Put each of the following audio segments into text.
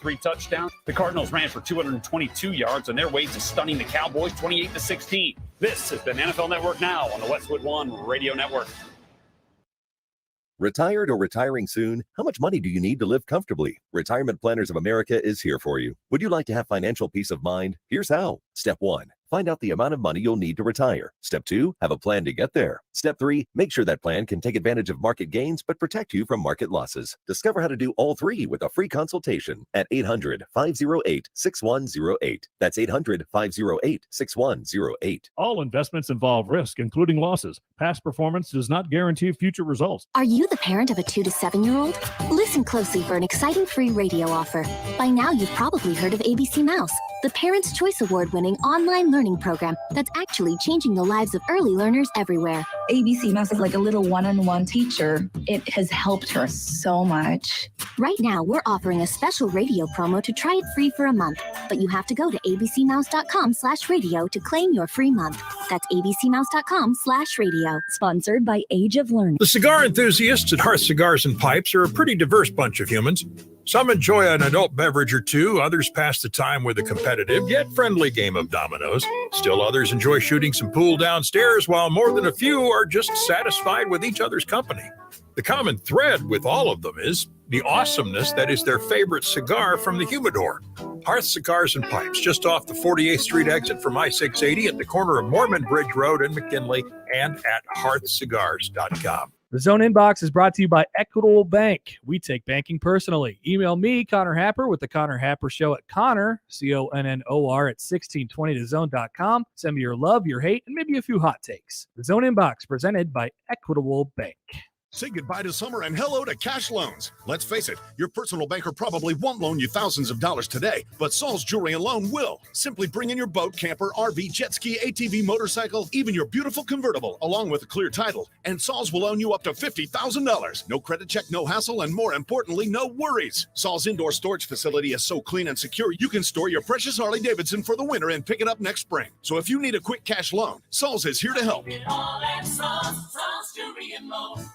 3 touchdowns. The Cardinals ran for 222 yards on their way to stunning the Cowboys 28-16. This has been NFL Network Now on the Westwood One Radio Network. Retired or retiring soon? How much money do you need to live comfortably? Retirement Planners of America is here for you. Would you like to have financial peace of mind? Here's how. Step 1. Find out the amount of money you'll need to retire. Step 2, have a plan to get there. Step 3, make sure that plan can take advantage of market gains but protect you from market losses. Discover how to do all 3 with a free consultation at 800-508-6108. That's 800-508-6108. All investments involve risk, including losses. Past performance does not guarantee future results. Are you the parent of a 2 to 7-year-old? Listen closely for an exciting free radio offer. By now, you've probably heard of ABC Mouse, the Parents' Choice Award-winning online learning program that's actually changing the lives of early learners everywhere. ABC Mouse is like a little one-on-one teacher. It has helped her so much. Right now, we're offering a special radio promo to try it free for a month, but you have to go to abcmouse.com/radio to claim your free month. That's abcmouse.com/radio. Sponsored by Age of Learning. The cigar enthusiasts at Hearth Cigars and Pipes are a pretty diverse bunch of humans. Some enjoy an adult beverage or two, others pass the time with a competitive yet friendly game of dominoes. Still others enjoy shooting some pool downstairs, while more than a few are just satisfied with each other's company. The common thread with all of them is the awesomeness that is their favorite cigar from the humidor. Hearth Cigars and Pipes, just off the 48th Street exit from I-680 at the corner of Mormon Bridge Road and McKinley, and at hearthcigars.com. The Zone Inbox is brought to you by Equitable Bank. We take banking personally. Email me, Connor Happer, with the Connor Happer Show at Connor, CONNOR, at 1620thezone.com. Send me your love, your hate, and maybe a few hot takes. The Zone Inbox, presented by Equitable Bank. Say goodbye to summer and hello to cash loans. Let's face it, your personal banker probably won't loan you thousands of dollars today, but Saul's Jewelry and Loan will. Simply bring in your boat, camper, RV, jet ski, ATV, motorcycle, even your beautiful convertible, along with a clear title, and Saul's will loan you up to $50,000. No credit check, no hassle, and more importantly, no worries. Saul's indoor storage facility is so clean and secure, you can store your precious Harley-Davidson for the winter and pick it up next spring. So if you need a quick cash loan, Saul's is here to help. Saul's Jewelry and Loan.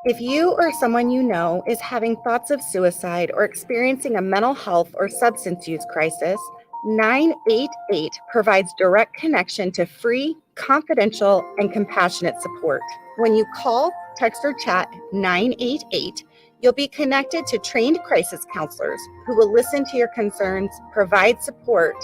If you or someone you know is having thoughts of suicide or experiencing a mental health or substance use crisis, 988 provides direct connection to free, confidential, and compassionate support. When you call, text, or chat 988, you'll be connected to trained crisis counselors who will listen to your concerns, provide support,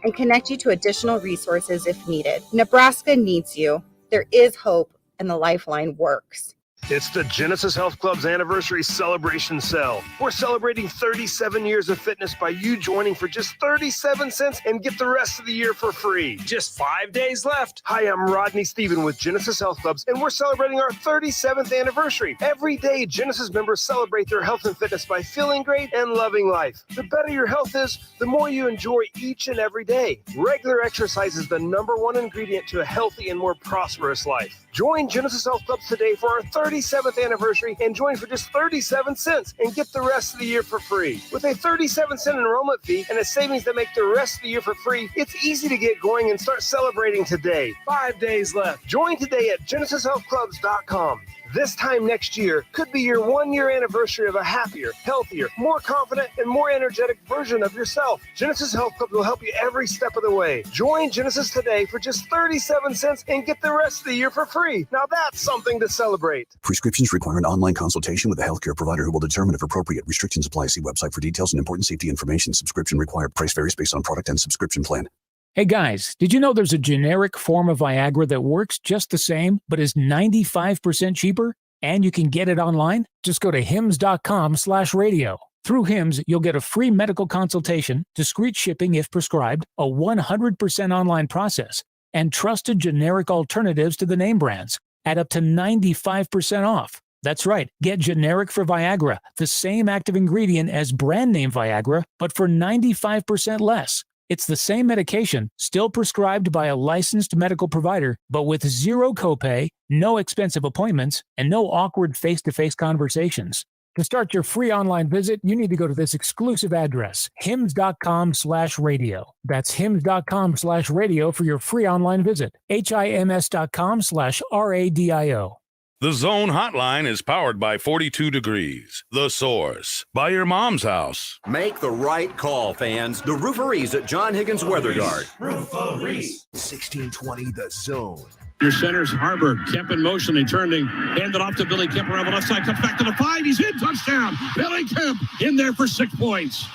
and connect you to additional resources if needed. Nebraska needs you. There is hope, and the Lifeline works. It's the Genesis Health Club's anniversary celebration sale. We're celebrating 37 years of fitness by you joining for just 37 cents and get the rest of the year for free. Just 5 days left. Hi, I'm Rodney Stephen with Genesis Health Clubs, and we're celebrating our 37th anniversary. Every day, Genesis members celebrate their health and fitness by feeling great and loving life. The better your health is, the more you enjoy each and every day. Regular exercise is the #1 ingredient to a healthy and more prosperous life. Join Genesis Health Clubs today for our 37th anniversary and join for just 37 cents and get the rest of the year for free. With a 37-cent enrollment fee and a savings that make the rest of the year for free, it's easy to get going and start celebrating today. 5 days left. Join today at GenesisHealthClubs.com. This time next year could be your 1-year anniversary of a happier, healthier, more confident, and more energetic version of yourself. Genesis Health Club will help you every step of the way. Join Genesis today for just 37 cents and get the rest of the year for free. Now that's something to celebrate. Prescriptions require an online consultation with a healthcare provider who will determine if appropriate. Restrictions apply. See website for details and important safety information. Subscription required. Price varies based on product and subscription plan. Hey guys, did you know there's a generic form of Viagra that works just the same, but is 95% cheaper? And you can get it online? Just go to hims.com/radio. Through Hims, you'll get a free medical consultation, discreet shipping if prescribed, a 100% online process, and trusted generic alternatives to the name brands at up to 95% off. That's right, get generic for Viagra, the same active ingredient as brand name Viagra, but for 95% less. It's the same medication, still prescribed by a licensed medical provider, but with zero copay, no expensive appointments, and no awkward face-to-face conversations. To start your free online visit, you need to go to this exclusive address, hims.com/radio. That's hims.com/radio for your free online visit, HIMS.com/RADIO. The Zone Hotline is powered by 42 Degrees, The Source, by your mom's house. Make the right call, fans. The Rooferees at John Higgins Weather Guard. Rooferees. 1620 The Zone. Your center's Harberg. Kemp in motion. They turn. They hand it off to Billy Kemp around the left side. Comes back to the 5. He's in. Touchdown. Billy Kemp in there for 6 points.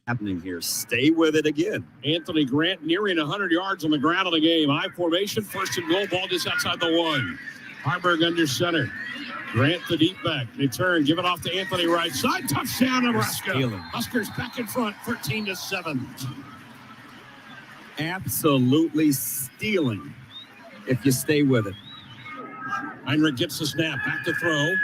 Happening here. Stay with it again. Anthony Grant nearing 100 yards on the ground of the game. I formation. First and goal. Ball just outside the 1. Harberg under center. Grant the deep back. They turn. Give it off to Anthony right side. Touchdown, Nebraska. Huskers back in front. 13-7. Absolutely stealing if you stay with it. Heinrich gets the snap. Back to throw.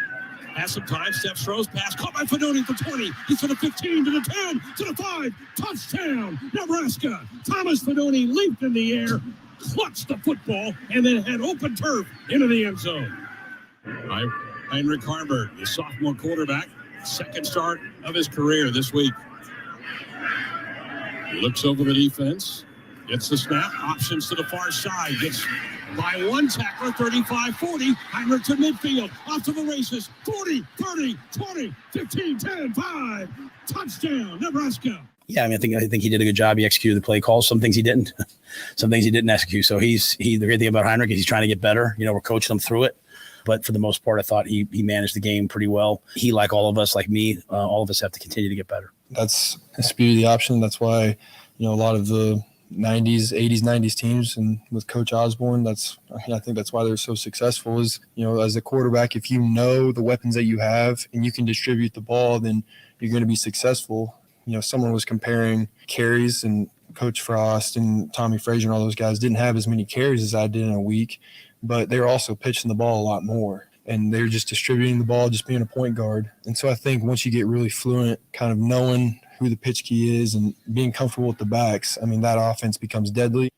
Has some time. Steps, throws, pass. Caught by Fedoni for 20. He's to the 15, to the 10, to the 5. Touchdown, Nebraska. Thomas Fedoni leaped in the air, clutched the football, and then had open turf into the end zone. Heinrich Harberg, the sophomore quarterback, second start of his career this week. He looks over the defense, gets the snap, options to the far side, gets by one tackler, 35-40. Heinrich to midfield, off to the races, 40, 30, 20, 15, 10, 5. Touchdown, Nebraska. Yeah, I mean, I think he did a good job. He executed the play calls. Some things he didn't. Some things he didn't execute. So the great thing about Heinrich is he's trying to get better. You know, we're coaching him through it. But for the most part, I thought he managed the game pretty well. He, like all of us, like me, all of us have to continue to get better. That's the beauty of the option. That's why, a lot of the 80s teams and with Coach Osborne, I think that's why they're so successful is, as a quarterback, if you know the weapons that you have and you can distribute the ball, then you're going to be successful. Someone was comparing carries, and Coach Frost and Tommy Frazier and all those guys didn't have as many carries as I did in a week, but they were also pitching the ball a lot more. And they're just distributing the ball, just being a point guard. And so I think once you get really fluent, kind of knowing who the pitch key is and being comfortable with the backs, I mean, that offense becomes deadly.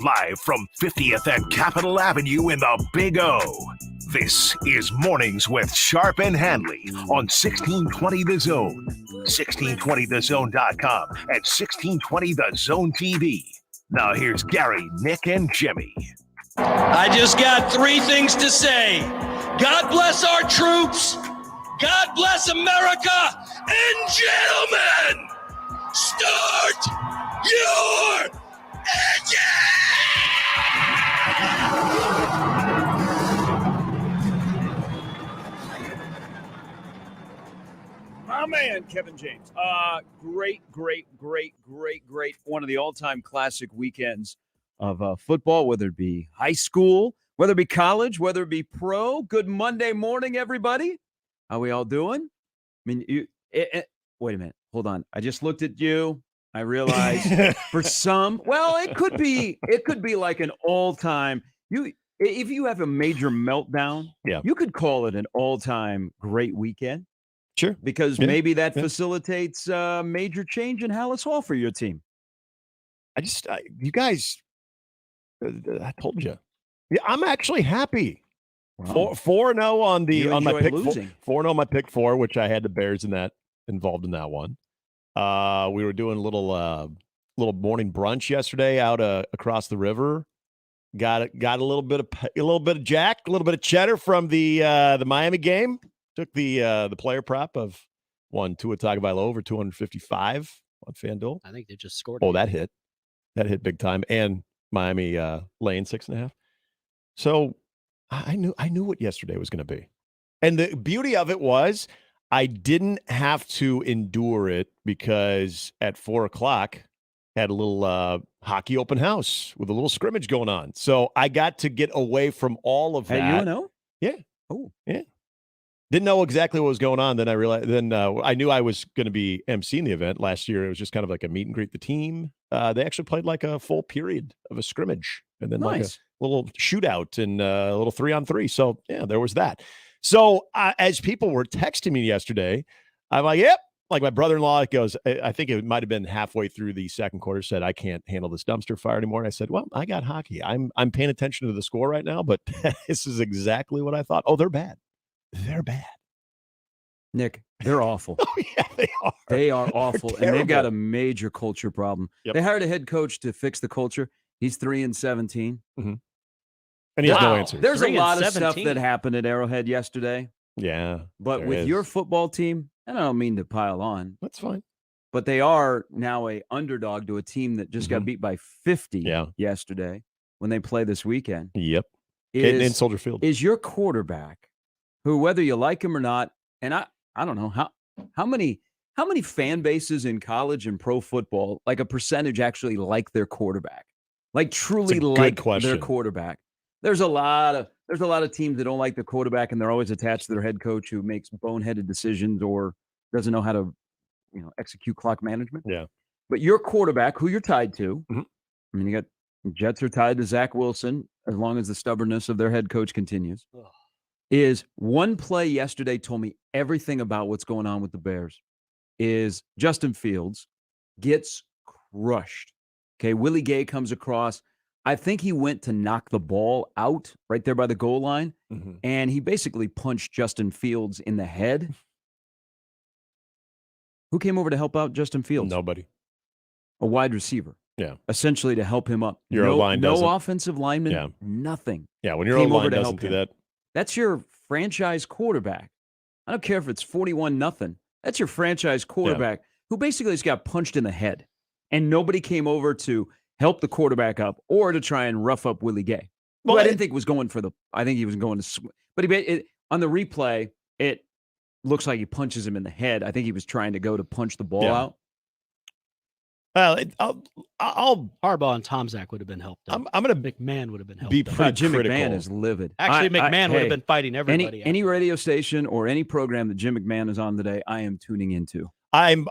Live from 50th and Capitol Avenue in the Big O. This is Mornings with Sharp and Handley on 1620 The Zone, 1620thezone.com, and 1620 The Zone TV. Now here's Gary, Nick, and Jimmy. I just got 3 things to say. God bless our troops. God bless America. And gentlemen, start your engine! My man, Kevin James. Great. One of the all-time classic weekends of football, whether it be high school, whether it be college, whether it be pro. Good Monday morning, everybody. How we all doing? I mean, wait a minute. Hold on. I just looked at you. I realized for some, well, it could be like an all-time. If you have a major meltdown, you could call it an all-time great weekend. Sure. Because maybe that facilitates major change in Hallis Hall for your team. You guys, I told you. Yeah, I'm actually happy. Wow. 4-0 on my pick. 4-0 on my pick 4, which I had the Bears involved in that one. We were doing a little morning brunch yesterday out across the river. Got a little bit of Jack, a little bit of cheddar from the Miami game. Took the player prop of Tua Tagovailoa over 255 on FanDuel. I think they just scored. Oh, that hit big time, and Miami laying 6.5. So I knew what yesterday was going to be, and the beauty of it was I didn't have to endure it because at 4:00 had a little hockey open house with a little scrimmage going on. So I got to get away from all of that. At UNO? Yeah. Oh, yeah. Didn't know exactly what was going on. Then I realized. Then I knew I was going to be emceeing the event. Last year, it was just kind of like a meet and greet the team. They actually played like a full period of a scrimmage, and then like a little shootout and a little 3-on-3. So yeah, there was that. So as people were texting me yesterday, I'm like, yep. Like my brother-in-law goes, I think it might have been halfway through the second quarter, said, I can't handle this dumpster fire anymore. And I said, well, I got hockey. I'm paying attention to the score right now, but this is exactly what I thought. Oh, they're bad. They're bad. Nick, they're awful. Oh, yeah, they are. They are awful, and they've got a major culture problem. Yep. They hired a head coach to fix the culture. He's 3-17. Mm-hmm. And he has no answers. There's a lot of stuff that happened at Arrowhead yesterday. Yeah. But with your football team, and I don't mean to pile on. That's fine. But they are now a underdog to a team that just got beat by 50 yesterday when they play this weekend. Yep. In Soldier Field. Is your quarterback, who, whether you like him or not, and I don't know, how many fan bases in college and pro football, like a percentage actually like their quarterback? Like truly like their quarterback. There's a lot of teams that don't like the quarterback, and they're always attached to their head coach who makes boneheaded decisions or doesn't know how to, execute clock management. Yeah. But your quarterback, who you're tied to, I mean, you got Jets are tied to Zach Wilson as long as the stubbornness of their head coach continues. Is one play yesterday told me everything about what's going on with the Bears. Is Justin Fields gets crushed. Okay, Willie Gay comes across. I think he went to knock the ball out right there by the goal line, and he basically punched Justin Fields in the head. Who came over to help out Justin Fields? Nobody. A wide receiver. Yeah. Essentially to help him up. Your O-line doesn't. No offensive lineman, nothing. Yeah, when your O-line doesn't do that. That's your franchise quarterback. I don't care if it's 41-0. That's your franchise quarterback who basically just got punched in the head. And nobody came over to help the quarterback up or to try and rough up Willie Gay. Well, I didn't think was going for I think he was going to, but on the replay, it looks like he punches him in the head. I think he was trying to go to punch the ball out. Well, Harbaugh and Tomczak would have been helped up. I'm going to McMahon would have been helped be up. pretty Jim critical. McMahon is livid. Actually, McMahon would have been fighting everybody. Any radio station or any program that Jim McMahon is on today, I am tuning into. I'm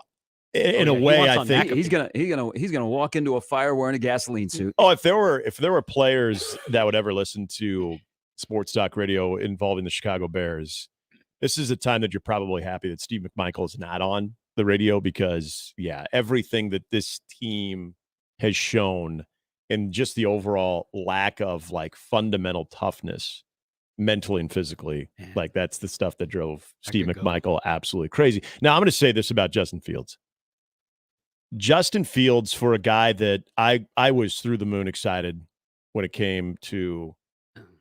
in a way, I think he's gonna walk into a fire wearing a gasoline suit. Oh, if there were players that would ever listen to sports talk radio involving the Chicago Bears, this is a time that you're probably happy that Steve McMichael is not on the radio because, everything that this team has shown and just the overall lack of fundamental toughness mentally and physically, that's the stuff that drove Steve McMichael absolutely crazy. Now, I'm going to say this about Justin Fields. Justin Fields, for a guy that I was through the moon excited when it came to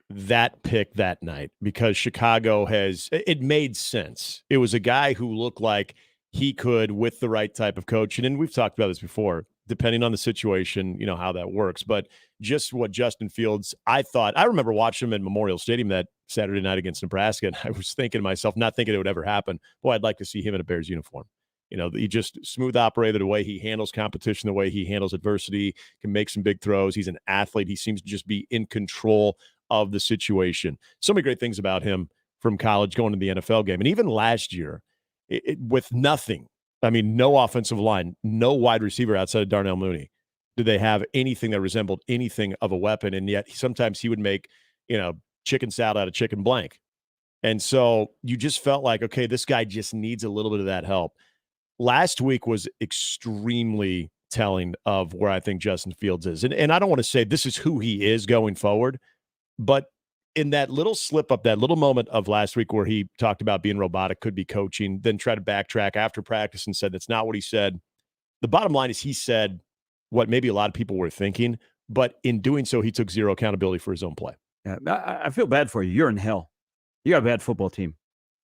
that pick that night because Chicago it made sense. It was a guy who looked like he could, with the right type of coach, and we've talked about this before, depending on the situation, how that works. But just what Justin Fields, I remember watching him at Memorial Stadium that Saturday night against Nebraska, and I was thinking to myself, not thinking it would ever happen, boy, I'd like to see him in a Bears uniform. He just smooth operator, the way he handles competition, the way he handles adversity, can make some big throws. He's an athlete. He seems to just be in control of the situation. So many great things about him from college going to the NFL game. And even last year, with nothing, no offensive line, no wide receiver outside of Darnell Mooney, did they have anything that resembled anything of a weapon. And yet sometimes he would make, chicken salad out of chicken blank. And so you just felt like, okay, this guy just needs a little bit of that help. Last week was extremely telling of where I think Justin Fields is. And I don't want to say this is who he is going forward, but in that little slip up, that little moment of last week where he talked about being robotic, could be coaching, then try to backtrack after practice and said that's not what he said. The bottom line is he said what maybe a lot of people were thinking, but in doing so, he took zero accountability for his own play. Yeah, I feel bad for you. You're in hell. You got a bad football team.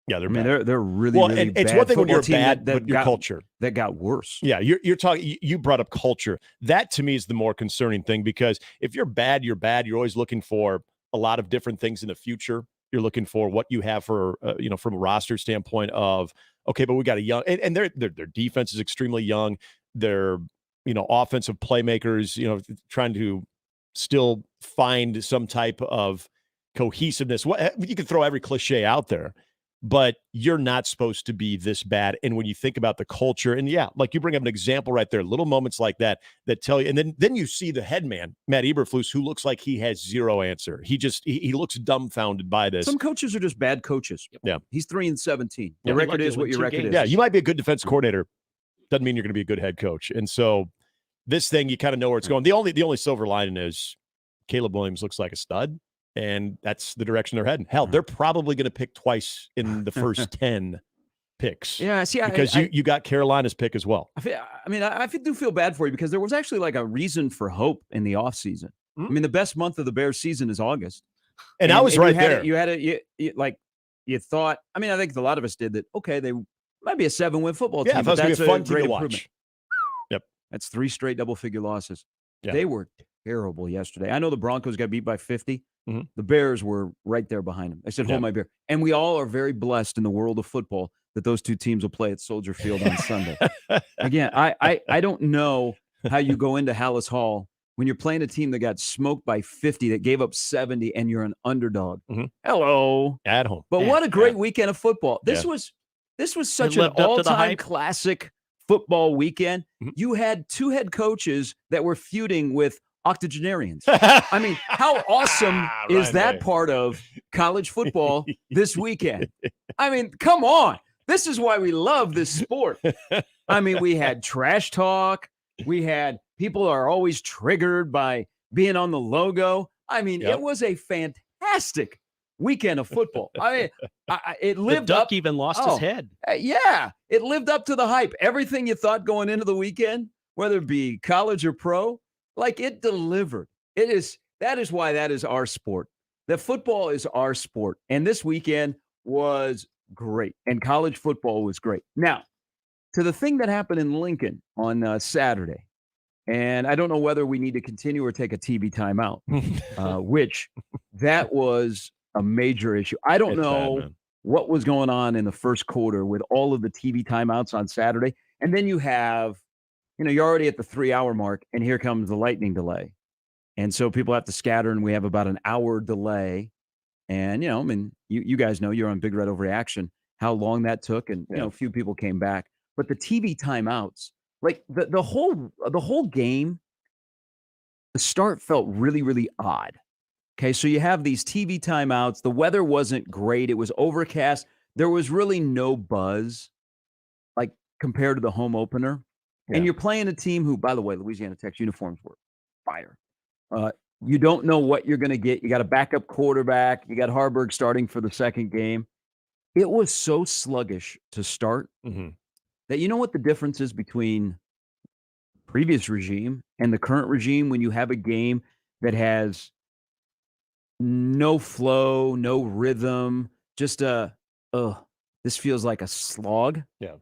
Yeah, they're they're really, well, really and it's bad. One thing when you're team bad, but your culture that got worse. Yeah, you're talking. You brought up culture. That to me is the more concerning thing because if you're bad, you're bad. You're always looking for a lot of different things in the future. You're looking for what you have for from a roster standpoint of okay, but we got a young and their defense is extremely young. They're offensive playmakers. Trying to still find some type of cohesiveness. You can throw every cliche out there. But you're not supposed to be this bad. And when you think about the culture, and like you bring up an example right there, little moments like that tell you, and then you see the head man, Matt Eberflus, who looks like he has zero answer. He looks dumbfounded by this. Some coaches are just bad coaches. Yeah. He's 3-17. Your record is what your record is. Yeah, you might be a good defense coordinator. Doesn't mean you're going to be a good head coach. And so this thing, you kind of know where it's going. The only silver lining is Caleb Williams looks like a stud. And that's the direction they're heading. Hell, they're probably going to pick twice in the first 10 picks. Yeah, see, because you got Carolina's pick as well. I do feel bad for you because there was actually like a reason for hope in the offseason. I mean, the best month of the Bears season is August. And I was right there. You thought, I mean, I think a lot of us did that. Okay, they might be a 7-win football team. Yeah, But that's that's going to be a fun a team great to watch. improvement. Yep. That's 3 straight double-figure losses. Yeah. They were terrible yesterday. I know the Broncos got beat by 50. Mm-hmm. The Bears were right there behind them. I said, hold Yeah. my beer. And we all are very blessed in the world of football that those two teams will play at Soldier Field on Sunday. Again, I don't know how you go into Hallis Hall when you're playing a team that got smoked by 50, that gave up 70, and you're an underdog. Mm-hmm. Hello. At home. But what a great weekend of football. This was such an lived up to the all-time hype. classic football weekend. Mm-hmm. You had 2 head coaches that were feuding with octogenarians. I mean, how awesome is that part of college football this weekend? I mean, come on. This is why we love this sport. I mean, we had trash talk. We had people are always triggered by being on the logo. I mean, It was a fantastic weekend of football. I mean, it lived the duck up. even lost his head. Yeah, it lived up to the hype. Everything you thought going into the weekend, whether it be college or pro, like it delivered. That is why that is our sport. That football is our sport. And this weekend was great. And college football was great. Now, to the thing that happened in Lincoln on Saturday, and I don't know whether we need to continue or take a TV timeout, which that was a major issue. I don't know what was going on in the first quarter with all of the TV timeouts on Saturday. And then you have, you're already at the 3-hour mark, and here comes the lightning delay. And so people have to scatter, and we have about an hour delay. And, I mean, you guys know you're on Big Red Overreaction, how long that took. And, a few people came back. But the TV timeouts, like the whole game, the start felt really, really odd. Okay, so you have these TV timeouts. The weather wasn't great. It was overcast. There was really no buzz, like compared to the home opener. Yeah. And you're playing a team who, by the way, Louisiana Tech's uniforms were fire. You don't know what you're going to get. You got a backup quarterback. You got Harberg starting for the second game. It was so sluggish to start that you know what the difference is between previous regime and the current regime when you have a game that has no flow, no rhythm, just this feels like a slog. Yeah.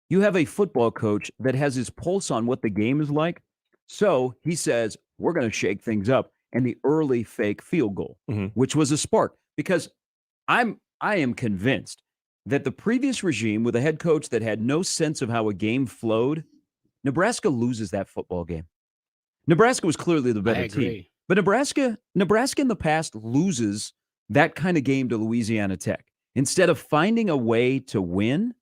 You have a football coach that has his pulse on what the game is like. So he says, we're going to shake things up. And the early fake field goal, which was a spark, because I am convinced that the previous regime with a head coach that had no sense of how a game flowed, Nebraska loses that football game. Nebraska was clearly the better team. But Nebraska in the past loses that kind of game to Louisiana Tech. Instead of finding a way to win,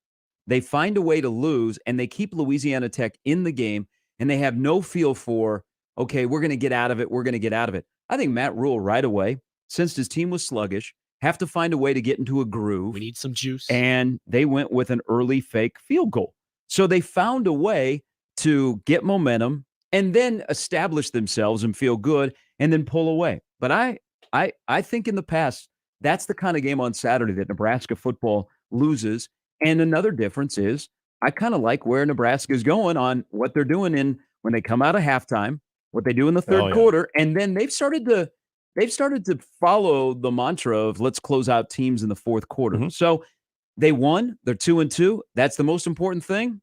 they find a way to lose, and they keep Louisiana Tech in the game, and they have no feel for, okay, we're going to get out of it. We're going to get out of it. I think Matt Rule right away, since his team was sluggish, have to find a way to get into a groove. We need some juice. And they went with an early fake field goal. So they found a way to get momentum and then establish themselves and feel good and then pull away. But I think in the past, that's the kind of game on Saturday that Nebraska football loses. And another difference is I kind of like where Nebraska is going on what they're doing in when they come out of halftime, what they do in the third quarter, and then they've started to follow the mantra of let's close out teams in the fourth quarter. So they won. They're 2-2. That's the most important thing.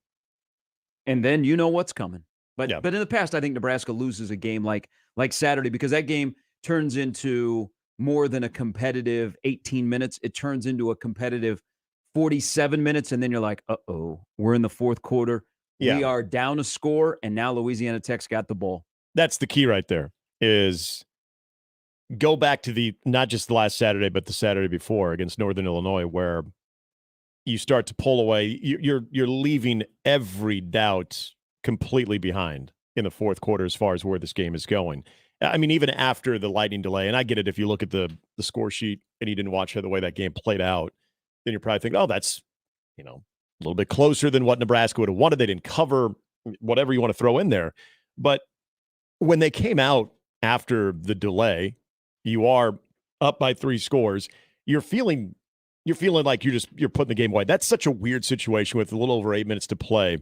And then you know what's coming. But in the past, I think Nebraska loses a game like Saturday because that game turns into more than a competitive 18 minutes. It turns into a competitive 47 minutes, and then you're like, uh-oh, we're in the fourth quarter. Yeah. We are down a score, and now Louisiana Tech's got the ball. That's the key right there, is go back to not just the last Saturday, but the Saturday before against Northern Illinois, where you start to pull away. You're leaving every doubt completely behind in the fourth quarter as far as where this game is going. I mean, even after the lightning delay, and I get it if you look at the score sheet and you didn't watch the way that game played out, then you're probably thinking, oh, that's, a little bit closer than what Nebraska would have wanted. They didn't cover, whatever you want to throw in there. But when they came out after the delay, you are up by 3 scores. You're feeling like you're putting the game away. That's such a weird situation with a little over 8 minutes to play.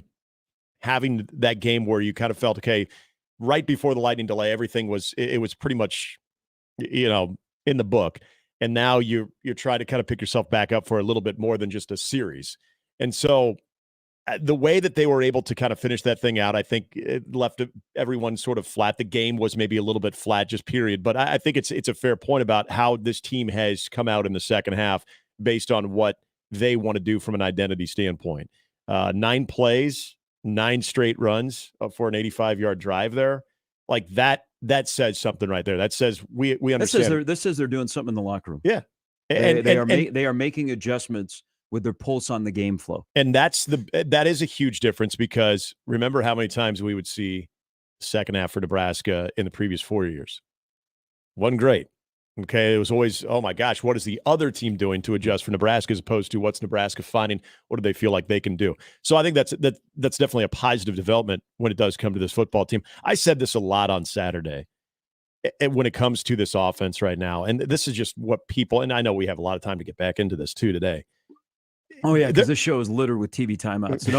Having that game where you kind of felt, okay, right before the lightning delay, everything was pretty much, in the book. and now you're trying to kind of pick yourself back up for a little bit more than just a series. And so the way that they were able to kind of finish that thing out, I think it left everyone sort of flat. The game was maybe a little bit flat, just period. But I think it's a fair point about how this team has come out in the second half based on what they want to do from an identity standpoint. 9 plays, 9 straight runs for an 85-yard drive there. Like that says something right there. That says we understand. This says they're doing something in the locker room. Yeah. They are making adjustments with their pulse on the game flow. And that is a huge difference, because remember how many times we would see second half for Nebraska in the previous 4 years. Wasn't great. Okay. It was always, oh my gosh, what is the other team doing to adjust for Nebraska, as opposed to what's Nebraska finding? What do they feel like they can do? So I think that's definitely a positive development when it does come to this football team. I said this a lot on Saturday when it comes to this offense right now. And this is just what people, and I know we have a lot of time to get back into this too today. Oh yeah, because this show is littered with TV timeouts. So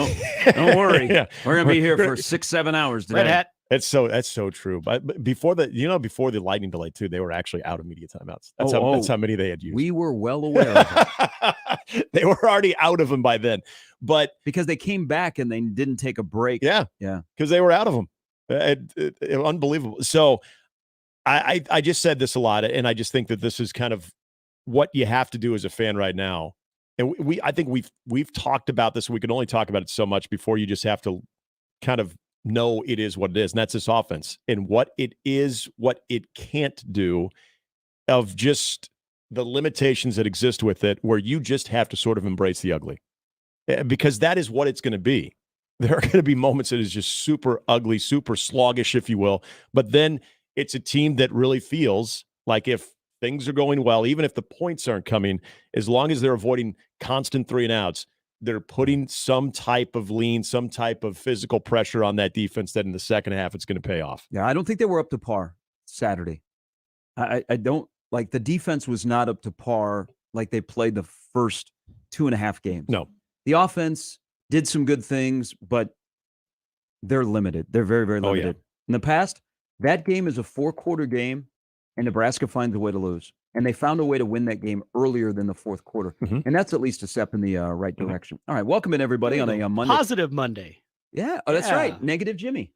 don't worry. Yeah. We're gonna be here for 6-7 hours today. Red hat. That's so true. But before the lightning delay too, they were actually out of media timeouts. That's how many they had used. We were well aware of it. They were already out of them by then. But because they came back and they didn't take a break. Yeah. Because they were out of them. Unbelievable. So I just said this a lot, and I just think that this is kind of what you have to do as a fan right now. And I think we've talked about this. We can only talk about it so much before you just have to kind of know it is what it is. And that's this offense and what it is, what it can't do, of just the limitations that exist with it, where you just have to sort of embrace the ugly, because that is what it's going to be. There are going to be moments that is just super ugly, super sluggish, if you will. But then it's a team that really feels like if things are going well, even if the points aren't coming, as long as they're avoiding constant 3-and-outs, they're putting some type of lean, some type of physical pressure on that defense, that in the second half it's going to pay off. Yeah, I don't think they were up to par Saturday. I don't like the defense was not up to par like they played the first 2.5 games. No. The offense did some good things, but they're limited. They're very, very limited. Oh, yeah. In the past, that game is a 4-quarter game, and Nebraska finds a way to lose. And they found a way to win that game earlier than the fourth quarter. Mm-hmm. And that's at least a step in the right direction. All right, welcome in, everybody, on a Monday. Positive Monday. Yeah, that's right. Negative Jimmy.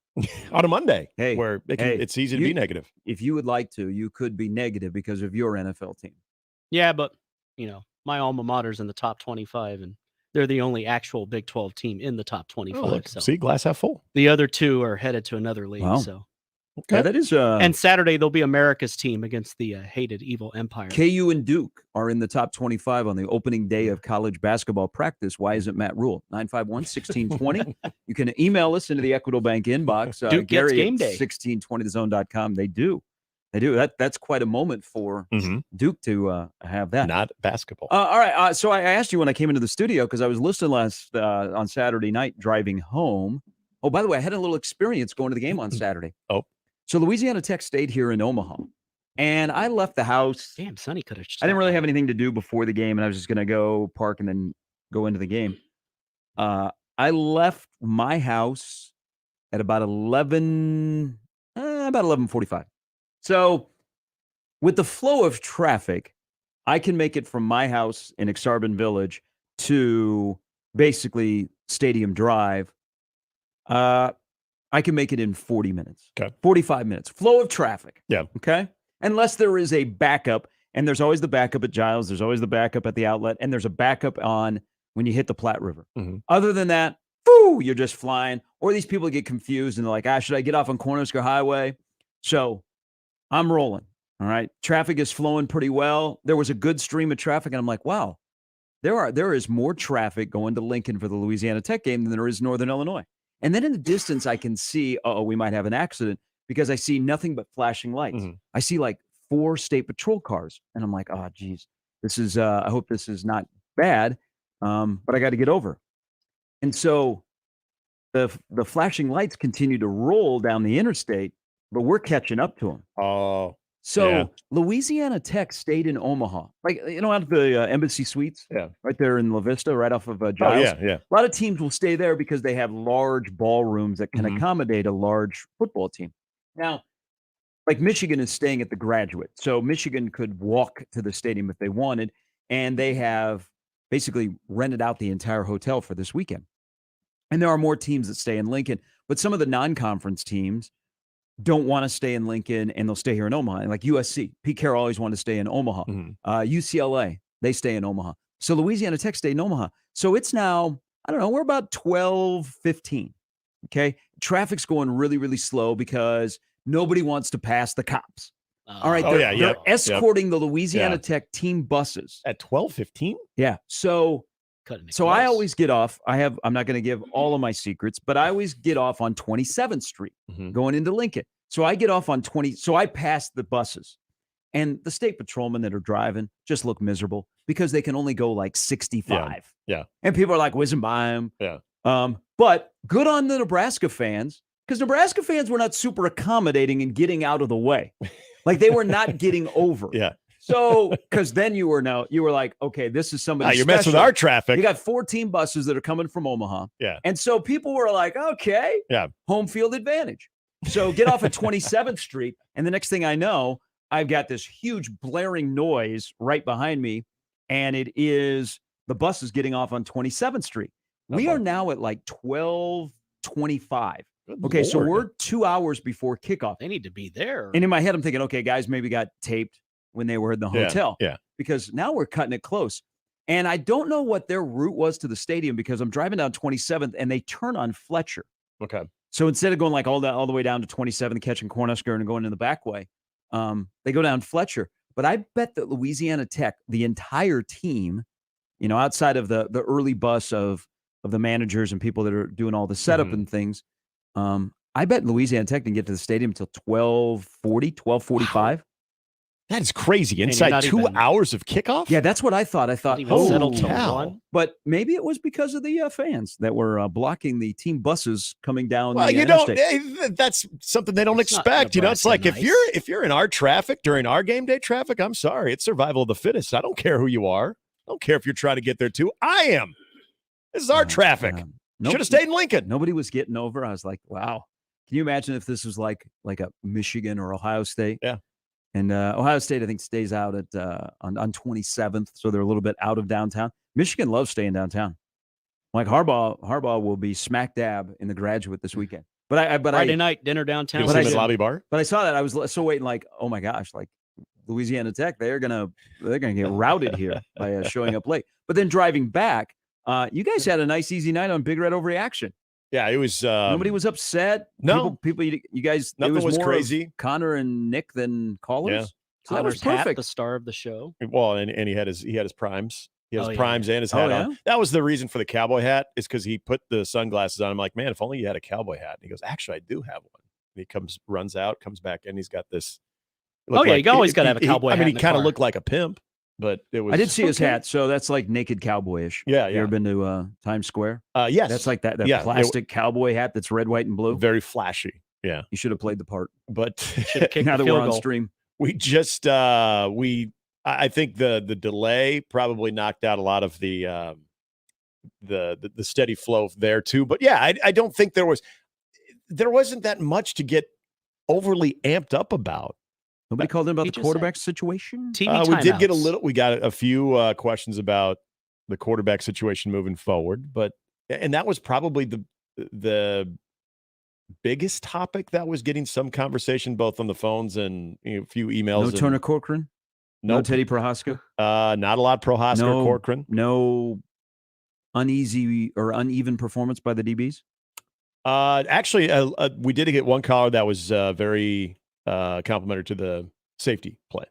On a Monday, hey, where it's easy to be negative. If you would like to, you could be negative because of your NFL team. Yeah, but, my alma mater's in the top 25, and they're the only actual Big 12 team in the top 25. Oh, look, so see, glass half full. The other two are headed to another league. Wow. So. Okay. Yeah, that is. And Saturday, they'll be America's team against the hated evil empire. KU and Duke are in the top 25 on the opening day of college basketball practice. Why isn't Matt Rule? 951-1620. You can email us into the Equitable Bank inbox. Duke Gary gets game day. 1620thezone.com. They do. That's quite a moment for Duke to have that. Not basketball. All right. So I asked you when I came into the studio, because I was listening last on Saturday night driving home. Oh, by the way, I had a little experience going to the game on Saturday. Oh. So Louisiana Tech stayed here in Omaha, and I left the house. Damn, Sonny could have. I didn't really have anything to do before the game, and I was just going to go park and then go into the game. I left my house at about 11:45. So with the flow of traffic, I can make it from my house in Exarban Village to basically Stadium Drive. I can make it in 40 minutes, 45 minutes. Flow of traffic. Yeah. Okay. Unless there is a backup, and there's always the backup at Giles. There's always the backup at the outlet, and there's a backup on when you hit the Platte River. Mm-hmm. Other than that, you're just flying. Or these people get confused and they're like, should I get off on Cornhusker Highway? So I'm rolling. All right. Traffic is flowing pretty well. There was a good stream of traffic, and I'm like, wow, there is more traffic going to Lincoln for the Louisiana Tech game than there is Northern Illinois. And then in the distance, I can see, we might have an accident, because I see nothing but flashing lights. Mm-hmm. I see like 4 state patrol cars, and I'm like, oh, geez, this is, I hope this is not bad, but I got to get over. And so the flashing lights continue to roll down the interstate, but we're catching up to them. Oh. So yeah. Louisiana Tech stayed in Omaha, like, out of the Embassy Suites, right there in La Vista, right off of Giles. Yeah. A lot of teams will stay there because they have large ballrooms that can accommodate a large football team. Now, like Michigan is staying at the Graduate. So Michigan could walk to the stadium if they wanted, and they have basically rented out the entire hotel for this weekend. And there are more teams that stay in Lincoln, but some of the non-conference teams don't want to stay in Lincoln, and they'll stay here in Omaha. And like USC, Pete Carroll always wanted to stay in Omaha. UCLA, they stay in Omaha. So Louisiana Tech stay in Omaha. So it's now, I don't know, we're about 12:15. Okay. Traffic's going really, really slow because nobody wants to pass the cops. All right. They're escorting the Louisiana Tech team buses at 12:15. Yeah. So I always get off. I'm not going to give all of my secrets, but I always get off on 27th Street going into Lincoln. So I get off on 20. So I pass the buses, and the state patrolmen that are driving just look miserable because they can only go like 65. Yeah. And people are like whizzing by them. Yeah. But good on the Nebraska fans, because Nebraska fans were not super accommodating in getting out of the way. Like they were not getting over. Yeah. So, because then you were like, okay, this is somebody you're messing with our traffic. You got 14 buses that are coming from Omaha. Yeah. And so people were like, okay, home field advantage. So get off at 27th Street. And the next thing I know, I've got this huge blaring noise right behind me. And it is the buses getting off on 27th Street. We are now at like 12:25. Okay, so we're 2 hours before kickoff. They need to be there. And in my head, I'm thinking, okay, guys maybe got taped when they were in the hotel. Yeah. Because now we're cutting it close. And I don't know what their route was to the stadium because I'm driving down 27th and they turn on Fletcher. Okay. So instead of going like all the way down to 27th, catching Cornhusker and going in the back way, they go down Fletcher. But I bet that Louisiana Tech, the entire team, outside of the early bus of the managers and people that are doing all the setup and things, I bet Louisiana Tech didn't get to the stadium until 12:40, 12:45. That is crazy. Inside 2 hours of kickoff? Yeah, that's what I thought. I thought, settled holy to cow. one. But maybe it was because of the fans that were blocking the team buses coming down Well, the interstate. that's something they don't expect. It's like if you're in our traffic during our game day traffic, I'm sorry. It's survival of the fittest. I don't care who you are. I don't care if you're trying to get there too. I am. This is our traffic. Should have stayed in Lincoln. Nobody was getting over. I was like, wow. Can you imagine if this was like a Michigan or Ohio State? Yeah. And Ohio State, I think, stays out at on 27th, so they're a little bit out of downtown. Michigan loves staying downtown. Like Harbaugh will be smack dab in the Graduate this weekend. But Friday night dinner downtown. Lobby bar. But I saw that. I was so waiting, like, oh my gosh, like Louisiana Tech, they're gonna get routed here by showing up late. But then driving back, you guys had a nice easy night on Big Red Overreaction. Yeah, it was. Nobody was upset. No, people. You guys. Nothing was more crazy. Connor and Nick than callers. Yeah. So that was Connor's hat, perfect. the star of the show. Well, and he had his primes. He has primes and his Oh, hat yeah? on. That was the reason for the cowboy hat. Is because he put the sunglasses on. I'm like, man, if only you had a cowboy hat. And he goes, actually, I do have one. And he runs out, comes back, and he's got this. You always got to have a cowboy hat. I mean, he in the kind of car. looked like a pimp, but it was. I did see his hat, so that's like naked cowboyish. Yeah, You ever been to Times Square? Yes. That's like that Yeah, plastic cowboy hat that's red, white, and blue. Very flashy. Yeah. You should have played the part. But now that we're on stream, we just I think the delay probably knocked out a lot of the steady flow there too. But yeah, I don't think there wasn't that much to get overly amped up about. Nobody called in about the quarterback situation. We did get we got a few questions about the quarterback situation moving forward, and that was probably the biggest topic that was getting some conversation both on the phones and a few emails. No Turner Corcoran. No Teddy Prohaska. Not a lot of Prohaska or Corcoran. No uneasy or uneven performance by the DBs. Actually, we did get one caller that was very complimentary to the safety play.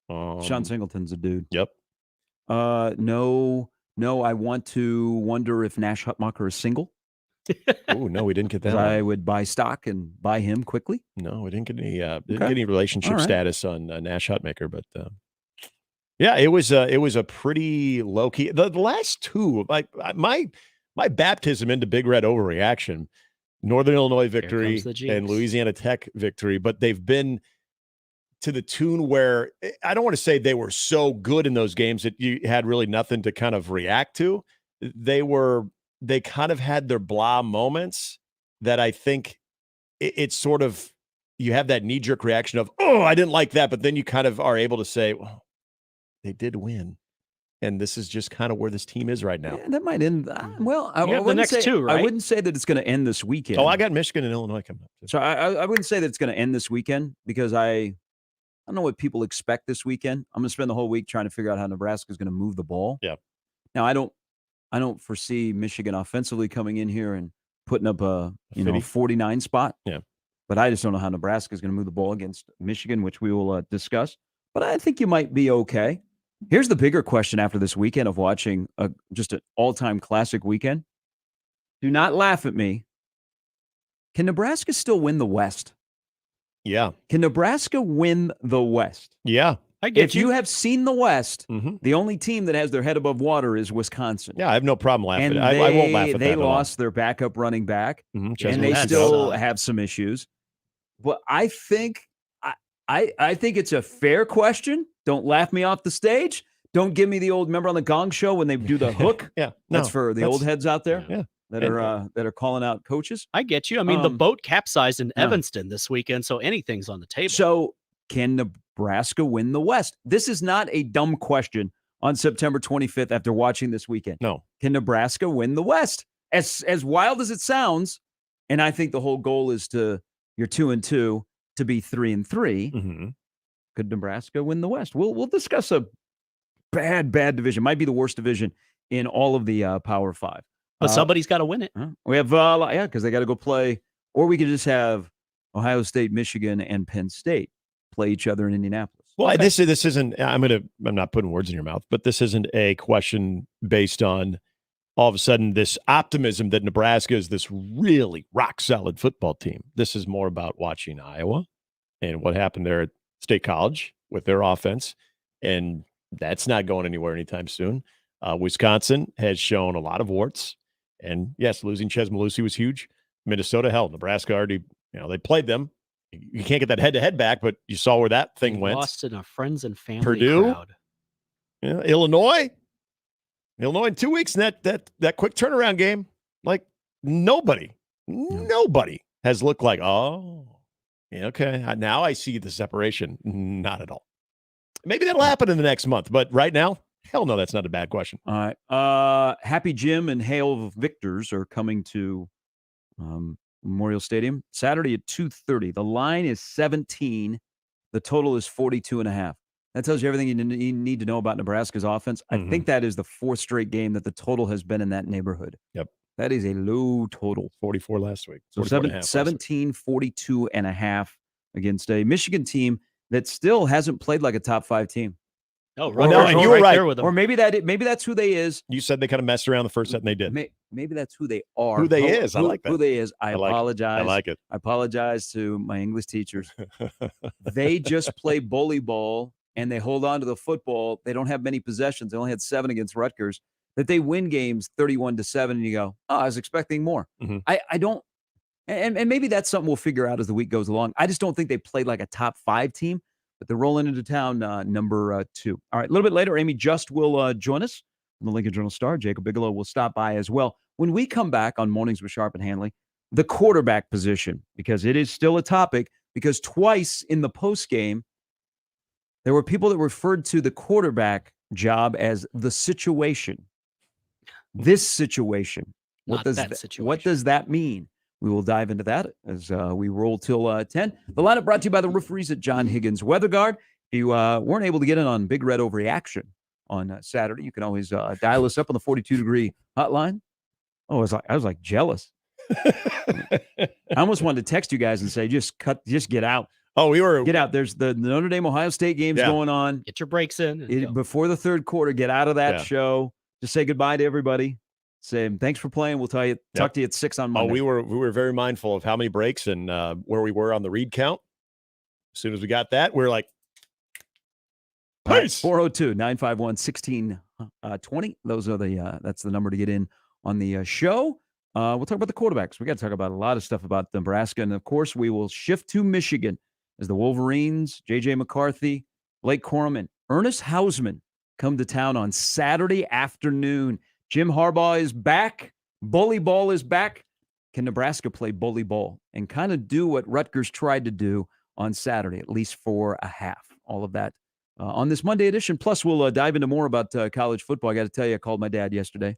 Sean Singleton's a dude. Yep. No. I want to wonder if Nash Hutmacher is single. Oh no, we didn't get that. I would buy stock and buy him quickly. No, we didn't get any relationship status on Nash Hutmacher, but yeah, it was a pretty low key. The last two, my baptism into Big Red Overreaction, Northern Illinois victory and Louisiana Tech victory, but they've been to the tune where I don't want to say they were so good in those games that you had really nothing to kind of react to. They kind of had their blah moments that I think it's sort of, you have that knee-jerk reaction of, oh, I didn't like that. But then you kind of are able to say, well, they did win. And this is just kind of where this team is right now. Yeah, that might end. Well, I You have the wouldn't next say, two, right? I wouldn't say that it's going to end this weekend. Oh, I got Michigan and Illinois coming up. So I wouldn't say that it's going to end this weekend because I don't know what people expect this weekend. I'm going to spend the whole week trying to figure out how Nebraska is going to move the ball. Yeah. Now I don't foresee Michigan offensively coming in here and putting up a 49 spot. Yeah. But I just don't know how Nebraska is going to move the ball against Michigan, which we will discuss. But I think you might be okay. Here's the bigger question after this weekend of watching just an all-time classic weekend. Do not laugh at me. Can Nebraska still win the West? Yeah. Can Nebraska win the West? Yeah. I get If you have seen the West, the only team that has their head above water is Wisconsin. Yeah, I have no problem laughing. And I won't laugh at that. They at all. lost their backup running back, and Chesney they Lattimore. still have some issues. But I think it's a fair question. Don't laugh me off the stage. Don't give me the old, remember on the Gong Show when they do the hook? Yeah. That's for the old heads out there that are calling out coaches. I get you. I mean, the boat capsized in Evanston this weekend, so anything's on the table. So can Nebraska win the West? This is not a dumb question on September 25th after watching this weekend. No. Can Nebraska win the West? As wild as it sounds, and I think the whole goal is you're 2-2 to be 3-3. Could Nebraska win the West? We'll discuss a bad division. Might be the worst division in all of the Power Five. But somebody's got to win it. We have because they got to go play, or we could just have Ohio State, Michigan, and Penn State play each other in Indianapolis. Well, this isn't. I'm not putting words in your mouth, but this isn't a question based on all of a sudden this optimism that Nebraska is this really rock solid football team. This is more about watching Iowa and what happened there at State College with their offense, and that's not going anywhere anytime soon. Wisconsin has shown a lot of warts, and yes, losing Ches Malusi was huge. Minnesota, hell, Nebraska already, they played them. You can't get that head-to-head back, but you saw where that thing went. Lost in a friends and family Purdue, crowd. Illinois in 2 weeks, and that quick turnaround game, like nobody has looked like, okay, now I see the separation. Not at all. Maybe that'll happen in the next month, but right now, hell no, that's not a bad question. All right. Happy Jim and Hail Victors are coming to Memorial Stadium Saturday at 2:30. The line is 17. The total is 42.5. That tells you everything you need to know about Nebraska's offense. I think that is the fourth straight game that the total has been in that neighborhood. Yep. That is a low total. 44 last week. So 17, 42.5 against a Michigan team that still hasn't played like a top 5 team. Oh, and you were right. Or maybe that's who they is. You said they kind of messed around the first set, and they did. Maybe that's who they are. Who they is. I like that. Who they is. I apologize. I like it. I apologize to my English teachers. They just play bully ball, and they hold on to the football. They don't have many possessions. They only had 7 against Rutgers. That they win games 31-7, and you go, I was expecting more. I don't. And maybe that's something we'll figure out as the week goes along. I just don't think they played like a top 5 team. But they're rolling into town, number 2. All right, a little bit later, Amy Just will join us from the Lincoln Journal-Star. Jacob Bigelow will stop by as well. When we come back on Mornings with Sharp and Hanley, the quarterback position, because it is still a topic, because twice in the postgame, there were people that referred to the quarterback job as the situation. This situation. What does that mean? We will dive into that as we roll till 10. The lineup brought to you by the referees at John Higgins Weather Guard. If you weren't able to get in on Big Red Overreaction on Saturday, you can always dial us up on the 42-degree hotline. Oh, I was like jealous. I almost wanted to text you guys and say, just get out. Oh, get out. There's the Notre Dame Ohio State games going on. Get your breaks in. Before the third quarter, get out of that show. Just say goodbye to everybody. Say thanks for playing. We'll talk to you at 6 on Monday. We were very mindful of how many breaks and where we were on the read count. As soon as we got that, we were like, peace. 402-951-1620. Those are that's the number to get in on the show. We'll talk about the quarterbacks. We got to talk about a lot of stuff about Nebraska, and of course, we will shift to Michigan as the Wolverines, J.J. McCarthy, Blake Corum, and Ernest Hausman come to town on Saturday afternoon. Jim Harbaugh is back. Bully ball is back. Can Nebraska play bully ball and kind of do what Rutgers tried to do on Saturday, at least for a half. All of that on this Monday edition. Plus, we'll dive into more about college football. I got to tell you, I called my dad yesterday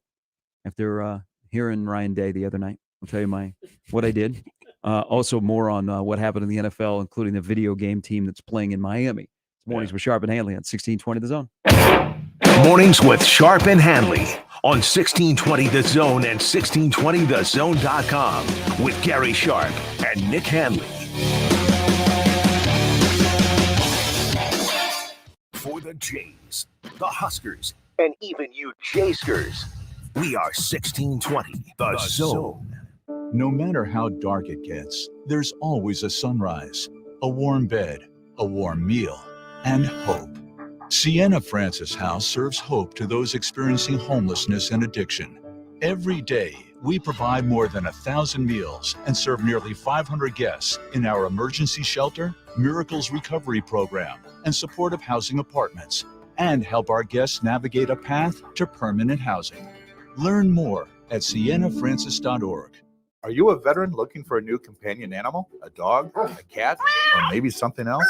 after hearing Ryan Day the other night. I'll tell you what I did. Also, more on what happened in the NFL, including the video game team that's playing in Miami. It's Mornings with Sharp and Hanley on 1620 The Zone. Mornings with Sharp and Handley on 1620 The Zone and 1620thezone.com with Gary Sharp and Nick Handley. For the Jays, the Huskers, and even you Jayskers, we are 1620 The Zone. No matter how dark it gets, there's always a sunrise, a warm bed, a warm meal, and hope. Sienna Francis House serves hope to those experiencing homelessness and addiction. Every day, we provide more than 1,000 meals and serve nearly 500 guests in our emergency shelter, Miracles Recovery Program, and supportive housing apartments, and help our guests navigate a path to permanent housing. Learn more at siennafrancis.org. Are you a veteran looking for a new companion animal? A dog, a cat, or maybe something else?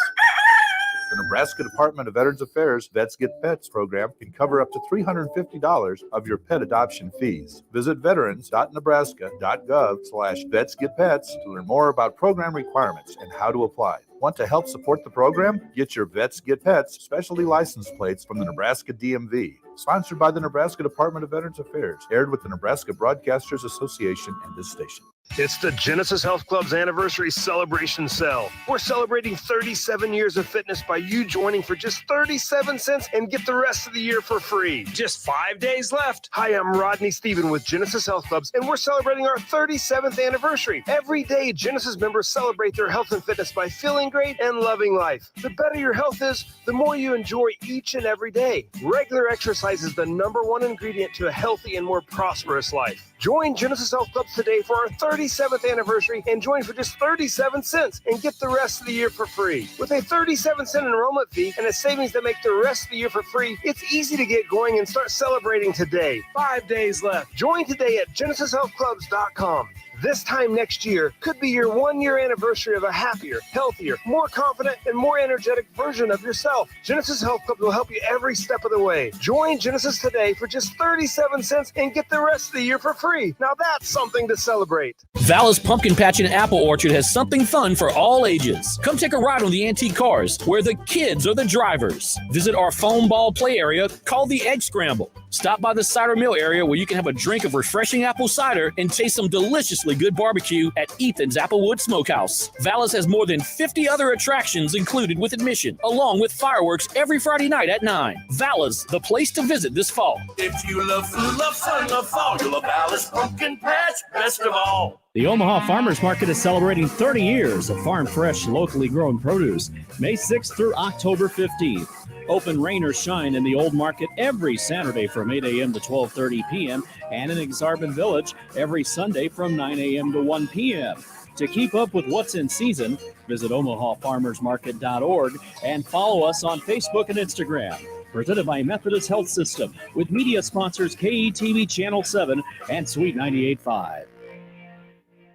The Nebraska Department of Veterans Affairs Vets Get Pets program can cover up to $350 of your pet adoption fees. Visit veterans.nebraska.gov/vetsgetpets to learn more about program requirements and how to apply. Want to help support the program? Get your Vets Get Pets specialty license plates from the Nebraska DMV. Sponsored by the Nebraska Department of Veterans Affairs. Aired with the Nebraska Broadcasters Association and this station. It's the Genesis Health Club's anniversary celebration sale. We're celebrating 37 years of fitness by you joining for just 37 cents and get the rest of the year for free. Just 5 days left. Hi, I'm Rodney Stephen with Genesis Health Clubs, and we're celebrating our 37th anniversary. Every day, Genesis members celebrate their health and fitness by feeling great and loving life. The better your health is, the more you enjoy each and every day. Regular exercise is the #1 ingredient to a healthy and more prosperous life. Join Genesis Health Clubs today for our 37th anniversary and join for just 37 cents and get the rest of the year for free. With a 37-cent enrollment fee and a savings that make the rest of the year for free, it's easy to get going and start celebrating today. 5 days left. Join today at genesishealthclubs.com. This time next year could be your 1-year anniversary of a happier, healthier, more confident, and more energetic version of yourself. Genesis Health Club will help you every step of the way. Join Genesis today for just 37 cents and get the rest of the year for free. Now that's something to celebrate. Val's Pumpkin Patch and Apple Orchard has something fun for all ages. Come take a ride on the antique cars where the kids are the drivers. Visit our foam ball play area called the Egg Scramble. Stop by the cider mill area where you can have a drink of refreshing apple cider and taste some deliciously good barbecue at Ethan's Applewood Smokehouse. Vallis has more than 50 other attractions included with admission, along with fireworks every Friday night at 9. Vallis, the place to visit this fall. If you love food, love fun, love fall, you'll love Alice Pumpkin Patch best of all. The Omaha Farmers Market is celebrating 30 years of farm fresh, locally grown produce, May 6th through October 15th. Open rain or shine in the Old Market every Saturday from 8 a.m. to 12:30 p.m. and in Exarban Village every Sunday from 9 a.m. to 1 p.m. To keep up with what's in season, visit omahafarmersmarket.org and follow us on Facebook and Instagram. Presented by Methodist Health System with media sponsors KETV Channel 7 and Sweet 98.5.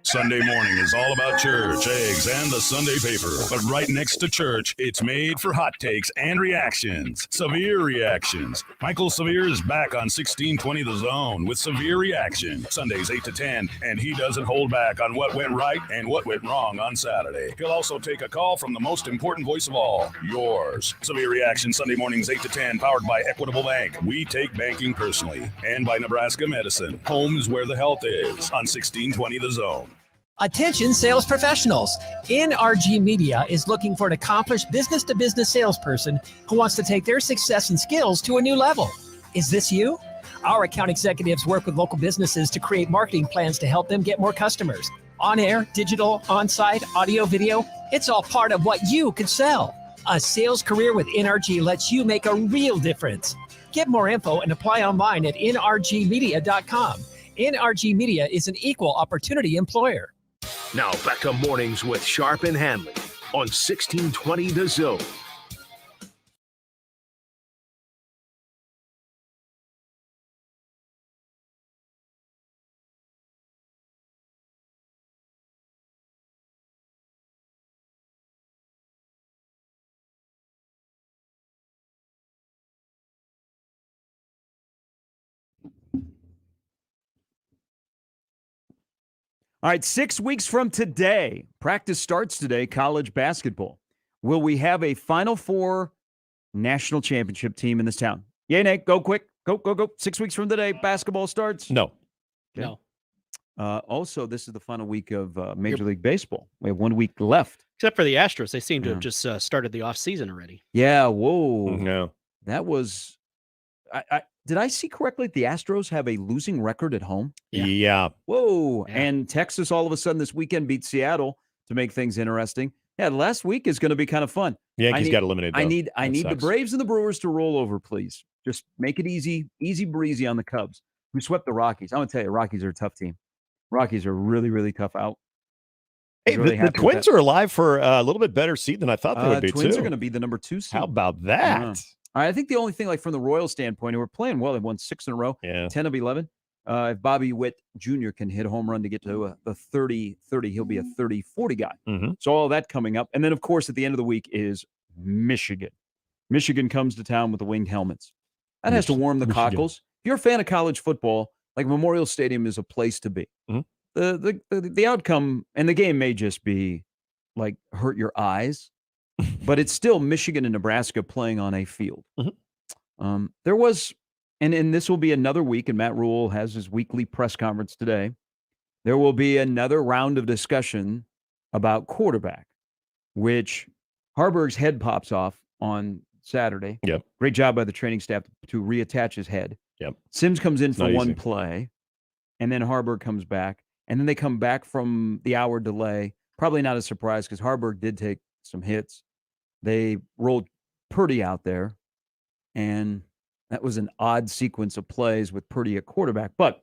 Sunday morning is all about church, eggs, and the Sunday paper. But right next to church, it's made for hot takes and reactions. Severe Reactions. Michael Severe is back on 1620 The Zone with Severe Reaction. Sundays 8 to 10, and he doesn't hold back on what went right and what went wrong on Saturday. He'll also take a call from the most important voice of all, yours. Severe Reaction, Sunday mornings 8 to 10, powered by Equitable Bank. We take banking personally. And by Nebraska Medicine. Home is where the health is on 1620 The Zone. Attention sales professionals. NRG Media is looking for an accomplished business-to-business salesperson who wants to take their success and skills to a new level. Is this you? Our account executives work with local businesses to create marketing plans to help them get more customers. On-air, digital, on-site, audio, video, it's all part of what you could sell. A sales career with NRG lets you make a real difference. Get more info and apply online at nrgmedia.com. NRG Media is an equal opportunity employer. Now back to Mornings with Sharp and Handley on 1620 The Zone. All right, 6 weeks from today, practice starts today, college basketball. Will we have a Final Four national championship team in this town? Yay, Nate, go quick. Go. 6 weeks from today, basketball starts? No. Okay. No. Also, this is the final week of Major League Baseball. We have 1 week left. Except for the Astros. They seem to have just started the offseason already. Yeah, whoa. No. That was did I see correctly the Astros have a losing record at home? Yeah. Whoa. Yeah. And Texas all of a sudden this weekend beat Seattle to make things interesting. Yeah, last week is going to be kind of fun. Yankees got eliminated. I need the Braves and the Brewers to roll over, please. Just make it easy breezy on the Cubs, who swept the Rockies. I'm going to tell you, Rockies are a tough team. Rockies are really, really tough out. Hey, really the Twins are alive for a little bit better seed than I thought they would be, Twins too. are going to be the number 2 seed. How about that? I think the only thing, like from the Royals standpoint, who are playing well, they've won 6 in a row, 10 of 11. If Bobby Witt Jr. can hit a home run to get to the 30-30, he'll be a 30-40 guy. Mm-hmm. So all that coming up. And then, of course, at the end of the week is Michigan. Michigan comes to town with the winged helmets. That has to warm the cockles. If you're a fan of college football, like Memorial Stadium is a place to be. Mm-hmm. The outcome, and the game may just be like hurt your eyes, but it's still Michigan and Nebraska playing on a field. Mm-hmm. There was, and this will be another week, and Matt Rule has his weekly press conference today. There will be another round of discussion about quarterback, which Harburg's head pops off on Saturday. Yep. Great job by the training staff to reattach his head. Yep. Sims comes in It's for not one easy. play, and then Harburg comes back, and then they come back from the hour delay. Probably not a surprise because Harburg did take some hits. They rolled Purdy out there, and that was an odd sequence of plays with Purdy at quarterback. But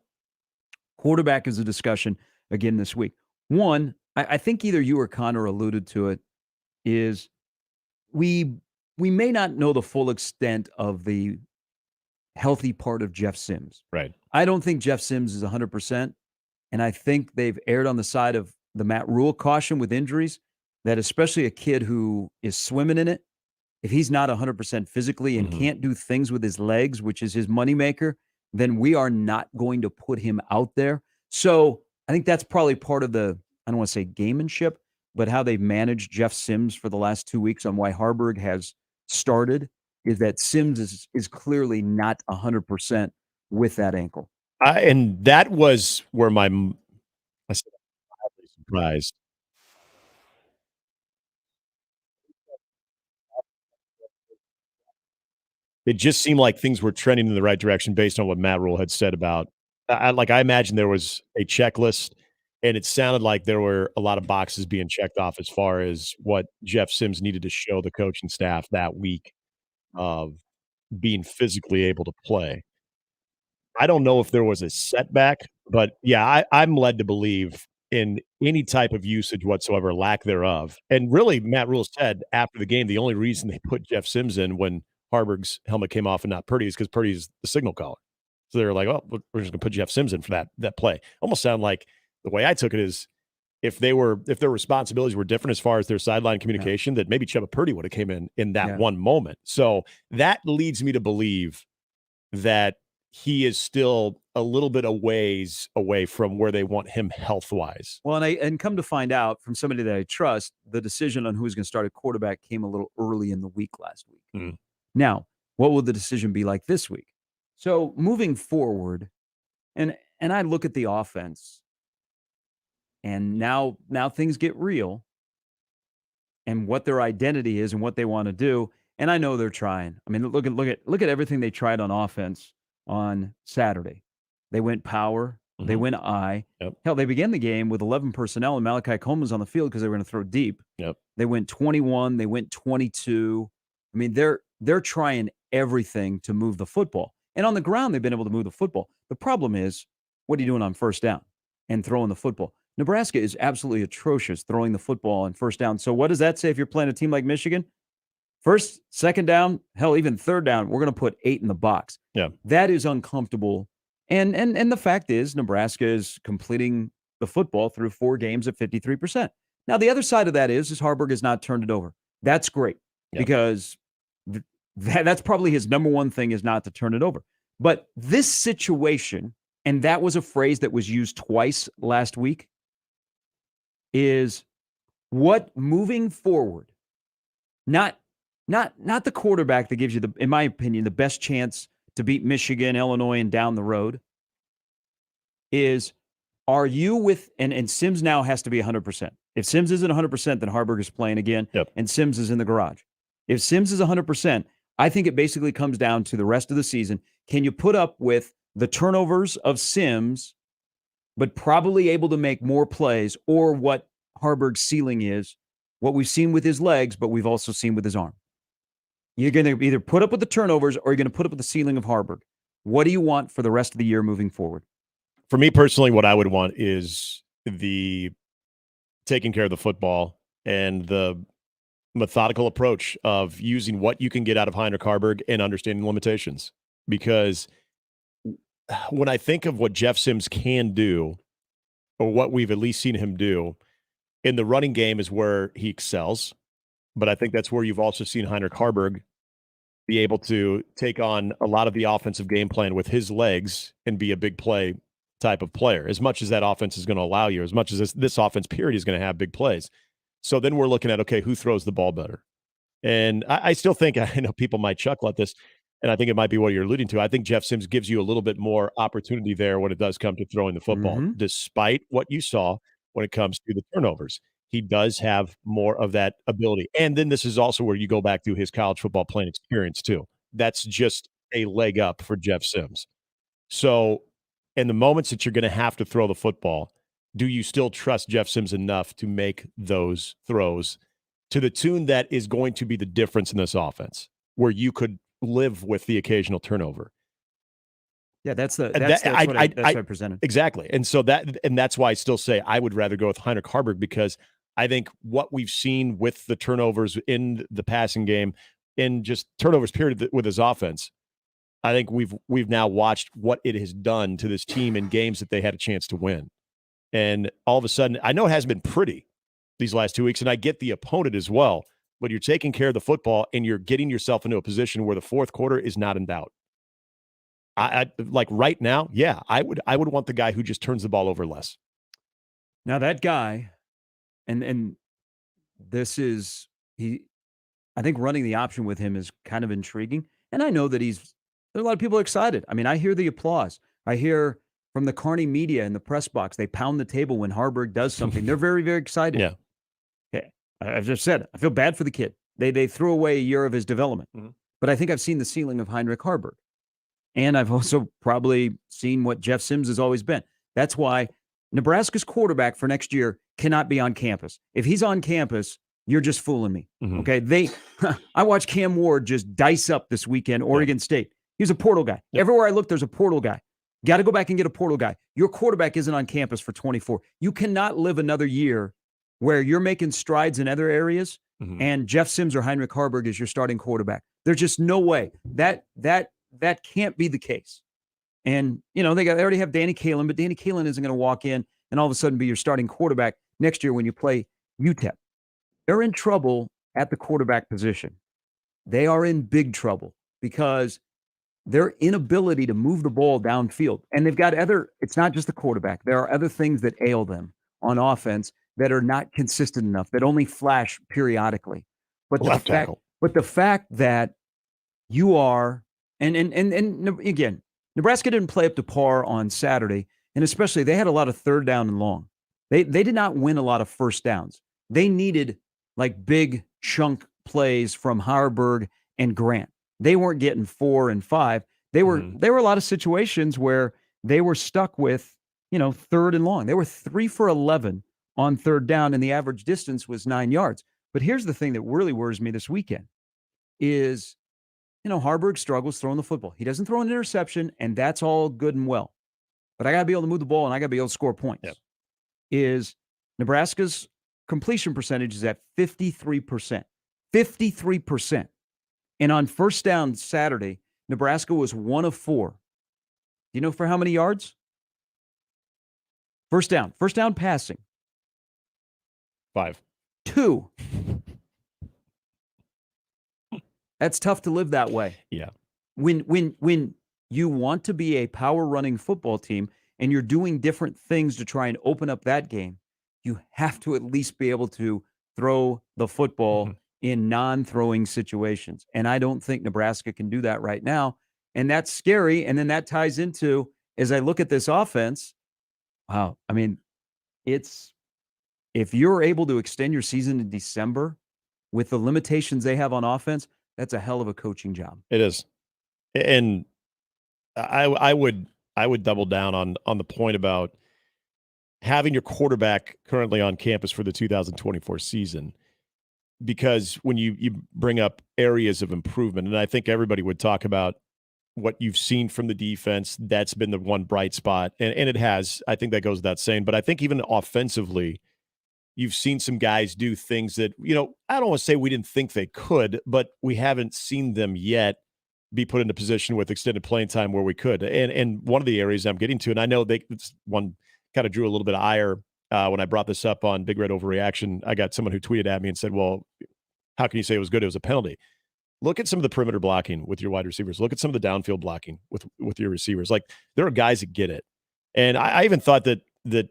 quarterback is a discussion again this week. One, I think either you or Connor alluded to it, is we may not know the full extent of the healthy part of Jeff Sims. Right. I don't think Jeff Sims is 100%, and I think they've erred on the side of the Matt Rule caution with injuries, that especially a kid who is swimming in it, if he's not 100% physically and can't do things with his legs, which is his moneymaker, then we are not going to put him out there. So I think that's probably part of the, I don't want to say gamemanship, but how they've managed Jeff Sims for the last 2 weeks on why Harburg has started, is that Sims is clearly not 100% with that ankle. And that was where I said, I'm surprised. It just seemed like things were trending in the right direction based on what Matt Rule had said about. I imagine there was a checklist, and it sounded like there were a lot of boxes being checked off as far as what Jeff Sims needed to show the coaching staff that week of being physically able to play. I don't know if there was a setback, but yeah, I'm led to believe in any type of usage whatsoever, lack thereof. And really, Matt Rule said after the game, the only reason they put Jeff Sims in when Harburg's helmet came off and not Purdy is because Purdy's the signal caller. So they're like, oh, we're just going to put Jeff Sims in for that play. Almost sound like the way I took it is if their responsibilities were different as far as their sideline communication, that maybe Chubba Purdy would have came in that one moment. So that leads me to believe that he is still a little bit a ways away from where they want him health-wise. Well, and come to find out from somebody that I trust, the decision on who's going to start at quarterback came a little early in the week last week. Mm-hmm. Now, what will the decision be like this week? So moving forward, and I look at the offense, and now things get real, and what their identity is and what they want to do. And I know they're trying. I mean, look at everything they tried on offense on Saturday. They went power. Mm-hmm. They went I. Yep. Hell, they began the game with 11 personnel, and Malachi Coleman was on the field because they were going to throw deep. Yep. They went 21. They went 22. I mean, they're trying everything to move the football. And on the ground, they've been able to move the football. The problem is, what are you doing on first down and throwing the football? Nebraska is absolutely atrocious throwing the football on first down. So what does that say if you're playing a team like Michigan? First, second down, hell, even third down, we're going to put 8 in the box. Yeah. That is uncomfortable. And the fact is, Nebraska is completing the football through 4 games at 53%. Now, the other side of that is Harburg has not turned it over. That's great because that's probably his number one thing, is not to turn it over. But this situation, and that was a phrase that was used twice last week, is what moving forward, not the quarterback that gives you, in my opinion, the best chance to beat Michigan, Illinois, and down the road, is are you with, and Sims now has to be 100%. If Sims isn't 100%, then Harburg is playing again, and Sims is in the garage. If Sims is 100%, I think it basically comes down to the rest of the season. Can you put up with the turnovers of Sims, but probably able to make more plays, or what Harburg's ceiling is, what we've seen with his legs, but we've also seen with his arm? You're going to either put up with the turnovers or you're going to put up with the ceiling of Harburg. What do you want for the rest of the year moving forward? For me personally, what I would want is the taking care of the football and the methodical approach of using what you can get out of Heinrich Harberg and understanding limitations. Because when I think of what Jeff Sims can do, or what we've at least seen him do, in the running game is where he excels. But I think that's where you've also seen Heinrich Harberg be able to take on a lot of the offensive game plan with his legs and be a big play type of player, as much as that offense is going to allow you, as much as this offense period is going to have big plays. So then we're looking at, okay, who throws the ball better? And I still think, I know people might chuckle at this, and I think it might be what you're alluding to. I think Jeff Sims gives you a little bit more opportunity there when it does come to throwing the football, despite what you saw when it comes to the turnovers. He does have more of that ability. And then this is also where you go back to his college football playing experience too. That's just a leg up for Jeff Sims. So in the moments that you're going to have to throw the football, do you still trust Jeff Sims enough to make those throws to the tune that is going to be the difference in this offense, where you could live with the occasional turnover? Yeah, that's what I presented. Exactly. And so that's why I still say I would rather go with Heinrich Harberg, because I think what we've seen with the turnovers in the passing game, in just turnovers period with his offense, I think we've now watched what it has done to this team in games that they had a chance to win. And all of a sudden, I know it hasn't been pretty these last 2 weeks, and I get the opponent as well, but you're taking care of the football and you're getting yourself into a position where the fourth quarter is not in doubt. I like right now, yeah, I would want the guy who just turns the ball over less. Now that guy, and this is I think running the option with him is kind of intriguing. And I know that there's a lot of people excited. I mean, I hear the applause. I hear from the Kearney media in the press box, they pound the table when Harburg does something. They're very, very excited. Yeah. Okay. I've just said, I feel bad for the kid. They threw away a year of his development. But I think I've seen the ceiling of Heinrich Harburg. And I've also probably seen what Jeff Sims has always been. That's why Nebraska's quarterback for next year cannot be on campus. If he's on campus, you're just fooling me. Okay. I watched Cam Ward just dice up this weekend, Oregon State. He was a portal guy. Everywhere I look, there's a portal guy. Got to go back and get a portal guy. Your quarterback isn't on campus for 24. You cannot live another year where you're making strides in other areas and Jeff Sims or Heinrich Harburg is your starting quarterback. There's just no way. That can't be the case. And, they already have Danny Kaelin, but Danny Kaelin isn't going to walk in and all of a sudden be your starting quarterback next year when you play UTEP. They're in trouble at the quarterback position. They are in big trouble because their inability to move the ball downfield. And they've got it's not just the quarterback. There are other things that ail them on offense that are not consistent enough, that only flash periodically. But the fact that you are, and again, Nebraska didn't play up to par on Saturday, and especially they had a lot of third down and long. They did not win a lot of first downs. They needed like big chunk plays from Harburg and Grant. They weren't getting 4 and 5. There were a lot of situations where they were stuck with, third and long. They were 3 for 11 on third down, and the average distance was 9 yards. But here's the thing that really worries me this weekend is, Harburg struggles throwing the football. He doesn't throw an interception, and that's all good and well. But I got to be able to move the ball, and I got to be able to score points. Is Nebraska's completion percentage is at 53%. 53%. And on first down Saturday, Nebraska was 1 of 4. Do you know for how many yards? First down passing. 5. 2. That's tough to live that way. Yeah. When you want to be a power running football team and you're doing different things to try and open up that game, you have to at least be able to throw the football in non-throwing situations. And I don't think Nebraska can do that right now. And that's scary. And then that ties into, as I look at this offense, wow, I mean, if you're able to extend your season in December with the limitations they have on offense, that's a hell of a coaching job. It is. And I would double down on the point about having your quarterback currently on campus for the 2024 season, because when you bring up areas of improvement, and I think everybody would talk about what you've seen from the defense, that's been the one bright spot, and it has. I think that goes without saying. But I think even offensively, you've seen some guys do things that, I don't want to say we didn't think they could, but we haven't seen them yet be put in a position with extended playing time where we could. And one of the areas I'm getting to, and I know one kind of drew a little bit of ire when I brought this up on Big Red Overreaction. I got someone who tweeted at me and said, well, how can you say it was good? It was a penalty. Look at some of the perimeter blocking with your wide receivers. Look at some of the downfield blocking with your receivers. Like, there are guys that get it. And I even thought that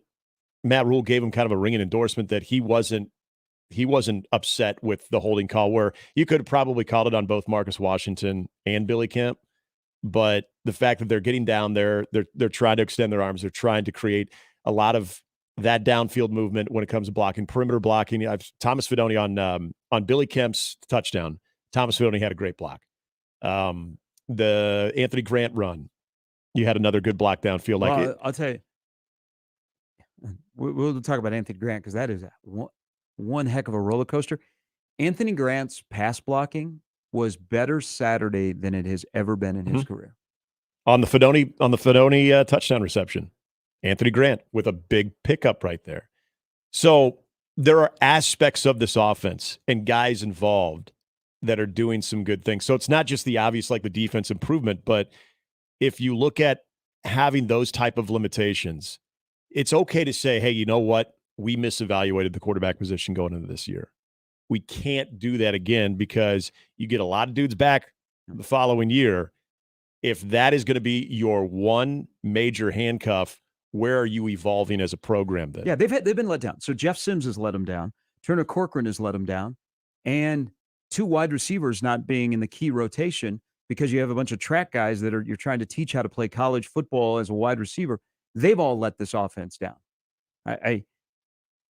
Matt Rule gave him kind of a ringing endorsement that he wasn't upset with the holding call, where you could have probably called it on both Marcus Washington and Billy Kemp. But the fact that they're getting down there, they're trying to extend their arms. They're trying to create a lot of that downfield movement when it comes to blocking, perimeter blocking. Thomas Fidone on Billy Kemp's touchdown. Thomas Fidone had a great block. The Anthony Grant run, you had another good block downfield. I'll tell you, we'll talk about Anthony Grant because that is one heck of a roller coaster. Anthony Grant's pass blocking was better Saturday than it has ever been in his career. On the Fidone touchdown reception, Anthony Grant with a big pickup right there. So there are aspects of this offense and guys involved that are doing some good things. So it's not just the obvious, like the defense improvement, but if you look at having those type of limitations, it's okay to say, hey, you know what? We misevaluated the quarterback position going into this year. We can't do that again, because you get a lot of dudes back the following year. If that is going to be your one major handcuff, where are you evolving as a program then? Yeah, they've been let down. So Jeff Sims has let them down. Turner Corcoran has let them down. And two wide receivers not being in the key rotation, because you have a bunch of track guys that you're trying to teach how to play college football as a wide receiver. They've all let this offense down. I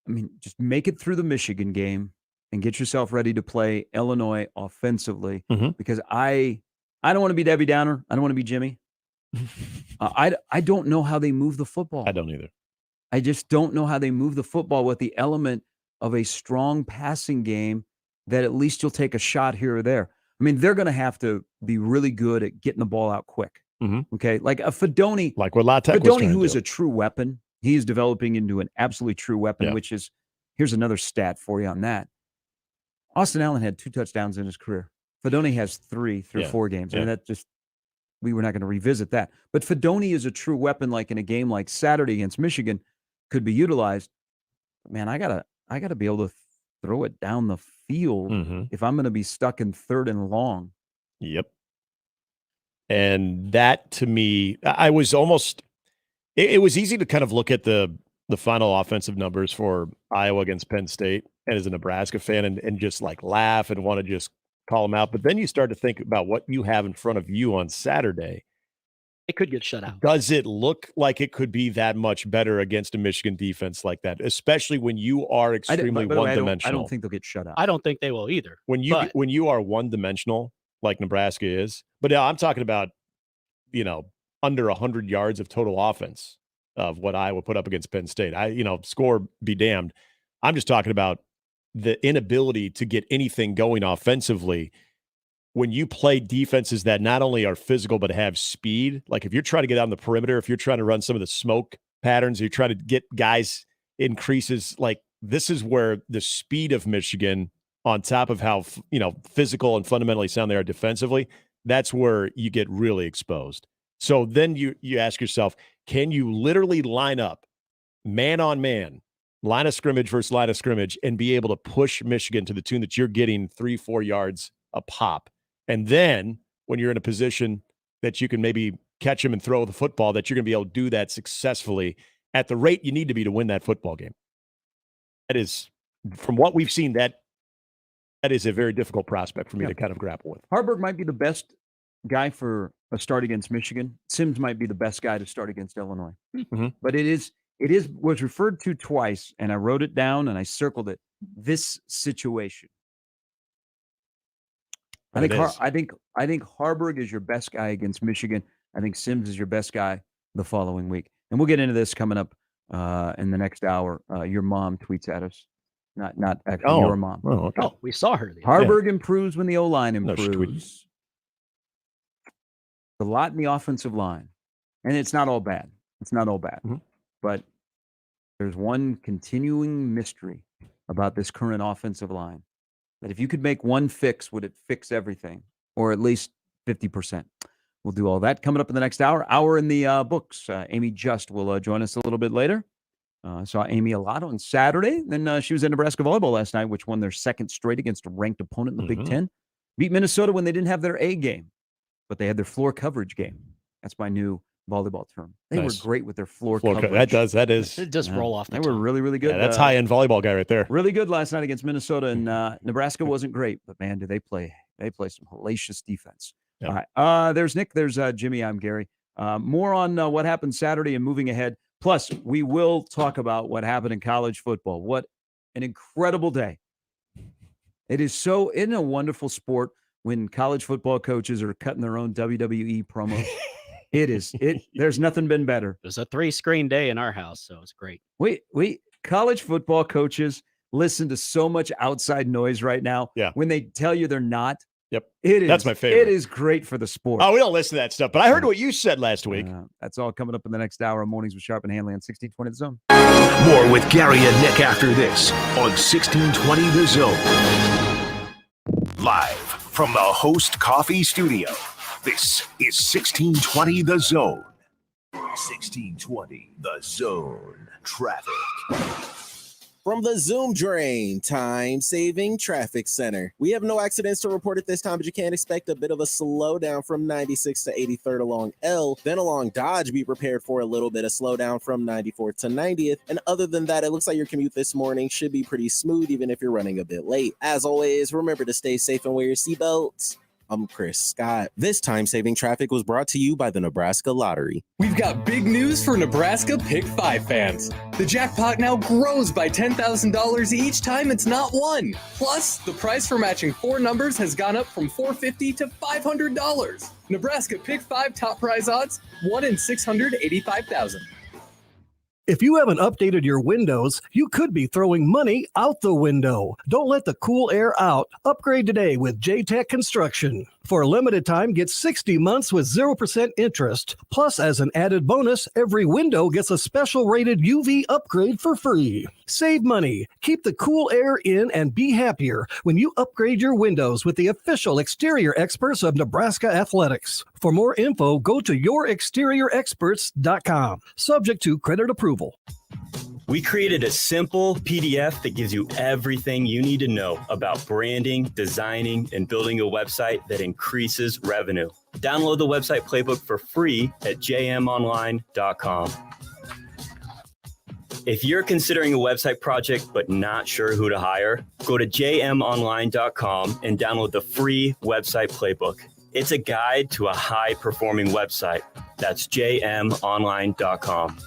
mean, just make it through the Michigan game and get yourself ready to play Illinois offensively, because I don't want to be Debbie Downer. I don't want to be Jimmy. I don't know how they move the football. I don't either. I just don't know how they move the football with the element of a strong passing game that at least you'll take a shot here or there. I mean, they're going to have to be really good at getting the ball out quick. Okay, like a Fidone, like what La Tech was Fidone, who is a true weapon. He is developing into an absolutely true weapon, which is, here's another stat for you on that. Austin Allen had 2 touchdowns in his career. Fidone has 3 through 4 games. I mean, that just, we were not going to revisit that. But Fidone is a true weapon, like in a game like Saturday against Michigan, could be utilized. Man, I gotta be able to throw it down the field if I'm going to be stuck in 3rd and long. Yep. And that, to me, I was almost, it was easy to kind of look at the final offensive numbers for Iowa against Penn State, and as a Nebraska fan, and just like laugh and want to just call them out. But then you start to think about what you have in front of you on Saturday. It could get shut out. Does it look like it could be that much better against a Michigan defense like that, especially when you are extremely one-dimensional? I don't think they'll get shut out. I don't think they will either. When you are one-dimensional like Nebraska is, but now I'm talking about, under 100 yards of total offense of what Iowa put up against Penn State. Score be damned. I'm just talking about the inability to get anything going offensively. When you play defenses that not only are physical but have speed, like if you're trying to get on the perimeter, if you're trying to run some of the smoke patterns, you're trying to get guys in creases, like this is where the speed of Michigan, on top of how physical and fundamentally sound they are defensively, that's where you get really exposed. So then you ask yourself, can you literally line up man on man, line of scrimmage versus line of scrimmage, and be able to push Michigan to the tune that you're getting 3-4 yards a pop? And then when you're in a position that you can maybe catch him and throw the football, that you're going to be able to do that successfully at the rate you need to be to win that football game. That is, from what we've seen, that is a very difficult prospect for me to kind of grapple with. Harberg might be the best guy for a start against Michigan. Sims might be the best guy to start against Illinois. Mm-hmm. But it was referred to twice, and I wrote it down and I circled it. This situation. I think Harberg is your best guy against Michigan. I think Sims is your best guy the following week. And we'll get into this coming up in the next hour. Your mom tweets at us. Not actually your mom. Oh, okay. Oh, we saw her. Harberg improves when the O-line improves. A lot in the offensive line. And it's not all bad. Mm-hmm. But there's one continuing mystery about this current offensive line. That if you could make one fix, would it fix everything? Or at least 50%? We'll do all that coming up in the next hour. Hour in the books. Amy Just will join us a little bit later. I saw Amy a lot on Saturday. Then she was at Nebraska Volleyball last night, which won their second straight against a ranked opponent in the Big Ten. Beat Minnesota when they didn't have their A game, but they had their floor coverage game. That's my new volleyball term. They were great with their floor coverage. That is. It does roll off the They were really, really good. Yeah, that's high-end volleyball guy right there. Really good last night against Minnesota, and Nebraska wasn't great, but man, do they play some hellacious defense. Yeah. All right. There's Nick. There's Jimmy. I'm Gary. More on what happened Saturday and moving ahead. Plus, we will talk about what happened in college football. What an incredible day. Isn't a wonderful sport when college football coaches are cutting their own WWE promos. There's nothing been better. It was a 3-screen day in our house, so it's great. College football coaches listen to so much outside noise right now. Yeah. When they tell you they're not. Yep. That's my favorite. It is great for the sport. Oh, we don't listen to that stuff, but I heard what you said last week. That's all coming up in the next hour of Mornings with Sharp and Hanley on 1620 The Zone. More with Gary and Nick after this on 1620 The Zone. Live from the Host Coffee Studio, this is 1620 The Zone. 1620 The Zone. Traffic. From the Zoom Drain Time-Saving Traffic Center. We have no accidents to report at this time, but you can expect a bit of a slowdown from 96 to 83rd along L. Then along Dodge, be prepared for a little bit of slowdown from 94th to 90th. And other than that, it looks like your commute this morning should be pretty smooth, even if you're running a bit late. As always, remember to stay safe and wear your seatbelts. I'm Chris Scott. This time-saving traffic was brought to you by the Nebraska Lottery. We've got big news for Nebraska Pick 5 fans. The jackpot now grows by $10,000 each time it's not won. Plus, the price for matching 4 numbers has gone up from $450 to $500. Nebraska Pick 5 top prize odds, 1 in 685,000. If you haven't updated your windows, you could be throwing money out the window. Don't let the cool air out. Upgrade today with J-Tech Construction. For a limited time, get 60 months with 0% interest. Plus, as an added bonus, every window gets a special rated UV upgrade for free. Save money, keep the cool air in, and be happier when you upgrade your windows with the official exterior experts of Nebraska Athletics. For more info, go to yourexteriorexperts.com. Subject to credit approval. We created a simple PDF that gives you everything you need to know about branding, designing, and building a website that increases revenue. Download the website playbook for free at jmonline.com. If you're considering a website project but not sure who to hire, go to jmonline.com and download the free website playbook. It's a guide to a high-performing website. That's jmonline.com.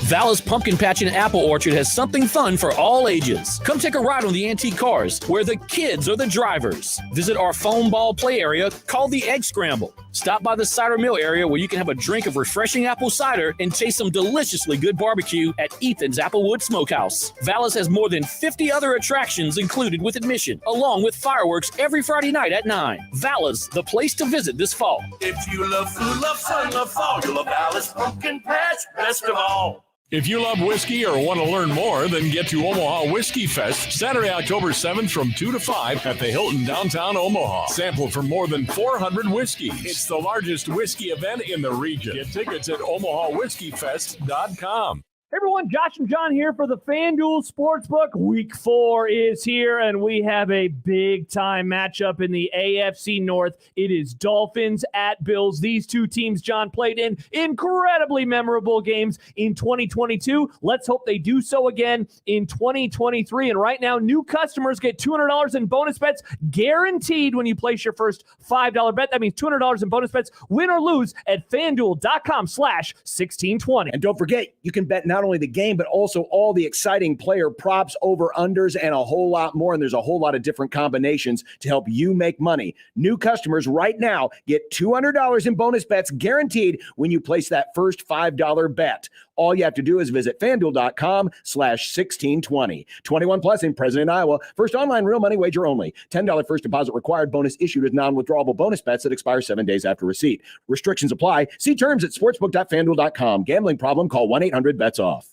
Vallis Pumpkin Patch and Apple Orchard has something fun for all ages. Come take a ride on the antique cars, where the kids are the drivers. Visit our foam ball play area called the Egg Scramble. Stop by the cider mill area where you can have a drink of refreshing apple cider and taste some deliciously good barbecue at Ethan's Applewood Smokehouse. Vallis has more than 50 other attractions included with admission, along with fireworks every Friday night at 9. Vallis, the place to visit this fall. If you love food, love fun, love fall, you'll love Alice Pumpkin Patch best of all. If you love whiskey or want to learn more, then get to Omaha Whiskey Fest Saturday, October 7th from 2 to 5 at the Hilton downtown Omaha. Sample from more than 400 whiskeys. It's the largest whiskey event in the region. Get tickets at omahawhiskeyfest.com. Hey everyone, Josh and John here for the FanDuel Sportsbook. Week 4 is here, and we have a big-time matchup in the AFC North. It is Dolphins at Bills. These two teams, John, played in incredibly memorable games in 2022. Let's hope they do so again in 2023. And right now, new customers get $200 in bonus bets guaranteed when you place your first $5 bet. That means $200 in bonus bets, win or lose, at FanDuel.com/1620. And don't forget, you can bet not only the game, but also all the exciting player props, over-unders, and a whole lot more. And there's a whole lot of different combinations to help you make money. New customers right now get $200 in bonus bets guaranteed when you place that first $5 bet. All you have to do is visit FanDuel.com/1620. 21 plus in President, Iowa. First online real money wager only. $10 first deposit required. Bonus issued as non-withdrawable bonus bets that expire 7 days after receipt. Restrictions apply. See terms at sportsbook.fanduel.com. Gambling problem? Call 1-800-BETS-OFF.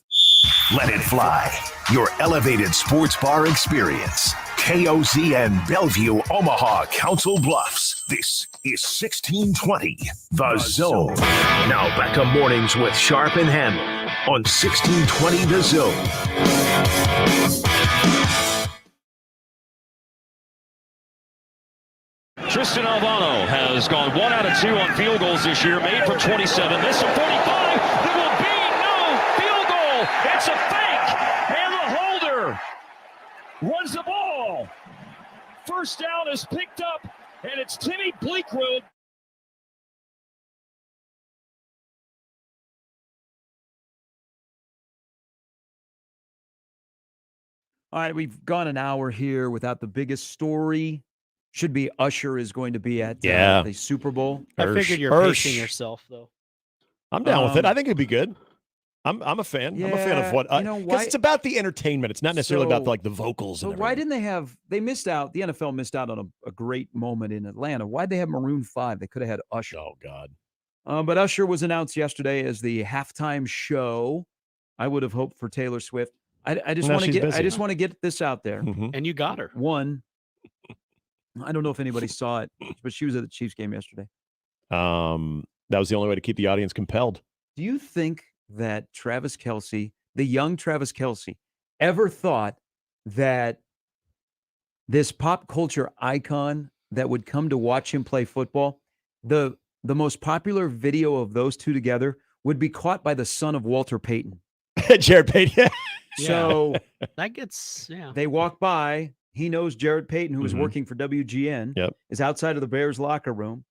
Let it fly. Your elevated sports bar experience. KOZ and Bellevue, Omaha, Council Bluffs. This is 1620, The Zone. Now back to mornings with Sharp and Handley on 1620, The Zone. Tristan Alvano has gone 1 out of 2 on field goals this year, made from 27. This from 45. There will be no field goal. It's a fake. And the holder runs the ball. First down is picked up, and it's Timmy Bleakroot. All right, we've gone an hour here without the biggest story. Should be Usher is going to be at the Super Bowl. I figured you're pacing yourself, though. I'm down with it. I think it'd be good. I'm a fan. I'm a fan of what because it's about the entertainment. It's not necessarily about the vocals. So why didn't they have? They missed out. The NFL missed out on a great moment in Atlanta. Why'd they have Maroon 5? They could have had Usher. Oh God. But Usher was announced yesterday as the halftime show. I would have hoped for Taylor Swift. I just want to get. I just want to get this out there. And you got her. One. I don't know if anybody saw it, but she was at the Chiefs game yesterday. That was the only way to keep the audience compelled. Do you think that Travis Kelce, the young Travis Kelce, ever thought that this pop culture icon that would come to watch him play football, the most popular video of those two together would be caught by the son of Walter Payton? Jared Payton. So that gets, they walk by. He knows Jared Payton, who was working for WGN, is outside of the Bears locker room.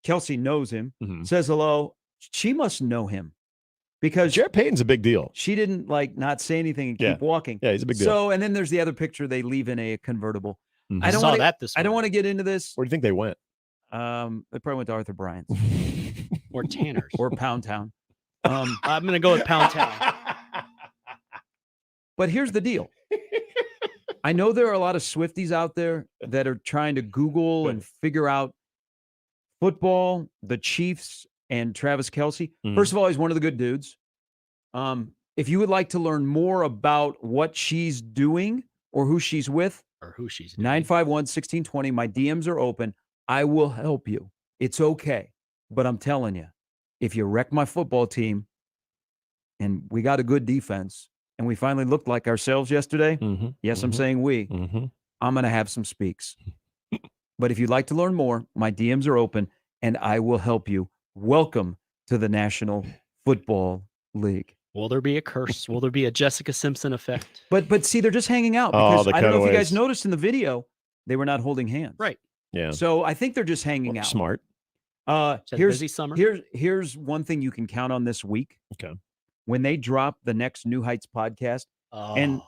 Kelce knows him, says hello. She must know him because Jared Payton's a big deal. She didn't not say anything and keep walking. Yeah, he's a big deal. So, and then there's the other picture. They leave in a convertible. I don't saw wanna, that this I don't want to get into this. Where do you think they went? They probably went to Arthur Bryant's or Tanner's or Pound Town. I'm going to go with Pound Town. But here's the deal. I know there are a lot of Swifties out there that are trying to Google and figure out football, the Chiefs, and Travis Kelce. First of all, he's one of the good dudes. If you would like to learn more about what she's doing or who she's with, 951-1620, my DMs are open. I will help you. It's okay. But I'm telling you, if you wreck my football team and we got a good defense, and we finally looked like ourselves yesterday, yes, I'm saying we, I'm going to have some speaks. But if you'd like to learn more, my DMs are open, and I will help you. Welcome to the National Football League. Will there be a curse? Will there be a Jessica Simpson effect? But see, they're just hanging out because I don't know if you guys noticed in the video, they were not holding hands. Right. Yeah. So I think they're just hanging out. Smart. Busy summer. Here's one thing you can count on this week. Okay. When they drop the next New Heights podcast, and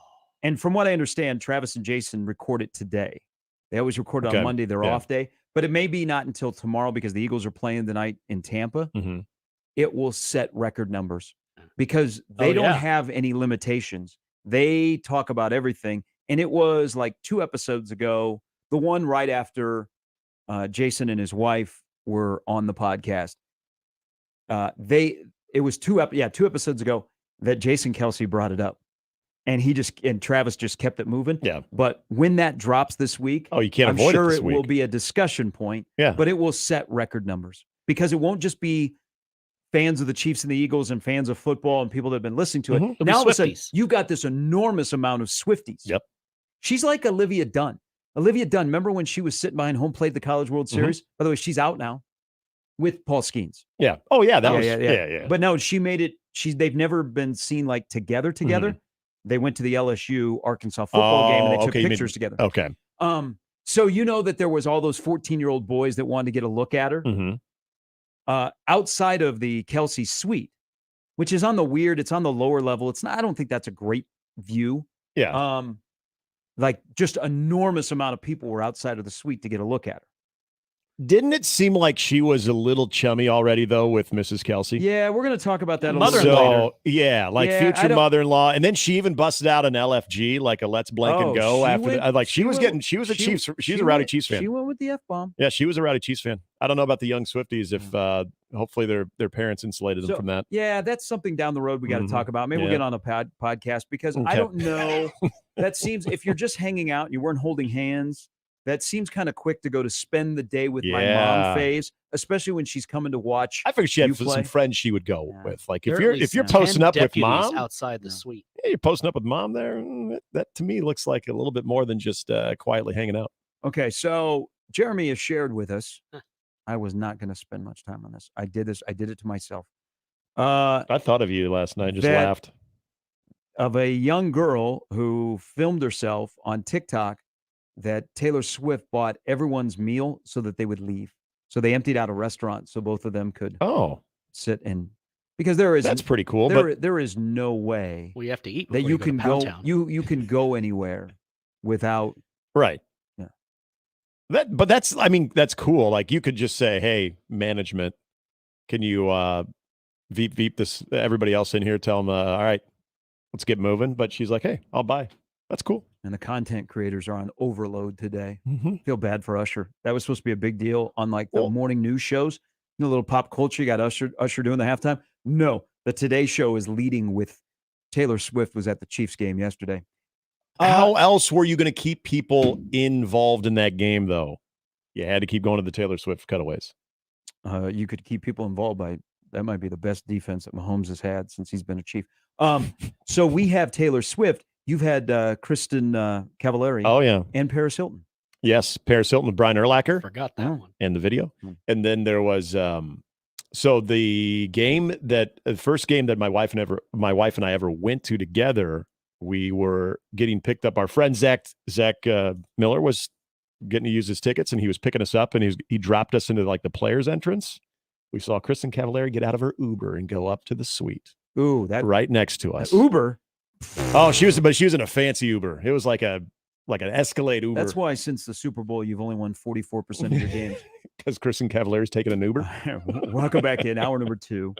from what I understand, Travis and Jason record it today. They always record it on Monday, their off day, but it may be not until tomorrow because the Eagles are playing tonight in Tampa. It will set record numbers because they don't have any limitations. They talk about everything. And it was like 2 episodes ago, the one right after Jason and his wife were on the podcast. It was 2 episodes ago that Jason Kelce brought it up, and Travis just kept it moving. Yeah. But when that drops this week, you can't I'm avoid sure it this it week. will be a discussion point. Yeah. But it will set record numbers because it won't just be fans of the Chiefs and the Eagles and fans of football and people that have been listening to it. It'll be Now all of a sudden, Swifties. you've got this enormous amount of Swifties. Yep. She's like Olivia Dunn. Olivia Dunn, remember when she was sitting behind home plate the College World Series? By the way, she's out now with Paul Skeens. Yeah. Oh, yeah. That was, yeah. But no, she made it. They've never been seen like together. They went to the LSU Arkansas football game and they took pictures together. Okay. So you know that there was all those 14-year-old boys that wanted to get a look at her. Outside of the Kelce suite, which is on it's on the lower level. It's not, I don't think that's a great view. Yeah. Like just enormous amount of people were outside of the suite to get a look at her. Didn't it seem like she was a little chummy already, though, with Mrs. Kelce? Yeah, we're going to talk about that a Mother-in-law. little later. Yeah, like future mother-in-law. And then she even busted out an LFG, like a let's blank and go after she was a rowdy Chiefs fan. She went with the F-bomb. Yeah, she was a rowdy Chiefs fan. I don't know about the young Swifties if hopefully their parents insulated them from that. Yeah, that's something down the road we got to talk about. Maybe we'll get on a podcast because I don't know. That seems, if you're just hanging out and you weren't holding hands, that seems kind of quick to go to spend the day with my mom phase, especially when she's coming to watch. I figured she had some friends she would go with. Like if you're posting up with mom outside the suite, you're posting up with mom there. That to me looks like a little bit more than just quietly hanging out. Okay, so Jeremy has shared with us. I was not going to spend much time on this. I did it to myself. I thought of you last night. Just laughed. Of a young girl who filmed herself on TikTok that Taylor Swift bought everyone's meal so that they would leave. So they emptied out a restaurant so both of them could sit and because that's pretty cool. There is no way we have to eat that you can go. You can go anywhere without right. Yeah. That's cool. Like you could just say, hey, management, can you veep this everybody else in here? Tell them, all right, let's get moving. But she's like, hey, I'll buy. That's cool. And the content creators are on overload today. Feel bad for Usher. That was supposed to be a big deal on like the morning news shows. You know, a little pop culture. You got Usher doing the halftime. No, the Today Show is leading with Taylor Swift was at the Chiefs game yesterday. How else were you going to keep people involved in that game, though? You had to keep going to the Taylor Swift cutaways. You could keep people involved by that might be the best defense that Mahomes has had since he's been a Chief. So we have Taylor Swift. You've had Kristen Cavallari. Oh, yeah. And Paris Hilton. Yes, Paris Hilton with Brian Urlacher. Forgot that one. And the video. And then there was so the first game that my wife and I ever went to together, we were getting picked up. Our friend Zach Miller was getting to use his tickets, and he was picking us up, and he dropped us into like the players' entrance. We saw Kristen Cavallari get out of her Uber and go up to the suite. Ooh, that right next to us. Uber. Oh, she was in a fancy Uber. It was like an Escalade Uber. That's why since the Super Bowl, you've only won 44% of your games. Because Kristen Cavallari's taking an Uber. Welcome back in hour number 2.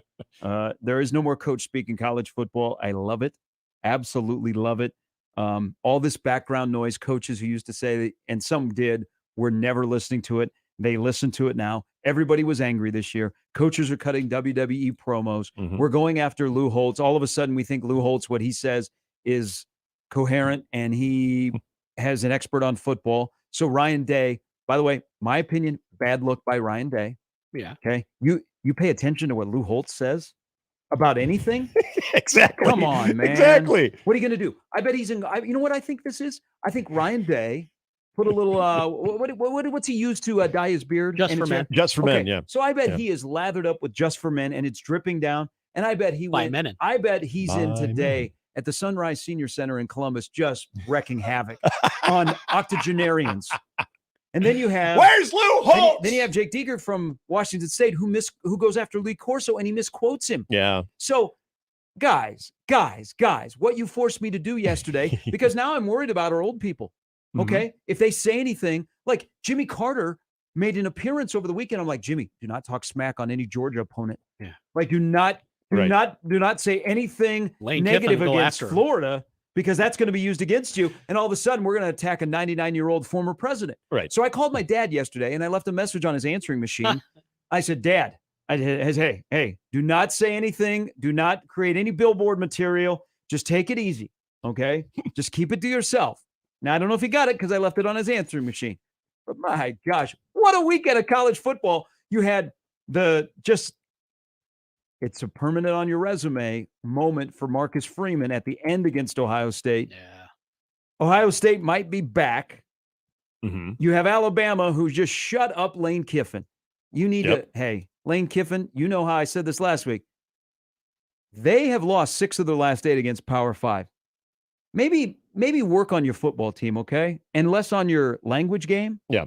There is no more coach speak in college football. I love it. Absolutely love it. All this background noise, coaches who used to say, and some did, were never listening to it. They listen to it now. Everybody was angry this year. Coaches are cutting WWE promos. We're going after Lou Holtz. All of a sudden, we think Lou Holtz, what he says is coherent, and he has an expert on football. So Ryan Day, by the way, my opinion, bad look by Ryan Day. Yeah. Okay. You pay attention to what Lou Holtz says about anything? Exactly. Come on, man. Exactly. What are you going to do? I bet he's in. You know what I think this is? I think Ryan Day put a little, what's he used to dye his beard? Just for Men. Just for Men, yeah. So I bet he is lathered up with Just for Men, and it's dripping down. And I bet he went. I bet he's in today at the Sunrise Senior Center in Columbus, just wrecking havoc on octogenarians. And then you have where's Lou Holtz? Then you have Jake Deeger from Washington State who goes after Lee Corso, and he misquotes him. Yeah. So, guys, what you forced me to do yesterday, because now I'm worried about our old people. Okay. If they say anything, like Jimmy Carter made an appearance over the weekend. I'm like, Jimmy, do not talk smack on any Georgia opponent. Yeah. Like, do not say anything negative against Florida, because that's going to be used against you. And all of a sudden we're going to attack a 99-year-old former president. Right. So I called my dad yesterday and I left a message on his answering machine. I said, Dad, hey, do not say anything. Do not create any billboard material. Just take it easy. Okay. Just keep it to yourself. Now, I don't know if he got it because I left it on his answering machine. But my gosh, what a weekend of college football. You had it's a permanent on your resume moment for Marcus Freeman at the end against Ohio State. Yeah. Ohio State might be back. Mm-hmm. You have Alabama, who just shut up Lane Kiffin. You need to, hey, Lane Kiffin, you know how I said this last week. They have lost 6 of their last 8 against Power 5. Maybe work on your football team, okay? And less on your language game. Yeah.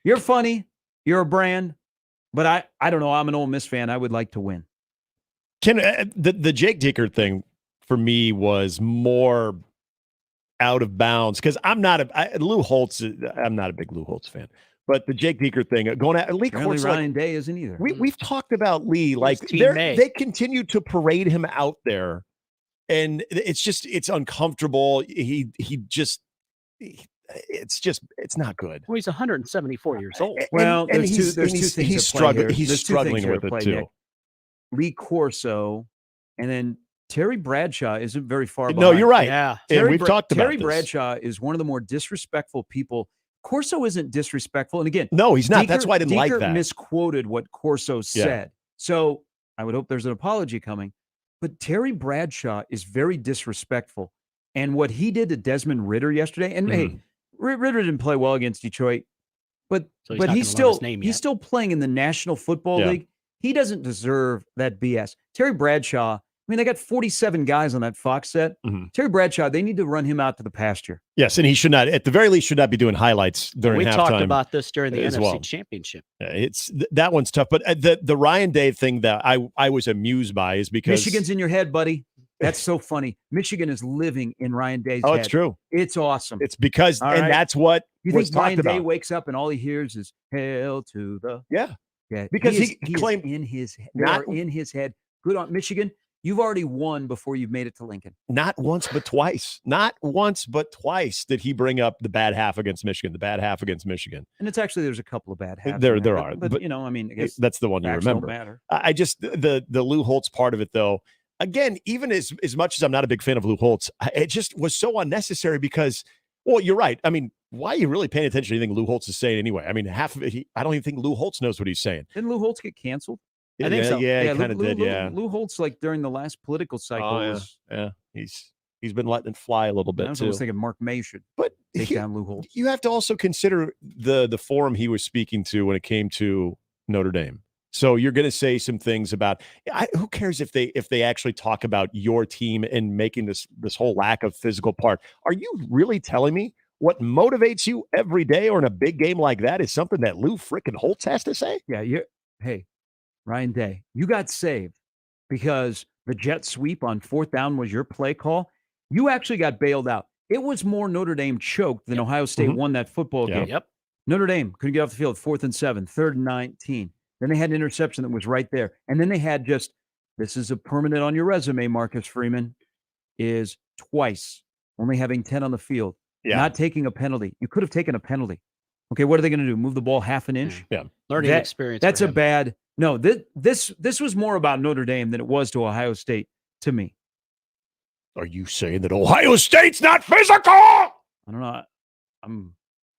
You're funny. You're a brand. But I don't know. I'm an Ole Miss fan. I would like to win. The Jake Dickert thing for me was more out of bounds because Lou Holtz. I'm not a big Lou Holtz fan, but the Jake Dickert thing going at Lee Court's Ryan Day isn't either. We've talked about Lee like they continue to parade him out there, and it's uncomfortable. It's not good. Well, he's 174 years old. Well, there's two things. He's struggling with it too. Nick. Lee Corso, and then Terry Bradshaw isn't very far behind. No, you're right. Yeah, and we've talked about Terry Bradshaw is one of the more disrespectful people. Corso isn't disrespectful, and again, no, he's not. That's why I didn't like that. Misquoted what Corso said, so I would hope there's an apology coming. But Terry Bradshaw is very disrespectful, and what he did to Desmond Ridder yesterday, and hey, Ridder didn't play well against Detroit, but he's still playing in the National Football League. He doesn't deserve that BS. Terry Bradshaw, I mean, they got 47 guys on that Fox set. Terry Bradshaw, they need to run him out to the pasture. Yes, and he should not, at the very least, should not be doing highlights during halftime. We talked about this during the NFC Championship. That one's tough, but the Ryan Day thing that I was amused by is because Michigan's in your head, buddy. That's so funny. Michigan is living in Ryan Day's head. It's true. It's awesome. It's because, that's what you think Ryan Day wakes up and all he hears is "Hail to the because he claimed in his head. Good on Michigan. You've already won before you've made it to Lincoln. Not once, but twice. Not once, but twice did he bring up the bad half against Michigan. And it's actually there's a couple of bad halves. There are, but you know, I mean, I guess that's the one you remember. Matter. I just the Lou Holtz part of it though. Again, even as much as I'm not a big fan of Lou Holtz, it just was so unnecessary because, well, you're right. I mean, why are you really paying attention to anything Lou Holtz is saying anyway? I mean, half of it, I don't even think Lou Holtz knows what he's saying. Didn't Lou Holtz get canceled? I think so. Yeah, he kind of did. Lou Holtz, like during the last political cycle, he's been letting it fly a little bit. I was thinking Mark May should take down Lou Holtz. You have to also consider the forum he was speaking to when it came to Notre Dame. So you're going to say some things about who cares if they actually talk about your team and making this whole lack of physical part. Are you really telling me what motivates you every day or in a big game like that is something that Lou frickin' Holtz has to say? Yeah, hey, Ryan Day, you got saved because the jet sweep on 4th down was your play call. You actually got bailed out. It was more Notre Dame choked than Ohio State won that football game. Yep. Notre Dame couldn't get off the field, 4th and 7, 3rd and 19. Then they had an interception that was right there. And then they had this is a permanent on your resume, Marcus Freeman, is twice only having 10 on the field, not taking a penalty. You could have taken a penalty. Okay, what are they going to do? Move the ball half an inch? Yeah. Learning experience. That's a bad – no, this was more about Notre Dame than it was to Ohio State to me. Are you saying that Ohio State's not physical? I don't know.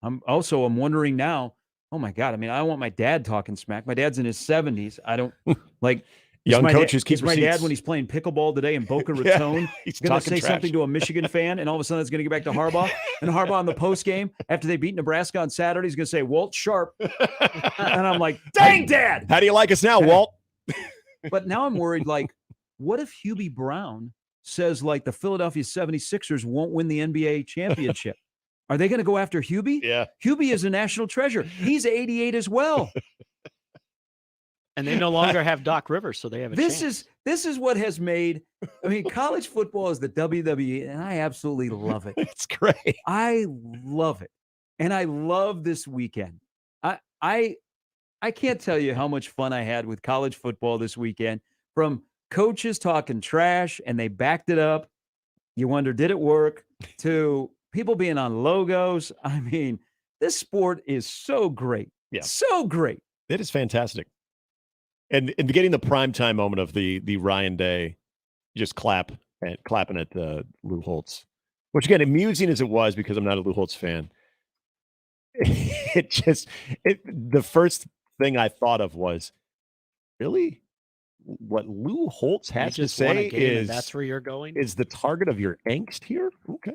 I'm wondering now, oh my God. I mean, I want my dad talking smack. My dad's in his 70s. I don't like young coaches keep my dad when he's playing pickleball today in Boca Raton. He's going to say trash. something to a Michigan fan, and all of a sudden it's going to get back to Harbaugh. And Harbaugh in the post game after they beat Nebraska on Saturday, he's going to say Walt Sharp. And I'm like, dang, Dad. How do you like us now, Walt? But now I'm worried. Like, what if Hubie Brown says like the Philadelphia 76ers won't win the NBA championship? Are they going to go after Hubie? Yeah. Hubie is a national treasure. He's 88 as well. And they no longer have Doc Rivers, so they have a chance. This is what has made, I mean, college football is the WWE, and I absolutely love it. It's great. I love it. And I love this weekend. I can't tell you how much fun I had with college football this weekend. From coaches talking trash, and they backed it up. You wonder, did it work? To people being on logos. I mean, this sport is so great. Yeah. So great. It is fantastic. And getting the primetime moment of the Ryan Day, just clapping at Lou Holtz, which again, amusing as it was because I'm not a Lou Holtz fan. The first thing I thought of was, really? what Lou Holtz has to just won a say game and is that's where you're going. Is the target of your angst here? Okay.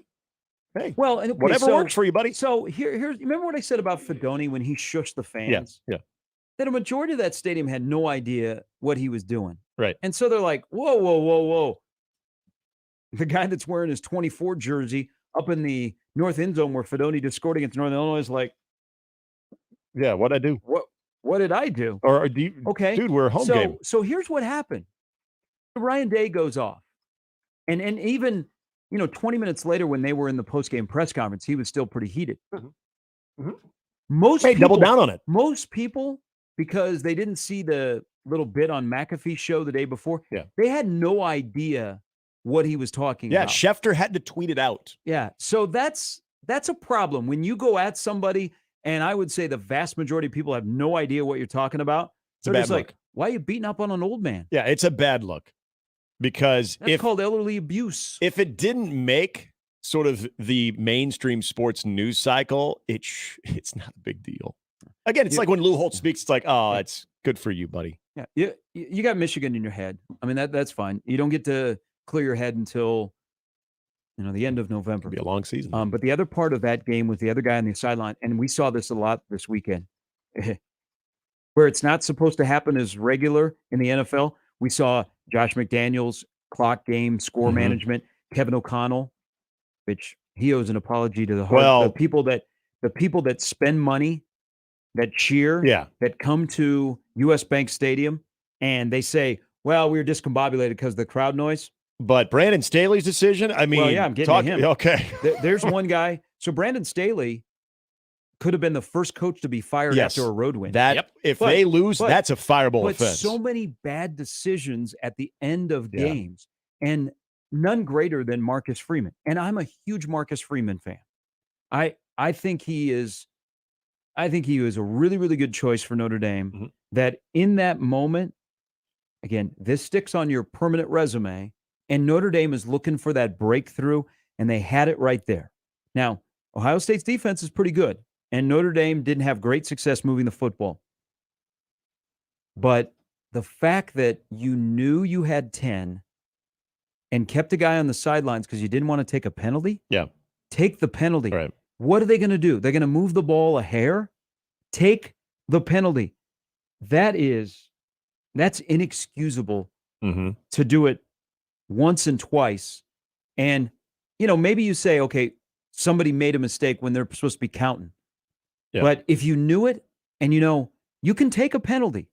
Hey, well, and whatever works for you, buddy. So here's remember what I said about Fedoni when he shushed the fans? Yeah. That a majority of that stadium had no idea what he was doing. Right. And so they're like, whoa. The guy that's wearing his 24 jersey up in the north end zone where Fedoni just scored against Northern Illinois is like, yeah, what'd I do? What did I do? Or do you, okay, dude, we're a home game. So here's what happened. Ryan Day goes off. And even, 20 minutes later when they were in the post-game press conference, he was still pretty heated. Most people double down on it. Most people, because they didn't see the little bit on McAfee's show the day before, they had no idea what he was talking about. Yeah, Schefter had to tweet it out. Yeah, so that's a problem. When you go at somebody, and I would say the vast majority of people have no idea what you're talking about, It's a they're bad just look. like, why are you beating up on an old man? Yeah, it's a bad look. Because That's called elderly abuse. If it didn't make sort of the mainstream sports news cycle, it's not a big deal. Again, it's like when Lou Holtz speaks, it's like, oh, it's good for you, buddy. Yeah, you got Michigan in your head. I mean, that's fine. You don't get to clear your head until the end of November. It'll be a long season. But the other part of that game was the other guy on the sideline, and we saw this a lot this weekend, where it's not supposed to happen as regular in the NFL. We saw Josh McDaniels, clock game, score management, Kevin O'Connell, which he owes an apology to the people that spend money, that cheer, that come to U.S. Bank Stadium, and they say, well, we were discombobulated because of the crowd noise. But Brandon Staley's decision, I mean, I'm getting to him. Okay. There's one guy. So Brandon Staley could have been the first coach to be fired after a road win. If they lose, that's a fireable offense. So many bad decisions at the end of games, and none greater than Marcus Freeman. And I'm a huge Marcus Freeman fan. I think he is a really, really good choice for Notre Dame. That in that moment, again, this sticks on your permanent resume, and Notre Dame is looking for that breakthrough, and they had it right there. Now, Ohio State's defense is pretty good, and Notre Dame didn't have great success moving the football. But the fact that you knew you had 10 and kept a guy on the sidelines because you didn't want to take a penalty, take the penalty. Right. What are they going to do? They're going to move the ball a hair? Take the penalty. That's inexcusable to do it once and twice. And, maybe you say, okay, somebody made a mistake when they're supposed to be counting. Yeah. But if you knew it and you can take a penalty.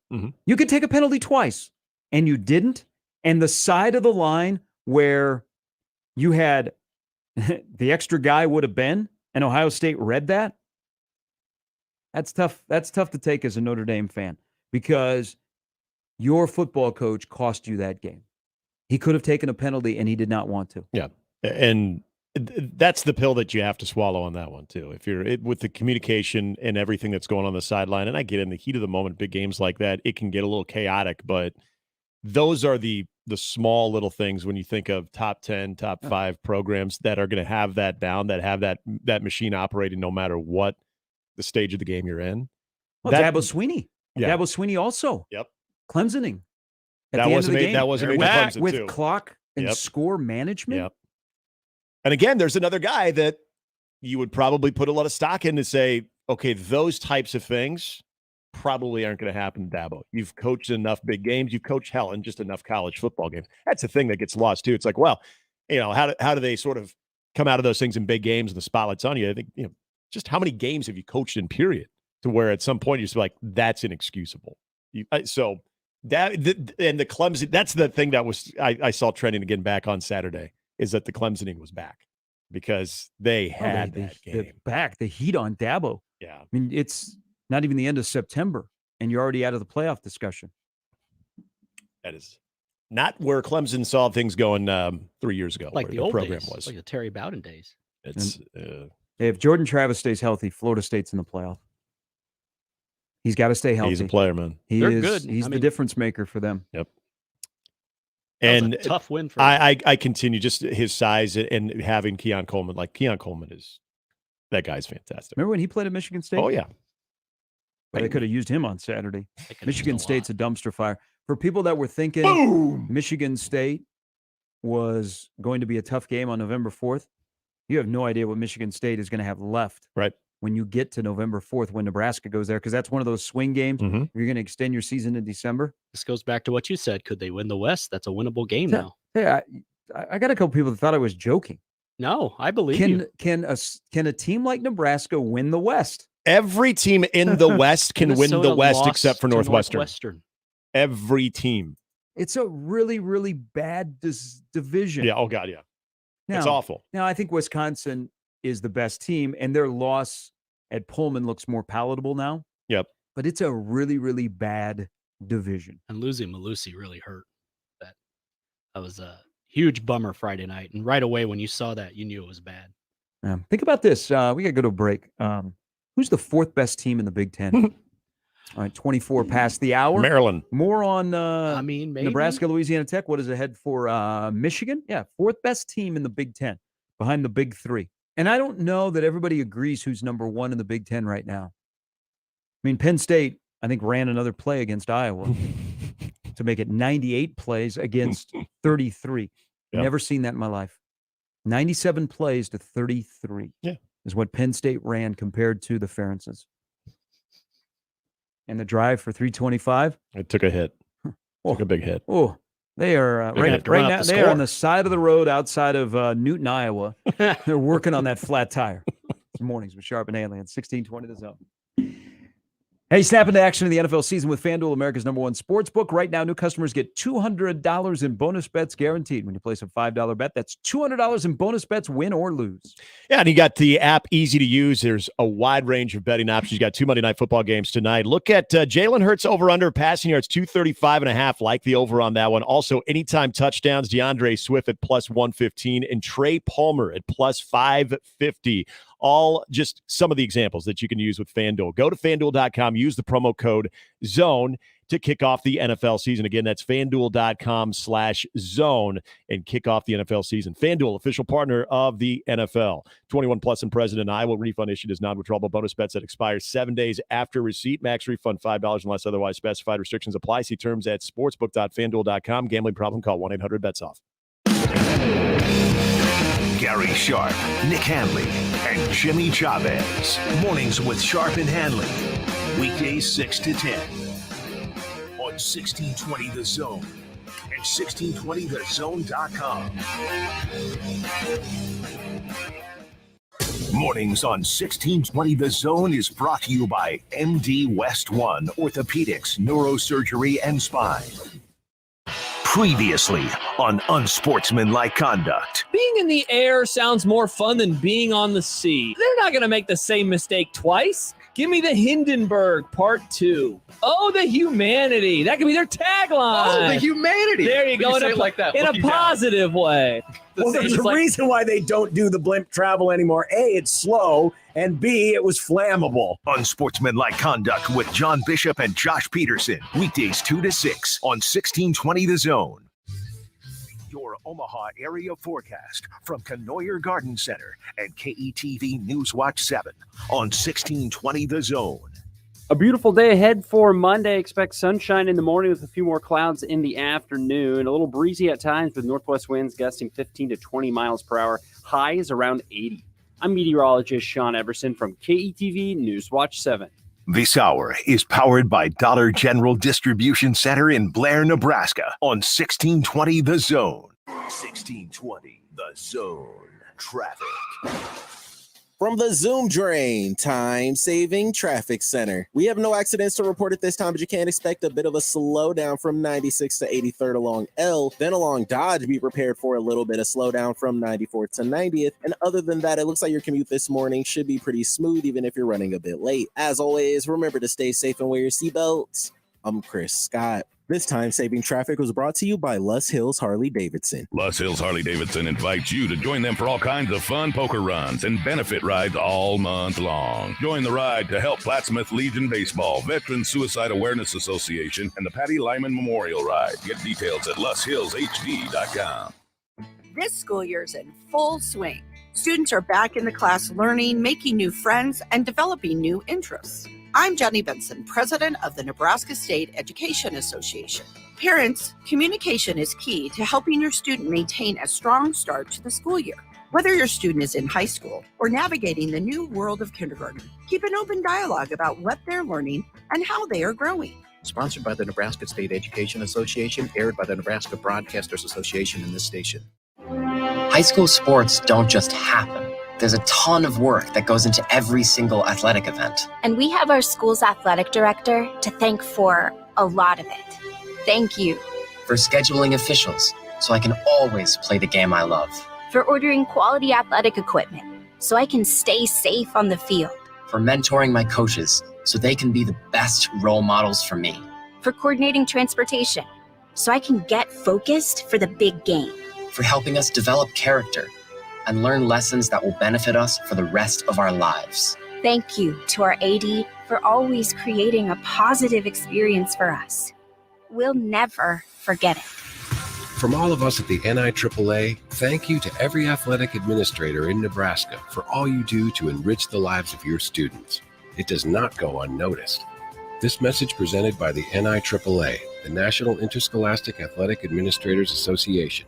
You could take a penalty twice and you didn't. And the side of the line where you had the extra guy would have been, and Ohio State read that. That's tough. That's tough to take as a Notre Dame fan because your football coach cost you that game. He could have taken a penalty and he did not want to. Yeah. And that's the pill that you have to swallow on that one too. If you're with the communication and everything that's going on the sideline, and I get in the heat of the moment, big games like that, it can get a little chaotic, but those are the small little things when you think of top 10, top 5 programs that are going to have that down, that have that machine operating no matter what the stage of the game you're in. Well, Dabo Swinney. Yeah. Dabo Swinney also. Yep. Clemsoning. That wasn't Clemson with too. Clock and score management. Yep. And again, there's another guy that you would probably put a lot of stock in to say, okay, those types of things probably aren't going to happen to Dabo. You've coached enough big games. You've coached in just enough college football games. That's the thing that gets lost too. It's like, well, how do they sort of come out of those things in big games and the spotlight's on you? I think, just how many games have you coached in period to where at some point you're just like, that's inexcusable. So that and the Clemson, that's the thing that was I saw trending again back on Saturday is that the Clemsoning was back because they had that game. The heat on Dabo. Yeah. I mean, it's not even the end of September and you're already out of the playoff discussion. That is not where Clemson saw things going 3 years ago. Like where the old program days, was. like the Terry Bowden days. It's if Jordan Travis stays healthy, Florida State's in the playoff. He's got to stay healthy. He's a player, man. They're good. He's the difference maker for them. Yep. And a tough win for I continue just his size and having Keon Coleman. Like Keon Coleman that guy's fantastic. Remember when he played at Michigan State? Oh yeah. But they could have used him on Saturday. Michigan State's a dumpster fire. For people that were thinking Michigan State was going to be a tough game on November 4th, you have no idea what Michigan State is going to have left when you get to November 4th when Nebraska goes there, because that's one of those swing games. You're going to extend your season in December. This goes back to what you said. Could they win the West? That's a winnable game now. Hey, I got a couple people that thought I was joking. No, I believe you. Can a team like Nebraska win the West? Every team in the West can win the West except for Northwestern. Every team. It's a really, really bad division. Yeah. Oh, God, yeah. It's Now- awful. Now, I think Wisconsin is the best team, and their loss at Pullman looks more palatable now. Yep. But it's a really, really bad division. And losing Malusi really hurt. That was a huge bummer Friday night. And right away when you saw that, you knew it was bad. Think about this. We got to go to a break. Who's the fourth best team in the Big Ten? All right, 24 past the hour. Maryland. More on maybe. Nebraska, Louisiana Tech. What is ahead for Michigan? Yeah, fourth best team in the Big Ten behind the Big Three. And I don't know that everybody agrees who's number one in the Big Ten right now. I mean, Penn State, I think, ran another play against Iowa to make it 98 plays against 33. Yep. Never seen that in my life. 97 plays to 33 is what Penn State ran compared to the Ferences. And the drive for 325. It took a hit. Took a big hit. Oh, they are right now. They are on the side of the road outside of Newton, Iowa. They're working on that flat tire. It's mornings with Sharp and Hanley on 1620 The Zone. Hey, snap into action in the NFL season with FanDuel, America's #1 sports book. Right now, new customers get $200 in bonus bets guaranteed when you place a $5 bet. That's $200 in bonus bets, win or lose. Yeah, and you got the app easy to use. There's a wide range of betting options. You got 2 Monday Night Football games tonight. Look at Jalen Hurts over-under passing yards, 235.5. Like the over on that one. Also, anytime touchdowns, DeAndre Swift at +115 and Trey Palmer at +550. All just some of the examples that you can use with FanDuel. Go to FanDuel.com, use the promo code ZONE to kick off the NFL season. Again, that's FanDuel.com/zone and kick off the NFL season. FanDuel, official partner of the NFL. 21 plus and present in Iowa. Refund issued as non-withdrawable bonus bets that expires 7 days after receipt. Max refund $5 unless otherwise specified. Restrictions apply. See terms at sportsbook.fanduel.com. Gambling problem? Call 1-800-BETS-OFF. Gary Sharp, Nick Handley, and Jimmy Chavez. Mornings with Sharp and Handley. Weekdays 6 to 10. On 1620 The Zone and 1620thezone.com. Mornings on 1620 The Zone is brought to you by MD West One Orthopedics, Neurosurgery, and Spine. Previously on Unsportsmanlike Conduct. Being in the air sounds more fun than being on the sea. They're not going to make the same mistake twice. Give me the Hindenburg Part 2. Oh, the humanity. That could be their tagline. Oh, the humanity. There you go. Say it like that. In a positive way. Well, there's a reason why they don't do the blimp travel anymore. A, it's slow, and B, it was flammable. Unsportsmanlike Conduct with John Bishop and Josh Peterson. Weekdays 2 to 6 on 1620 The Zone. Your Omaha area forecast from Canoyer Garden Center and KETV Newswatch 7 on 1620 The Zone. A beautiful day ahead for Monday. Expect sunshine in the morning with a few more clouds in the afternoon. A little breezy at times with northwest winds gusting 15 to 20 miles per hour. Highs around 80. I'm meteorologist Sean Everson from KETV Newswatch 7. This hour is powered by Dollar General Distribution Center in Blair, Nebraska on 1620 The Zone. 1620 The Zone. Traffic. From the Zoom Drain Time-Saving Traffic Center. We have no accidents to report at this time, but you can expect a bit of a slowdown from 96 to 83rd along L. Then along Dodge, be prepared for a little bit of slowdown from 94th to 90th. And other than that, it looks like your commute this morning should be pretty smooth, even if you're running a bit late. As always, remember to stay safe and wear your seatbelts. I'm Chris Scott. This time-saving traffic was brought to you by Lus Hills Harley-Davidson. Lus Hills Harley-Davidson invites you to join them for all kinds of fun poker runs and benefit rides all month long. Join the ride to help Plattsmouth Legion Baseball, Veteran Suicide Awareness Association, and the Patty Lyman Memorial Ride. Get details at lushillshd.com. This school year is in full swing. Students are back in the class learning, making new friends, and developing new interests. I'm Jenny Benson, president of the Nebraska State Education Association. Parents, communication is key to helping your student maintain a strong start to the school year. Whether your student is in high school or navigating the new world of kindergarten, keep an open dialogue about what they're learning and how they are growing. Sponsored by the Nebraska State Education Association, aired by the Nebraska Broadcasters Association in this station. High school sports don't just happen. There's a ton of work that goes into every single athletic event. And we have our school's athletic director to thank for a lot of it. Thank you. For scheduling officials, so I can always play the game I love. For ordering quality athletic equipment, so I can stay safe on the field. For mentoring my coaches, so they can be the best role models for me. For coordinating transportation, so I can get focused for the big game. For helping us develop character and learn lessons that will benefit us for the rest of our lives. Thank you to our AD for always creating a positive experience for us. We'll never forget it. From all of us at the NIAAA, thank you to every athletic administrator in Nebraska for all you do to enrich the lives of your students. It does not go unnoticed. This message presented by the NIAAA, the National Interscholastic Athletic Administrators Association.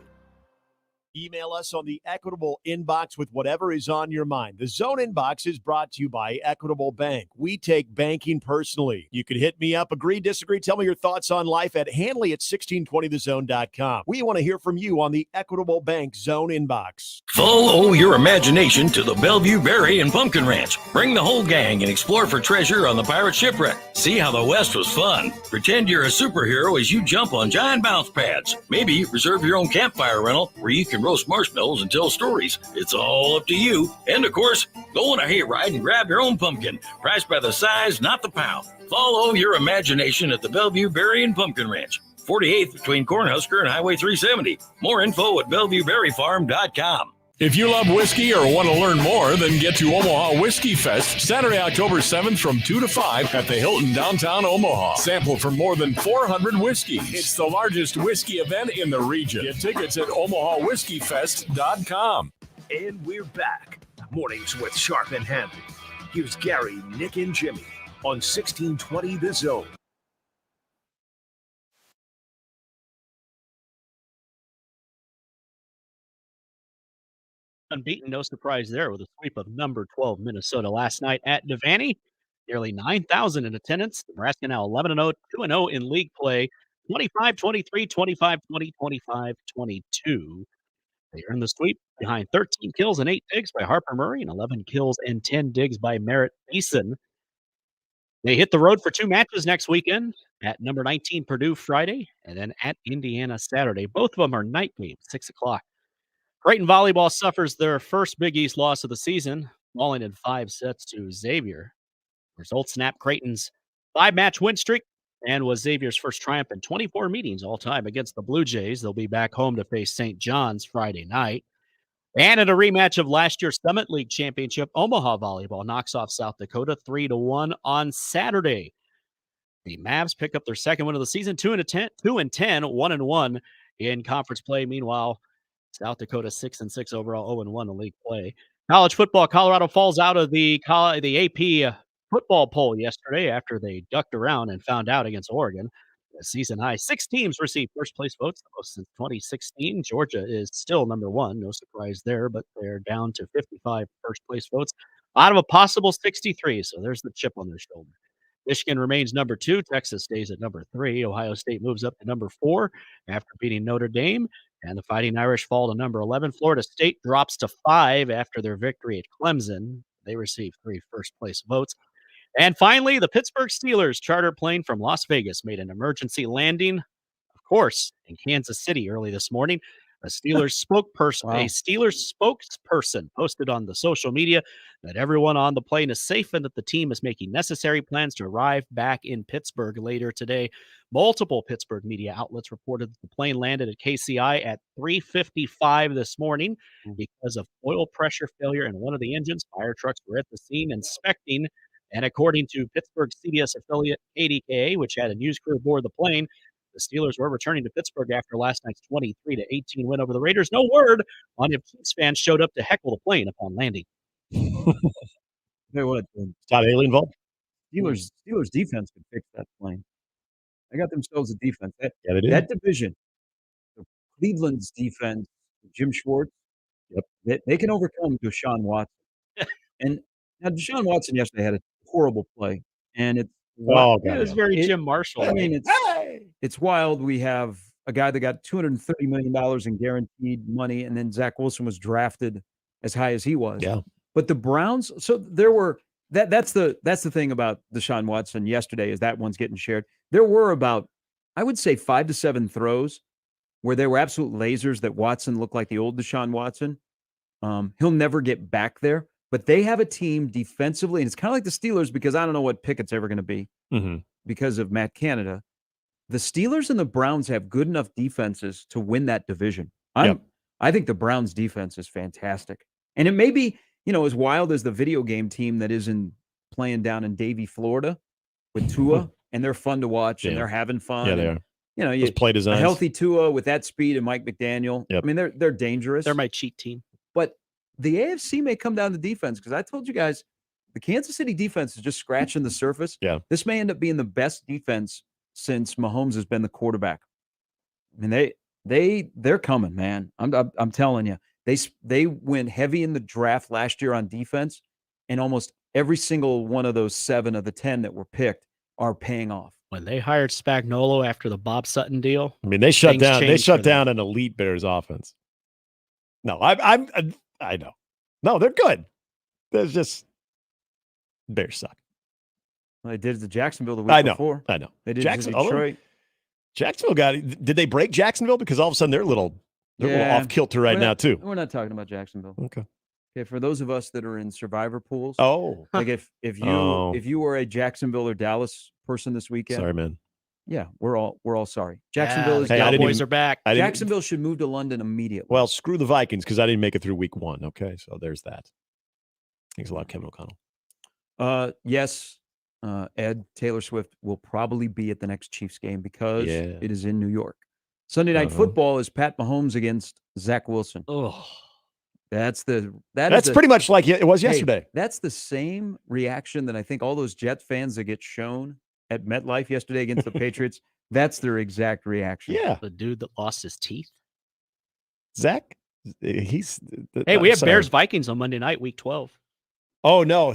Email us on the Equitable inbox with whatever is on your mind. The Zone inbox is brought to you by Equitable Bank. We take banking personally. You can hit me up, agree, disagree, tell me your thoughts on life at Hanley at 1620thezone.com. We want to hear from you on the Equitable Bank Zone inbox. Follow your imagination to the Bellevue Berry and Pumpkin Ranch. Bring the whole gang and explore for treasure on the pirate shipwreck. See how the West was fun. Pretend you're a superhero as you jump on giant bounce pads. Maybe reserve your own campfire rental where you can roast marshmallows and tell stories. It's all up to you. And of course, go on a hayride and grab your own pumpkin. Priced by the size, not the pound. Follow your imagination at the Bellevue Berry and Pumpkin Ranch. 48th between Cornhusker and Highway 370. More info at BellevueBerryFarm.com. If you love whiskey or want to learn more, then get to Omaha Whiskey Fest Saturday, October 7th from 2 to 5 at the Hilton downtown Omaha. Sample from more than 400 whiskeys. It's the largest whiskey event in the region. Get tickets at OmahaWhiskeyFest.com. And we're back. Mornings with Sharp and Handley. Here's Gary, Nick, and Jimmy on 1620 The Zone. Unbeaten, no surprise there with a sweep of number 12 Minnesota last night at Devaney. Nearly 9,000 in attendance. Nebraska now 11-0, 2-0 in league play. 25-23, 25-20, 25-22. They earned the sweep behind 13 kills and 8 digs by Harper Murray and 11 kills and 10 digs by Merritt Beeson. They hit the road for 2 matches next weekend at number 19 Purdue Friday and then at Indiana Saturday. Both of them are night games, 6 o'clock. Creighton Volleyball suffers their first Big East loss of the season, falling in 5 sets to Xavier. Results snapped Creighton's 5-match win streak and was Xavier's first triumph in 24 meetings all time against the Blue Jays. They'll be back home to face St. John's Friday night. And in a rematch of last year's Summit League Championship, Omaha Volleyball knocks off South Dakota 3-1 on Saturday. The Mavs pick up their second win of the season, 2-10, 1-1 in conference play. Meanwhile, South Dakota 6-6 overall, 0-1 in league play. College football, Colorado falls out of the AP football poll yesterday after they ducked around and found out against Oregon. The season high 6 teams received first place votes, the most since 2016. Georgia is still number 1, no surprise there, but they're down to 55 first place votes out of a possible 63. So there's the chip on their shoulder. Michigan remains number 2. Texas stays at number 3. Ohio State moves up to number 4 after beating Notre Dame. And the Fighting Irish fall to number 11. Florida State drops to 5 after their victory at Clemson. They received 3 first-place votes. And finally, the Pittsburgh Steelers charter plane from Las Vegas made an emergency landing, of course, in Kansas City early this morning. A Steelers spokesperson posted on the social media that everyone on the plane is safe and that the team is making necessary plans to arrive back in Pittsburgh later today. Multiple Pittsburgh media outlets reported that the plane landed at KCI at 3:55 this morning because of oil pressure failure in one of the engines. Fire trucks were at the scene inspecting, and according to Pittsburgh CBS affiliate KDKA, which had a news crew aboard the plane, the Steelers were returning to Pittsburgh after last night's 23-18 win over the Raiders. No word on if Chiefs fans showed up to heckle the plane upon landing. Hey, what? Todd Haley involved? Steelers defense could fix that plane. They got themselves a defense. Yeah, they do. That division, Cleveland's defense, Jim Schwartz, they can overcome Deshaun Watson. And now Deshaun Watson yesterday had a horrible play, and it's God, It was very Jim Marshall. I mean, it's wild. We have a guy that got $230 million in guaranteed money, and then Zach Wilson was drafted as high as he was. Yeah. But the Browns, so there were that's the thing about Deshaun Watson yesterday is that one's getting shared. There were about, I would say, 5 to 7 throws where they were absolute lasers that Watson looked like the old Deshaun Watson. He'll never get back there, but they have a team defensively, and it's kind of like the Steelers because I don't know what Pickett's ever going to be because of Matt Canada. The Steelers and the Browns have good enough defenses to win that division. I think the Browns defense is fantastic. And it may be, as wild as the video game team that is playing down in Davie, Florida with Tua, and they're fun to watch and they're having fun. Yeah, they are. You play designs. A healthy Tua with that speed and Mike McDaniel. Yep. I mean, they're dangerous. They're my cheat team. But the AFC may come down to defense because I told you guys the Kansas City defense is just scratching the surface. Yeah. This may end up being the best defense since Mahomes has been the quarterback. I mean, they're coming, man. I'm telling you. They went heavy in the draft last year on defense, and almost every single one of those 7 of the 10 that were picked are paying off. When they hired Spagnuolo after the Bob Sutton deal, I mean, they shut down an elite Bears offense. No, I know. No, they're good. There's just Bears suck. Well, they did it to Jacksonville the week before. I know. They did it to Detroit. Jacksonville did they break Jacksonville? Because all of a sudden they're a little off kilter right now too. We're not talking about Jacksonville. Okay. Okay, for those of us that are in survivor pools. Like if you were a Jacksonville or Dallas person this weekend. Sorry, man. Yeah, we're all sorry. Jacksonville Cowboys are back. Jacksonville should move to London immediately. Well, screw the Vikings because I didn't make it through week 1. Okay, so there's that. Thanks a lot, Kevin O'Connell. Yes, Ed, Taylor Swift will probably be at the next Chiefs game because it is in New York. Sunday Night Football is Pat Mahomes against Zach Wilson. Oh, that's pretty much like it was yesterday. That's the same reaction that I think all those Jet fans that get shown at MetLife yesterday against the Patriots. That's their exact reaction. Yeah, the dude that lost his teeth. Zach, we have Bears Vikings on Monday night, week 12. Oh no,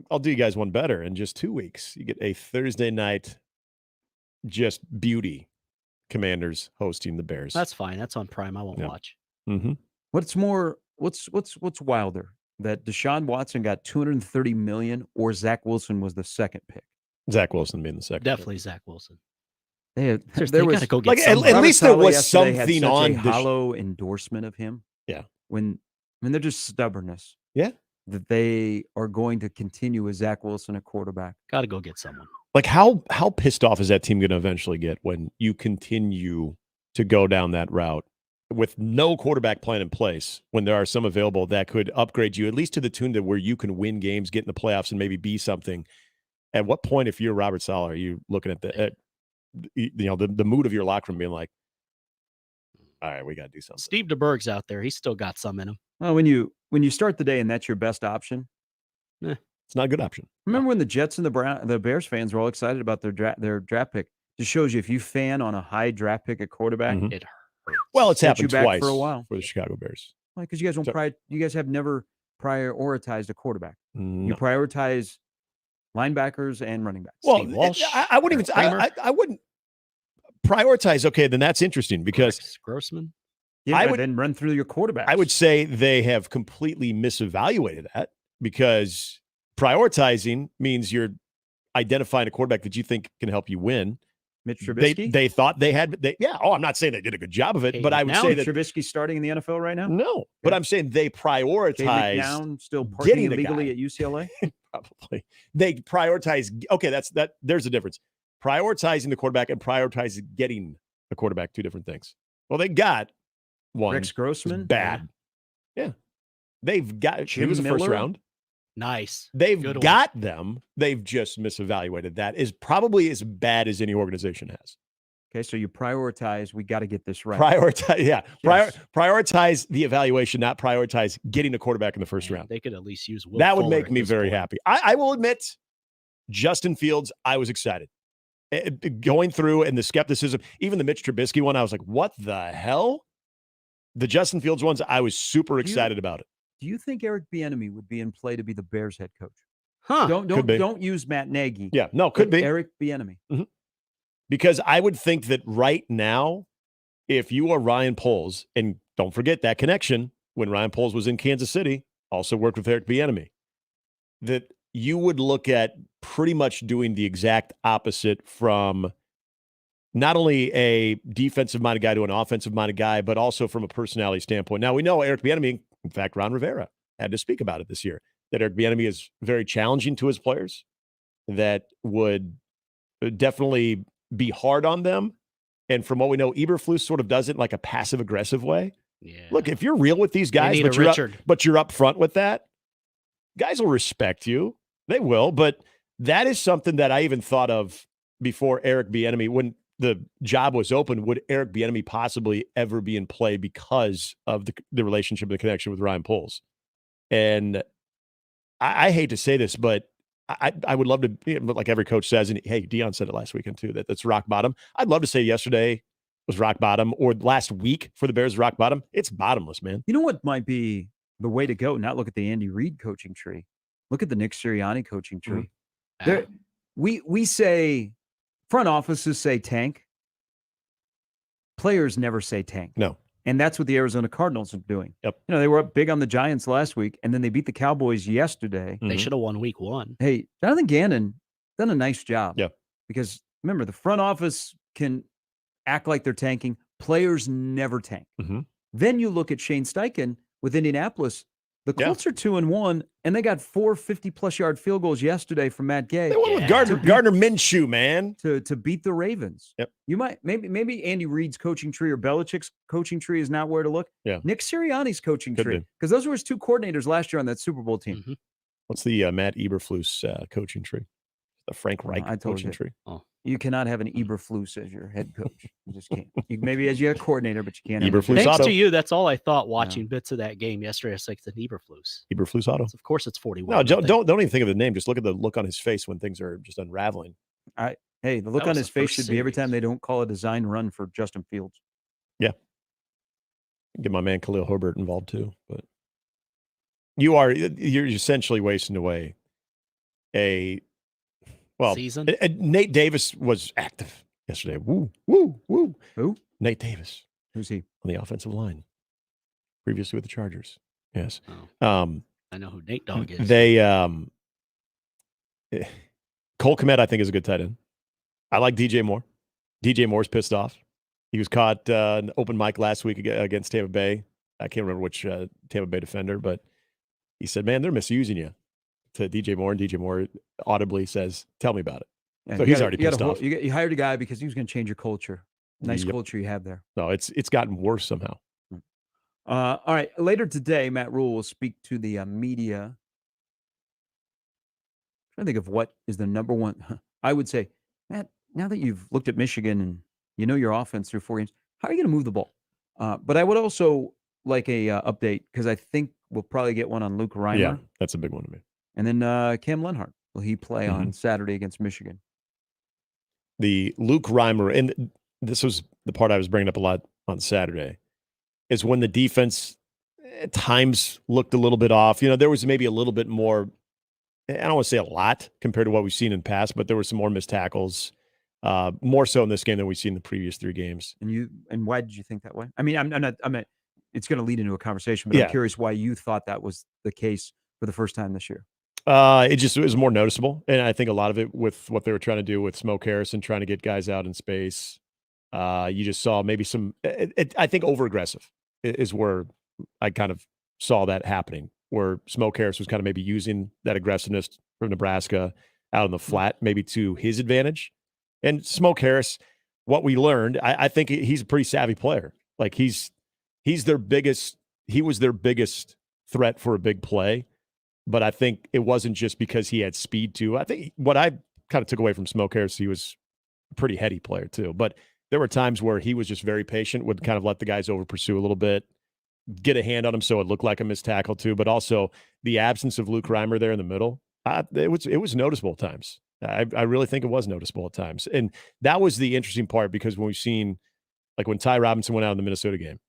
I'll do you guys one better. In just 2 weeks, you get a Thursday night, just beauty. Commanders hosting the Bears. That's fine. That's on Prime. I won't watch. Mm-hmm. What's wilder? That Deshaun Watson got $230 million, or Zach Wilson was the second pick? Zach Wilson being the second. Definitely Zach Wilson. There was go get at least there was something on a hollow endorsement of him. Yeah. When they're just stubbornness. Yeah. That they are going to continue with Zach Wilson at quarterback. Got to go get someone. Like how pissed off is that team going to eventually get when you continue to go down that route with no quarterback plan in place when there are some available that could upgrade you at least to the tune to where you can win games, get in the playoffs, and maybe be something. At what point, if you're Robert Saul, are you looking at the mood of your locker room being like, all right, we got to do something? Steve DeBerg's out there. He's still got some in him. Well, when you start the day and that's your best option, it's not a good option. Remember when the Jets and the Bears fans were all excited about their draft pick? Just shows you if you fan on a high draft pick at quarterback, Mm-hmm. it hurts. Well, it's happened back twice for a while for the Chicago Bears. Because you guys you guys have never prioritized a quarterback. No. You prioritize linebackers and running backs. Well, Steve Walsh, I wouldn't even. I wouldn't prioritize. Okay, then that's interesting because Grossman. Yeah, I would then run through your quarterbacks. I would say they have completely misevaluated that because prioritizing means you're identifying a quarterback that you think can help you win. Mitch Trubisky? They thought they had. I'm not saying they did a good job of it, but I would say that Trubisky's starting in the NFL right now. No, but I'm saying they prioritize McNown still partying getting illegally at UCLA. Probably they prioritize. Okay, that. There's a difference. Prioritizing the quarterback and prioritizing getting a quarterback, 2 different things. Well, they got one. Rex Grossman, bad. Yeah, they've got. He was the first round. Nice. They've got them. They've just misevaluated. That is probably as bad as any organization has. Okay, so you prioritize. We got to get this right. Prioritize, yeah. Yes. Prioritize the evaluation, not prioritize getting a quarterback in the first round. They could at least use Will that would Fuller make me very happy. I will admit, Justin Fields, I was excited. going through and the skepticism, even the Mitch Trubisky one, I was like, what the hell? The Justin Fields ones, I was super excited about it. Do you think Eric Bieniemy would be in play to be the Bears head coach? Huh. Don't use Matt Nagy. Yeah, no, could be. Eric Bieniemy. Mm-hmm. Because I would think that right now, if you are Ryan Poles, and don't forget that connection when Ryan Poles was in Kansas City, also worked with Eric Bieniemy, that you would look at pretty much doing the exact opposite from not only a defensive-minded guy to an offensive-minded guy, but also from a personality standpoint. Now, we know Eric Bieniemy, in fact, Ron Rivera had to speak about it this year, that Eric Bieniemy is very challenging to his players, that would definitely be hard on them. And from what we know, Eberflus sort of does it in like a passive-aggressive way. Yeah. Look, if you're real with these guys, but you're up front with that, guys will respect you. They will, but that is something that I even thought of before Eric Bieniemy, when the job was open. Would Eric Bieniemy possibly ever be in play because of the relationship and the connection with Ryan Poles? And I hate to say this, but I would love to, like every coach says, and hey, Dion said it last weekend too, that's rock bottom. I'd love to say yesterday was rock bottom, or last week for the Bears rock bottom. It's bottomless, man. You know what might be the way to go? Not look at the Andy Reid coaching tree. Look at the Nick Sirianni coaching tree. We say front offices say tank. Players never say tank. No. And that's what the Arizona Cardinals are doing. Yep. They were up big on the Giants last week, and then they beat the Cowboys yesterday. They should have won week 1. Hey, Jonathan Gannon done a nice job. Yeah. Because remember, the front office can act like they're tanking. Players never tank. Mm-hmm. Then you look at Shane Steichen with Indianapolis. The Colts are 2-1, and they got 4 50-plus yard field goals yesterday from Matt Gay. They won with Gardner Minshew, man. To beat the Ravens. Yep. You might maybe Andy Reid's coaching tree or Belichick's coaching tree is not where to look. Yeah. Nick Sirianni's coaching Could tree, be. because those were his 2 coordinators last year on that Super Bowl team. Mm-hmm. What's the Matt Eberflus coaching tree? The Frank Reich coaching tree. Oh. You cannot have an Eberflus as your head coach. You just can't. Maybe as your coordinator, but you can't. Eberflus Thanks auto. to you, that's all I thought watching bits of that game yesterday. It's like the Eberflus. Eberflus auto. Of course, it's 41. No, don't even think of the name. Just look at the look on his face when things are just unraveling. Hey, the look on his face should be every time they don't call a design run for Justin Fields. Yeah. Get my man Khalil Herbert involved too, but you're essentially wasting away season. Nate Davis was active yesterday. Woo, woo, woo. Who? Nate Davis. Who's he? On the offensive line. Previously with the Chargers. Yes. Oh. I know who Nate Dogg is. Cole Kmet, I think, is a good tight end. I like DJ Moore. DJ Moore's pissed off. He was caught an open mic last week against Tampa Bay. I can't remember which Tampa Bay defender, but he said, man, they're misusing you. To DJ Moore, and DJ Moore audibly says, tell me about it. Yeah, so he's already pissed off. You hired a guy because he was going to change your culture. Nice culture you have there. No, it's gotten worse somehow. All right. Later today, Matt Rule will speak to the media. I'm trying to think of what is the number one. I would say, Matt, now that you've looked at Michigan and you know your offense through 4 games, how are you going to move the ball? But I would also like a update, because I think we'll probably get one on Luke Reimer. Yeah, that's a big one to me. And then Cam Lenhart, will he play on Saturday against Michigan? The Luke Reimer, and this was the part I was bringing up a lot on Saturday, is when the defense at times looked a little bit off. There was maybe a little bit more, I don't want to say a lot compared to what we've seen in the past, but there were some more missed tackles, more so in this game than we've seen in the previous 3 games. And why did you think that way? I mean, I'm not, it's going to lead into a conversation, but I'm curious why you thought that was the case for the first time this year. It was more noticeable. And I think a lot of it with what they were trying to do with Smoke Harrison, trying to get guys out in space. You just saw maybe I think over-aggressive is where I kind of saw that happening, where Smoke Harris was kind of maybe using that aggressiveness from Nebraska out on the flat, maybe to his advantage. And Smoke Harris, what we learned, I think he's a pretty savvy player. Like he was their biggest threat for a big play. But I think it wasn't just because he had speed too. I think what I kind of took away from Smoke Harris, he was a pretty heady player too. But there were times where he was just very patient, would kind of let the guys over pursue a little bit, get a hand on him so it looked like a missed tackle too. But also the absence of Luke Reimer there in the middle, it was noticeable at times. I really think it was noticeable at times. And that was the interesting part, because when we've seen, like when Ty Robinson went out in the Minnesota game,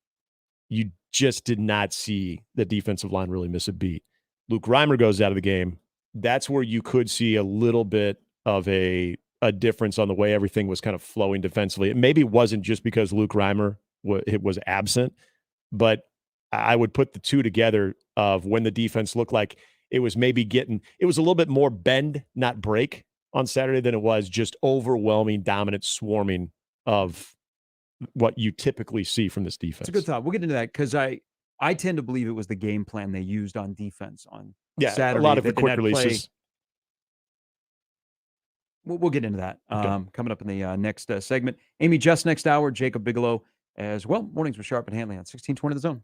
you just did not see the defensive line really miss a beat. Luke Reimer goes out of the game. That's where you could see a little bit of a difference on the way everything was kind of flowing defensively. It maybe wasn't just because Luke Reimer was absent, but I would put the two together of when the defense looked like it was maybe it was a little bit more bend, not break on Saturday than it was just overwhelming, dominant swarming of what you typically see from this defense. It's a good thought. We'll get into that because I tend to believe it was the game plan they used on defense on Saturday. A lot of the quick releases. We'll get into that Okay. coming up in the next segment. Amy, just next hour, Jacob Bigelow as well. Mornings with Sharp and Hanley on 1620 The Zone.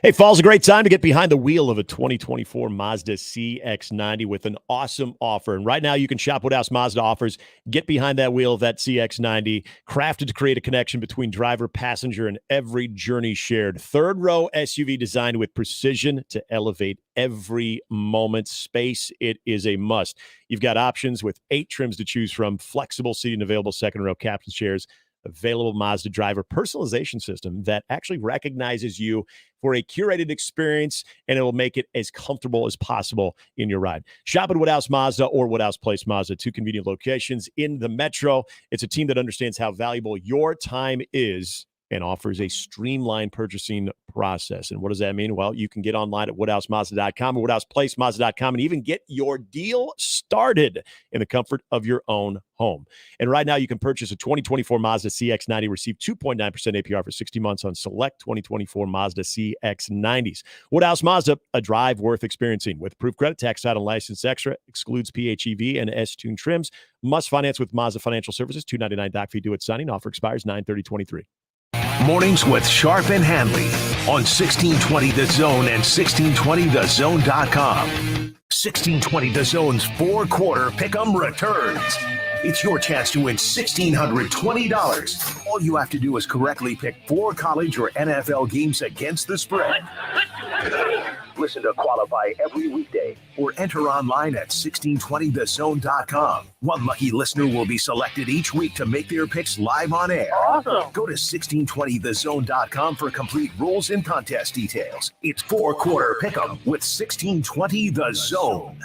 Hey, fall's a great time to get behind the wheel of a 2024 Mazda CX-90 with an awesome offer. And right now you can shop what else Mazda offers. Get behind that wheel of that CX-90, crafted to create a connection between driver, passenger, and every journey shared. Third row SUV designed with precision to elevate every moment. Space, it is a must. You've got options with 8 trims to choose from, flexible seating, available second row captain chairs, available Mazda driver personalization system that actually recognizes you for a curated experience, and it will make it as comfortable as possible in your ride. Shop at Woodhouse Mazda or Woodhouse Place Mazda, 2 convenient locations in the metro. It's a team that understands how valuable your time is and offers a streamlined purchasing process. And what does that mean? Well, you can get online at woodhousemazda.com or woodhouseplacemazda.com and even get your deal started in the comfort of your own home. And right now you can purchase a 2024 Mazda CX-90, receive 2.9% APR for 60 months on select 2024 Mazda CX-90s. Woodhouse Mazda, a drive worth experiencing. With approved credit, tax, title, and license extra, excludes PHEV and S-Tune trims. Must finance with Mazda Financial Services, $299 doc fee due at signing. Offer expires 9/30/23. Mornings with Sharp and Handley on 1620 The Zone and 1620thezone.com. 1620 The Zone's 4-quarter pick'em returns. It's your chance to win $1,620. All you have to do is correctly pick 4 college or NFL games against the spread. Listen to qualify every weekday or enter online at 1620thezone.com. One lucky listener will be selected each week to make their picks live on air. Awesome. Go to 1620thezone.com for complete rules and contest details. It's 4-quarter pick'em with 1620 The Zone.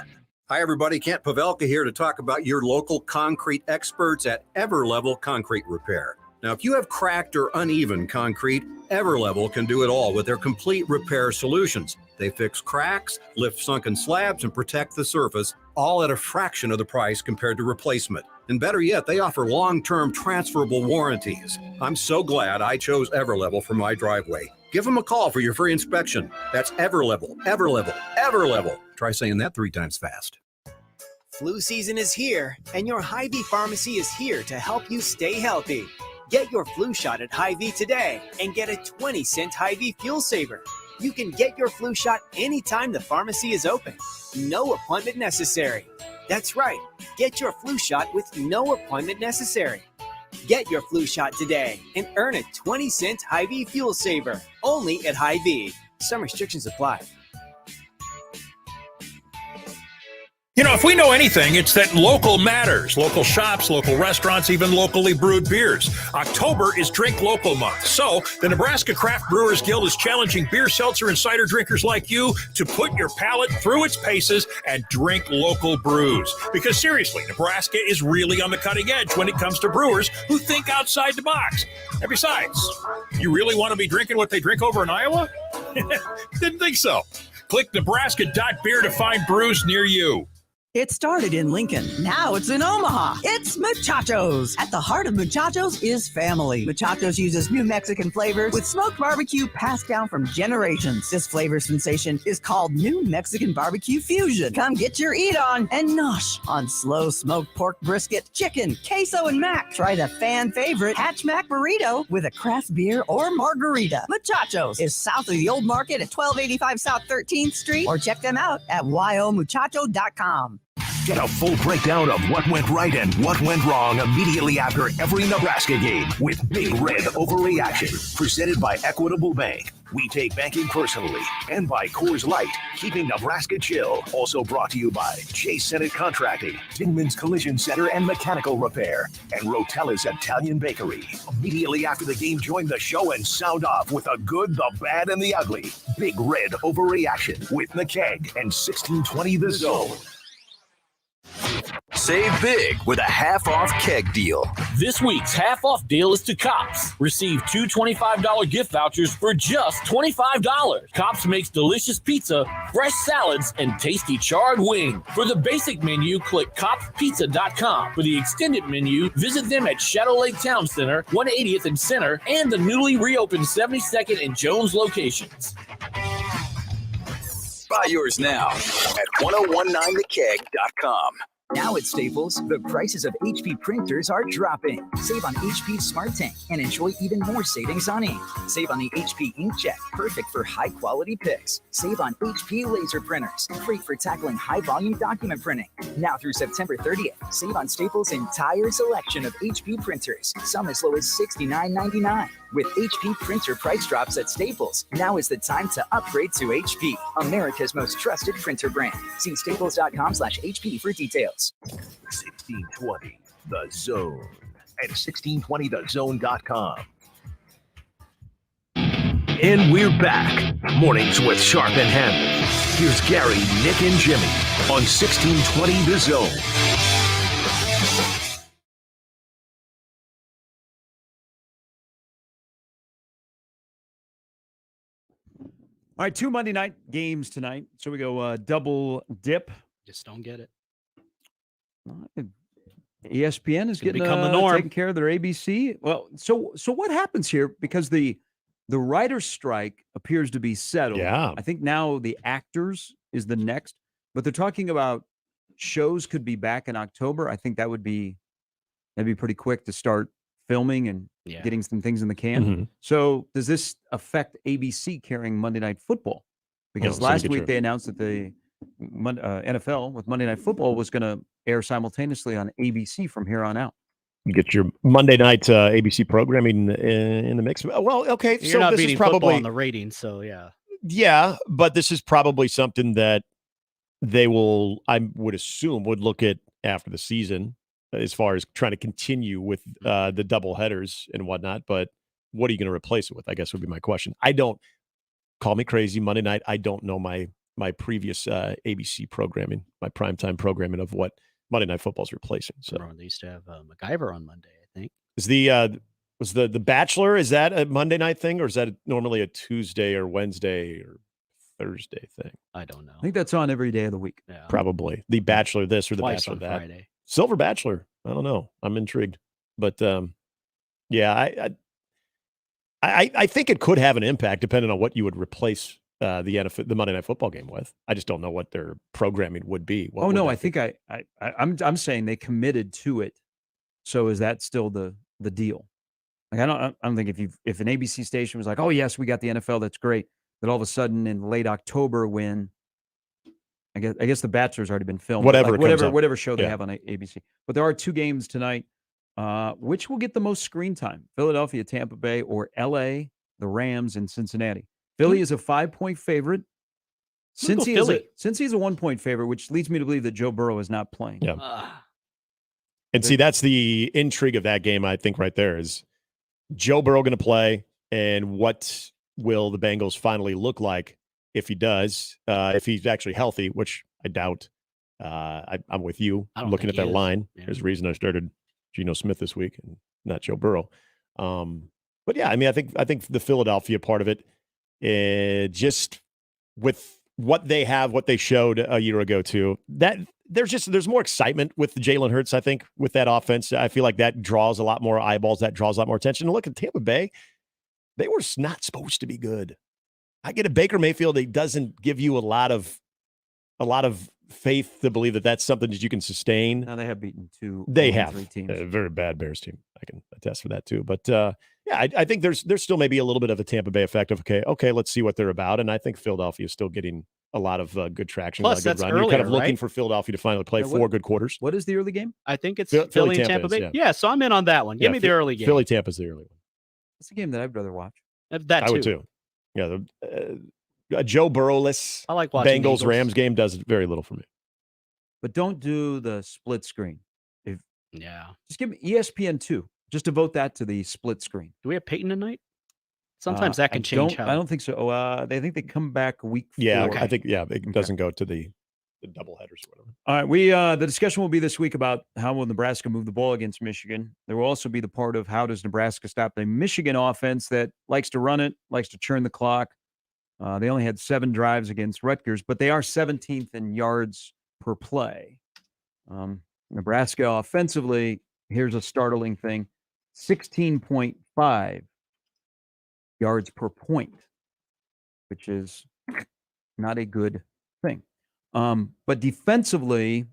Hi, everybody. Kent Pavelka here to talk about your local concrete experts at Everlevel Concrete Repair. Now, if you have cracked or uneven concrete, Everlevel can do it all with their complete repair solutions. They fix cracks, lift sunken slabs, and protect the surface, all at a fraction of the price compared to replacement. And better yet, they offer long-term transferable warranties. I'm so glad I chose Everlevel for my driveway. Give them a call for your free inspection. That's Everlevel, Everlevel, Everlevel. Try saying that 3 times fast. Flu season is here, and your Hy-Vee pharmacy is here to help you stay healthy. Get your flu shot at Hy-Vee today and get a 20-cent Hy-Vee fuel saver. You can get your flu shot anytime the pharmacy is open. No appointment necessary. That's right. Get your flu shot with no appointment necessary. Get your flu shot today and earn a 20-cent Hy-Vee fuel saver. Only at Hy-Vee. Some restrictions apply. You know, if we know anything, it's that local matters. Local shops, local restaurants, even locally brewed beers. October is Drink Local Month. So the Nebraska Craft Brewers Guild is challenging beer, seltzer, and cider drinkers like you to put your palate through its paces and drink local brews. Because seriously, Nebraska is really on the cutting edge when it comes to brewers who think outside the box. And besides, you really want to be drinking what they drink over in Iowa? Didn't think so. Click nebraska.beer to find brews near you. It started in Lincoln. Now it's in Omaha. It's Muchachos. At the heart of Muchachos is family. Muchachos uses New Mexican flavors with smoked barbecue passed down from generations. This flavor sensation is called New Mexican Barbecue Fusion. Come get your eat on and nosh on slow smoked pork brisket, chicken, queso, and mac. Try the fan favorite Hatch Mac Burrito with a craft beer or margarita. Muchachos is south of the Old Market at 1285 South 13th Street, or check them out at yomuchacho.com. Get a full breakdown of what went right and what went wrong immediately after every Nebraska game with Big Red Overreaction, presented by Equitable Bank. We take banking personally. And by Coors Light, keeping Nebraska chill. Also brought to you by Chase Senate Contracting, Dingman's Collision Center and Mechanical Repair, and Rotella's Italian Bakery. Immediately after the game, join the show and sound off with the good, the bad, and the ugly. Big Red Overreaction with the Keg and 1620 The Zone. Save big with a half-off keg deal. This week's half-off deal is to Kops. Receive two $25 gift vouchers for just $25. Kops makes delicious pizza, fresh salads, and tasty charred wing. For the basic menu, click CopsPizza.com. For the extended menu, visit them at Shadow Lake Town Center, 180th and Center, and the newly reopened 72nd and Jones locations. Buy yours now at 1019thekeg.com. Now at Staples, the prices of HP printers are dropping. Save on HP Smart Tank and enjoy even more savings on ink. Save on the HP Inkjet, perfect for high-quality picks. Save on HP laser printers, great for tackling high-volume document printing. Now through September 30th, save on Staples' entire selection of HP printers, some as low as $69.99. With HP printer price drops at Staples, now is the time to upgrade to HP, America's most trusted printer brand. See staples.com/HP for details. 1620 The Zone and 1620thezone.com. And we're back. Mornings with Sharp and Handley. Here's Gary, Nick, and Jimmy on 1620 The Zone. All right, 2 Monday night games tonight. So we go double dip. Just don't get it. ESPN is getting become the norm. taking care of their ABC. Well, so what happens here? Because the writer's strike appears to be settled. Yeah. I think now the actors is the next, but they're talking about shows could be back in October. I think that'd be pretty quick to start filming and getting some things in the can. Mm-hmm. So does this affect ABC carrying Monday Night Football? Because last week they announced that the NFL with Monday Night Football was going to air simultaneously on ABC from here on out. You get your Monday night ABC programming in the mix. Well, okay, You're so not this beating is probably football on the ratings, so yeah. Yeah, but this is probably something that they will, I would assume, would look at after the season as far as trying to continue with the double headers and whatnot. But what are you going to replace it with? I guess would be my question. I don't, call me crazy, Monday night. I don't know my previous ABC programming, my primetime programming of what Monday Night Football is replacing. So they used to have MacGyver on Monday, I think. Is was the Bachelor, is that a Monday night thing, or is that normally a Tuesday or Wednesday or Thursday thing? I don't know. I think that's on every day of the week. Yeah. Probably the Bachelor this or the Twice Bachelor on that. Friday. Silver Bachelor. I don't know. I'm intrigued, but yeah, I think it could have an impact depending on what you would replace the Monday Night Football game with. I just don't know what their programming would be. I think I'm saying they committed to it. So is that still the deal? Like I don't think if an ABC station was like, oh yes, we got the NFL, that's great. That all of a sudden in late October, when I guess the Bachelor's already been filmed, whatever show they have on ABC. But there are two games tonight. Which will get the most screen time? Philadelphia, Tampa Bay, or LA, the Rams, and Cincinnati. Philly is a 5-point favorite. Cincy is a 1-point favorite, which leads me to believe that Joe Burrow is not playing. Yeah. And see, that's the intrigue of that game, I think, right there is Joe Burrow going to play, and what will the Bengals finally look like if he does, if he's actually healthy, which I doubt. I'm with you. I'm looking at that line. Yeah. There's a reason I started Geno Smith this week and not Joe Burrow. But yeah, I mean, I think the Philadelphia part of it, just with what they have, what they showed a year ago too, that there's more excitement with Jalen Hurts. I think with that offense, I feel like that draws a lot more eyeballs, that draws a lot more attention. And look at Tampa Bay; they were not supposed to be good. I get a Baker Mayfield. He doesn't give you a lot of faith to believe that that's something that you can sustain. Now they have beaten three teams. A very bad Bears team. I can attest for that too. But yeah, I think there's still maybe a little bit of a Tampa Bay effect of okay, let's see what they're about. And I think Philadelphia is still getting a lot of good traction. Plus, a good that's run. earlier, You're kind of looking right? for Philadelphia to finally play 4 good quarters. What is the early game? I think it's Philly Philly and Tampa Tampa is, Bay. Yeah, so I'm in on that one. Give me the early game. Philly Tampa's the early one. That's a game that I'd rather watch. That I would too. Yeah, a Joe Burrow-less I like watching Bengals Eagles. Rams game does very little for me. But don't do the split screen. Yeah. Just give me ESPN2. Just devote that to the split screen. Do we have Peyton tonight? Sometimes that can change. I don't think so. They think they come back week 4. Yeah, I think it doesn't go to the doubleheaders or whatever. All right, the discussion will be this week about how will Nebraska move the ball against Michigan. There will also be the part of how does Nebraska stop the Michigan offense that likes to run it, likes to churn the clock. They only had 7 drives against Rutgers, but they are 17th in yards per play. Nebraska offensively, here's a startling thing, 16.5 yards per point, which is not a good thing. But defensively,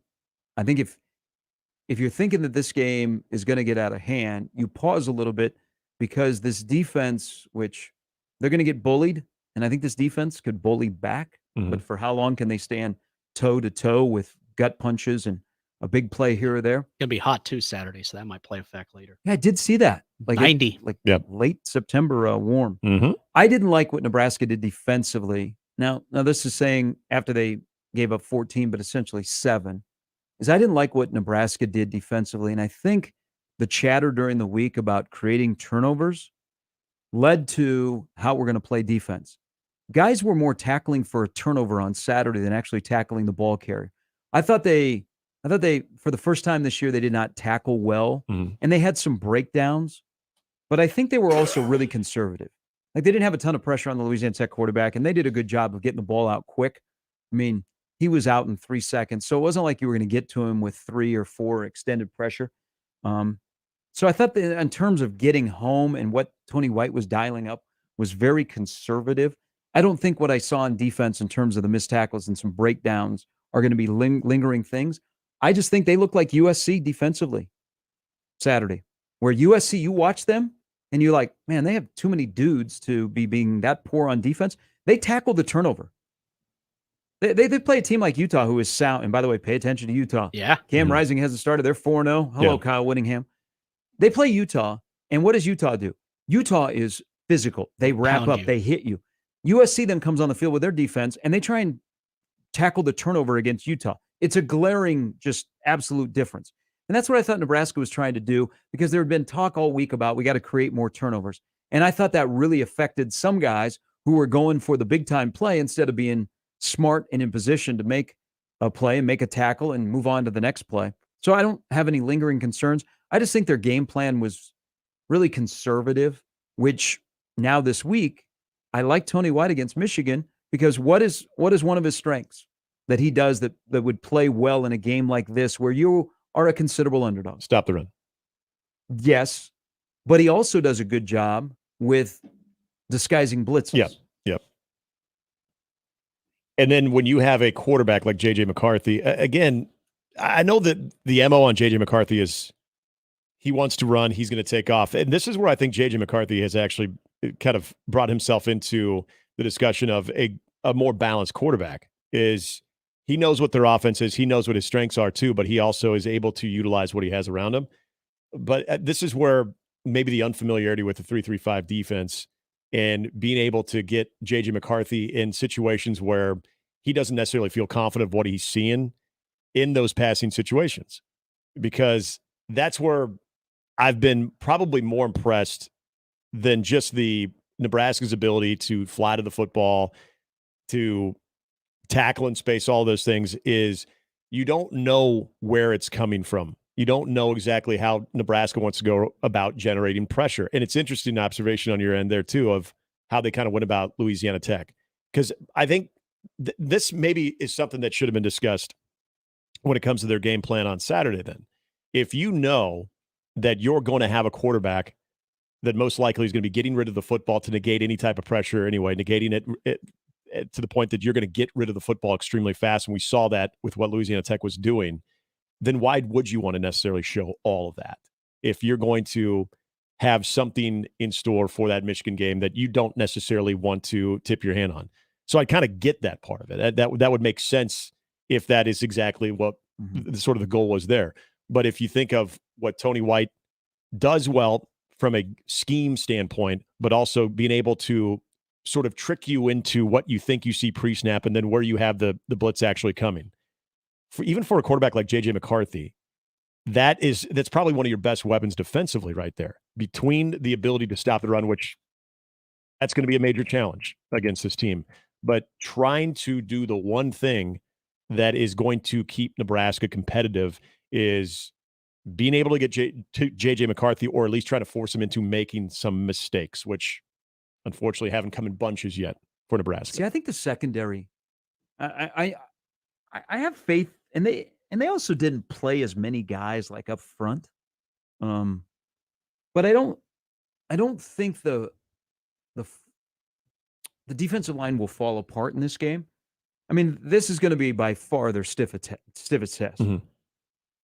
I think if you're thinking that this game is going to get out of hand, you pause a little bit because this defense, which they're going to get bullied, and I think this defense could bully back, but for how long can they stand toe-to-toe with gut punches and a big play here or there? It's going to be hot, too, Saturday, so that might play effect later. Yeah, I did see that. Like 90. Late September warm. Mm-hmm. I didn't like what Nebraska did defensively. Now this is saying after they gave up 14, but essentially 7, is I didn't like what Nebraska did defensively. And I think the chatter during the week about creating turnovers led to how we're going to play defense. Guys were more tackling for a turnover on Saturday than actually tackling the ball carrier. I thought they, for the first time this year, they did not tackle well, and they had some breakdowns, but I think they were also really conservative. Like, they didn't have a ton of pressure on the Louisiana Tech quarterback, and they did a good job of getting the ball out quick. I mean, he was out in 3 seconds, so it wasn't like you were going to get to him with 3 or 4 extended pressure. So I thought that in terms of getting home and what Tony White was dialing up was very conservative. I don't think what I saw on defense in terms of the missed tackles and some breakdowns are going to be lingering things. I just think they look like USC defensively Saturday, where USC, you watch them and you're like, man, they have too many dudes to be being that poor on defense. They tackle the turnover. They play a team like Utah who is sound. And by the way, pay attention to Utah. Yeah. Cam Rising hasn't started. They're 4-0. Hello, Kyle Whittingham. They play Utah. And what does Utah do? Utah is physical. They wrap up. They hit you. USC then comes on the field with their defense, and they try and tackle the turnover against Utah. It's a glaring, just absolute difference. And that's what I thought Nebraska was trying to do, because there had been talk all week about we got to create more turnovers. And I thought that really affected some guys who were going for the big-time play instead of being smart and in position to make a play and make a tackle and move on to the next play. So I don't have any lingering concerns. I just think their game plan was really conservative, which now this week, I like Tony White against Michigan, because what is one of his strengths that he does that would play well in a game like this where you are a considerable underdog? Stop the run. Yes, but he also does a good job with disguising blitzes. Yep. And then when you have a quarterback like J.J. McCarthy, again, I know that the MO on J.J. McCarthy is he wants to run, he's going to take off. And this is where I think J.J. McCarthy has actually kind of brought himself into the discussion of a more balanced quarterback. Is he knows what their offense is, he knows what his strengths are too, but he also is able to utilize what he has around him. But this is where maybe the unfamiliarity with the 3-3-5 defense and being able to get J.J. McCarthy in situations where he doesn't necessarily feel confident of what he's seeing in those passing situations, because that's where I've been probably more impressed than just the Nebraska's ability to fly to the football, to tackle in space, all those things, is you don't know where it's coming from. You don't know exactly how Nebraska wants to go about generating pressure. And it's interesting observation on your end there too, of how they kind of went about Louisiana Tech. Because I think this maybe is something that should have been discussed when it comes to their game plan on Saturday then. If you know that you're going to have a quarterback that most likely is going to be getting rid of the football to negate any type of pressure anyway, negating it to the point that you're going to get rid of the football extremely fast, and we saw that with what Louisiana Tech was doing, then why would you want to necessarily show all of that if you're going to have something in store for that Michigan game that you don't necessarily want to tip your hand on? So I kind of get that part of it. That would make sense if that is exactly what sort of the goal was there. But if you think of what Tony White does well from a scheme standpoint, but also being able to sort of trick you into what you think you see pre-snap and then where you have the blitz actually coming. Even for a quarterback like J.J. McCarthy, that's probably one of your best weapons defensively right there. Between the ability to stop the run, which that's going to be a major challenge against this team, but trying to do the one thing that is going to keep Nebraska competitive is being able to get J.J. McCarthy, or at least try to force him into making some mistakes, which unfortunately haven't come in bunches yet for Nebraska. See, I think the secondary, I have faith, and they also didn't play as many guys like up front. But I don't think the defensive line will fall apart in this game. I mean, this is going to be by far their stiffest test.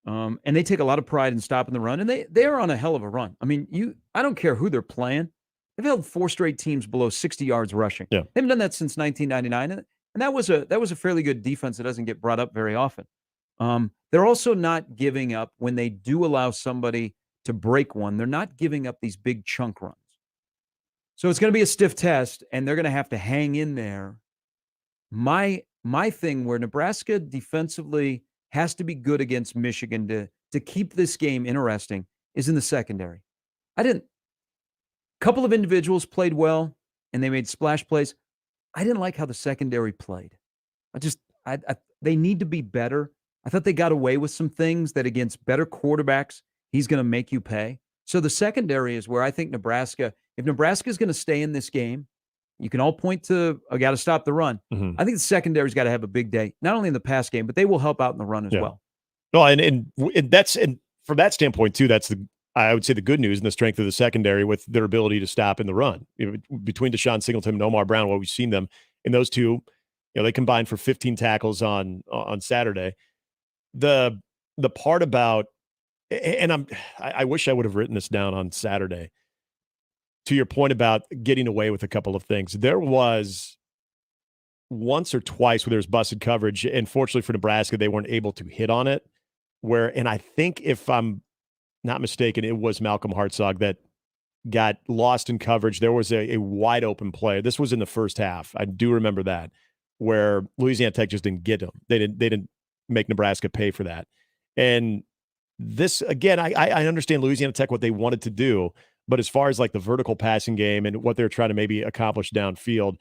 And they take a lot of pride in stopping the run, and they are on a hell of a run. I mean, I don't care who they're playing. They've held 4 straight teams below 60 yards rushing. Yeah. They haven't done that since 1999, and that was a fairly good defense that doesn't get brought up very often. They're also not giving up when they do allow somebody to break one. They're not giving up these big chunk runs. So it's going to be a stiff test, and they're going to have to hang in there. My thing where Nebraska defensively has to be good against Michigan to keep this game interesting is in the secondary. A couple of individuals played well, and they made splash plays. I didn't like how the secondary played. They need to be better. I thought they got away with some things that against better quarterbacks, he's going to make you pay. So the secondary is where I think if Nebraska is going to stay in this game, you can all point to, I got to stop the run. I think the secondary's got to have a big day, not only in the pass game, but they will help out in the run as well. No, and from that standpoint too, I would say the good news and the strength of the secondary with their ability to stop in the run. Between Deshaun Singleton and Omar Brown, what we've seen them in those two, they combined for 15 tackles on Saturday. The part about, and I wish I would have written this down on Saturday. To your point about getting away with a couple of things, there was once or twice where there was busted coverage, and fortunately for Nebraska, they weren't able to hit on it. And I think if I'm not mistaken, it was Malcolm Hartzog that got lost in coverage. There was a wide open play. This was in the first half. I do remember that, where Louisiana Tech just didn't get them. They didn't make Nebraska pay for that. And this, again, I understand Louisiana Tech, what they wanted to do, but as far as like the vertical passing game and what they're trying to maybe accomplish downfield,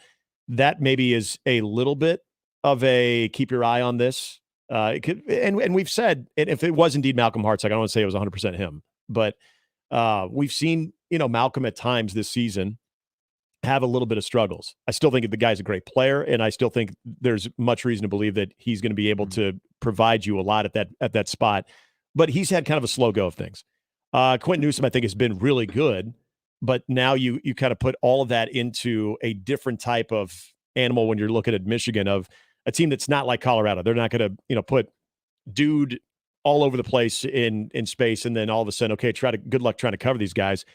that maybe is a little bit of a keep your eye on this. And we've said, and if it was indeed Malcolm Hartzog, I don't want to say it was 100% him, but we've seen, Malcolm at times this season have a little bit of struggles. I still think the guy's a great player, and I still think there's much reason to believe that he's going to be able to provide you a lot at that spot. But he's had kind of a slow go of things. Quentin Newsome, I think, has been really good, but now you kind of put all of that into a different type of animal when you're looking at Michigan, of a team that's not like Colorado. They're not going to, put dude all over the place in space, and then all of a sudden, okay, good luck trying to cover these guys.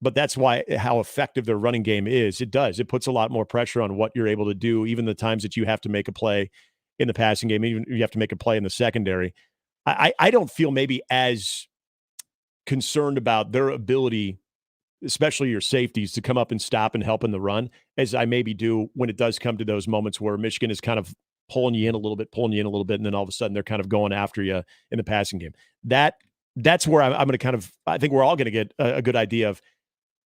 But that's how effective their running game is. It puts a lot more pressure on what you're able to do, even the times that you have to make a play in the passing game, even you have to make a play in the secondary. I don't feel maybe as concerned about their ability, especially your safeties, to come up and stop and help in the run, as I maybe do when it does come to those moments where Michigan is kind of pulling you in a little bit, and then all of a sudden they're kind of going after you in the passing game. That's where I'm going to I think we're all going to get a good idea of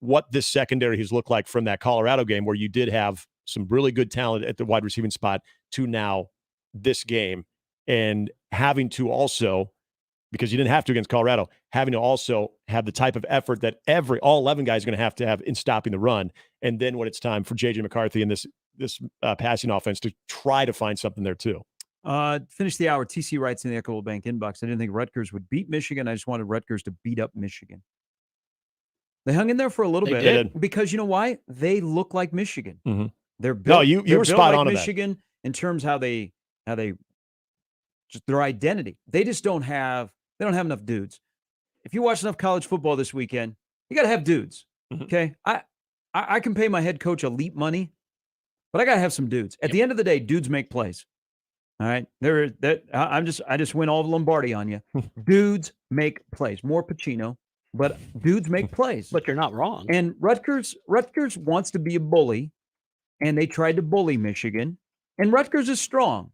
what this secondary has looked like from that Colorado game, where you did have some really good talent at the wide receiving spot, to now this game, and having to also, because you didn't have to against Colorado, having to also have the type of effort that all 11 guys are going to have in stopping the run. And then when it's time for J.J. McCarthy and this passing offense to try to find something there too. Finish the hour. TC writes in the Equitable Bank inbox, I didn't think Rutgers would beat Michigan. I just wanted Rutgers to beat up Michigan. They hung in there for a little bit because you know why? They look like Michigan. Mm-hmm. They're built. You were spot on Michigan in terms how they just their identity. They just don't have enough dudes. If you watch enough college football this weekend, you got to have dudes. Mm-hmm. Okay, I can pay my head coach elite money, but I got to have some dudes. At the end of the day, dudes make plays. All right, I just win all of Lombardi on you. Dudes make plays. More Pacino, but dudes make plays. But you're not wrong. And Rutgers wants to be a bully, and they tried to bully Michigan. And Rutgers is strong.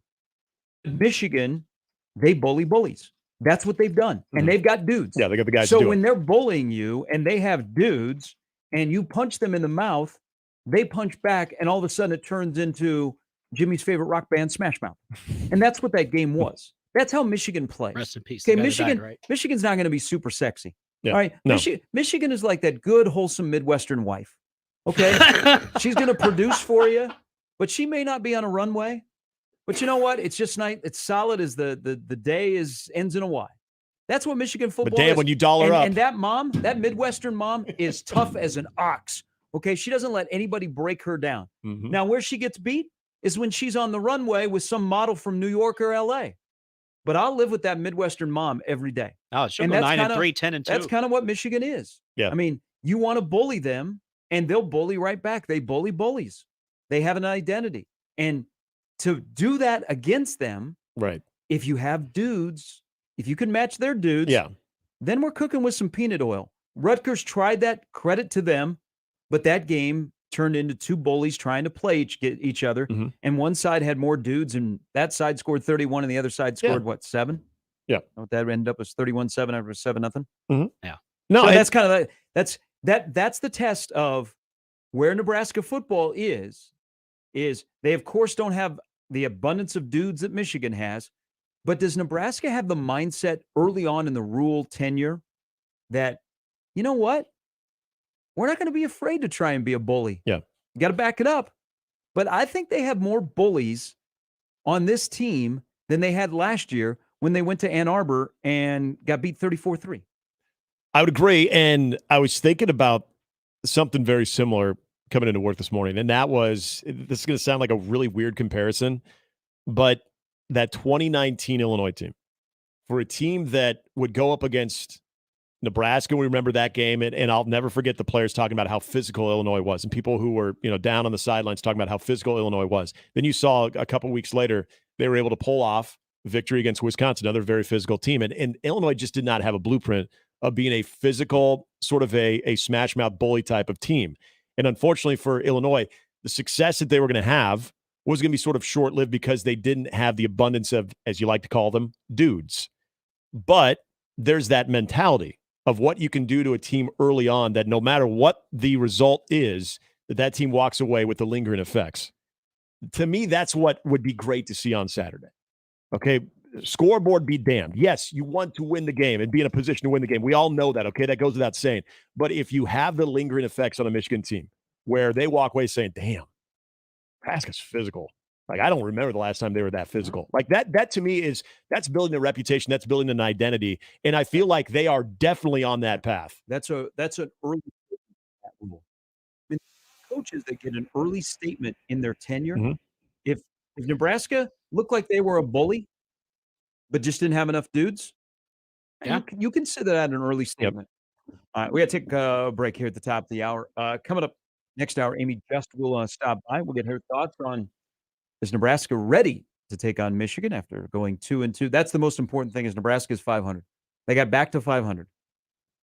Michigan, they bully bullies. That's what they've done. And they've got dudes. Yeah, they got the guys So to do when it. they're bullying you and they have dudes and you punch them in the mouth, they punch back, and all of a sudden it turns into Jimmy's favorite rock band, Smash Mouth. And that's what that game was. That's how Michigan plays. Rest in peace. Okay, The guy that Michigan, died, right? Michigan's not going to be super sexy. Yeah. All right. No. Michigan is like that good, wholesome Midwestern wife. Okay. She's going to produce for you, but she may not be on a runway. But you know what? It's just nice. It's solid as the day ends in a Y. That's what Michigan football But damn, is. when you dollar up. And that mom, that Midwestern mom, is tough as an ox. Okay. She doesn't let anybody break her down. Mhm. Now, where she gets beat is when she's on the runway with some model from New York or LA. But I'll live with that Midwestern mom every day. Oh, she'll go 9-3, 10-2. That's kind of what Michigan is. Yeah. I mean, you want to bully them, and they'll bully right back. They bully bullies. They have an identity. And to do that against them, Right. if you have dudes, if you can match their dudes, Yeah. then we're cooking with some peanut oil. Rutgers tried that, credit to them, but that game turned into two bullies trying to play each other. Mm-hmm. And one side had more dudes, and that side scored 31, and the other side scored, what, 7? Yeah. What that ended up was 31-7 after 7-0. Yeah. No, So and- that's kind of that's the test of where Nebraska football is they of course don't have the abundance of dudes that Michigan has, but does Nebraska have the mindset early on in the Rule tenure that, you know what? We're not going to be afraid to try and be a bully. Yeah. You got to back it up. But I think they have more bullies on this team than they had last year when they went to Ann Arbor and got beat 34-3. I would agree. And I was thinking about something very similar coming into work this morning. And that was, this is going to sound like a really weird comparison, but that 2019 Illinois team, for a team that would go up against Nebraska, we remember that game, and I'll never forget the players talking about how physical Illinois was, and people who were, down on the sidelines talking about how physical Illinois was. Then you saw a couple weeks later, they were able to pull off victory against Wisconsin, another very physical team. And Illinois just did not have a blueprint of being a physical, sort of a smash mouth bully type of team. And unfortunately for Illinois, the success that they were going to have was going to be sort of short-lived because they didn't have the abundance of, as you like to call them, dudes. But there's that mentality of what you can do to a team early on, that no matter what the result is, that team walks away with the lingering effects. To me, that's what would be great to see on Saturday. Okay, scoreboard be damned. Yes, you want to win the game and be in a position to win the game. We all know that, okay? That goes without saying. But if you have the lingering effects on a Michigan team where they walk away saying, damn, Nebraska's physical. Like, I don't remember the last time they were that physical. Like, that to me that's building a reputation. That's building an identity. And I feel like they are definitely on that path. That's an early rule. I mean, coaches that get an early statement in their tenure, if Nebraska looked like they were a bully, but just didn't have enough dudes, you consider that an early statement. All right, we got to take a break here at the top of the hour. Coming up next hour, Amy Just will stop by. We'll get her thoughts on, is Nebraska ready to take on Michigan after going 2-2? That's the most important thing, is Nebraska is 500. They got back to 500.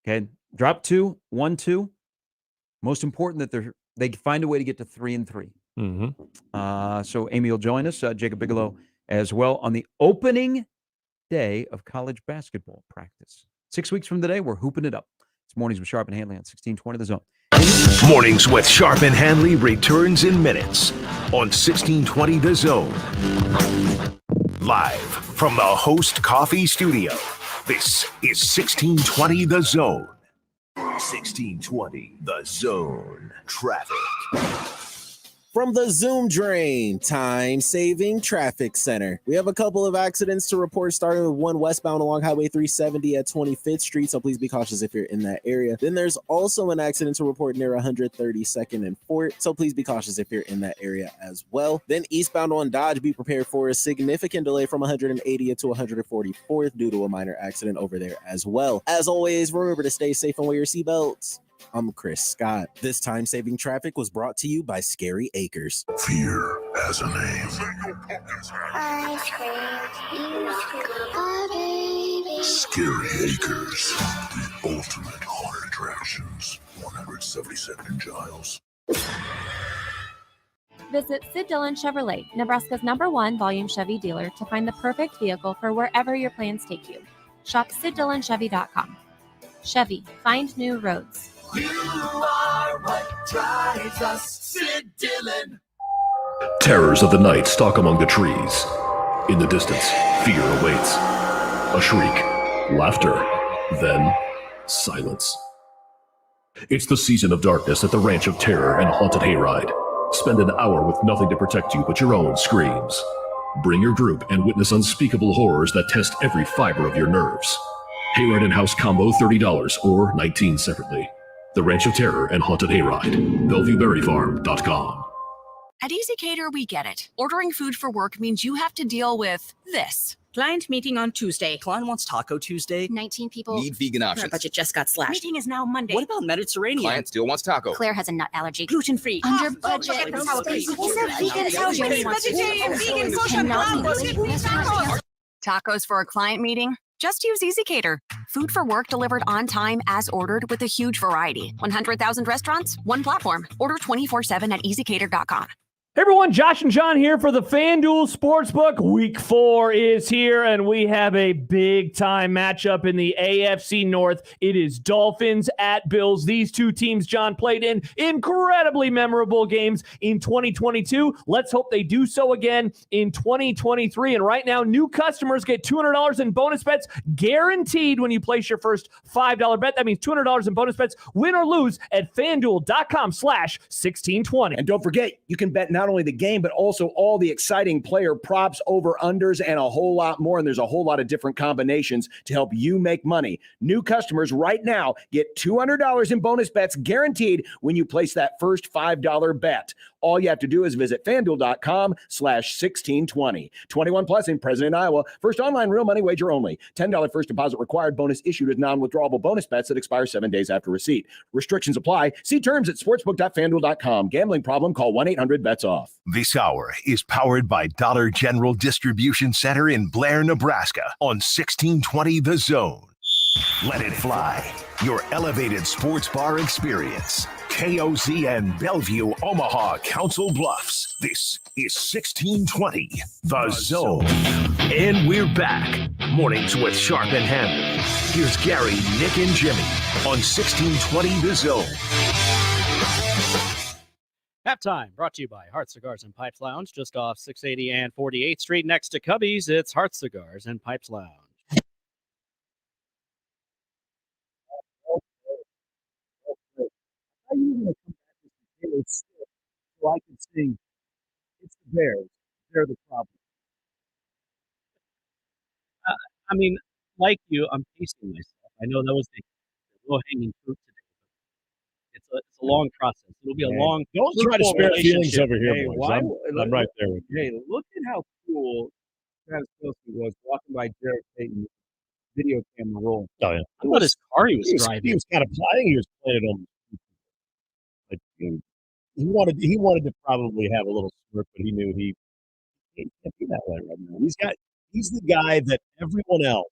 Okay, dropped 2, 1-2. Most important that they find a way to get to 3-3. So Amy will join us, Jacob Bigelow as well, on the opening day of college basketball practice. 6 weeks from today, we're hooping it up. It's Mornings with Sharp and Hanley on 1620 The Zone. Mornings with Sharp and Hanley returns in minutes on 1620 The Zone. Live from the Host Coffee Studio, this is 1620 The Zone. 1620 The Zone. Traffic. From the Zoom Drain Time-Saving Traffic Center. We have a couple of accidents to report, starting with one westbound along Highway 370 at 25th Street, so please be cautious if you're in that area. Then there's also an accident to report near 132nd and Fort, so please be cautious if you're in that area as well. Then eastbound on Dodge, be prepared for a significant delay from 180th to 144th due to a minor accident over there as well. As always, remember to stay safe and wear your seatbelts. I'm Chris Scott. This time-saving traffic was brought to you by Scary Acres. Fear has a name. Scary Acres, the ultimate haunted attractions. 172nd and Giles. Visit Sid Dillon Chevrolet, Nebraska's #1 volume Chevy dealer, to find the perfect vehicle for wherever your plans take you. Shop SidDillonChevy.com. Chevy, find new roads. You are what drives us, Sid Dillon. Terrors of the night stalk among the trees. In the distance, fear awaits. A shriek, laughter, then silence. It's the season of darkness at the Ranch of Terror and Haunted Hayride. Spend an hour with nothing to protect you but your own screams. Bring your group and witness unspeakable horrors that test every fiber of your nerves. Hayride and House combo $30 or $19 separately. The Ranch of Terror and Haunted Hayride. BellevueBerryFarm.com. At EasyCater, we get it. Ordering food for work means you have to deal with this. Client meeting on Tuesday. Client wants Taco Tuesday. 19 people. Need vegan options. Our budget just got slashed. Meeting is now Monday. What about Mediterranean? Client still wants taco. Claire has a nut allergy. Gluten-free. Under budget. Tacos for a client meeting? Just use EasyCater. Food for work delivered on time as ordered with a huge variety. 100,000 restaurants, one platform. Order 24/7 at EasyCater.com. Hey everyone, Josh and John here for the FanDuel Sportsbook. Week 4 is here, and we have a big-time matchup in the AFC North. It is Dolphins at Bills. These two teams, John, played in incredibly memorable games in 2022. Let's hope they do so again in 2023. And right now, new customers get $200 in bonus bets guaranteed when you place your first $5 bet. That means $200 in bonus bets, win or lose, at FanDuel.com/1620. And don't forget, you can bet not only the game, but also all the exciting player props, over-unders, and a whole lot more. And there's a whole lot of different combinations to help you make money. New customers right now get $200 in bonus bets guaranteed when you place that first $5 bet. All you have to do is visit FanDuel.com/1620. 21 plus in President, Iowa. First online real money wager only. $10 first deposit required. Bonus issued as non-withdrawable bonus bets that expire 7 days after receipt. Restrictions apply. See terms at sportsbook.fanduel.com. Gambling problem? Call 1-800-BETS-OFF. This hour is powered by Dollar General Distribution Center in Blair, Nebraska on 1620 The Zone. Let it fly. Your elevated sports bar experience. KOZ and Bellevue, Omaha, Council Bluffs. This is 1620 The Zone. And we're back. Mornings with Sharp and Handley. Here's Gary, Nick, and Jimmy on 1620 The Zone. Halftime brought to you by Hearth Cigars and Pipes Lounge, just off 680 and 48th Street next to Cubby's. It's Hearth Cigars and Pipes Lounge. How are you going to come back with Taylor Swift so I can sing "It's the Bears"? They're the problem. I mean, like you, I'm pacing myself. I know that was the low-hanging fruit today. It's a long process. It'll be a long. Don't try to spare feelings over here, Hey, boys. I'm right there with you. Hey, look at how cool Travis Kelce was walking by Jared Payton, video camera roll. Oh yeah, I thought his car he was driving. He was kind of. I think he was playing it on. Like, he wanted to probably have a little smirk, but he knew he can't be that way right now. He's the guy that everyone else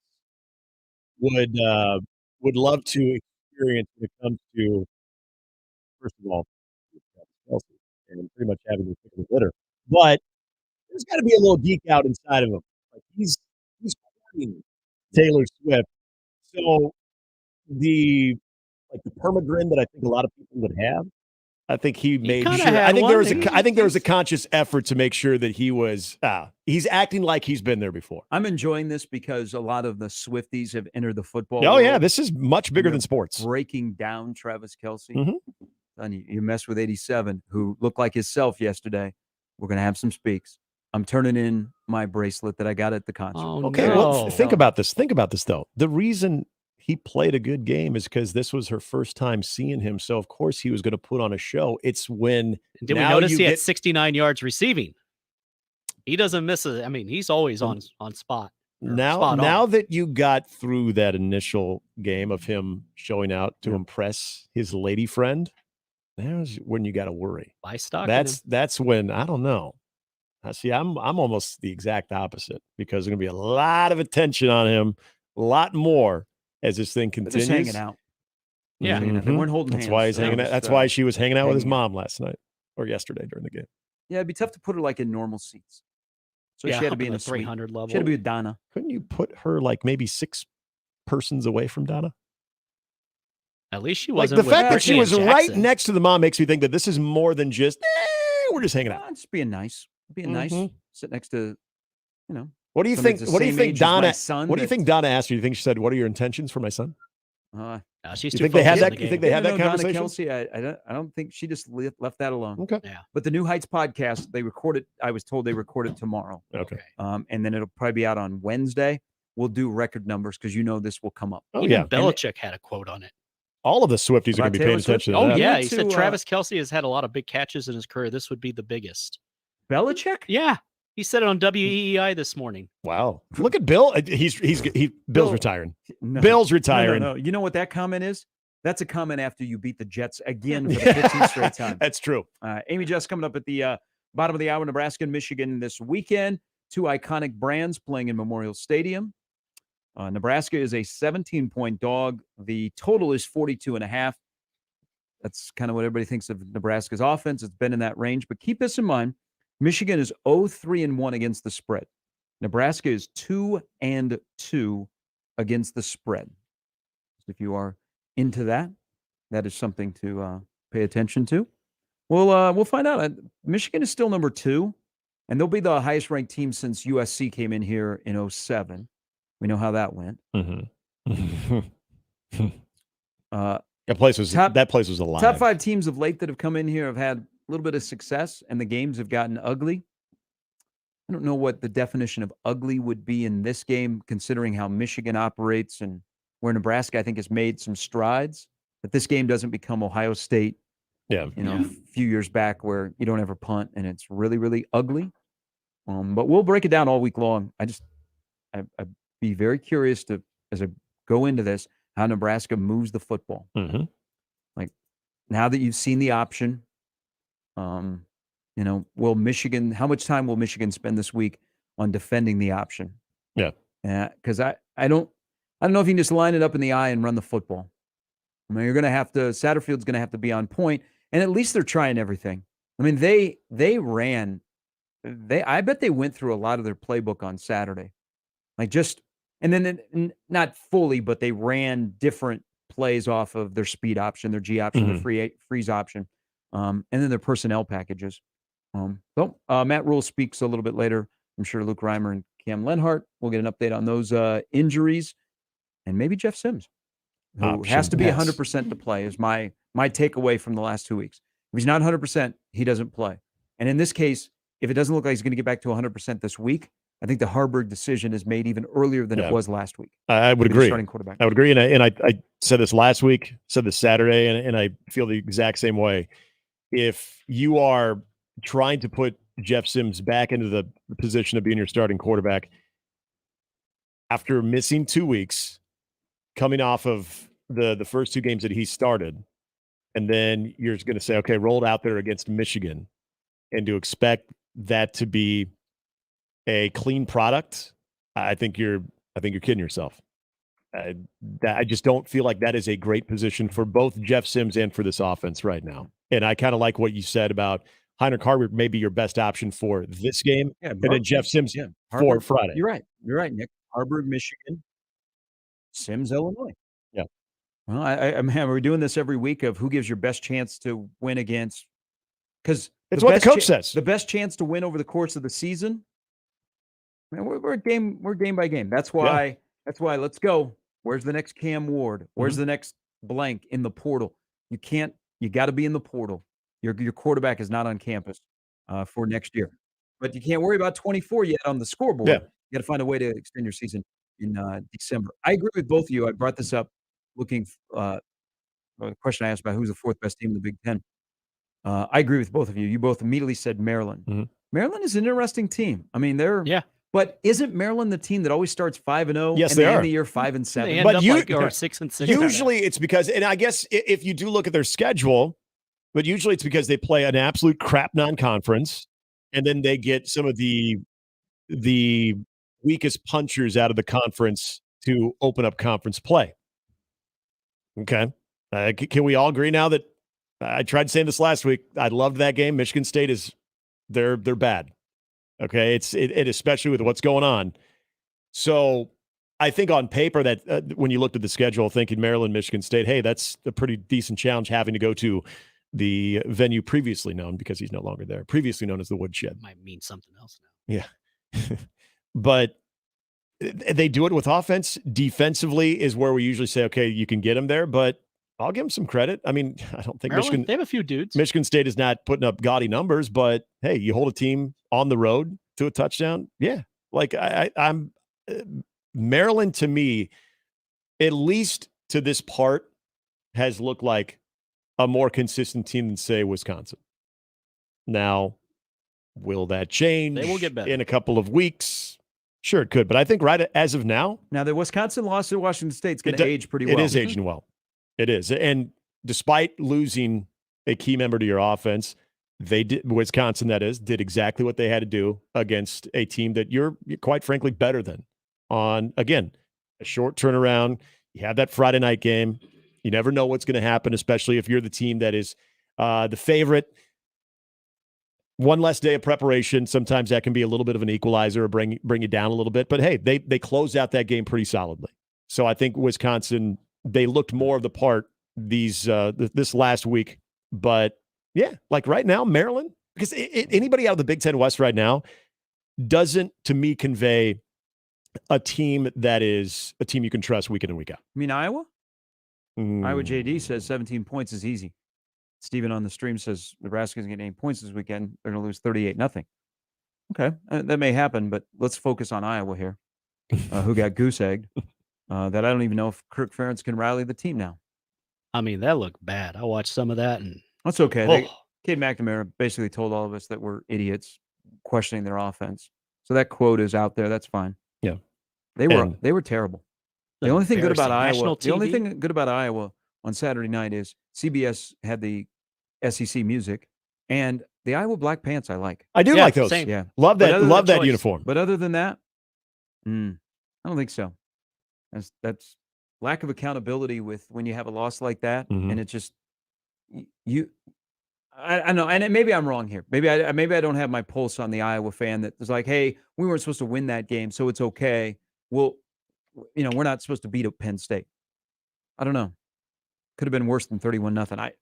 would love to experience when it comes to, first of all, Kelce, and pretty much having the pick of the litter. But there's got to be a little geek out inside of him. Like he's courting Taylor Swift. So the permagrin that I think a lot of people would have, I think he made sure. I think there was a conscious effort to make sure that he was. He's acting like he's been there before. I'm enjoying this because a lot of the Swifties have entered the football. Oh world. yeah, this is much bigger than sports. Breaking down Travis Kelce. Mhm. And you mess with 87, who looked like himself yesterday. We're gonna have some speaks. I'm turning in my bracelet that I got at the concert. Oh, Okay, no. well, think about this. Think about this though. The reason he played a good game is because this was her first time seeing him. So of course he was going to put on a show. It's when Did we notice he had 69 yards receiving? He doesn't miss it. I mean, he's always on spot. Now that you got through that initial game of him showing out to impress his lady friend, there's when you got to worry. Buy stock. That's when I don't know. I see. I'm almost the exact opposite because there's going to be a lot of attention on him, a lot more as this thing continues. Just hanging out. Yeah, They weren't holding That's hands. why he's so hanging out. just, That's why she was hanging out with his hanging mom last night or yesterday during the game. Yeah, it'd be tough to put her like in normal seats. So Yeah, she had to up be in in the a suite. 300 level. She had to be with Donna. Couldn't you put her like maybe 6 persons away from Donna? At least she Like wasn't the with fact that she Brittany was and right Jackson. next to the mom makes me think that this is more than just, we're just hanging out. Just being nice. Being nice. Sit next to, What do you somebody think? that's the What do you same think age as my Donna? son What do you that- think Donna asked you? You think she said, "What are your intentions for my son"? No, she's You too think they had focused on that? the You think game. they had that Donna conversation? Kelsey, I don't think she just left that alone. Okay. Yeah. But the New Heights podcast, they recorded. I was told they recorded tomorrow. Okay. And then it'll probably be out on Wednesday. We'll do record numbers because this will come up. Oh, Even yeah. Belichick had a quote on it. All of the Swifties are going About to be Taylor paying Swift? attention to Oh, that. yeah. went He said to, Travis Kelce has had a lot of big catches in his career. This would be the biggest. Belichick? Yeah. He said it on WEEI this morning. Wow. Look at Bill. Bill's retiring. No. Bill's retiring. No. You know what that comment is? That's a comment after you beat the Jets again for the 15th straight time. That's true. Amy Just coming up at the bottom of the hour. Nebraska and Michigan this weekend. 2 iconic brands playing in Memorial Stadium. Nebraska is a 17-point dog. The total is 42.5. That's kind of what everybody thinks of Nebraska's offense. It's been in that range. But keep this in mind. Michigan is 0-3-1 against the spread. Nebraska is 2-2 against the spread. So if you are into that, that is something to pay attention to. We'll find out. Michigan is still number 2, and they'll be the highest ranked team since USC came in here in 2007. We know how that went. Mm-hmm. That place was alive. Top 5 teams of late that have come in here have had a little bit of success, and the games have gotten ugly. I don't know what the definition of ugly would be in this game, considering how Michigan operates and where Nebraska, I think, has made some strides. That this game doesn't become Ohio State, a few years back where you don't ever punt and it's really, really ugly. But we'll break it down all week long. I'd be very curious as I go into this, how Nebraska moves the football. Mm-hmm. Like now that you've seen the option, will Michigan? How much time will Michigan spend this week on defending the option? Yeah, because I don't know if you can just line it up in the eye and run the football. I mean, you're going to have to. Satterfield's going to have to be on point, and at least they're trying everything. I mean, they ran. I bet they went through a lot of their playbook on Saturday, and then not fully, but they ran different plays off of their speed option, their G option, their freeze option, and then their personnel packages. Matt Rule speaks a little bit later. I'm sure Luke Reimer and Cam Lenhart will get an update on those injuries, and maybe Jeff Sims, who has to be 100% to play, is my takeaway from the last 2 weeks. If he's not 100%, he doesn't play. And in this case, if it doesn't look like he's going to get back to 100% this week, I think the Harberg decision is made even earlier than it was last week. I would agree. Starting quarterback. I would agree, and I said this last week, said this Saturday, and I feel the exact same way. If you are trying to put Jeff Sims back into the position of being your starting quarterback after missing 2 weeks, coming off of the first 2 games that he started, and then you're going to say, okay, rolled out there against Michigan, and to expect that to be a clean product, I think you're kidding yourself. I just don't feel like that is a great position for both Jeff Sims and for this offense right now. And I kind of like what you said about Heinrich Harberg may be your best option for this game, and then Jeff Sims for Friday. You're right, Nick. Harberg, Michigan, Sims, Illinois. Yeah. Well, we're doing this every week of who gives your best chance to win against, because it's what the coach says. The best chance to win over the course of the season. Man, we're game by game. That's why. Let's go. Where's the next Cam Ward? Where's the next blank in the portal? You got to be in the portal. Your quarterback is not on campus for next year, but you can't worry about 24 yet on the scoreboard. Yeah. You got to find a way to extend your season in December. I agree with both of you. I brought this up looking the question I asked about who's the 4th best team in the Big Ten. I agree with both of you. You both immediately said Maryland. Mm-hmm. Maryland is an interesting team. I mean, but isn't Maryland the team that always starts 5-0? Yes, and they end are. the year 5-7. They end up like 6-6. Usually it's because, and I guess if you do look at their schedule, but usually it's because they play an absolute crap non-conference, and then they get some of the weakest punchers out of the conference to open up conference play. Okay. Can we all agree now that I tried saying this last week? I loved that game. Michigan State is They're bad. Okay, it especially with what's going on. So I think on paper that when you looked at the schedule, thinking Maryland, Michigan State, hey, that's a pretty decent challenge having to go to the venue previously known, because he's no longer there, previously known as the Woodshed. Might mean something else now. Yeah. But they do it with offense. Defensively is where we usually say, okay, you can get them there, but I'll give them some credit. I mean, I don't think Maryland, they have a few dudes. Michigan State is not putting up gaudy numbers, but hey, you hold a team on the road to a touchdown. Yeah. Like I'm Maryland, to me, at least to this part, has looked like a more consistent team than, say, Wisconsin. Now, will that change? They will get better in a couple of weeks. Sure, it could. But I think right as of now. Now, the Wisconsin loss to Washington State's going to age pretty well. It is aging well. It is. And despite losing a key member to your offense, Wisconsin, that is, did exactly what they had to do against a team that you're quite frankly better than. On, again, a short turnaround. You have that Friday night game. You never know what's going to happen, especially if you're the team that is the favorite. One less day of preparation. Sometimes that can be a little bit of an equalizer or bring you down a little bit. But hey, they closed out that game pretty solidly. So I think Wisconsin, they looked more of the part this last week. But yeah, like right now, Maryland, because anybody out of the Big Ten West right now doesn't, to me, convey a team that is a team you can trust week in and week out. You mean Iowa? Iowa JD says 17 points is easy. Steven on the stream says Nebraska's going to get 8 points this weekend. They're going to lose 38-0. Okay, that may happen, but let's focus on Iowa here, who got goose-egged. That I don't even know if Kirk Ferentz can rally the team now. I mean, that looked bad. I watched some of that, and that's okay. Cade McNamara basically told all of us that we're idiots questioning their offense. So that quote is out there. That's fine. Yeah, they were terrible. The only thing good about Iowa, on Saturday night is CBS had the SEC music, and the Iowa Black Pants I like. I do like those. Same. Yeah, love that. Love that uniform. But other than that, I don't think so. That's lack of accountability with when you have a loss like that, and it's just I know, and maybe I'm wrong here. Maybe I don't have my pulse on the Iowa fan that was like, hey, we weren't supposed to win that game, so it's okay. Well, we're not supposed to beat Penn State. I don't know. Could have been worse than 31-0. I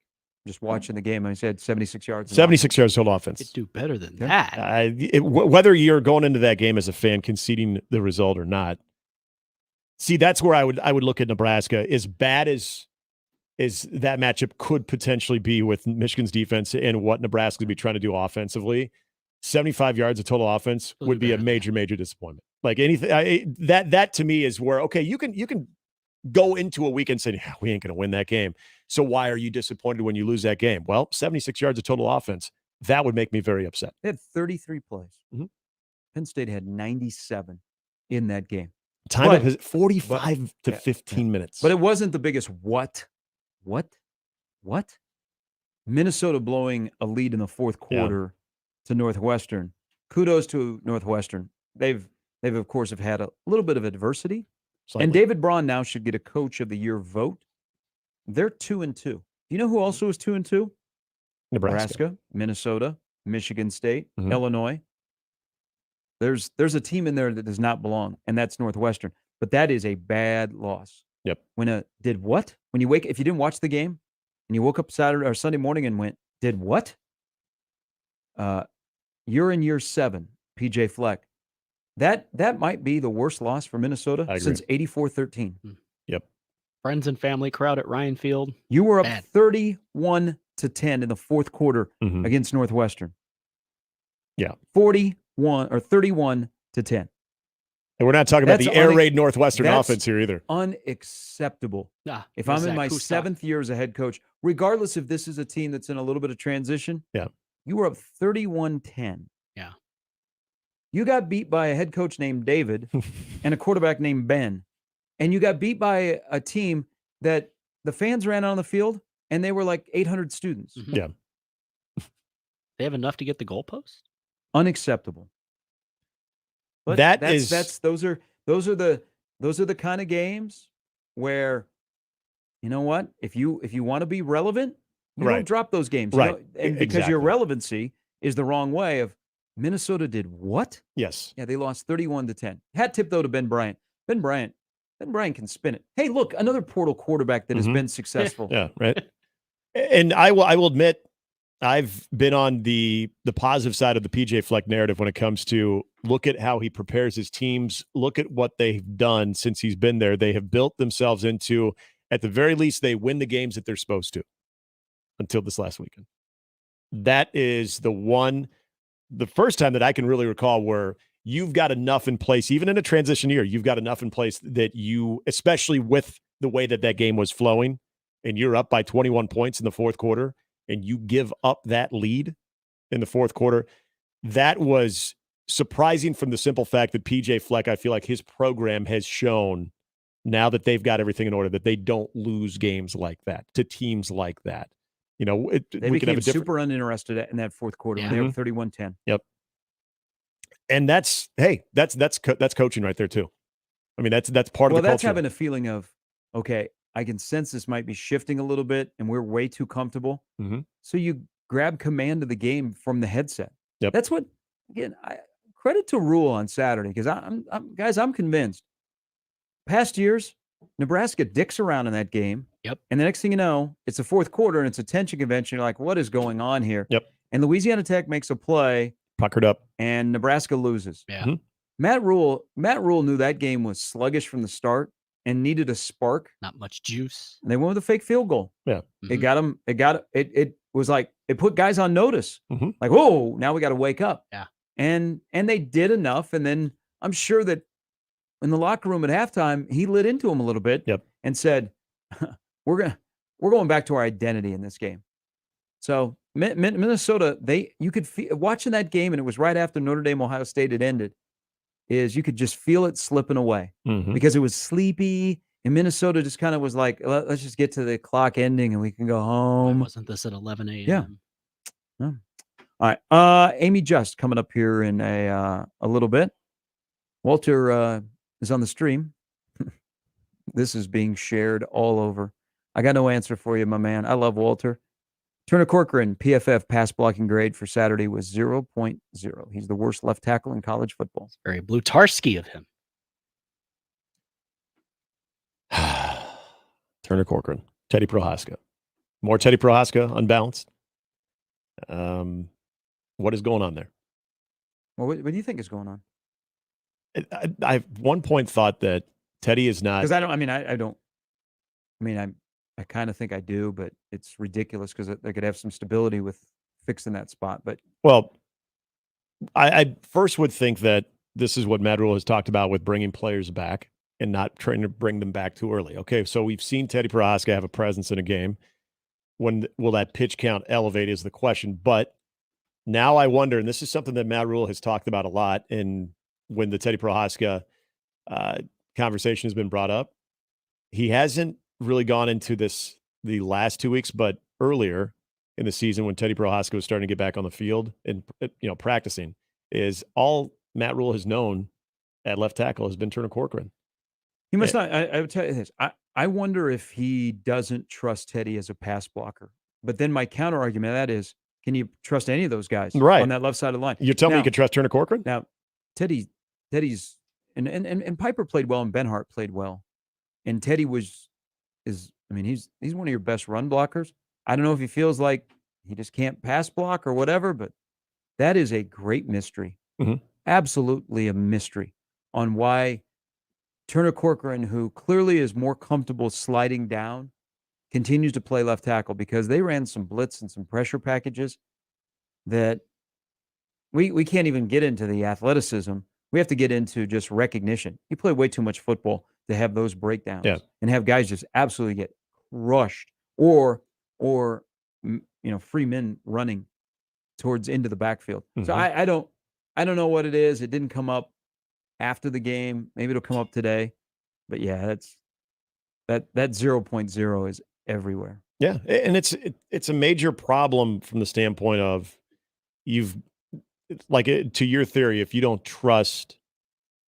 just watching the game. I said 76 yards. 76 yards total offense. Could do better than that. Whether you're going into that game as a fan conceding the result or not. See, that's where I would look at Nebraska. As bad as that matchup could potentially be with Michigan's defense and what Nebraska would be trying to do offensively, 75 yards of total offense would be a major disappointment. Like anything that to me is where, okay, you can go into a weekend saying, yeah, we ain't going to win that game. So why are you disappointed when you lose that game? Well, 76 yards of total offense, that would make me very upset. They had 33 plays. Penn State had 97 in that game. Time of 45 to 15 minutes. But it wasn't the biggest what? Minnesota blowing a lead in the fourth quarter to Northwestern. Kudos to Northwestern. They've of course have had a little bit of adversity. Slightly. And David Braun now should get a Coach of the Year vote. They're 2-2. Do you know who also is 2-2? Nebraska, Minnesota, Michigan State, Illinois. There's a team in there that does not belong, and that's Northwestern. But that is a bad loss. Yep. When you if you didn't watch the game and you woke up Saturday or Sunday morning and went, did what? You're in year 7, PJ Fleck. That might be the worst loss for Minnesota since 84-13. Yep. Friends and family crowd at Ryan Field. You were up 31-10 in the fourth quarter against Northwestern. Yeah. 31-10. And we're not talking about the air raid Northwestern offense here either. Unacceptable. If I'm in my 7th year as a head coach, regardless if this is a team that's in a little bit of transition, you were up 31-10. Yeah. You got beat by a head coach named David and a quarterback named Ben. And you got beat by a team that the fans ran on the field and they were like 800 students. Yeah. They have enough to get the goalpost? Unacceptable. But those are the kind of games where, you know what? If you want to be relevant, you don't drop those games. Right. And because your relevancy is the wrong way of, Minnesota did what? Yes. Yeah, they lost 31-10. Hat tip, though, to Ben Bryant. Ben Bryant can spin it. Hey, look, another portal quarterback that has been successful. Yeah, right. And I will admit, I've been on the positive side of the PJ Fleck narrative when it comes to look at how he prepares his teams. Look at what they've done since he's been there. They have built themselves into, at the very least, they win the games that they're supposed to until this last weekend. That is the first time that I can really recall where you've got enough in place, even in a transition year, you've got enough in place that you, especially with the way that game was flowing, and you're up by 21 points in the fourth quarter, and you give up that lead in the fourth quarter. That was surprising from the simple fact that PJ Fleck, I feel like his program has shown now that they've got everything in order, that they don't lose games like that to teams like that. You know, They we can have became a different, super uninterested in that fourth quarter. When they were 31-10. Yep. And that's coaching right there too. I mean, that's part of the culture. Well, that's having a feeling of, okay, I can sense this might be shifting a little bit and we're way too comfortable. So you grab command of the game from the headset. Yep. That's what, again, credit to Rule on Saturday, because I'm convinced. Past years, Nebraska dicks around in that game. Yep. And the next thing you know, it's the fourth quarter and it's a tension convention. You're like, what is going on here? Yep. And Louisiana Tech makes a play. Puckered up. And Nebraska loses. Yeah. Matt Rule knew that game was sluggish from the start and needed a spark. Not much juice. And they went with a fake field goal. Yeah. It was like, it put guys on notice. Like, whoa, now we got to wake up. Yeah. And they did enough. And then I'm sure that in the locker room at halftime, he lit into him a little bit and said, we're going back to our identity in this game. So Minnesota, you could feel watching that game, and it was right after Notre Dame, Ohio State had ended, is you could just feel it slipping away because it was sleepy, and Minnesota just kind of was like, let's just get to the clock ending and we can go home. Why wasn't this at 11 a.m.? Yeah. All right. Amy Just coming up here in a little bit. Walter is on the stream. This is being shared all over. I got no answer for you, my man. I love Walter. Turner Corcoran, PFF pass blocking grade for Saturday was 0.0. He's the worst left tackle in college football. It's very Blutarski of him. Turner Corcoran, Teddy Prohaska. More Teddy Prohaska, unbalanced. What is going on there? Well, what do you think is going on? I at one point thought that Teddy is not. Because I kind of think I do, but it's ridiculous because they could have some stability with fixing that spot. But well, I first would think that this is what Matt Rule has talked about with bringing players back and not trying to bring them back too early. Okay, so we've seen Teddy Prohaska have a presence in a game. When will that pitch count elevate is the question. But now I wonder, and this is something that Matt Rule has talked about a lot, and when the Teddy Prohaska conversation has been brought up, he hasn't really gone into this the last 2 weeks, but earlier in the season when Teddy Prohaska was starting to get back on the field and practicing, is all Matt Rule has known at left tackle has been Turner Corcoran. He must not. I would tell you this. I wonder if he doesn't trust Teddy as a pass blocker. But then my counter argument to that is, can you trust any of those guys on that left side of the line? You're telling me you can trust Turner Corcoran? Now, Teddy's and Piper played well and Benhart played well, and Teddy he's one of your best run blockers. I don't know if he feels like he just can't pass block or whatever, but that is a great mystery. Absolutely a mystery on why Turner Corcoran, who clearly is more comfortable sliding down, continues to play left tackle, because they ran some blitz and some pressure packages that we can't even get into the athleticism. We have to get into just recognition. You play way too much football to have those breakdowns and have guys just absolutely get crushed or free men running towards into the backfield. So I don't know what it is. It didn't come up after the game. Maybe it'll come up today. But yeah, that 0.0 is everywhere. Yeah, and it's a major problem from the standpoint of to your theory, if you don't trust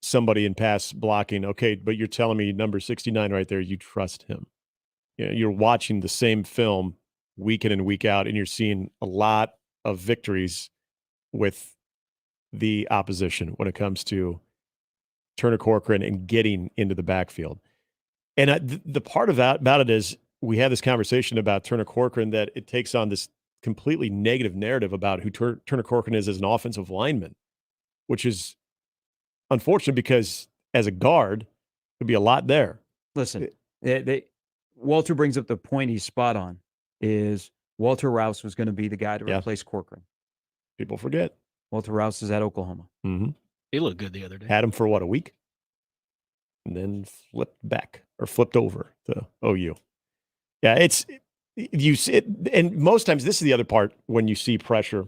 somebody in pass blocking, okay, but you're telling me number 69 right there, you trust him. You're watching the same film week in and week out, and you're seeing a lot of victories with the opposition when it comes to Turner Corcoran and getting into the backfield. And the part of that about it is we had this conversation about Turner Corcoran that it takes on this completely negative narrative about who Turner Corcoran is as an offensive lineman, which is unfortunate because as a guard, there'd be a lot there. Listen, Walter brings up the point he's spot on, is Walter Rouse was going to be the guy to replace Corcoran. People forget. Walter Rouse is at Oklahoma. Mm-hmm. He looked good the other day. Had him for, a week? And then flipped over to OU. Yeah, you see it, and most times this is the other part when you see pressure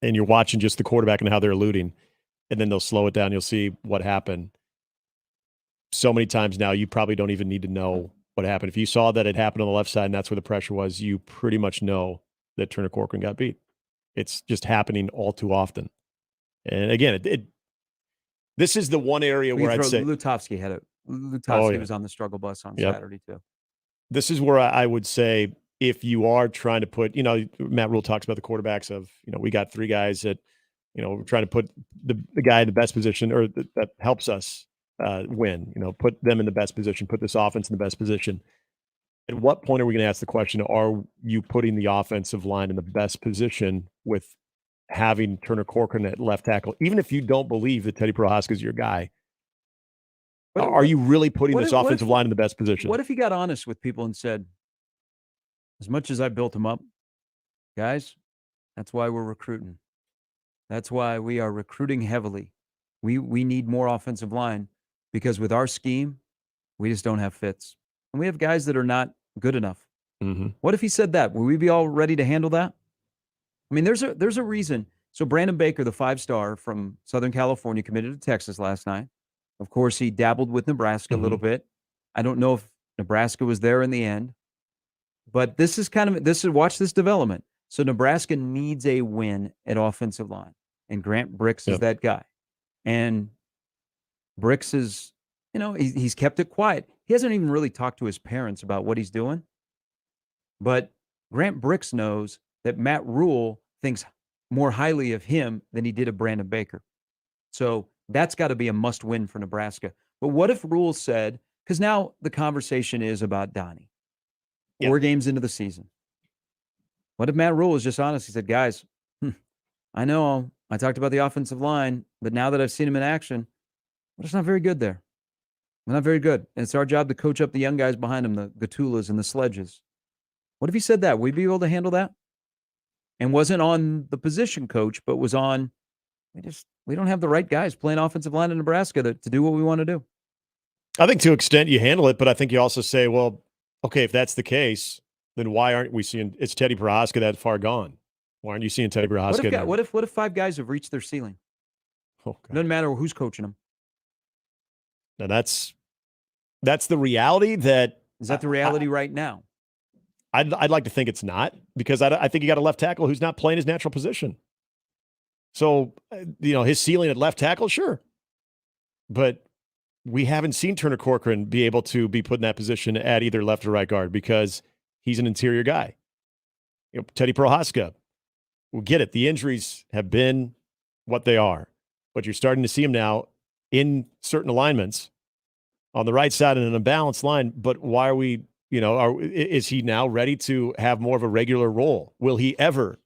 and you're watching just the quarterback and how they're eluding, and then they'll slow it down. You'll see what happened. So many times now, you probably don't even need to know what happened. If you saw that it happened on the left side and that's where the pressure was, you pretty much know that Turner Corcoran got beat. It's just happening all too often. And again, this is the one area where I'd say Lutovsky was on the struggle bus on Saturday too. This is where I would say if you are trying to put, Matt Rule talks about the quarterbacks of, we got three guys that, we're trying to put the guy in the best position or that helps us win, put them in the best position, put this offense in the best position. At what point are we going to ask the question, are you putting the offensive line in the best position with having Turner Corcoran at left tackle? Even if you don't believe that Teddy Prohaska is your guy, are you really putting this offensive line in the best position? What if he got honest with people and said, as much as I built him up, guys, that's why we're recruiting. That's why we are recruiting heavily. We need more offensive line because with our scheme, we just don't have fits. And we have guys that are not good enough. Mm-hmm. What if he said that? Will we be all ready to handle that? I mean, there's a reason. So Brandon Baker, the 5-star from Southern California, committed to Texas last night. Of course, he dabbled with Nebraska a little bit. I don't know if Nebraska was there in the end. But watch this development. So Nebraska needs a win at offensive line. And Grant Brix is that guy. And Brix is, he's kept it quiet. He hasn't even really talked to his parents about what he's doing. But Grant Brix knows that Matt Rule thinks more highly of him than he did of Brandon Baker. So that's got to be a must-win for Nebraska. But what if Rule said, because now the conversation is about Donnie. 4 games into the season. What if Matt Rule was just honest? He said, guys, I know I talked about the offensive line, but now that I've seen him in action, we're just not very good there. We're not very good. And it's our job to coach up the young guys behind him, the Gatulas and the Sledges. What if he said that? Would we be able to handle that? And wasn't on the position coach, but was on, we don't have the right guys playing offensive line in Nebraska to do what we want to do. I think to an extent you handle it, but I think you also say, well, okay, if that's the case, then why aren't we seeing it's Teddy Prohaska that far gone? Why aren't you seeing Teddy Prohaska? What if 5 guys have reached their ceiling? Oh, it doesn't matter who's coaching them. Now that's the reality. Is that the reality right now? I'd like to think it's not, because I think you got a left tackle who's not playing his natural position. So, his ceiling at left tackle, sure. But we haven't seen Turner Corcoran be able to be put in that position at either left or right guard because he's an interior guy. Teddy Prohaska, we get it. The injuries have been what they are, but you're starting to see him now in certain alignments on the right side and in a balanced line. But why are we, is he now ready to have more of a regular role? Will he ever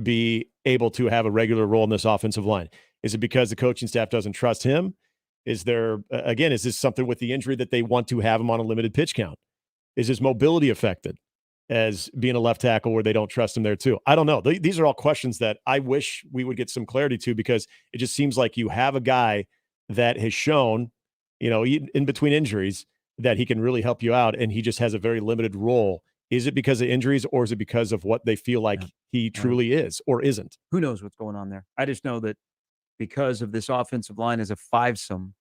be able to have a regular role in this offensive line? Is it because the coaching staff doesn't trust him? Is this something with the injury that they want to have him on a limited pitch count? Is his mobility affected as being a left tackle where they don't trust him there too? I don't know. These are all questions that I wish we would get some clarity to, because it just seems like you have a guy that has shown, in between injuries, that he can really help you out, and he just has a very limited role. Is it because of injuries, or is it because of what they feel like he truly is or isn't? Who knows what's going on there? I just know that because of this offensive line as a 5-some,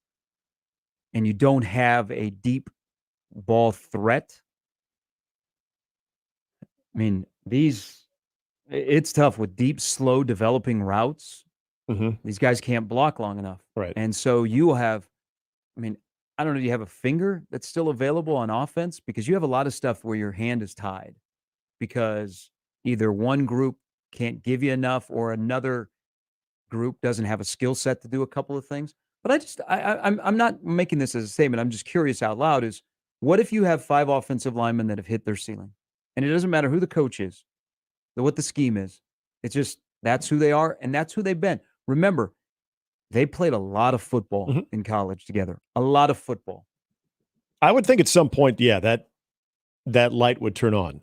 and you don't have a deep ball threat. I mean, it's tough with deep, slow developing routes. Mm-hmm. These guys can't block long enough. Right. And so you will have, I don't know, do you have a finger that's still available on offense? Because you have a lot of stuff where your hand is tied because either one group can't give you enough or another group doesn't have a skill set to do a couple of things. But I'm not making this as a statement. I'm just curious out loud is, what if you have 5 offensive linemen that have hit their ceiling? And it doesn't matter who the coach is, what the scheme is. It's just that's who they are, and that's who they've been. Remember, they played a lot of football in college together, a lot of football. I would think at some point, yeah, that light would turn on.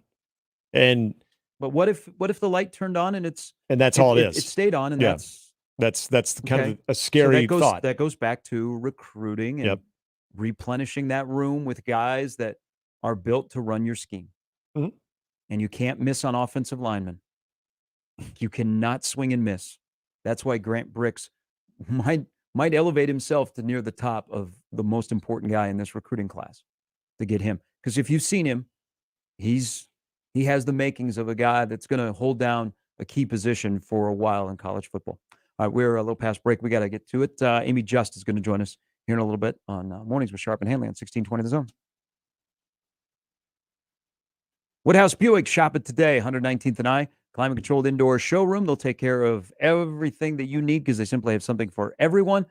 But what if the light turned on and that's all it is? It stayed on, and that's kind of a scary thought. That goes back to recruiting and replenishing that room with guys that are built to run your scheme. And you can't miss on offensive linemen. You cannot swing and miss. That's why Grant Bricks might elevate himself to near the top of the most important guy in this recruiting class to get him. Because if you've seen him, he has the makings of a guy that's going to hold down a key position for a while in college football. All right, we're a little past break. We got to get to it. Amy Just is going to join us here in a little bit on Mornings with Sharp and Hanley on 1620 The Zone. Woodhouse Buick, shop it today, 119th and I. Climate-controlled indoor showroom. They'll take care of everything that you need because they simply have something for everyone.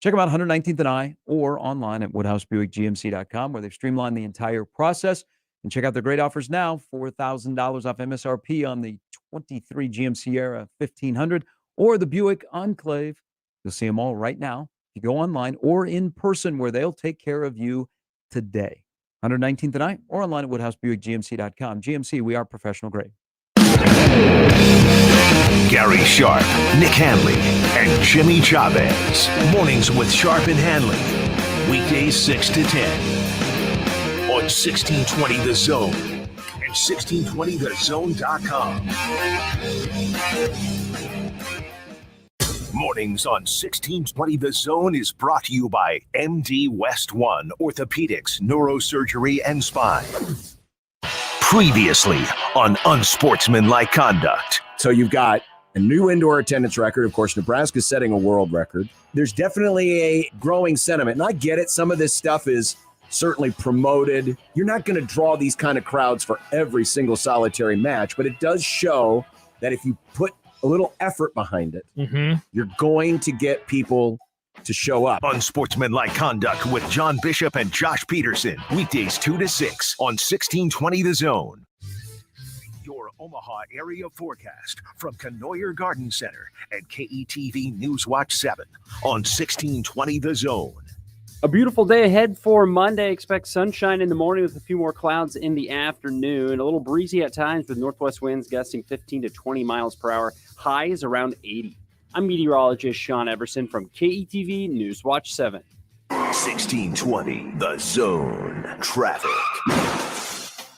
Check them out, 119th and I, or online at woodhousebuickgmc.com, where they've streamlined the entire process. And check out their great offers now, $4,000 off MSRP on the 23 GMC Era 1500 or the Buick Enclave. You'll see them all right now. You go online or in person, where they'll take care of you today. 119th and I, or online at woodhousebuickgmc.com. GMC, we are professional grade. Gary Sharp, Nick Hanley, and Jimmy Chavez. Mornings with Sharp and Hanley. Weekdays 6 to 10. On 1620 The Zone and 1620thezone.com. Mornings on 1620 The Zone is brought to you by MD West One Orthopedics, Neurosurgery, and Spine. Previously on Unsportsmanlike Conduct. So you've got a new indoor attendance record. Of course, Nebraska's setting a world record. There's definitely a growing sentiment, and I get it. Some of this stuff is certainly promoted. You're not going to draw these kind of crowds for every single solitary match, but it does show that if you put a little effort behind it, you're going to get people to show up. Unsportsmanlike Conduct with John Bishop and Josh Peterson. Weekdays 2 to 6 on 1620 The Zone. Your Omaha area forecast from Canoyer Garden Center and KETV Newswatch 7 on 1620 The Zone. A beautiful day ahead for Monday. Expect sunshine in the morning with a few more clouds in the afternoon. A little breezy at times with northwest winds gusting 15 to 20 miles per hour. Highs around 80. I'm meteorologist Sean Everson from KETV Newswatch 7. 1620 The Zone. Traffic.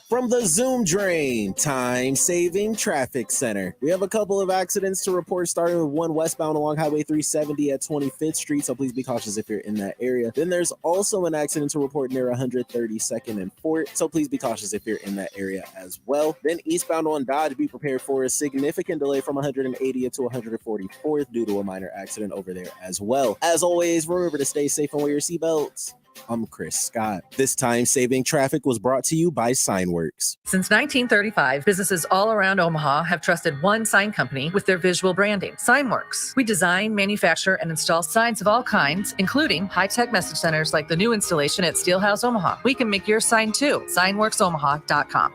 From the Zoom Drain Time-Saving Traffic Center. We have a couple of accidents to report, starting with one westbound along Highway 370 at 25th Street, so please be cautious if you're in that area. Then there's also an accident to report near 132nd and Fort, so please be cautious if you're in that area as well. Then eastbound on Dodge, be prepared for a significant delay from 180th to 144th due to a minor accident over there as well. As always, remember to stay safe and wear your seatbelts. I'm Chris Scott. This time-saving traffic was brought to you by Signworks. Since 1935, businesses all around Omaha have trusted one sign company with their visual branding, Signworks. We design, manufacture, and install signs of all kinds, including high-tech message centers like the new installation at Steelhouse Omaha. We can make your sign too. Signworksomaha.com.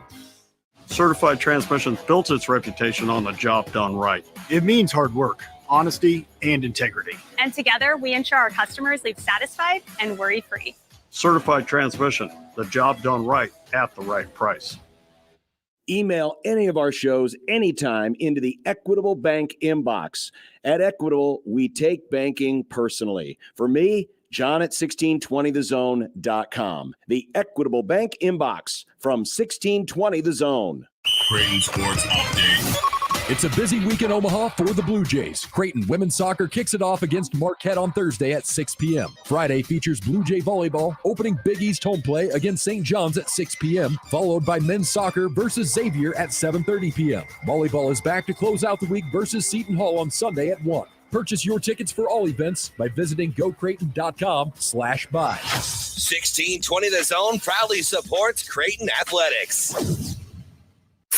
Certified Transmission built its reputation on the job done right. It means hard work, honesty, and integrity. And together, we ensure our customers leave satisfied and worry-free. Certified Transmission, the job done right at the right price. Email any of our shows anytime into the Equitable Bank inbox. At Equitable, we take banking personally. For me, John at 1620thezone.com. The Equitable Bank inbox from 1620 The Zone. Creighton Sports Update. It's a busy week in Omaha for the Blue Jays. Creighton women's soccer kicks it off against Marquette on Thursday at 6 p.m. Friday features Blue Jay volleyball opening Big East home play against St. John's at 6 p.m., followed by men's soccer versus Xavier at 7:30 p.m. Volleyball is back to close out the week versus Seton Hall on Sunday at 1. Purchase your tickets for all events by visiting gocreighton.com/buy. 1620 The Zone proudly supports Creighton Athletics.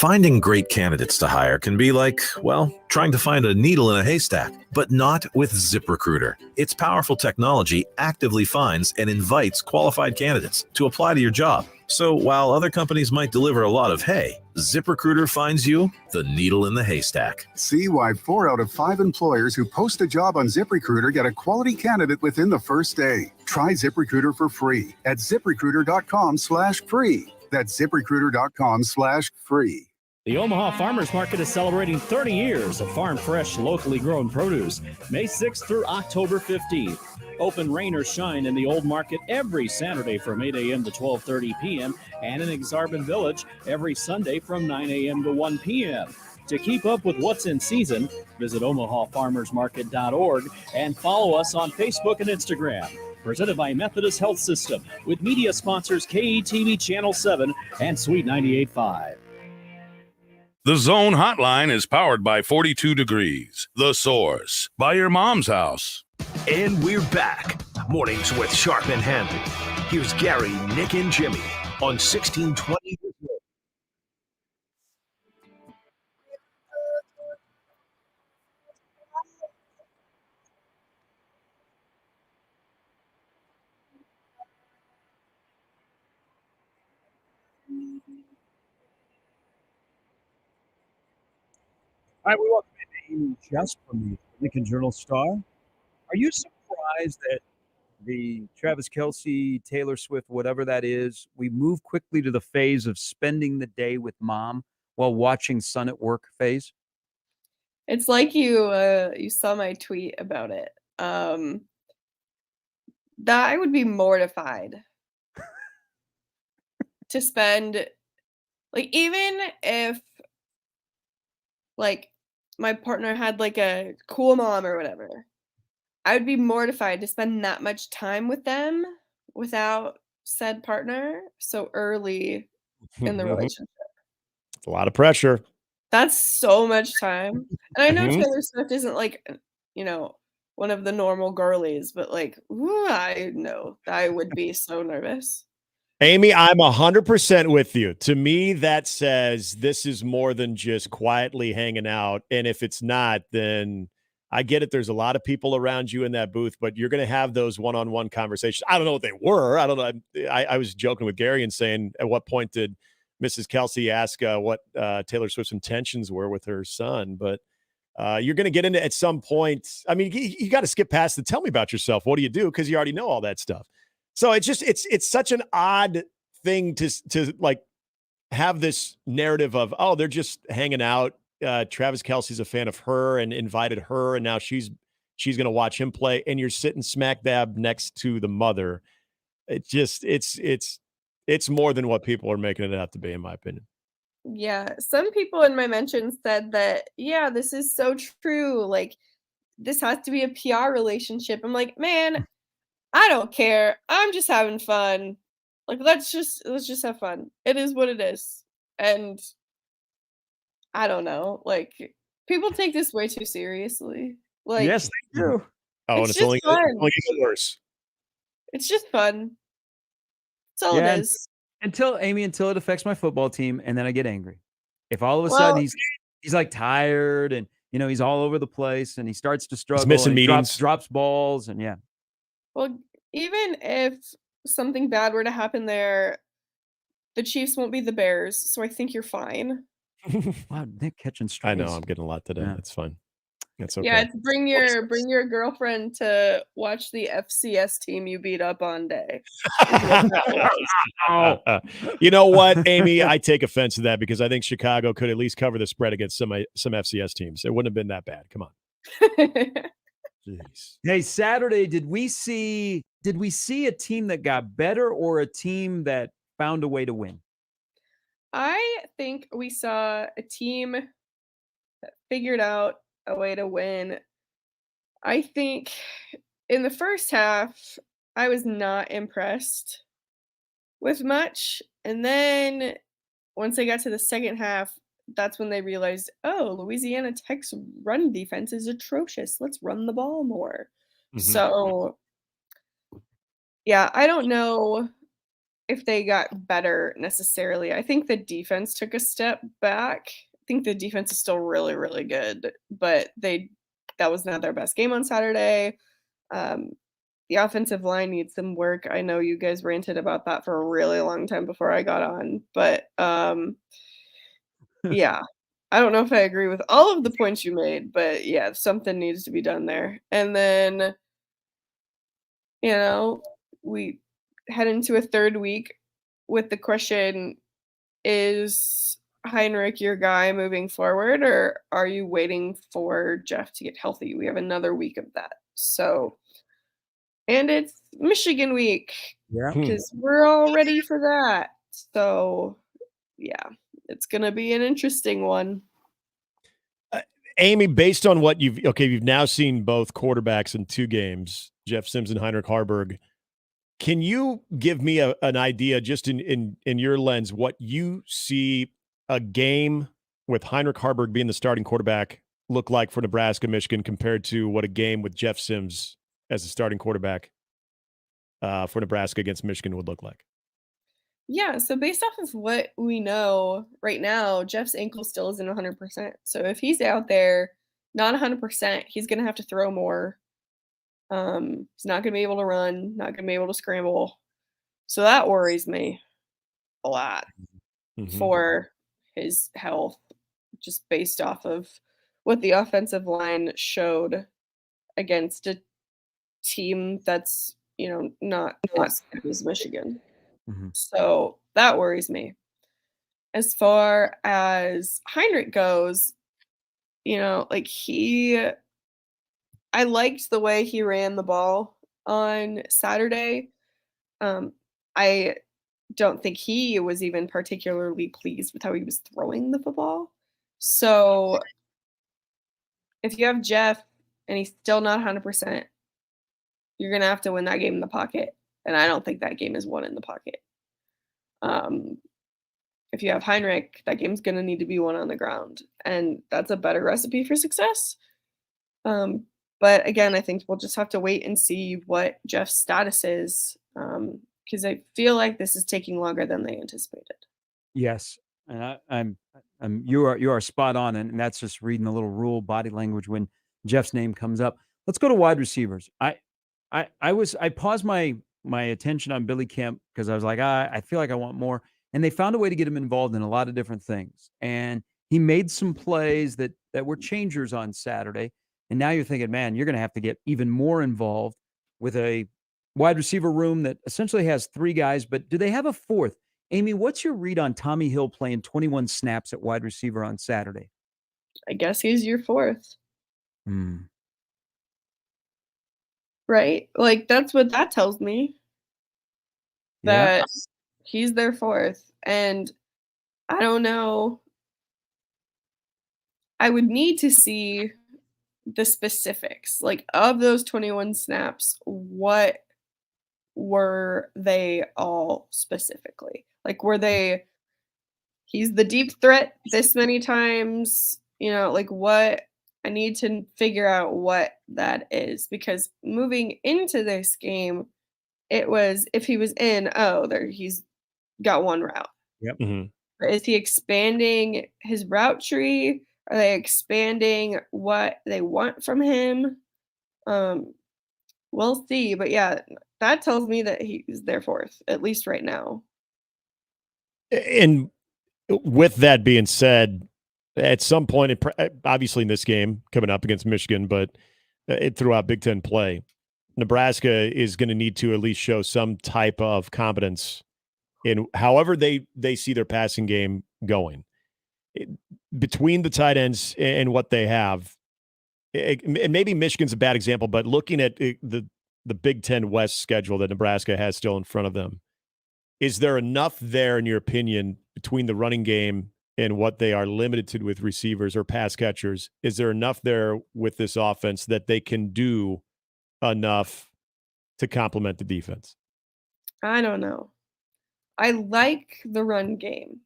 Finding great candidates to hire can be like, well, trying to find a needle in a haystack, but not with ZipRecruiter. Its powerful technology actively finds and invites qualified candidates to apply to your job. So while other companies might deliver a lot of hay, ZipRecruiter finds you the needle in the haystack. See why 4 out of 5 employers who post a job on ZipRecruiter get a quality candidate within the first day. Try ZipRecruiter for free at ZipRecruiter.com/free. That's ZipRecruiter.com/free. The Omaha Farmers Market is celebrating 30 years of farm fresh, locally grown produce, May 6th through October 15th. Open rain or shine in the Old Market every Saturday from 8 a.m. to 12:30 p.m. and in Exarban Village every Sunday from 9 a.m. to 1 p.m. To keep up with what's in season, visit omahafarmersmarket.org and follow us on Facebook and Instagram. Presented by Methodist Health System with media sponsors KETV Channel 7 and Sweet 98.5. The Zone Hotline is powered by 42 Degrees, The Source, by your mom's house. And we're back. Mornings with Sharp and Hanley. Here's Gary, Nick, and Jimmy on 1620. All right, we welcome in Amy Just from the Lincoln Journal Star. Are you surprised that the Travis Kelce, Taylor Swift, whatever that is, we move quickly to the phase of spending the day with mom while watching Son at Work phase? It's like you saw my tweet about it. That I would be mortified to spend, like, even if, like, my partner had, like, a cool mom or whatever, I would be mortified to spend that much time with them without said partner so early in the relationship. It's a lot of pressure. That's so much time. And I know Mhm. Taylor Swift isn't, like, one of the normal girlies, but, like, ooh, I know I would be so nervous. Amy, I'm 100% with you. To me, that says this is more than just quietly hanging out. And if it's not, then I get it. There's a lot of people around you in that booth, but you're going to have those one-on-one conversations. I don't know what they were. I don't know. I was joking with Gary and saying, at what point did Mrs. Kelce ask what Taylor Swift's intentions were with her son? But you're going to get into at some point. I mean, you got to skip past the tell me about yourself. What do you do? Because you already know all that stuff. So it's such an odd thing to like have this narrative of, oh, they're just hanging out. Travis Kelce's a fan of her and invited her, and now she's going to watch him play, and you're sitting smack dab next to the mother. It's more than what people are making it out to be, in my opinion. Yeah, some people in my mentions said that, yeah, this is so true. Like, this has to be a PR relationship. I'm like, man, I don't care. I'm just having fun. Like, let's just have fun. It is what it is. And I don't know. Like, people take this way too seriously. Like, Yes, they do. Oh, and it's it's just only fun. going to get worse. It's just fun. That's all Yeah, it is. until it affects my football team, and then I get angry. If all of a sudden he's like tired and he's all over the place and he starts to struggle, missing and he meetings. drops balls, and yeah. Well, even if something bad were to happen there, the Chiefs won't be the Bears, so I think you're fine. Wow, Nick catching strays. I know I'm getting a lot today. Yeah. That's fine. That's okay. Yeah, it's bring your girlfriend to watch the FCS team you beat up on day. You know what, Amy? I take offense to that because I think Chicago could at least cover the spread against some FCS teams. It wouldn't have been that bad. Come on. Jeez. Hey, Saturday, did we see a team that got better or a team that found a way to win? I think we saw a team that figured out a way to win. I think in the first half, I was not impressed with much. And then once they got to the second half, that's when they realized, oh, Louisiana Tech's run defense is atrocious. Let's run the ball more. Mhm. So, yeah, I don't know if they got better necessarily. I think the defense took a step back. I think the defense is still really, really good, but that was not their best game on Saturday. The offensive line needs some work. I know you guys ranted about that for a really long time before I got on, but yeah. I don't know if I agree with all of the points you made, but yeah, something needs to be done there. And then, we head into a third week with the question, is Heinrich your guy moving forward, or are you waiting for Jeff to get healthy? We have another week of that. So, and it's Michigan week because we're all ready for that. So, yeah, it's going to be an interesting one. Amy, based on what you've now seen both quarterbacks in 2 games, Jeff Sims and Heinrich Harberg. Can you give me an idea, just in your lens, what you see a game with Heinrich Harberg being the starting quarterback look like for Nebraska Michigan compared to what a game with Jeff Sims as the starting quarterback for Nebraska against Michigan would look like? Yeah, so based off of what we know right now, Jeff's ankle still isn't 100%. So if he's out there not 100%, he's going to have to throw more. He's not going to be able to run, not going to be able to scramble. So that worries me a lot for his health, just based off of what the offensive line showed against a team that's, not as good as Michigan. So that worries me. As far as Heinrich goes, I liked the way he ran the ball on Saturday. I don't think he was even particularly pleased with how he was throwing the football. So if you have Jeff and he's still not 100%, you're going to have to win that game in the pocket. And I don't think that game is won in the pocket. If you have Heinrich, that game's going to need to be won on the ground. And that's a better recipe for success. But again, I think we'll just have to wait and see what Jeff's status is, because I feel like this is taking longer than they anticipated. Yes, and you are spot on, and that's just reading the little rule body language when Jeff's name comes up. Let's go to wide receivers. I paused my attention on Billy Kemp because I was like, I feel like I want more, and they found a way to get him involved in a lot of different things, and he made some plays that were changers on Saturday. And now you're thinking, man, you're going to have to get even more involved with a wide receiver room that essentially has 3 guys, but do they have a 4th? Amy, what's your read on Tommy Hill playing 21 snaps at wide receiver on Saturday? I guess he's your 4th. Right? Like, that's what that tells me. That he's their 4th. And I don't know. I would need to see the specifics, like, of those 21 snaps, what were they all specifically? Like, were they, he's the deep threat this many times, what? I need to figure out what that is, because moving into this game, it was, if he was in, he's got 1 route. Yep. Is he expanding his route tree? Are they expanding what they want from him? We'll see. But yeah, that tells me that he's their 4th, at least right now. And with that being said, at some point, obviously in this game coming up against Michigan, but throughout Big Ten play, Nebraska is going to need to at least show some type of competence in however they see their passing game going. Between the tight ends and what they have, and maybe Michigan's a bad example, but looking at the Big Ten West schedule that Nebraska has still in front of them, is there enough there, in your opinion, between the running game and what they are limited to with receivers or pass catchers? Is there enough there with this offense that they can do enough to complement the defense? I don't know. I like the run game.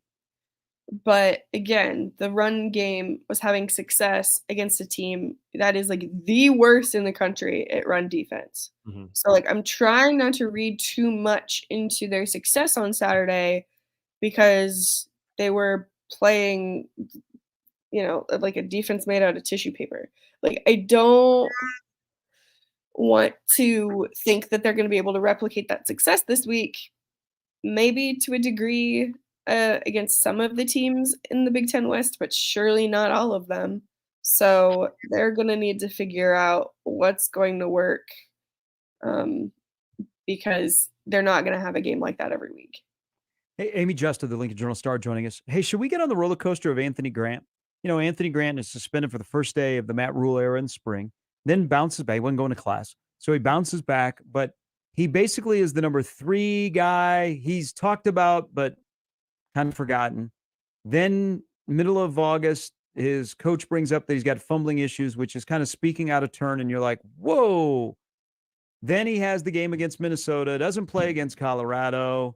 But again, the run game was having success against a team that is like the worst in the country at run defense. So like I'm trying not to read too much into their success on Saturday because they were playing, like a defense made out of tissue paper. Like I don't want to think that they're going to be able to replicate that success this week. Maybe to a degree against some of the teams in the Big Ten West, but surely not all of them. So they're going to need to figure out what's going to work because they're not going to have a game like that every week. Hey, Amy Just of the Lincoln Journal-Star joining us. Hey, should we get on the roller coaster of Anthony Grant? Anthony Grant is suspended for the first day of the Matt Rule era in spring, then bounces back. He wasn't going to class. So he bounces back, but he basically is the number 3 guy he's talked about, but kind of forgotten. Then middle of August, his coach brings up that he's got fumbling issues, which is kind of speaking out of turn. And you're like, whoa. Then he has the game against Minnesota, doesn't play against Colorado.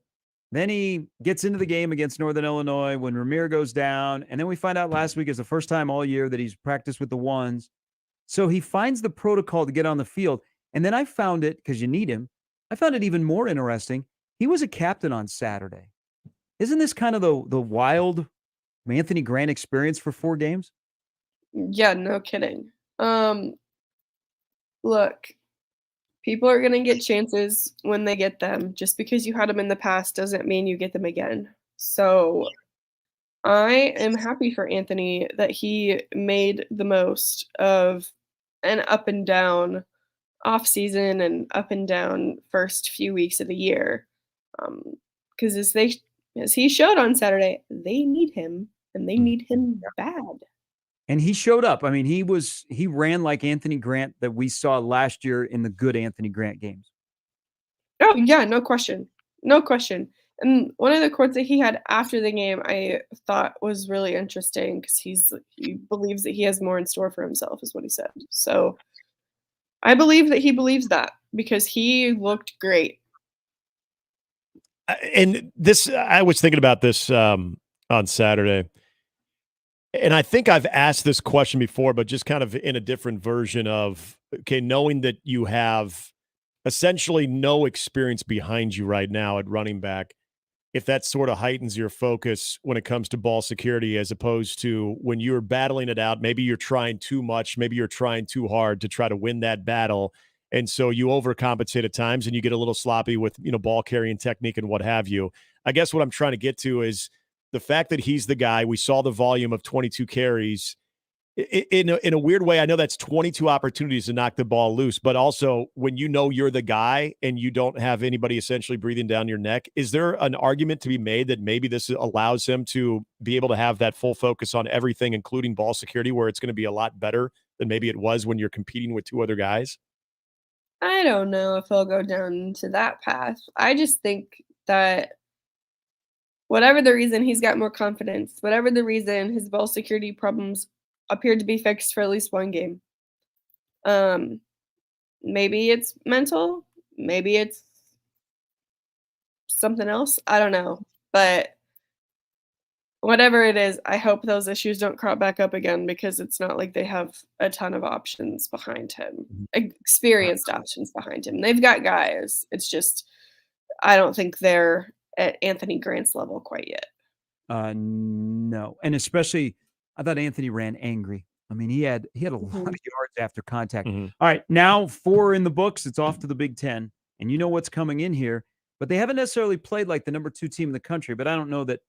Then he gets into the game against Northern Illinois when Ramir goes down. And then we find out last week is the first time all year that he's practiced with the ones. So he finds the protocol to get on the field. And then I found it, because you need him, I found it even more interesting. He was a captain on Saturday. Isn't this kind of the wild Anthony Grant experience for 4 games? Yeah, no kidding. Look, people are going to get chances when they get them. Just because you had them in the past doesn't mean you get them again. So I am happy for Anthony that he made the most of an up and down off season and up and down first few weeks of the year. Because as he showed on Saturday, they need him, and they need him bad. And he showed up. I mean, he ran like Anthony Grant that we saw last year in the good Anthony Grant games. Oh, yeah, no question. No question. And one of the quotes that he had after the game I thought was really interesting because he believes that he has more in store for himself, is what he said. So I believe that he believes that because he looked great. And this, I was thinking about this on Saturday. And I think I've asked this question before, but just kind of in a different version of, okay, knowing that you have essentially no experience behind you right now at running back, if that sort of heightens your focus when it comes to ball security, as opposed to when you're battling it out, maybe you're trying too much, maybe you're trying too hard to try to win that battle. And so you overcompensate at times and you get a little sloppy with, ball carrying technique and what have you. I guess what I'm trying to get to is the fact that he's the guy. We saw the volume of 22 carries. In a weird way, I know that's 22 opportunities to knock the ball loose, but also when you're the guy and you don't have anybody essentially breathing down your neck, is there an argument to be made that maybe this allows him to be able to have that full focus on everything, including ball security, where it's going to be a lot better than maybe it was when you're competing with 2 other guys? I don't know if he'll go down to that path. I just think that whatever the reason, he's got more confidence. Whatever the reason, his ball security problems appeared to be fixed for at least 1 game. Maybe it's mental. Maybe it's something else. I don't know. But whatever it is, I hope those issues don't crop back up again because it's not like they have a ton of options behind him, experienced options behind him. They've got guys. It's just I don't think they're at Anthony Grant's level quite yet. No. And especially, I thought Anthony ran angry. I mean, he had a lot of yards after contact. All right, now 4 in the books. It's off to the Big Ten. And you know what's coming in here. But they haven't necessarily played like the number 2 team in the country. But I don't know that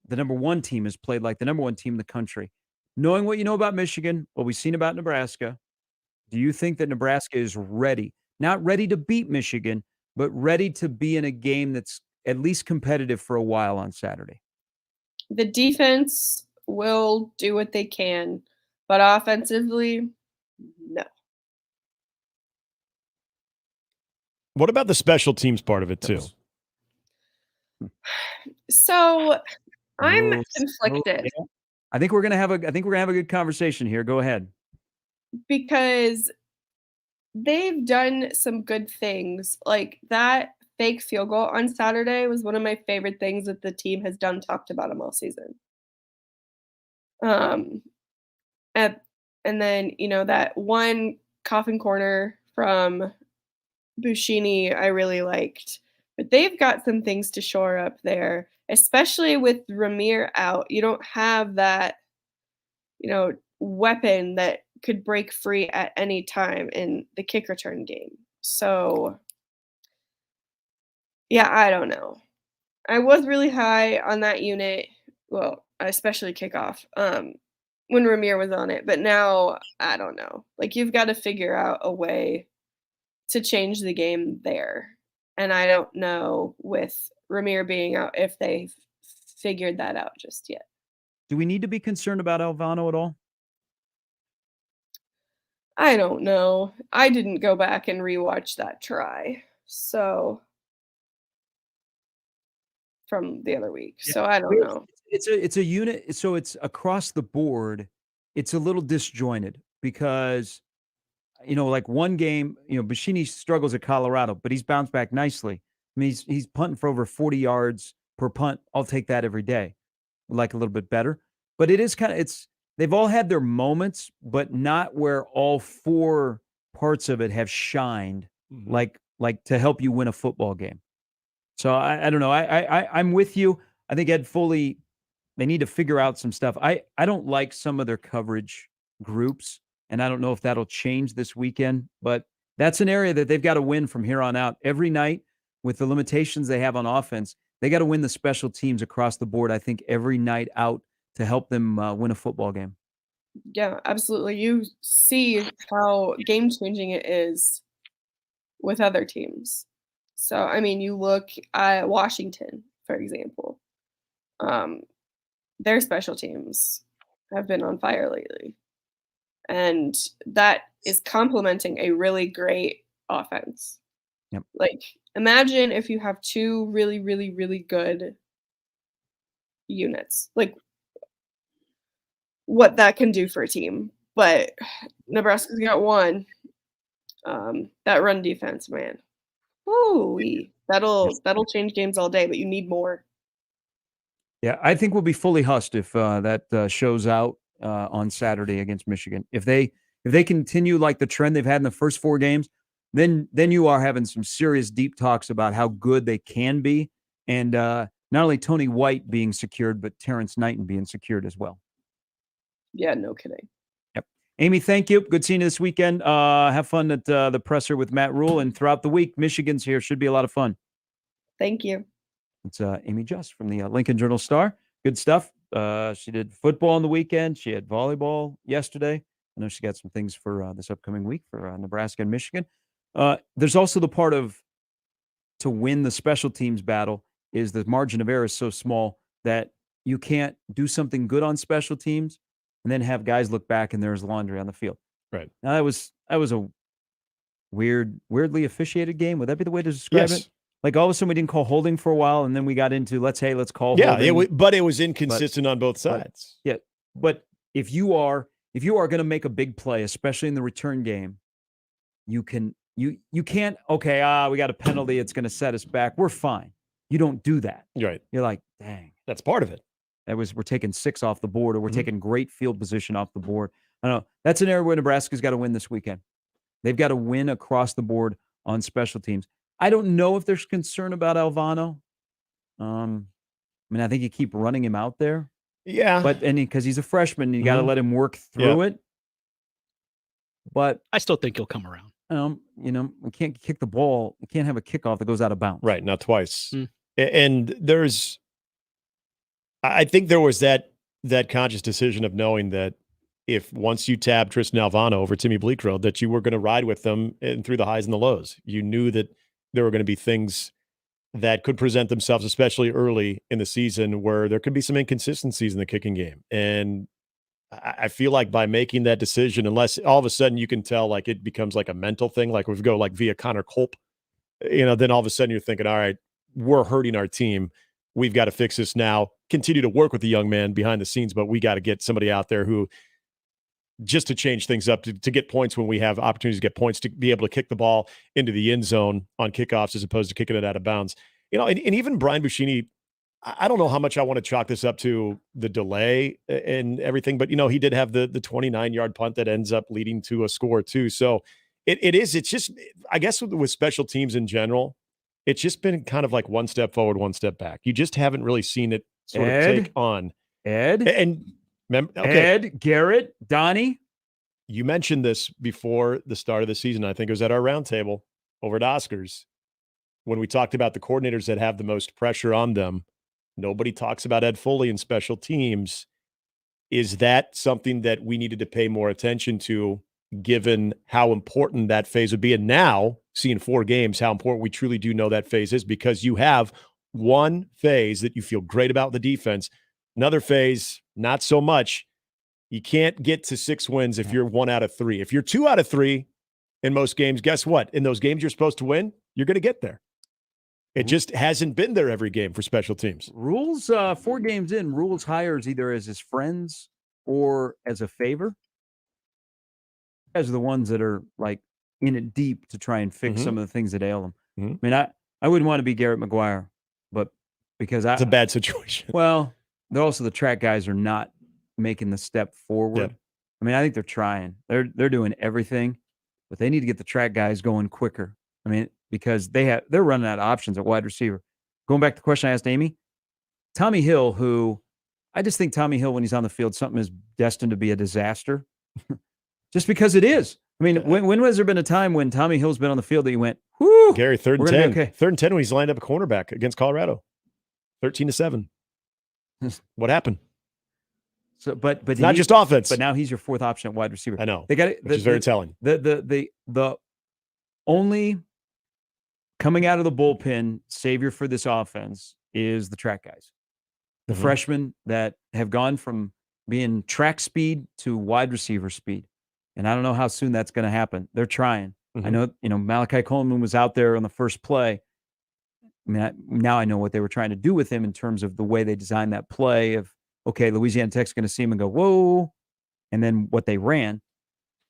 the number 1 team has played like the number 1 team in the country. Knowing what you know about Michigan, what we've seen about Nebraska, do you think that Nebraska is ready? Not ready to beat Michigan, but ready to be in a game that's at least competitive for a while on Saturday? The defense will do what they can, but offensively, no. What about the special teams part of it too? So I'm conflicted. Yeah. I think we're gonna have a good conversation here. Go ahead. Because they've done some good things. Like that fake field goal on Saturday was one of my favorite things that the team has done, talked about them all season. Um, and then, that one coffin corner from Buschini I really liked. But they've got some things to shore up there, especially with Ramir out. You don't have that, weapon that could break free at any time in the kick return game. So, yeah, I don't know. I was really high on that unit, well, especially kickoff, when Ramir was on it. But now, I don't know. Like, you've got to figure out a way to change the game there. And I don't know with Ramir being out if they've figured that out just yet. Do we need to be concerned about Alvano at all? I don't know. I didn't go back and rewatch that try. So from the other week. So I don't know. It's a unit, so it's across the board. It's a little disjointed because like one game, Buschini struggles at Colorado, but he's bounced back nicely. I mean, he's punting for over 40 yards per punt. I'll take that every day. Like a little bit better. But it is they've all had their moments, but not where all four parts of it have shined like to help you win a football game. So I don't know. I'm with you. I think Ed Foley, they need to figure out some stuff. I don't like some of their coverage groups, and I don't know if that'll change this weekend, but that's an area that they've got to win from here on out. Every night, with the limitations they have on offense, they got to win the special teams across the board, I think, every night out to help them win a football game. Yeah, absolutely. You see how game-changing it is with other teams. So, I mean, you look at Washington, for example. Their special teams have been on fire lately. And that is complementing a really great offense. Yep. Like, imagine if you have two really, really, really good units. Like, what that can do for a team. But Nebraska's got one. That run defense, man. Woo-wee. That'll change games all day, but you need more. Yeah, I think we'll be fully hussed if that shows out on Saturday against Michigan. If they continue like the trend they've had in the first four games, then you are having some serious deep talks about how good they can be, and not only Tony White being secured, but Terrence Knighton being secured as well. Yeah, no kidding. Yep. Amy, thank you. Good seeing you this weekend. Have fun at the presser with Matt Rule, and throughout the week, Michigan's here. Should be a lot of fun. Thank you. It's Amy Just from the Lincoln Journal-Star. Good stuff. She did football on the weekend. She had volleyball yesterday. I know she got some things for this upcoming week for Nebraska and Michigan. There's also the part of to win the special teams battle is the margin of error is so small that you can't do something good on special teams and then have guys look back and there's laundry on the field. Right. Now that was a weirdly officiated game. Would that be the way to describe it? Like all of a sudden we didn't call holding for a while, and then we got into let's call holding. But it was inconsistent on both sides. But if you are going to make a big play, especially in the return game, you can't. Okay, we got a penalty. It's going to set us back. We're fine. You don't do that. Right. You're like, dang, that's part of it. We're taking 6 off the board, or we're taking great field position off the board. I don't know. That's an area where Nebraska's got to win this weekend. They've got to win across the board on special teams. I don't know if there's concern about Alvano. I think you keep running him out there. Yeah. But because he's a freshman, you got to let him work through it. But I still think he'll come around. We can't kick the ball. We can't have a kickoff that goes out of bounds. Right, not twice. And I think there was that conscious decision of knowing that if once you tab Tristan Alvano over Timmy Bleekrode, that you were going to ride with them and through the highs and the lows. You knew that there were going to be things that could present themselves, especially early in the season, where there could be some inconsistencies in the kicking game. And I feel like by making that decision, unless all of a sudden you can tell like it becomes like a mental thing, like if we go like via Connor Culp, then all of a sudden you're thinking, all right, we're hurting our team. We've got to fix this now. Continue to work with the young man behind the scenes, but we got to get somebody out there who just to change things up, to get points when we have opportunities to get points, to be able to kick the ball into the end zone on kickoffs as opposed to kicking it out of bounds. And even Brian Buschini I don't know how much I want to chalk this up to the delay and everything, but he did have the 29-yard punt that ends up leading to a score too. So it's just, I guess with special teams in general, it's just been kind of like one step forward, one step back. You just haven't really seen it sort of take on. Ed, Garrett, Donnie. You mentioned this before the start of the season. I think it was at our roundtable over at Oscars when we talked about the coordinators that have the most pressure on them. Nobody talks about Ed Foley in special teams. Is that something that we needed to pay more attention to, given how important that phase would be? And now, seeing 4 games, how important we truly do know that phase is, because you have one phase that you feel great about the defense, another phase, not so much. You can't get to 6 wins if you're 1 out of 3. If you're 2 out of 3 in most games, guess what? In those games you're supposed to win, you're going to get there. It just hasn't been there every game for special teams. Rules, 4 games in, Rules hires either as his friends or as a favor. As the ones that are like in it deep to try and fix some of the things that ail them. I mean, I wouldn't want to be Garrett McGuire, but because it's a bad situation. Well, they're also the track guys are not making the step forward. Yep. I mean, I think they're trying. They're doing everything, but they need to get the track guys going quicker. I mean, because they're running out of options at wide receiver. Going back to the question I asked Amy, Tommy Hill, who I just think Tommy Hill, when he's on the field, something is destined to be a disaster. Just because it is. I mean, when has there been a time when Tommy Hill's been on the field that you went, whoo, Gary, 3rd and 10. Okay. 3rd and 10 when he's lined up a cornerback against Colorado. 13-7. What happened? So, but it's not just offense. But now he's your 4th option at wide receiver. I know. They got it, which is very telling. The only coming out of the bullpen savior for this offense is the track guys. The freshmen that have gone from being track speed to wide receiver speed. And I don't know how soon that's going to happen. They're trying. I know, Malachi Coleman was out there on the first play. I mean, now I know what they were trying to do with him in terms of the way they designed that play of, okay, Louisiana Tech's going to see him and go, whoa, and then what they ran.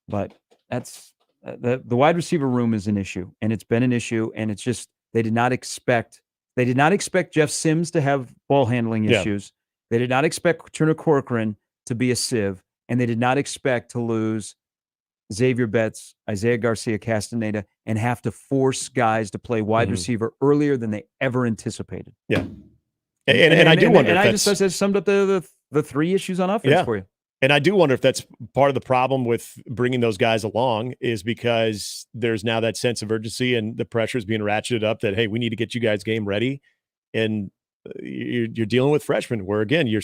But that's the wide receiver room is an issue, and it's been an issue, and it's just they did not expect Jeff Sims to have ball handling issues. They did not expect Turner Corcoran to be a sieve, and they did not expect to lose Xavier Betts, Isaiah Garcia Castaneda, and have to force guys to play wide receiver earlier than they ever anticipated. Yeah. And I do wonder if I just summed up the 3 issues on offense for you. And I do wonder if that's part of the problem with bringing those guys along, is because there's now that sense of urgency and the pressure is being ratcheted up that, hey, we need to get you guys game ready. And you're dealing with freshmen where, again, you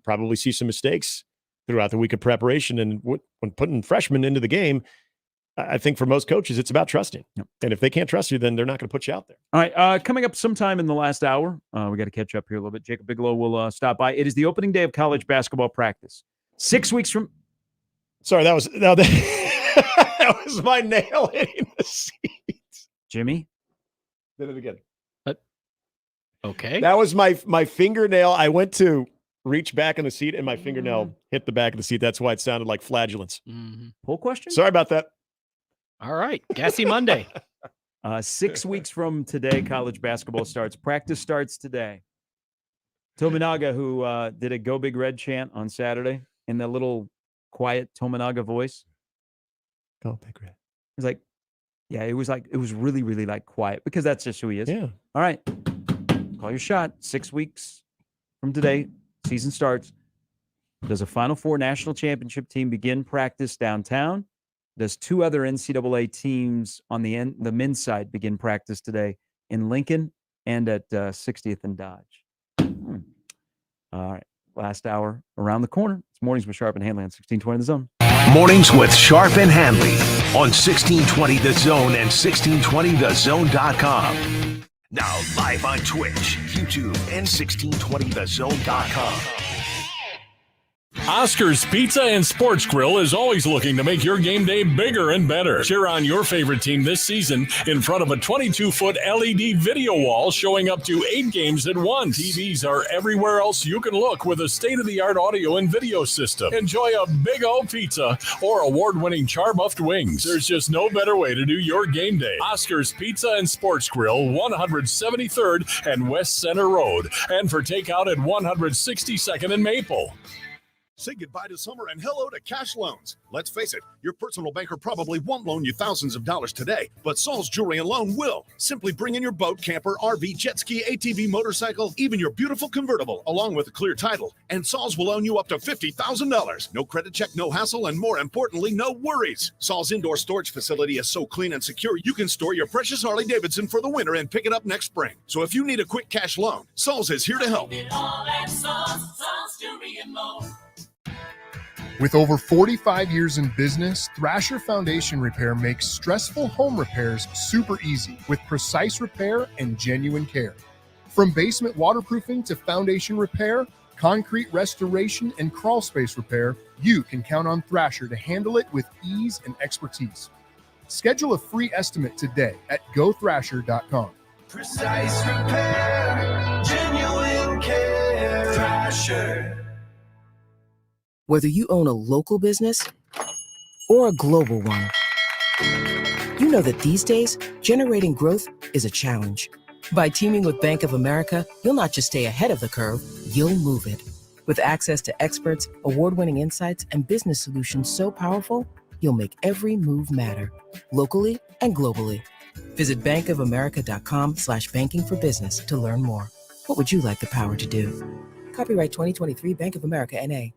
probably see some mistakes throughout the week of preparation. And when putting freshmen into the game, I think for most coaches, it's about trusting. Yep. And if they can't trust you, then they're not going to put you out there. All right. Coming up sometime in the last hour, we got to catch up here a little bit. Jacob Bigelow will stop by. It is the opening day of college basketball practice. 6 weeks from. Sorry, that was my nail hitting the seat. Jimmy? Did it again. Okay. That was my fingernail. I went to reach back in the seat and my fingernail hit the back of the seat. That's why it sounded like flatulence. Poll question? Sorry about that. All right. Gassy Monday. 6 weeks from today, college basketball starts. Practice starts today. Tominaga, who did a Go Big Red chant on Saturday in the little quiet Tominaga voice. Go Big Red. It was really, really like quiet, because that's just who he is. Yeah. All right. Call your shot. 6 weeks from today, season starts. Does a Final Four national championship team begin practice downtown? Does 2 other NCAA teams on the men's side begin practice today in Lincoln and at 60th and Dodge? All right. Last hour around the corner. It's Mornings with Sharp and Hanley on 1620 The Zone. Mornings with Sharp and Handley on 1620 The Zone and 1620thezone.com. Now live on Twitch, YouTube, and 1620thezone.com. Oscar's Pizza and Sports Grill is always looking to make your game day bigger and better. Cheer on your favorite team this season in front of a 22-foot LED video wall showing up to 8 games at once. TVs are everywhere else you can look with a state-of-the-art audio and video system. Enjoy a big old pizza or award-winning char-buffed wings. There's just no better way to do your game day. Oscar's Pizza and Sports Grill, 173rd and West Center Road. And for takeout at 162nd and Maple. Say goodbye to summer and hello to cash loans. Let's face it, your personal banker probably won't loan you thousands of dollars today, but Saul's Jewelry and Loan will. Simply bring in your boat, camper, RV, jet ski, ATV, motorcycle, even your beautiful convertible, along with a clear title. And Saul's will loan you up to $50,000. No credit check, no hassle, and more importantly, no worries. Saul's indoor storage facility is so clean and secure, you can store your precious Harley-Davidson for the winter and pick it up next spring. So if you need a quick cash loan, Saul's is here to help. Saul's Jewelry and Loan. With over 45 years in business, Thrasher Foundation Repair makes stressful home repairs super easy with precise repair and genuine care. From basement waterproofing to foundation repair, concrete restoration, and crawl space repair, you can count on Thrasher to handle it with ease and expertise. Schedule a free estimate today at gothrasher.com. Precise repair, genuine care, Thrasher. Whether you own a local business or a global one, you know that these days, generating growth is a challenge. By teaming with Bank of America, you'll not just stay ahead of the curve, you'll move it. With access to experts, award-winning insights, and business solutions so powerful, you'll make every move matter, locally and globally. Visit bankofamerica.com/banking for business to learn more. What would you like the power to do? Copyright 2023 Bank of America, N.A.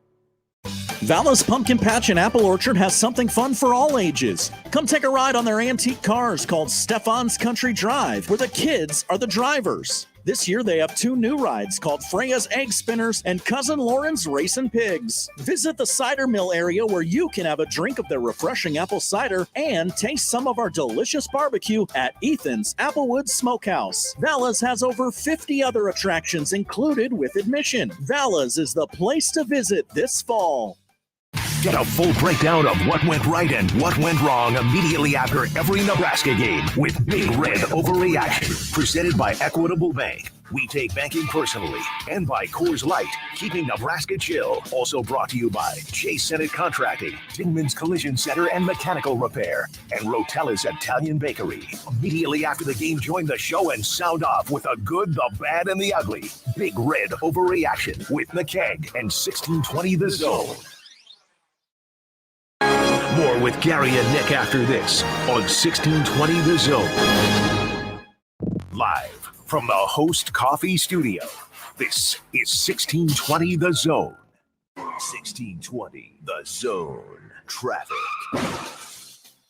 Vala's Pumpkin Patch and Apple Orchard has something fun for all ages. Come take a ride on their antique cars called Stefan's Country Drive, where the kids are the drivers. This year, they have 2 new rides called Freya's Egg Spinners and Cousin Lauren's Racing Pigs. Visit the cider mill area where you can have a drink of their refreshing apple cider and taste some of our delicious barbecue at Ethan's Applewood Smokehouse. Vala's has over 50 other attractions included with admission. Vala's is the place to visit this fall. Get a full breakdown of what went right and what went wrong immediately after every Nebraska game with Big Red Overreaction, presented by Equitable Bank. We take banking personally, and by Coors Light, keeping Nebraska chill. Also brought to you by Chase Senate Contracting, Dingman's Collision Center and Mechanical Repair, and Rotella's Italian Bakery. Immediately after the game, join the show and sound off with the good, the bad, and the ugly. Big Red Overreaction with the Keg and 1620 The Zone. More with Gary and Nick after this on 1620 The Zone. Live from the Host Coffee Studio, this is 1620 The Zone. 1620 The Zone. Traffic.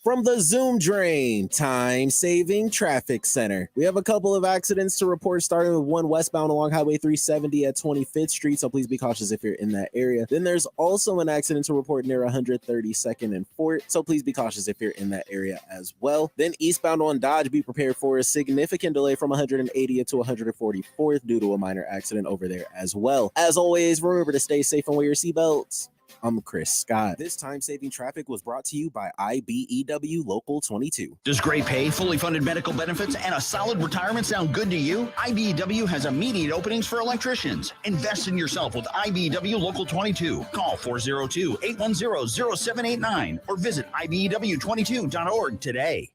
From the Zoom Drain Time-Saving Traffic Center. We have a couple of accidents to report, starting with one westbound along Highway 370 at 25th Street, so please be cautious if you're in that area. Then there's also an accident to report near 132nd and Fort, so please be cautious if you're in that area as well. Then eastbound on Dodge, be prepared for a significant delay from 180th to 144th due to a minor accident over there as well. As always, remember to stay safe and wear your seatbelts. I'm Chris Scott. This time-saving traffic was brought to you by IBEW Local 22. Does great pay, fully funded medical benefits, and a solid retirement sound good to you? IBEW has immediate openings for electricians. Invest in yourself with IBEW Local 22. Call 402-810-0789 or visit IBEW22.org today.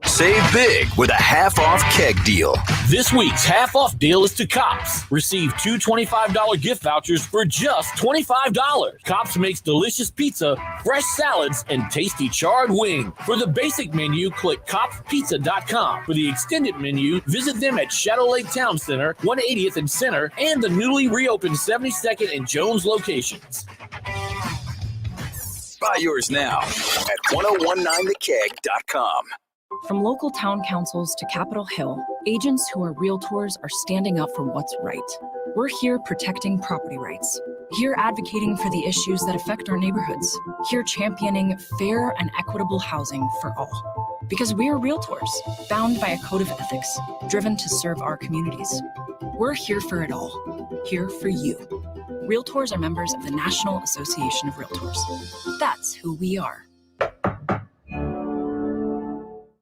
Save big with a half-off keg deal. This week's half-off deal is to Kops. Receive 2 $25 gift vouchers for just $25. Kops makes delicious pizza, fresh salads, and tasty charred wing. For the basic menu, click CopsPizza.com. For the extended menu, visit them at Shadow Lake Town Center, 180th and Center, and the newly reopened 72nd and Jones locations. Buy yours now at 1019thekeg.com. From local town councils to Capitol Hill, agents who are realtors are standing up for what's right. We're here protecting property rights. Here advocating for the issues that affect our neighborhoods. Here championing fair and equitable housing for all. Because we are realtors, bound by a code of ethics, driven to serve our communities. We're here for it all. Here for you. Realtors are members of the National Association of Realtors. That's who we are.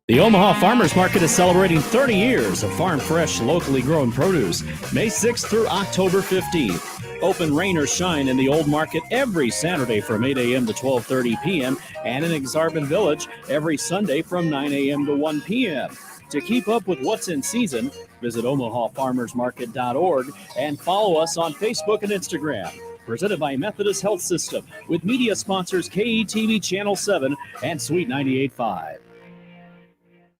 The Omaha Farmers Market is celebrating 30 years of farm fresh, locally grown produce, May 6th through October 15th. Open rain or shine in the Old Market every Saturday from 8 a.m. to 12:30 p.m. and in Exarban Village every Sunday from 9 a.m. to 1 p.m. To keep up with what's in season, visit omahafarmersmarket.org and follow us on Facebook and Instagram. Presented by Methodist Health System with media sponsors KETV Channel 7 and Sweet 98.5.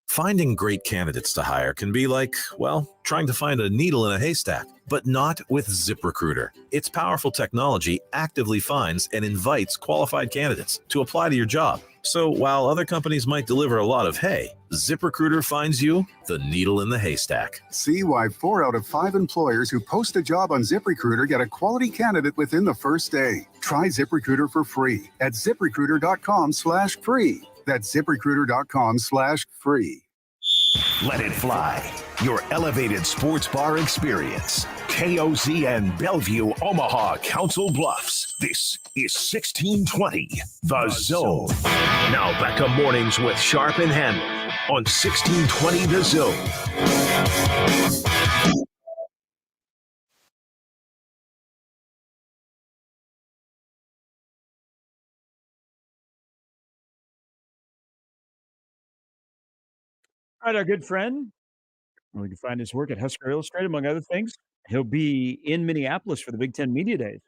Finding great candidates to hire can be like, well, trying to find a needle in a haystack, but not with ZipRecruiter. Its powerful technology actively finds and invites qualified candidates to apply to your job. So while other companies might deliver a lot of hay, ZipRecruiter finds you the needle in the haystack. See why 4 out of 5 employers who post a job on ZipRecruiter get a quality candidate within the first day. Try ZipRecruiter for free at ZipRecruiter.com/free. That's ZipRecruiter.com/free. Let it fly. Your elevated sports bar experience. KOZ and Bellevue, Omaha, Council Bluffs. This is 1620, The Zone. Now back to mornings with Sharp and Handley on 1620, The Zone. All right, our good friend. Well, you can find his work at Husker Illustrated, among other things. He'll be in Minneapolis for the Big Ten Media Days.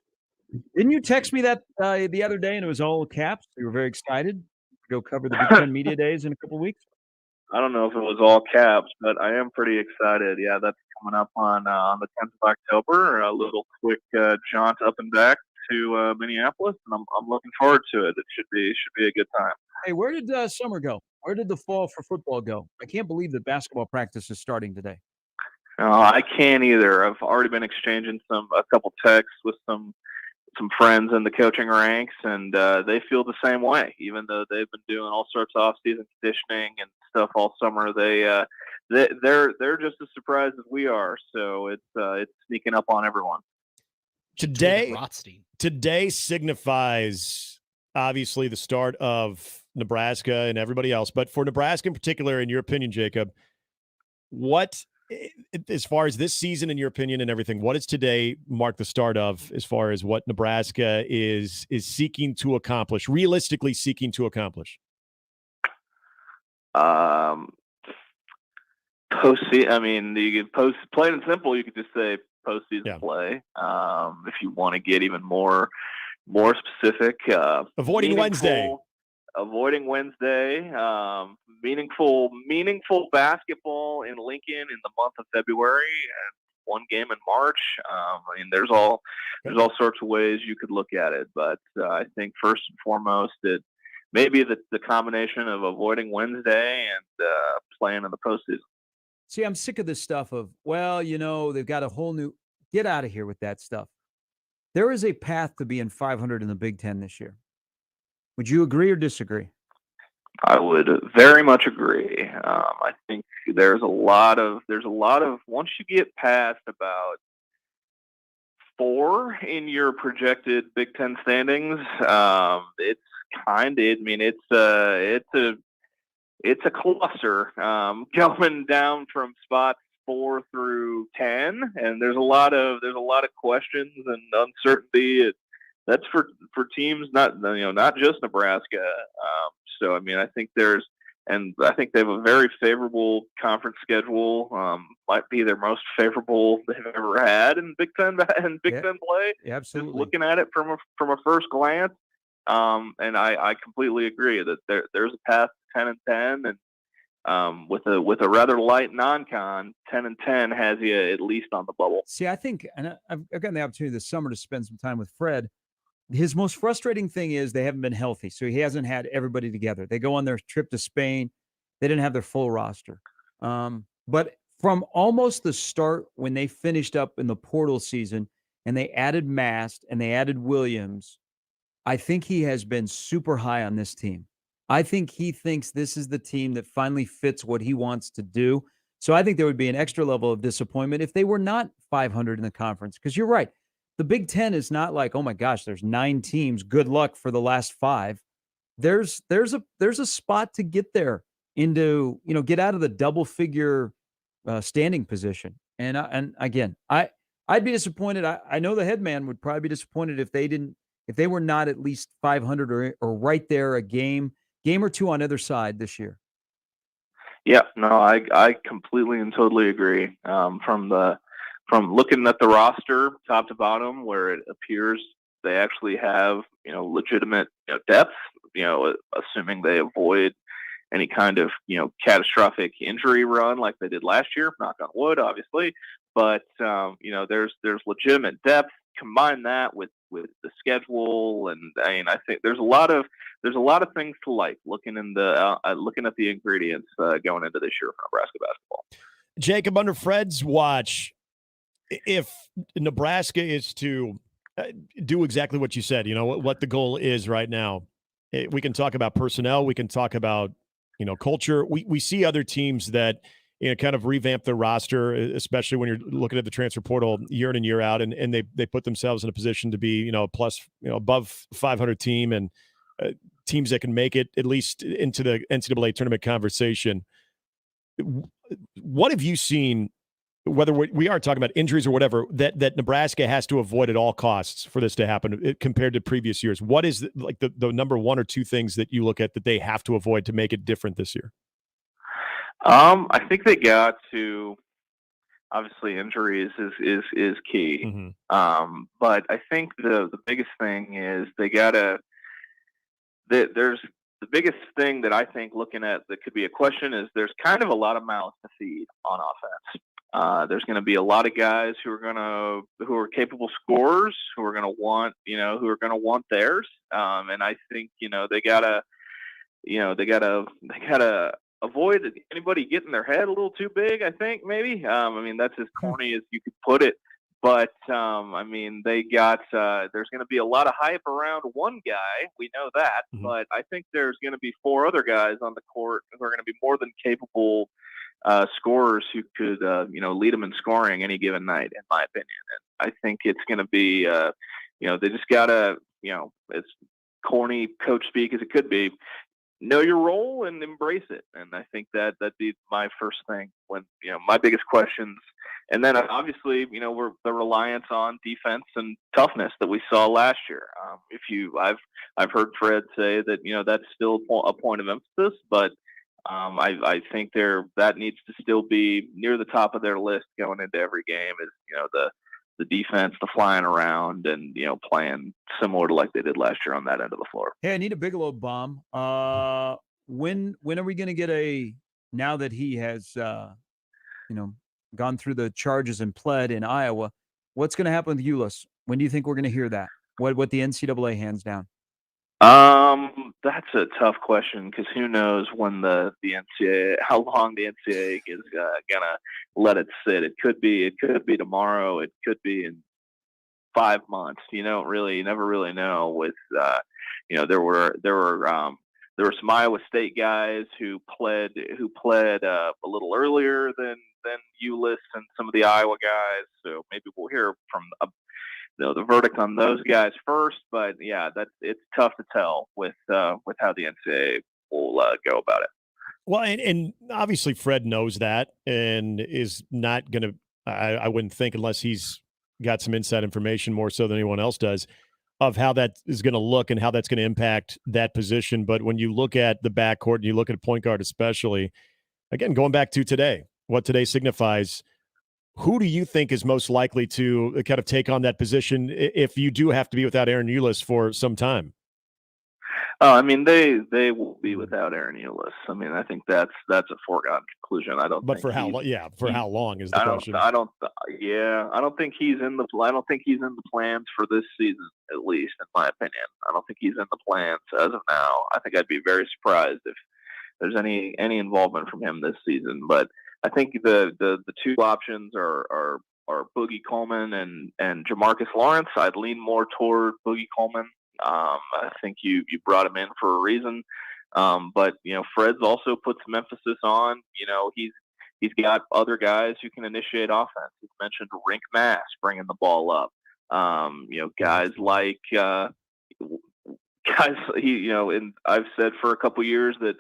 Didn't you text me that the other day, and it was all caps? You were very excited to go cover the Big Ten Media Days in a couple weeks. I don't know if it was all caps, but I am pretty excited. Yeah, that's coming up on the 10th of October. A little quick jaunt up and back to Minneapolis, and I'm looking forward to it. It should be a good time. Hey, where did summer go? Where did the fall for football go? I can't believe that basketball practice is starting today. I can't either. I've already been exchanging a couple texts with some friends in the coaching ranks, and they feel the same way. Even though they've been doing all sorts of off-season conditioning and stuff all summer, they're just as surprised as we are. So it's sneaking up on everyone. Today signifies obviously the start of Nebraska and everybody else, but for Nebraska in particular, in your opinion, Jacob, what, as far as this season, in your opinion and everything, what does today mark the start of as far as what Nebraska is seeking to accomplish, realistically seeking to accomplish? Postseason. I mean, you could plain and simple. You could just say postseason play. If you want to get even more specific, avoiding Wednesday. Meaningful basketball in Lincoln in the month of February, and one game in March. I mean, there's all sorts of ways you could look at it, but I think first and foremost, it maybe the combination of avoiding Wednesday and playing in the postseason. See, I'm sick of this stuff of, they've got a whole new – get out of here with that stuff. There is a path to being 500 in the Big Ten this year. Would you agree or disagree? I would very much agree. I think there's a lot of once you get past about 4 in your projected Big Ten standings, it's a cluster going down from spots 4 through 10, and there's a lot of questions and uncertainty. That's for teams not just Nebraska. So I mean, I think they have a very favorable conference schedule. Might be their most favorable they've ever had in Big Ten Ten play. Yeah, absolutely. Just looking at it from a first glance, and I completely agree that there's a path to 10-10, and with a rather light non-con, 10-10 has you at least on the bubble. See, I think, and I've gotten the opportunity this summer to spend some time with Fred. His most frustrating thing is they haven't been healthy, so he hasn't had everybody together. They go on their trip to Spain. They didn't have their full roster. But from almost the start, when they finished up in the portal season and they added Mast and they added Williams, I think he has been super high on this team. I think he thinks this is the team that finally fits what he wants to do. So I think there would be an extra level of disappointment if they were not 500 in the conference, because you're right. the Big Ten is not like, oh my gosh, there's 9 teams. Good luck for the last 5. There's a spot to get there into, get out of the double figure standing position. And again, I'd be disappointed. I know the head man would probably be disappointed if they were not at least 500 or right there, a game or 2 on either side this year. Yeah, no, I completely and totally agree. From looking at the roster top to bottom, where it appears they actually have, legitimate depth, assuming they avoid any kind of, catastrophic injury run like they did last year, knock on wood, obviously. But, there's legitimate depth. Combine that with the schedule. And I think there's a lot of things to like looking at the ingredients going into this year for Nebraska basketball. Jacob, under Fred's watch, if Nebraska is to do exactly what you said, what the goal is right now, we can talk about personnel. We can talk about, culture. We see other teams that, kind of revamp their roster, especially when you're looking at the transfer portal year in and year out, and they put themselves in a position to be, plus, above 500 team and teams that can make it at least into the NCAA tournament conversation. What have you seen, whether we are talking about injuries or whatever, that Nebraska has to avoid at all costs for this to happen compared to previous years? What is the number 1 or 2 things that you look at that they have to avoid to make it different this year? I think they got to, obviously injuries is key. Mm-hmm. But I think the biggest thing is they gotta, there's the biggest thing that I think looking at that could be a question is there's kind of a lot of mouths to feed on offense. There's going to be a lot of guys who are capable scorers who are going to want theirs. And I think, they gotta avoid anybody getting their head a little too big, I think, maybe. That's as corny as you could put it. But, they got there's going to be a lot of hype around one guy. We know that. Mm-hmm. But I think there's going to be 4 other guys on the court who are going to be more than capable scorers who could, lead them in scoring any given night, in my opinion. And I think it's going to be, they just got to, as corny coach speak as it could be, know your role and embrace it. And I think that'd be my first thing when, my biggest questions. And then obviously, we're the reliance on defense and toughness that we saw last year. I've heard Fred say that, that's still a point of emphasis, but I think that needs to still be near the top of their list going into every game is, the defense, the flying around, and playing similar to like they did last year on that end of the floor. Hey, I need a Bigelow bomb. When are we going to get now that he has gone through the charges and pled in Iowa, what's going to happen with Ulis? When do you think we're going to hear that? What the NCAA hands down? That's a tough question because who knows when the NCAA, how long the NCAA is gonna let it sit. It could be tomorrow. It could be in 5 months. You never really know. With there were some Iowa State guys who pled a little earlier than Ulis and some of the Iowa guys. So maybe we'll hear from the verdict on those guys first, but yeah, it's tough to tell with how the NCAA will go about it. Well, and obviously Fred knows that and is not going to. I wouldn't think unless he's got some inside information more so than anyone else does of how that is going to look and how that's going to impact that position. But when you look at the backcourt and you look at point guard, especially, again going back to today, what today signifies. Who do you think is most likely to kind of take on that position if you do have to be without Aaron Ulis for some time? They will be without Aaron Ulis. I think that's a foregone conclusion. I don't. But for how long? Yeah, for how long is the question? I don't think he's in the plans for this season, at least in my opinion. I don't think he's in the plans as of now. I think I'd be very surprised if there's any involvement from him this season, but. I think the 2 options are Boogie Coleman and Jamarcus Lawrence. I'd lean more toward Boogie Coleman. I think you brought him in for a reason. But Fred's also put some emphasis on, he's got other guys who can initiate offense. He's mentioned Rink Mass bringing the ball up. Guys like and I've said for a couple years that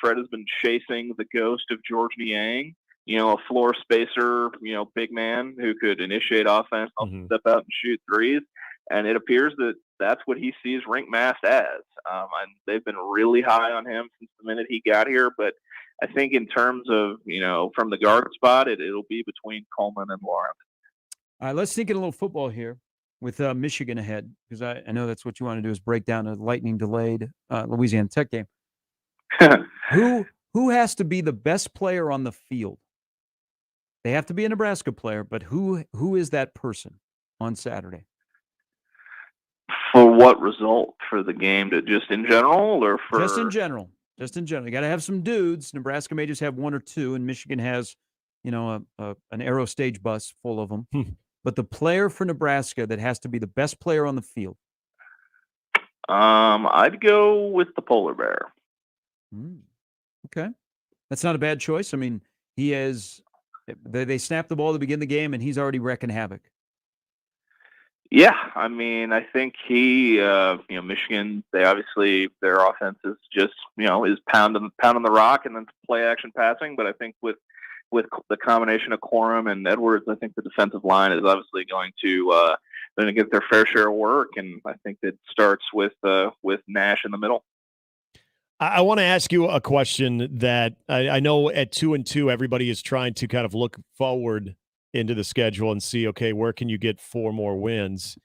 Fred has been chasing the ghost of George Niang, a floor spacer, big man who could initiate offense, step out and shoot threes. And it appears that that's what he sees Rink Mast as. And they've been really high on him since the minute he got here. But I think in terms of, from the guard spot, it'll be between Coleman and Lawrence. All right, let's sneak in a little football here with Michigan ahead, because I know that's what you want to do is break down a lightning-delayed Louisiana Tech game. Who has to be the best player on the field? They have to be a Nebraska player, but who is that person on Saturday? For what result? For the game, just in general, or for just in general? Just in general. You got to have some dudes. Nebraska may just have one or two, and Michigan has, an aero stage bus full of them. But the player for Nebraska that has to be the best player on the field. I'd go with the polar bear. Okay, that's not a bad choice. I mean, he is. They snapped the ball to begin the game, and he's already wrecking havoc. Yeah, I mean, I think he, Michigan, they obviously, their offense is just, is pounding the rock and then play action passing. But I think with the combination of Corum and Edwards, I think the defensive line is obviously going to get their fair share of work. And I think it starts with Nash in the middle. I want to ask you a question that I know at 2-2, everybody is trying to kind of look forward into the schedule and see, okay, where can you get 4 more wins?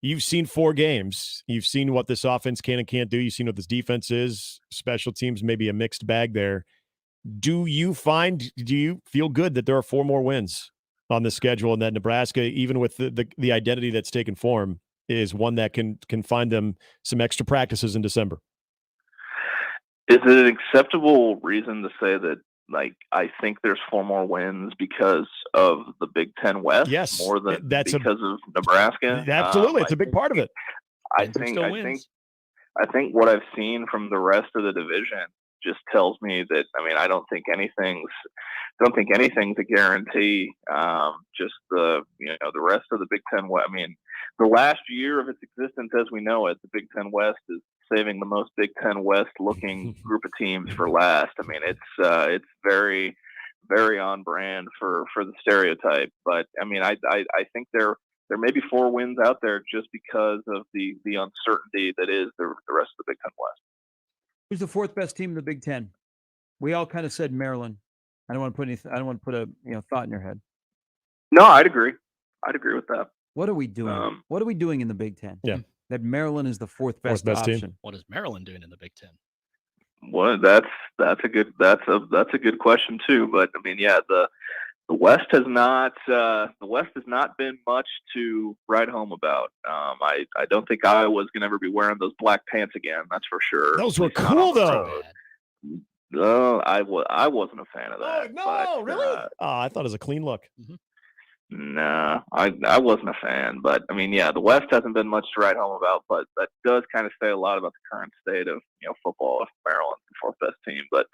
You've seen 4 games. You've seen what this offense can and can't do. You've seen what this defense is. Special teams, maybe a mixed bag there. Do you feel good that there are 4 more wins on the schedule and that Nebraska, even with the identity that's taken form, is one that can find them some extra practices in December? Is it an acceptable reason to say that, I think there's 4 more wins because of the Big Ten West? Yes, more than because of Nebraska? Absolutely, it's a big part of it. I think what I've seen from the rest of the division just tells me that, I don't think anything's a guarantee. Just the rest of the Big Ten West. The last year of its existence as we know it, the Big Ten West is saving the most Big Ten West looking group of teams for last. It's very, very on brand for the stereotype. But I think there may be 4 wins out there just because of the uncertainty that is the rest of the Big Ten West. Who's the 4th best team in the Big Ten? We all kind of said Maryland. I don't want to put a thought in your head. No, I'd agree with that. What are we doing? What are we doing in the Big Ten? Yeah. That Maryland is the 4th best option. Team. What is Maryland doing in the Big Ten? Well, that's a good question too. But the West has not been much to write home about. I don't think Iowa's going to ever be wearing those black pants again. That's for sure. Those were cool though. I wasn't a fan of that. Really? I thought it was a clean look. Mm-hmm. No, I wasn't a fan, but the West hasn't been much to write home about, but that does kind of say a lot about the current state of football. Maryland, the 4th best team, but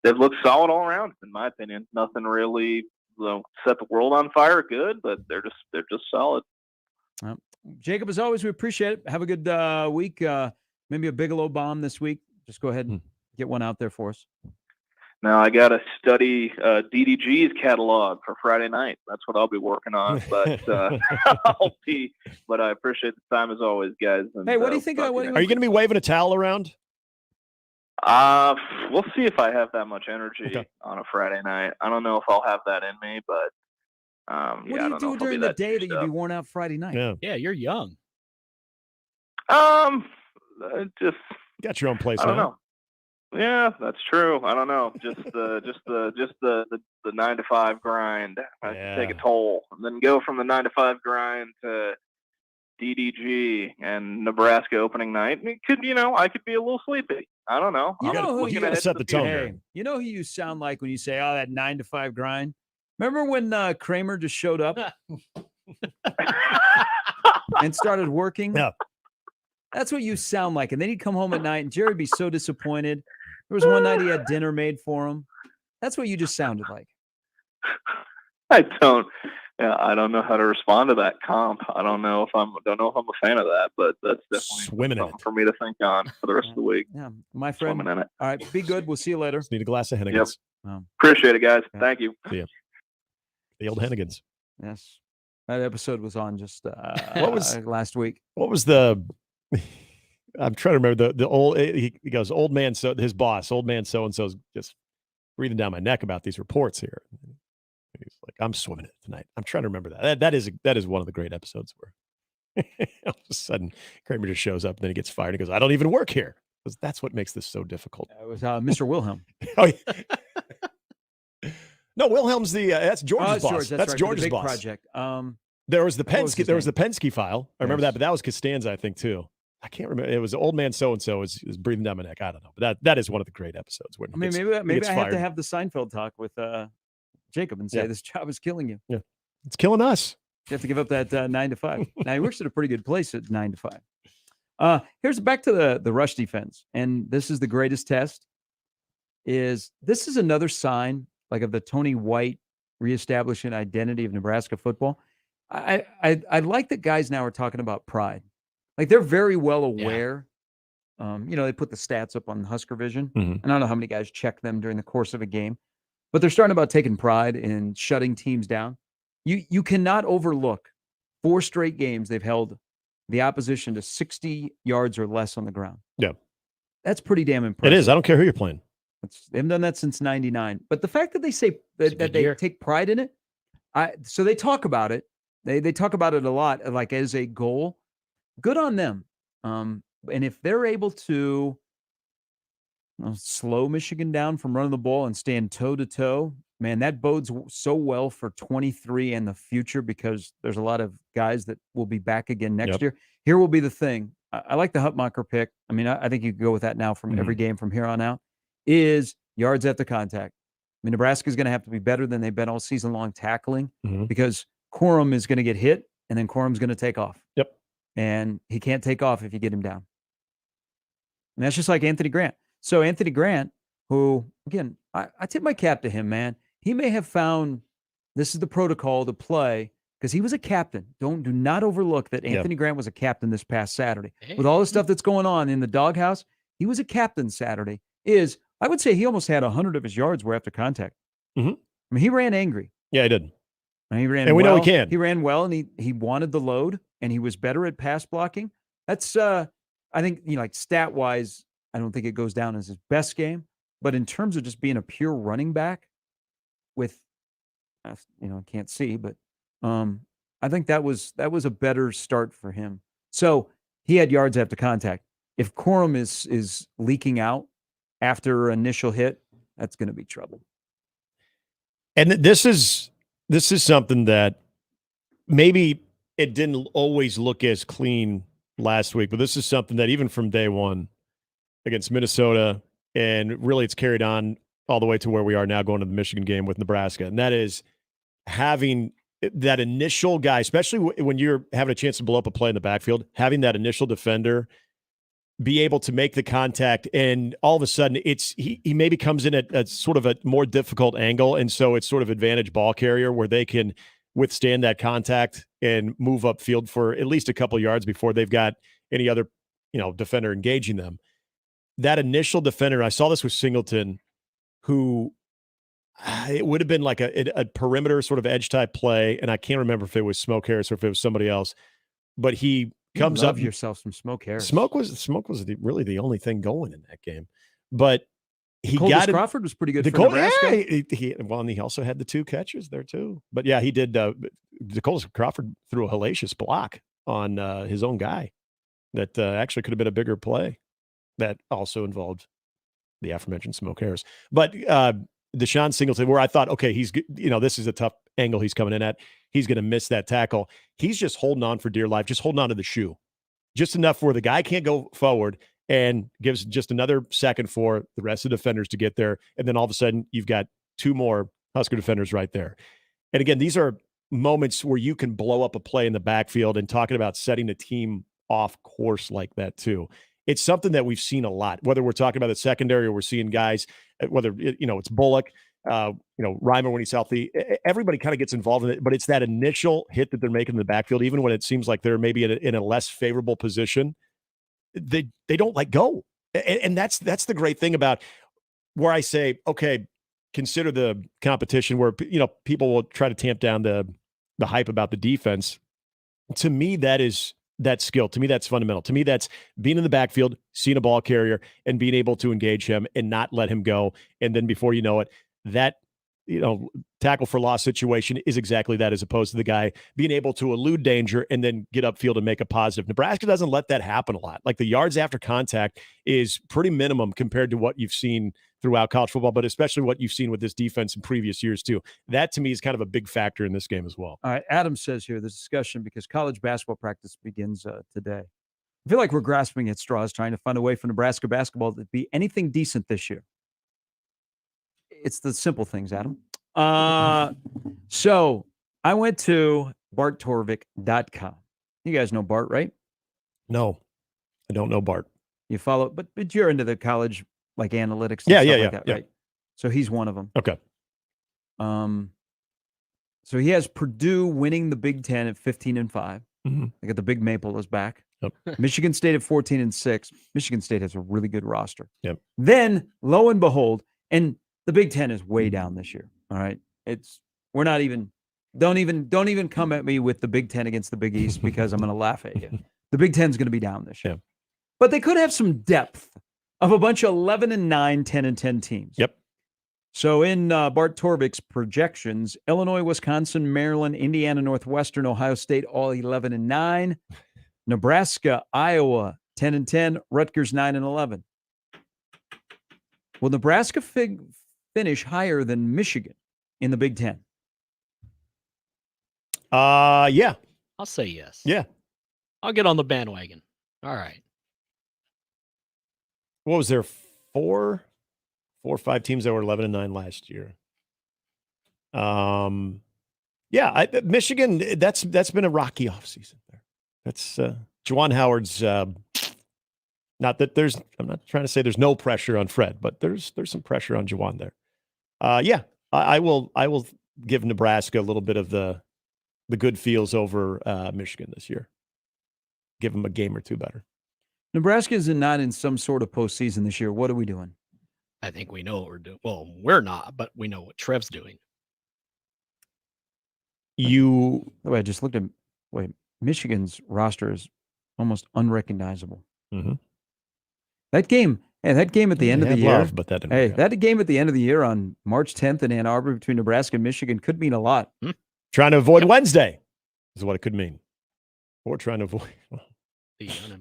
they've looked solid all around, in my opinion. Nothing really set the world on fire. Good, but they're just solid. Jacob, as always, we appreciate it. Have a good week. Maybe a Bigelow bomb this week. Just go ahead and get one out there for us. Now I got to study DDG's catalog for Friday night. That's what I'll be working on. But But I appreciate the time as always, guys. And, hey, what do you think? Are you going to be waving a towel around? We'll see if I have that much energy on a Friday night. I don't know if I'll have that in me, but what do you do during the day that you'd be worn out Friday night? Yeah, you're young. Just got your own place. I don't know. Yeah, that's true. I don't know. Just the 9 to 5 grind. I have to take a toll, and then go from the 9 to 5 grind to DDG and Nebraska opening night. And it could, I could be a little sleepy. I don't know. You gotta set the tone. Hey, you know who you sound like when you say, "Oh, that 9 to 5 grind." Remember when Kramer just showed up and started working? Yeah. That's what you sound like. And then he'd come home at night, and Jerry'd be so disappointed. There was one night he had dinner made for him. That's what you just sounded like. I don't Yeah, I don't know how to respond to that comp. I don't know if I'm a fan of that, but that's definitely something for me to think on for the rest of the week. Yeah, my friend. Swimming in it. All right, be good. We'll see you later. Just need a glass of Hennigans. Yep. Appreciate it, guys. Thank you. See ya. The old Hennigans. Yes. That episode was on just What was last week. What was the? I'm trying to remember the old. He goes, old man. So his boss, old man, so and so's just breathing down my neck about these reports here. He's like, I'm swimming it tonight. I'm trying to remember that. That is one of the great episodes where all of a sudden Kramer just shows up and then he gets fired. He goes, I don't even work here. Because that's what makes this so difficult. It was Mr. Wilhelm. Oh, yeah. No, Wilhelm's that's George's boss. George, that's right, George's the big boss. Project. There was the what was Penske. his There was name? the Penske file. I remember that, but that was Costanza, I think, too. I can't remember. It was old man so and so is breathing down my neck. I don't know, but that is one of the great episodes. When I mean, maybe I have to have the Seinfeld talk with Jacob and say this job is killing you. Yeah, it's killing us. You have to give up that 9 to 5. Now he works at a pretty good place at 9 to 5. Here's back to the rush defense, and this is the greatest test. This is another sign like of the Tony White reestablishing identity of Nebraska football. I like that guys now are talking about pride. Like they're very well aware. They put the stats up on Husker Vision. And I don't know how many guys check them during the course of a game, but they're starting about taking pride in shutting teams down. You cannot overlook 4 straight games they've held the opposition to 60 yards or less on the ground. Yeah. That's pretty damn impressive. It is. I don't care who you're playing. They haven't done that since 99. But the fact that they say that they take pride in it, so they talk about it. They talk about it a lot, like as a goal. Good on them. And if they're able to slow Michigan down from running the ball and stand toe-to-toe, man, that bodes so well for 23 and the future because there's a lot of guys that will be back again next year. Here will be the thing. I like the Hutmacher pick. I mean, I think you could go with that now from every game from here on out, is yards after contact. I mean, Nebraska's going to have to be better than they've been all season long tackling because Corum is going to get hit and then Corum's going to take off. Yep. And he can't take off if you get him down. And that's just like Anthony Grant. So Anthony Grant, who, again, I tip my cap to him, man. He may have found this is the protocol to play because he was a captain. Do not overlook that Anthony Grant was a captain this past Saturday. With all the stuff that's going on in the doghouse, he was a captain Saturday. I would say he almost had 100 of his yards were after contact. I mean, he ran angry. Yeah, he did. And he ran and we well. know he can. He ran well, and he wanted the load, and he was better at pass blocking. That's, I think, like stat-wise, I don't think it goes down as his best game. But in terms of just being a pure running back with, I can't see, but I think that was a better start for him. So he had yards after contact. If Corum is leaking out after initial hit, that's going to be trouble. And this is something that maybe it didn't always look as clean last week, but this is something that even from day one against Minnesota, and really it's carried on all the way to where we are now going to the Michigan game with Nebraska. And that is having that initial guy, especially when you're having a chance to blow up a play in the backfield, having that initial defender be able to make the contact, and all of a sudden he maybe comes in at sort of a more difficult angle, and so it's sort of advantage ball carrier where they can withstand that contact and move upfield for at least a couple yards before they've got any other defender engaging them. That initial defender, I saw this with Singleton, who it would have been like a perimeter sort of edge type play, and I can't remember if it was Smoke Harris or if it was somebody else, but he comes up. Yourself some Smoke Harris. Smoke was really the only thing going in that game, but he got Crawford was pretty good for Nebraska. Yeah, and he also had the 2 catches there too. But yeah, he did. Dakotas Crawford threw a hellacious block on his own guy that actually could have been a bigger play. That also involved the aforementioned Smoke Harris. But Deshaun Singleton, where I thought, okay, he's this is a tough angle he's coming in at. He's going to miss that tackle. He's just holding on for dear life, just holding on to the shoe, just enough where the guy can't go forward, and gives just another second for the rest of the defenders to get there. And then all of a sudden, you've got 2 more Husker defenders right there. And again, these are moments where you can blow up a play in the backfield, and talking about setting a team off course like that too. It's something that we've seen a lot, whether we're talking about the secondary or we're seeing guys, whether it's Bullock, Reimer when he's healthy. Everybody kind of gets involved in it, but it's that initial hit that they're making in the backfield, even when it seems like they're maybe in a less favorable position. They don't let go, and that's the great thing about where I say, okay, consider the competition where people will try to tamp down the hype about the defense. To me, that's skill. To me, that's fundamental. To me, that's being in the backfield, seeing a ball carrier, and being able to engage him and not let him go. And then before you know it, that tackle for loss situation is exactly that, as opposed to the guy being able to elude danger and then get upfield and make a positive. Nebraska doesn't let that happen a lot. Like the yards after contact is pretty minimum compared to what you've seen throughout college football, but especially what you've seen with this defense in previous years too. That to me is kind of a big factor in this game as well. All right, Adam says here, this discussion, because college basketball practice begins today. I feel like we're grasping at straws, trying to find a way for Nebraska basketball to be anything decent this year. It's the simple things, Adam. So I went to barttorvik.com. You guys know Bart, right? No, I don't know Bart. You follow, but you're into the college like analytics. Yeah, like that, right? So he's one of them. Okay. So he has Purdue winning the Big Ten at 15-5. Mm-hmm. They got the Big Maple is back. Yep. Michigan State at 14-6. Michigan State has a really good roster. Yep. Then, lo and behold, and the Big Ten is way down this year. All right, don't even come at me with the Big Ten against the Big East because I'm going to laugh at you. The Big Ten's going to be down this year. Yeah. But they could have some depth of a bunch of 11-9, 10-10 teams. Yep. So in Bart Torvik's projections, Illinois, Wisconsin, Maryland, Indiana, Northwestern, Ohio State, all 11-9. Nebraska, Iowa, 10-10. Rutgers, 9-11. Will Nebraska finish higher than Michigan in the Big Ten? Yeah. I'll say yes. Yeah. I'll get on the bandwagon. All right. What was there? Four or five teams that were 11-9 last year. Michigan, that's been a rocky offseason there. That's Juwan Howard's not that I'm not trying to say there's no pressure on Fred, but there's some pressure on Juwan there. I will give Nebraska a little bit of the good feels over Michigan this year. Give them a game or two better. Nebraska is not in some sort of postseason this year. What are we doing? I think we know what we're doing. Well, we're not, but we know what Trev's doing. I just looked at Michigan's roster is almost unrecognizable. Mm-hmm. That game at the end of the year. But that game at the end of the year on March 10th in Ann Arbor between Nebraska and Michigan could mean a lot. Trying to avoid Wednesday is what it could mean. Or trying to avoid,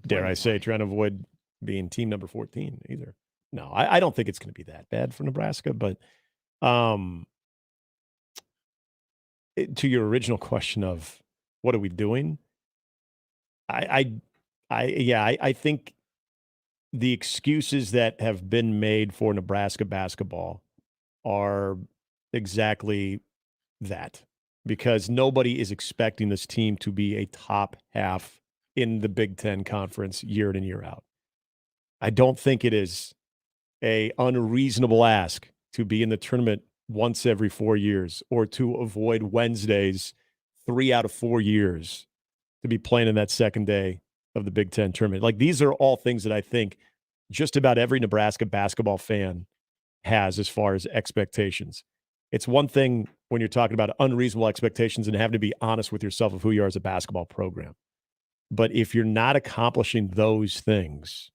dare I say, trying to avoid being team number 14 either. No, I don't think it's going to be that bad for Nebraska. But to your original question of what are we doing? I think the excuses that have been made for Nebraska basketball are exactly that, because nobody is expecting this team to be a top half in the Big Ten Conference year in and year out. I don't think it is a unreasonable ask to be in the tournament once every 4 years, or to avoid Wednesdays 3 out of 4 years, to be playing in that second day of the Big Ten tournament. Like, these are all things that I think just about every Nebraska basketball fan has as far as expectations. It's one thing when you're talking about unreasonable expectations and having to be honest with yourself of who you are as a basketball program. But if you're not accomplishing those things,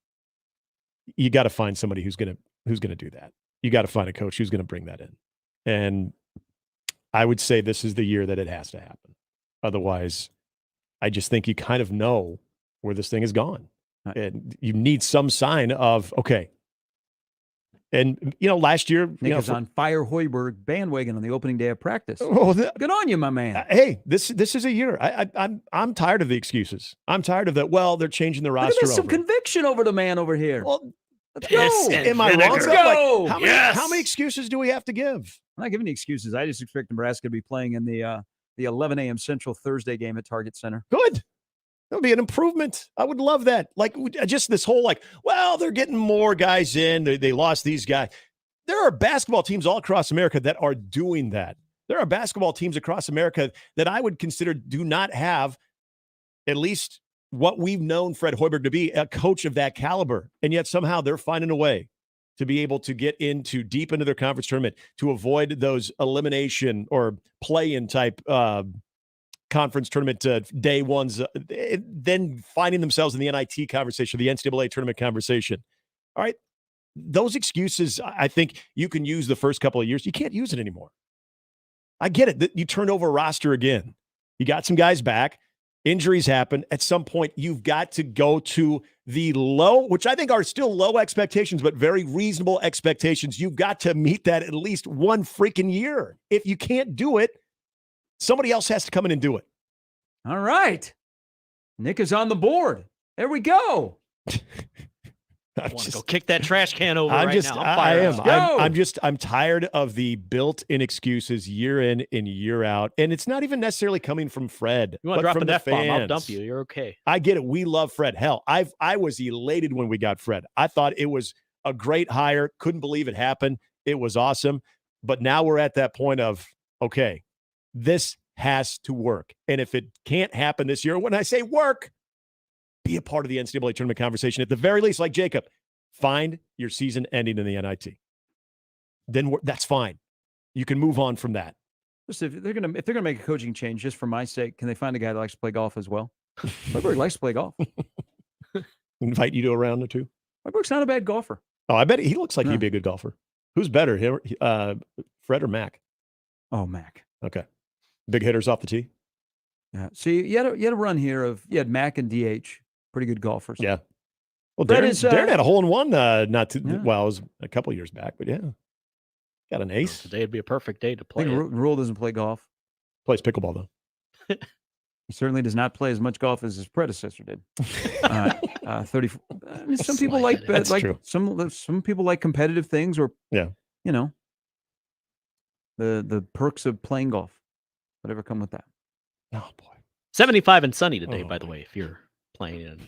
you got to find somebody who's going to do that. You got to find a coach who's going to bring that in. And I would say this is the year that it has to happen. Otherwise, I just think you kind of know where this thing is gone. And you need some sign of, okay. And, last year, Nick is on Fire Hoiberg bandwagon on the opening day of practice. Oh, good on you, my man. Hey, this is a year. I'm tired of the excuses. I'm tired of that. Well, they're changing the roster. Look at some conviction over the man over here. Well, let's go. Am I wrong? Let's go. How many excuses do we have to give? I'm not giving you excuses. I just expect Nebraska to be playing in the 11 a.m. Central Thursday game at Target Center. Good. That would be an improvement. I would love that. Like, just this whole they're getting more guys in. They lost these guys. There are basketball teams all across America that are doing that. There are basketball teams across America that I would consider do not have at least what we've known Fred Hoiberg to be, a coach of that caliber. And yet somehow they're finding a way to be able to get deep into their conference tournament, to avoid those elimination or play-in type conference tournament day ones, then finding themselves in the NIT conversation, the NCAA tournament conversation. All right. Those excuses, I think you can use the first couple of years. You can't use it anymore. I get it. You turn over a roster again. You got some guys back. Injuries happen. At some point, you've got to go to the low, which I think are still low expectations, but very reasonable expectations. You've got to meet that at least one freaking year. If you can't do it, somebody else has to come in and do it. All right. Nick is on the board. There we go. I want to go kick that trash can over now. I'm tired of the built-in excuses year in and year out. And it's not even necessarily coming from Fred. You want to drop an F-bomb, I'll dump you. You're okay. I get it. We love Fred. Hell, I was elated when we got Fred. I thought it was a great hire. Couldn't believe it happened. It was awesome. But now we're at that point of, okay, this has to work. And if it can't happen this year, when I say work, be a part of the NCAA tournament conversation. At the very least, like Jacob, find your season ending in the NIT. Then that's fine. You can move on from that. Just if they're gonna make a coaching change, just for my sake, can they find a guy that likes to play golf as well? Hoiberg likes to play golf. Invite you to a round or two. Hoiberg's not a bad golfer. Oh, I bet he looks like he'd be a good golfer. Who's better, him, Fred or Mac? Oh, Mac. Okay. Big hitters off the tee. Yeah. See, you had a run here of you had Mac and DH. Pretty good golfers. Yeah. Well, Darren had a hole in one it was a couple years back, but yeah. Got an ace. Today would be a perfect day to play. Rule doesn't play golf. Plays pickleball, though. He certainly does not play as much golf as his predecessor did. 34. I mean, some people true. Some people like competitive things, or the perks of playing golf, whatever come with that. Oh boy, 75 and sunny today. By the way, if you're planning on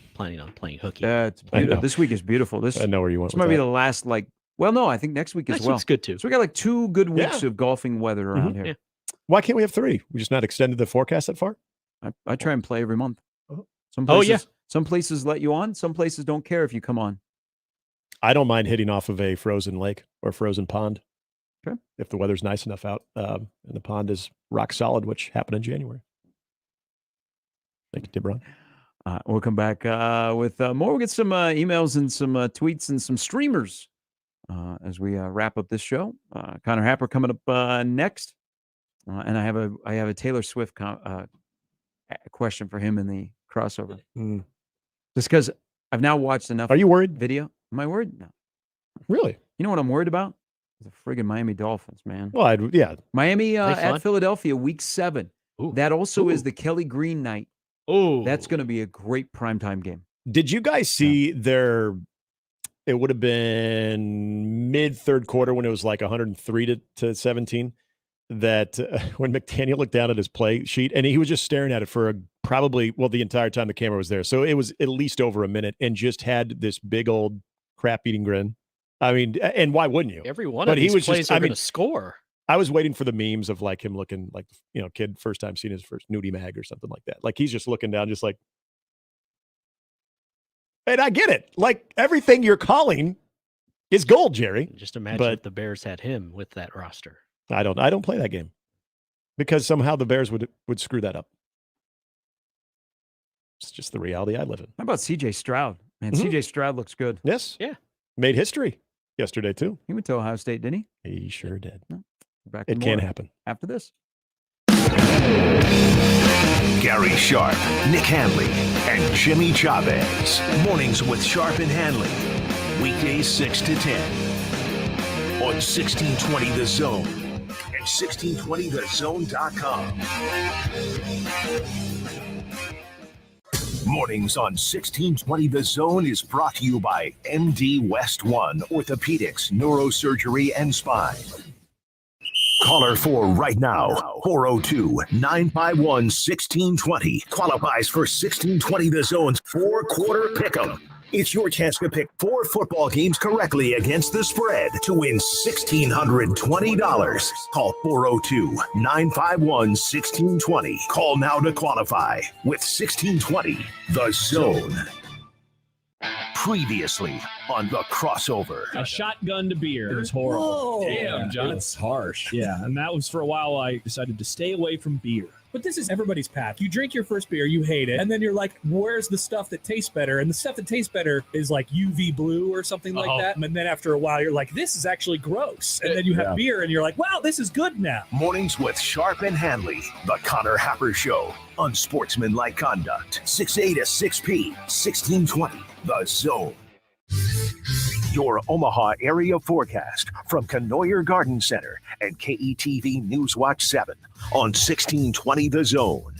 playing hooky, it's beautiful. This week is beautiful. I know where you went. This might be the last. No, I think next week as well. Next week's good too. So we got like 2 good weeks of golfing weather around here. Yeah. Why can't we have 3? We just not extended the forecast that far? I try and play every month. Some places let you on. Some places don't care if you come on. I don't mind hitting off of a frozen lake or frozen pond. Okay. If the weather's nice enough out and the pond is rock solid, which happened in January. Thank you, Dibron. We'll come back with more. We'll get some emails and some tweets and some streamers as we wrap up this show. Connor Happer coming up next. And I have a Taylor Swift question for him in the crossover. Just because I've now watched enough. Are you worried? Video? Am I worried? No. Really? You know what I'm worried about? The friggin' Miami Dolphins, man. Well, Miami at Philadelphia, week 7. Ooh. That also is the Kelly Green night. Oh, that's going to be a great primetime game. Did you guys see their? It would have been mid third quarter when it was like 103 to 17. That when McDaniel looked down at his play sheet and he was just staring at it for the entire time the camera was there. So it was at least over a minute and just had this big old crap eating grin. I mean, and why wouldn't you? Every one of these plays are going to score. I was waiting for the memes of like him looking like, kid first time seeing his first nudie mag or something like that. Like he's just looking down, just like, and I get it. Like everything you're calling is gold, Jerry. Just imagine if the Bears had him with that roster. I don't play that game because somehow the Bears would screw that up. It's just the reality I live in. How about CJ Stroud? Man, CJ Stroud looks good. Yes. Yeah. Made history yesterday too. He went to Ohio State, didn't he? He sure did. No. Back it can happen. After this. Gary Sharp, Nick Handley, and Jimmy Chavez. Mornings with Sharp and Handley. Weekdays 6 to 10. On 1620 The Zone. And 1620thezone.com. Mornings on 1620 The Zone is brought to you by MD West 1 Orthopedics, Neurosurgery, and Spine. Caller 4 right now, 402-951-1620. Qualifies for 1620 The Zone's 4-quarter pick'em. It's your chance to pick 4 football games correctly against the spread to win $1,620. Call 402-951-1620. Call now to qualify with 1620, The Zone. Previously on The Crossover. A shotgun to beer. It was horrible. Whoa. Damn, John. It's harsh. Yeah, and that was for a while I decided to stay away from beer. But this is everybody's path. You drink your first beer, you hate it, and then you're like, where's the stuff that tastes better? And the stuff that tastes better is like UV blue or something like that. And then after a while, you're like, this is actually gross. And then you have beer, and you're like, wow, this is good now. Mornings with Sharp and Hanley. The Connor Happer Show. Unsportsmanlike conduct. 6A to 6P. 1620. The Zone. Your Omaha area forecast from Canoyer Garden Center and KETV Newswatch 7 on 1620 The Zone.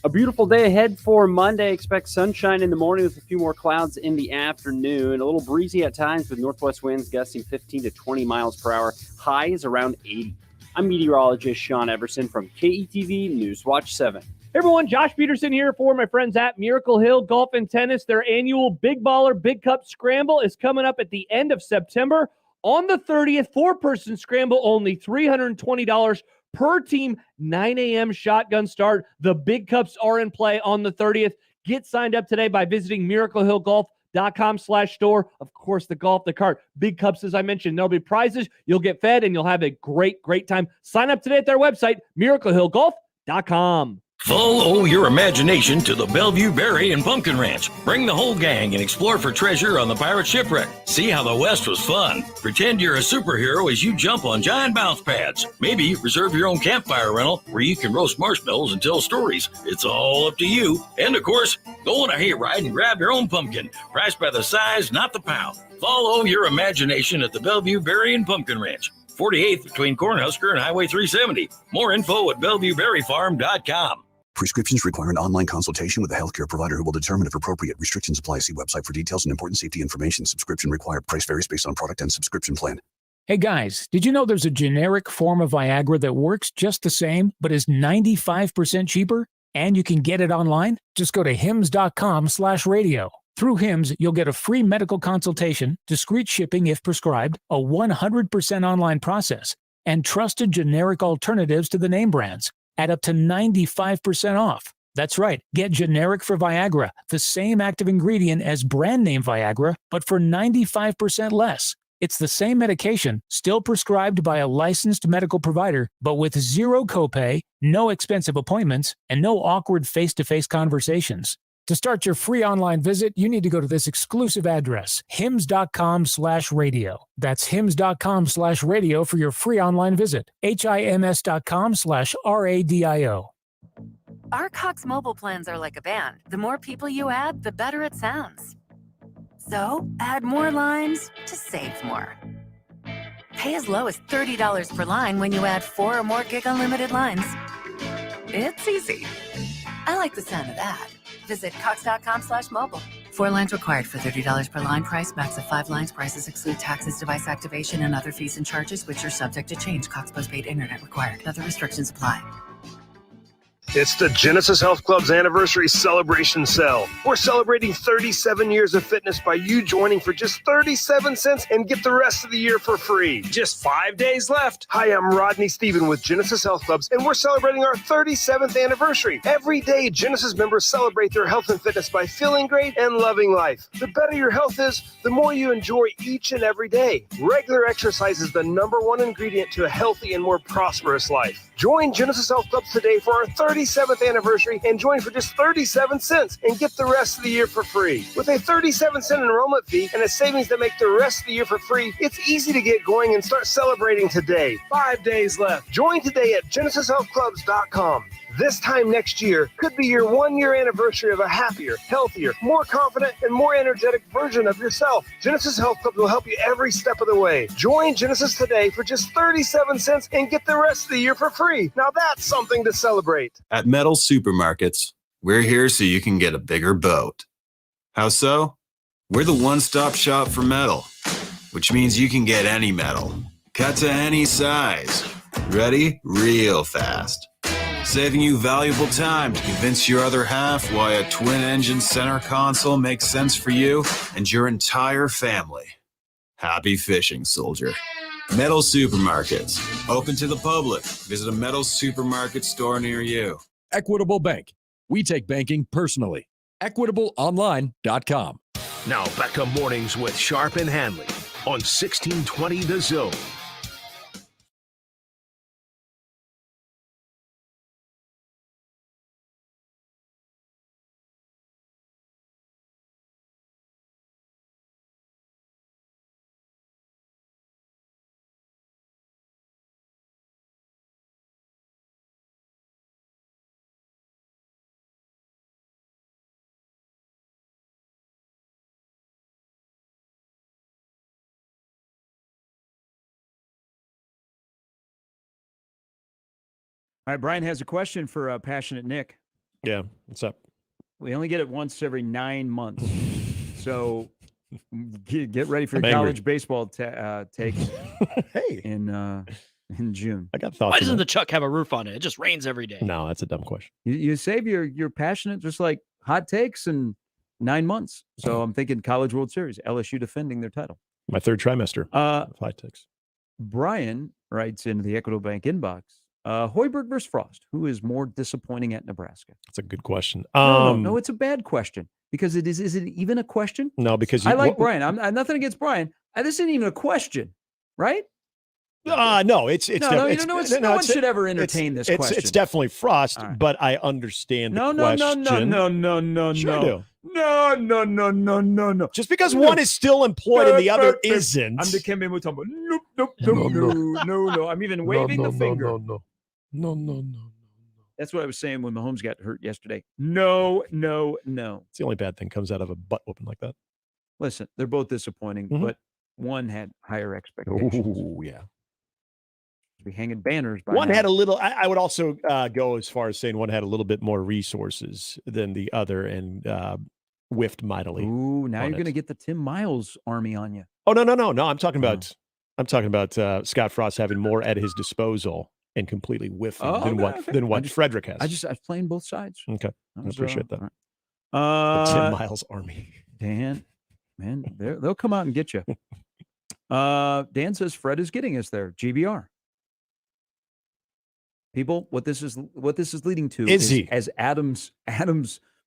A beautiful day ahead for Monday. Expect sunshine in the morning with a few more clouds in the afternoon. A little breezy at times with northwest winds gusting 15 to 20 miles per hour. Highs around 80. I'm meteorologist Sean Everson from KETV Newswatch 7. Hey everyone, Josh Peterson here for my friends at Miracle Hill Golf and Tennis. Their annual Big Baller Big Cup Scramble is coming up at the end of September. On the 30th, 4-person scramble, only $320 per team, 9 a.m. shotgun start. The Big Cups are in play on the 30th. Get signed up today by visiting miraclehillgolf.com/store. Of course, the golf, the cart, Big Cups, as I mentioned. There'll be prizes. You'll get fed, and you'll have a great, great time. Sign up today at their website, miraclehillgolf.com. Follow your imagination to the Bellevue Berry and Pumpkin Ranch. Bring the whole gang and explore for treasure on the pirate shipwreck. See how the West was fun. Pretend you're a superhero as you jump on giant bounce pads. Maybe reserve your own campfire rental where you can roast marshmallows and tell stories. It's all up to you. And of course, go on a hayride and grab your own pumpkin. Priced by the size, not the pound. Follow your imagination at the Bellevue Berry and Pumpkin Ranch. 48th between Cornhusker and Highway 370. More info at BellevueBerryFarm.com. Prescriptions require an online consultation with a healthcare provider who will determine if appropriate. Restrictions apply. See website for details and important safety information. Subscription required. Price varies based on product and subscription plan. Hey guys, did you know there's a generic form of Viagra that works just the same, but is 95% cheaper? And you can get it online? Just go to hims.com/radio. Through Hims, you'll get a free medical consultation, discreet shipping if prescribed, a 100% online process, and trusted generic alternatives to the name brands at up to 95% off. That's right. Get generic for Viagra, the same active ingredient as brand name Viagra, but for 95% less. It's the same medication, still prescribed by a licensed medical provider, but with zero copay, no expensive appointments, and no awkward face-to-face conversations. To start your free online visit, you need to go to this exclusive address, hims.com/radio. That's hims.com/radio for your free online visit. HIMS.com/RADIO. Our Cox mobile plans are like a band. The more people you add, the better it sounds. So, add more lines to save more. Pay as low as $30 per line when you add 4 or more gig unlimited lines. It's easy. I like the sound of that. Visit cox.com/mobile. 4 lines required for $30 per line. Price max of 5 lines. Prices exclude taxes, device activation, and other fees and charges, which are subject to change. Cox postpaid internet required. Other restrictions apply. It's the Genesis Health Club's anniversary celebration sale. We're celebrating 37 years of fitness by you joining for just 37 cents and get the rest of the year for free. Just 5 days left. Hi, I'm Rodney Stephen with Genesis Health Clubs, and we're celebrating our 37th anniversary. Every day, Genesis members celebrate their health and fitness by feeling great and loving life. The better your health is, the more you enjoy each and every day. Regular exercise is the #1 ingredient to a healthy and more prosperous life. Join Genesis Health Clubs today for our 37th anniversary and join for just 37 cents and get the rest of the year for free. With a 37-cent enrollment fee and a savings that make the rest of the year for free, it's easy to get going and start celebrating today. 5 days left. Join today at GenesisHealthClubs.com. This time next year could be your 1-year anniversary of a happier, healthier, more confident, and more energetic version of yourself. Genesis Health Club will help you every step of the way. Join Genesis today for just 37 cents and get the rest of the year for free. Now that's something to celebrate. At Metal Supermarkets, we're here so you can get a bigger boat. How so? We're the one-stop shop for metal, which means you can get any metal, cut to any size, ready real fast. saving you valuable time to convince your other half why a twin-engine center console makes sense for you and your entire family. Happy fishing, soldier. Metal Supermarkets, open to the public. Visit a Metal Supermarket store near you. Equitable Bank. We take banking personally. EquitableOnline.com. Now back to mornings with Sharp and Hanley on 1620 The Zone. All right, Brian has a question for Passionate Nick. Yeah, what's up? We only get it once every 9 months. So get ready for I'm your angry. college baseball take hey. in June. I got thoughts. Why on doesn't that. the Chuck have a roof on it? It just rains every day. No, that's a dumb question. You save your passionate, just like hot takes in 9 months. So I'm thinking College World Series, LSU defending their title. My third trimester. 5 ticks. Brian writes into the Equitable Bank inbox, Hoiberg versus Frost, who is more disappointing at Nebraska? That's a good question. No, it's a bad question because is it even a question? No, because I like Brian. I'm nothing against Brian. This isn't even a question, right? No, it's no one should ever entertain this question. It's definitely Frost, but I understand the question. No. Sure I do. No. Just because one is still employed and the other isn't. I'm the Kembe Mutombo. No. I'm even waving the finger. No. That's what I was saying when Mahomes got hurt yesterday. No. It's the only bad thing comes out of a butt whooping like that. Listen, they're both disappointing, but one had higher expectations. Oh, yeah. Be hanging banners. By One now. had a little. I would also go as far as saying one had a little bit more resources than the other and whiffed mightily. Ooh, now you're going to get the Tim Miles army on you. Oh no! I'm talking about. Scott Frost having more at his disposal and completely whiffing than what Frederick has. I was playing both sides. Okay, I appreciate that. Right. The Tim Miles army. Dan, man, they'll come out and get you. Dan says Fred is getting us there. GBR. People, what this is leading to is as Adam's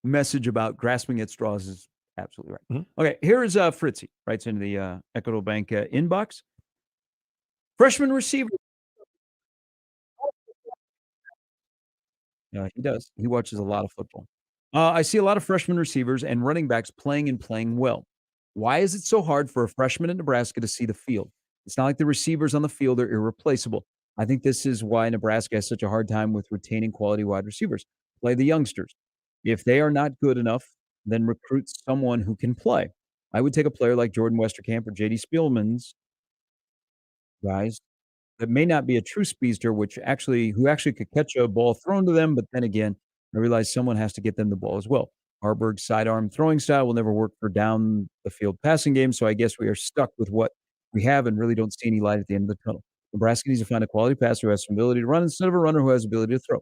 message about grasping at straws is absolutely right. Mm-hmm. Okay, here is Fritzy writes into the Equitable Bank inbox. Freshman receiver. He does. He watches a lot of football. I see a lot of freshman receivers and running backs playing well. Why is it so hard for a freshman in Nebraska to see the field? It's not like the receivers on the field are irreplaceable. I think this is why Nebraska has such a hard time with retaining quality wide receivers. Play the youngsters. If they are not good enough, then recruit someone who can play. I would take a player like Jordan Westerkamp or J.D. Spielman's guys that may not be a true speedster, who actually could catch a ball thrown to them, but then again, I realize someone has to get them the ball as well. Harberg's sidearm throwing style will never work for down the field passing game, so I guess we are stuck with what we have and really don't see any light at the end of the tunnel. Nebraska needs to find a quality passer who has some ability to run instead of a runner who has the ability to throw.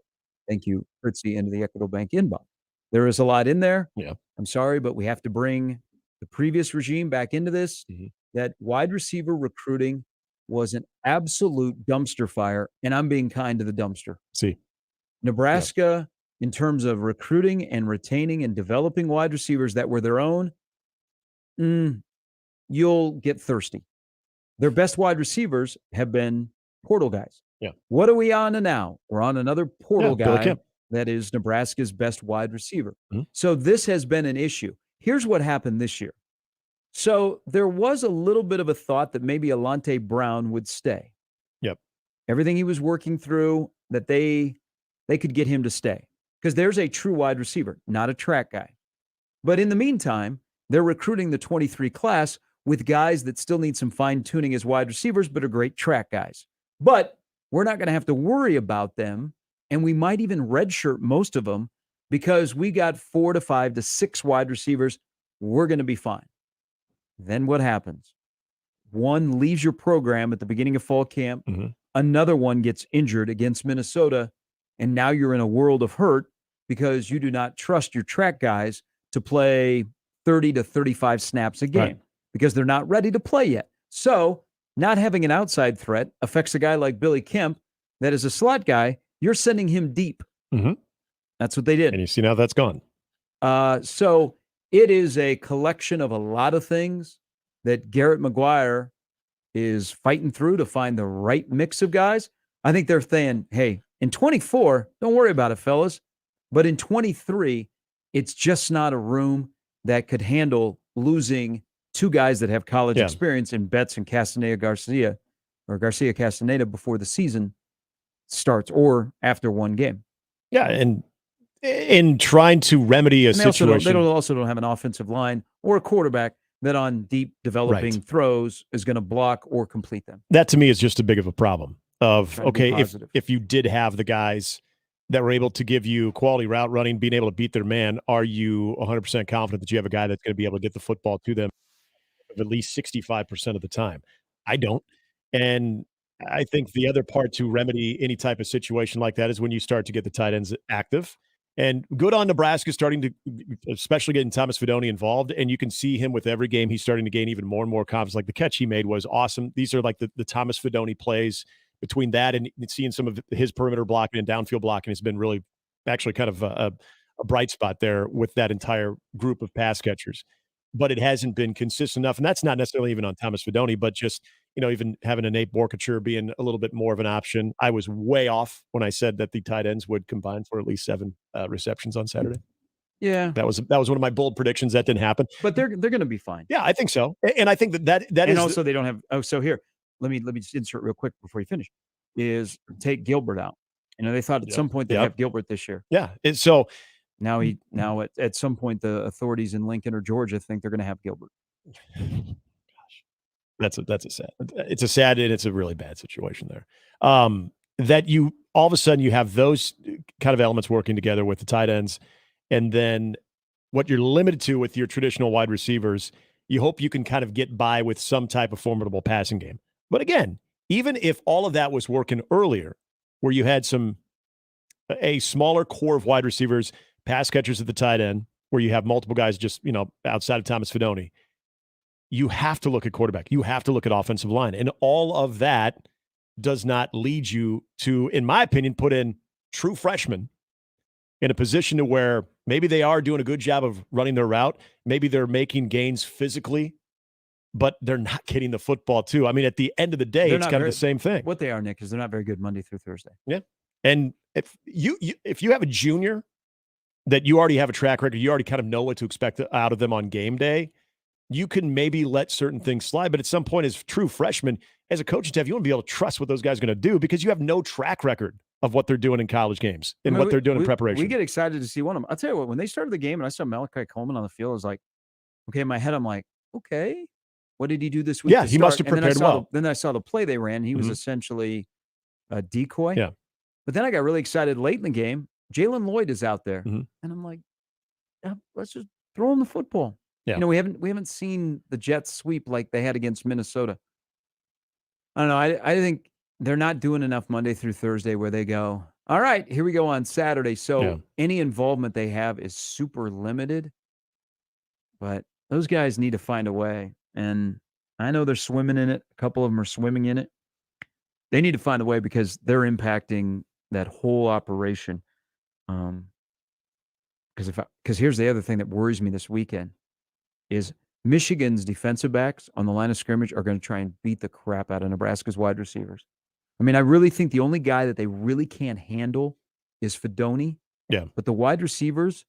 Thank you, Fritzy, into the Equitable Bank inbox. There is a lot in there. Yeah. I'm sorry, but we have to bring the previous regime back into this. Mm-hmm. That wide receiver recruiting was an absolute dumpster fire, and I'm being kind to the dumpster. Nebraska, in terms of recruiting and retaining and developing wide receivers that were their own, you'll get thirsty. Their best wide receivers have been portal guys. Yeah. What are we on to now? We're on another portal Billy guy Kemp. that is Nebraska's best wide receiver. Mm-hmm. So this has been an issue. Here's what happened this year. So there was a little bit of a thought that maybe Alante Brown would stay. Yep. Everything he was working through, that they could get him to stay. Because there's a true wide receiver, not a track guy. But in the meantime, they're recruiting the 23 class with guys that still need some fine-tuning as wide receivers, but are great track guys. But we're not going to have to worry about them, and we might even redshirt most of them because we got 4 to 5 to 6 wide receivers. We're going to be fine. Then what happens? One leaves your program at the beginning of fall camp. Mm-hmm. Another one gets injured against Minnesota, And now you're in a world of hurt because you do not trust your track guys to play 30 to 35 snaps a game because they're not ready to play yet. So not having an outside threat affects a guy like Billy Kemp that is a slot guy. You're sending him deep. Mm-hmm. That's what they did. And you see now that's gone. So it is a collection of a lot of things that Garrett McGuire is fighting through to find the right mix of guys. I think they're saying, hey, in 24, don't worry about it, fellas. But in 23, it's just not a room that could handle losing two guys that have college experience in Betts and Garcia Castaneda before the season starts or after one game. Yeah, and in trying to remedy a situation. They also don't have an offensive line or a quarterback that on deep developing throws is going to block or complete them. That to me is just a big of a problem of, okay, if you did have the guys that were able to give you quality route running, being able to beat their man, are you 100% confident that you have a guy that's going to be able to get the football to them at least 65% of the time? I don't. And I think the other part to remedy any type of situation like that is when you start to get the tight ends active. And good on Nebraska starting to, especially getting Thomas Fidone involved. And you can see him with every game, he's starting to gain even more and more confidence. Like the catch he made was awesome. These are like the Thomas Fidone plays. Between that and seeing some of his perimeter blocking and downfield blocking has been really actually kind of a bright spot there with that entire group of pass catchers. But it hasn't been consistent enough. And that's not necessarily even on Thomas Fidone, but just, even having a Nate Borkature being a little bit more of an option. I was way off when I said that the tight ends would combine for at least 7 receptions on Saturday. Yeah. That was one of my bold predictions. That didn't happen. But they're going to be fine. Yeah, I think so. And I think that and is also they don't have so here. Let me just insert real quick before you finish. Is take Gilbert out. They thought at some point they'd have Gilbert this year. Yeah. So now at some point the authorities in Lincoln or Georgia think they're going to have Gilbert. Gosh, it's a sad and it's a really bad situation there. That you all of a sudden you have those kind of elements working together with the tight ends, and then what you're limited to with your traditional wide receivers, you hope you can kind of get by with some type of formidable passing game. But again, even if all of that was working earlier, where you had a smaller core of wide receivers, pass catchers at the tight end, where you have multiple guys just, outside of Thomas Fidone, you have to look at quarterback. You have to look at offensive line. And all of that does not lead you to, in my opinion, put in true freshmen in a position to where maybe they are doing a good job of running their route. Maybe they're making gains physically, but they're not getting the football too. I mean, at the end of the day, it's kind of the same thing. What they are, Nick, is they're not very good Monday through Thursday. Yeah. And if you have a junior that you already have a track record, you already kind of know what to expect out of them on game day, you can maybe let certain things slide. But at some point, as true freshmen, as a coaching staff, you want to be able to trust what those guys are going to do because you have no track record of what they're doing in college games and what they're doing in preparation. We get excited to see one of them. I'll tell you what, when they started the game and I saw Malachi Coleman on the field, I was like, okay, in my head, I'm like, okay, what did he do this week? Yeah, he must have prepared well. Then I saw the play they ran. He was essentially a decoy. Yeah. But then I got really excited late in the game. Jalen Lloyd is out there. And I'm like, let's just throw him the football. Yeah. We haven't seen the Jets sweep like they had against Minnesota. I don't know. I think they're not doing enough Monday through Thursday where they go, all right, here we go on Saturday. So any involvement they have is super limited. But those guys need to find a way. And I know they're swimming in it. A couple of them are swimming in it. They need to find a way because they're impacting that whole operation. Because here's the other thing that worries me this weekend is Michigan's defensive backs on the line of scrimmage are going to try and beat the crap out of Nebraska's wide receivers. I mean, I really think the only guy that they really can't handle is Fidone. Yeah. But the wide receivers,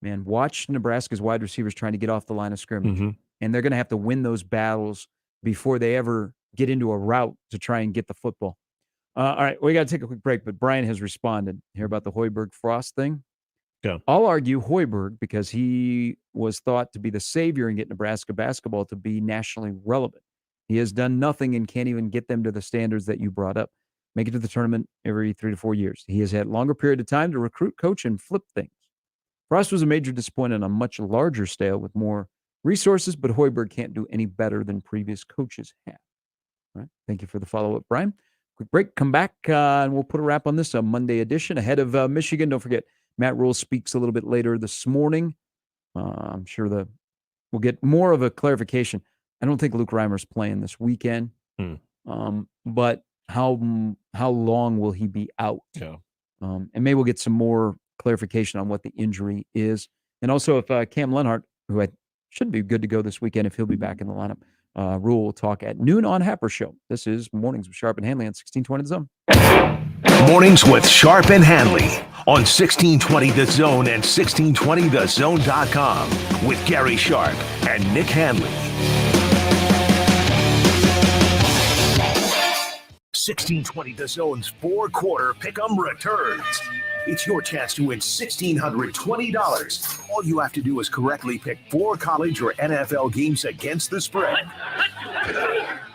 man, watch Nebraska's wide receivers trying to get off the line of scrimmage. And they're going to have to win those battles before they ever get into a route to try and get the football. All right, we got to take a quick break, but Brian has responded here about the Hoiberg-Frost thing. Yeah. I'll argue Hoiberg because he was thought to be the savior and get Nebraska basketball to be nationally relevant. He has done nothing and can't even get them to the standards that you brought up. Make it to the tournament every 3 to 4 years. He has had longer period of time to recruit, coach, and flip things. Frost was a major disappointment on a much larger scale with more resources, but Hoiberg can't do any better than previous coaches have. All right. Thank you for the follow-up, Brian. Quick break, come back, and we'll put a wrap on this Monday edition ahead of Michigan. Don't forget, Matt Rule speaks a little bit later this morning. I'm sure we'll get more of a clarification. I don't think Luke Reimer's playing this weekend, but how long will he be out? Yeah. And maybe we'll get some more clarification on what the injury is. And also if Cam Lenhart, who should be good to go this weekend, if he'll be back in the lineup, Rule will talk at noon on Happer Show. This is Mornings with Sharp and Hanley on 1620 The Zone. Mornings with Sharp and Hanley on 1620 The Zone and 1620thezone.com with Gary Sharp and Nick Hanley. 1620 The Zone's four-quarter pick'em returns. It's your chance to win $1,620. All you have to do is correctly pick 4 college or NFL games against the spread.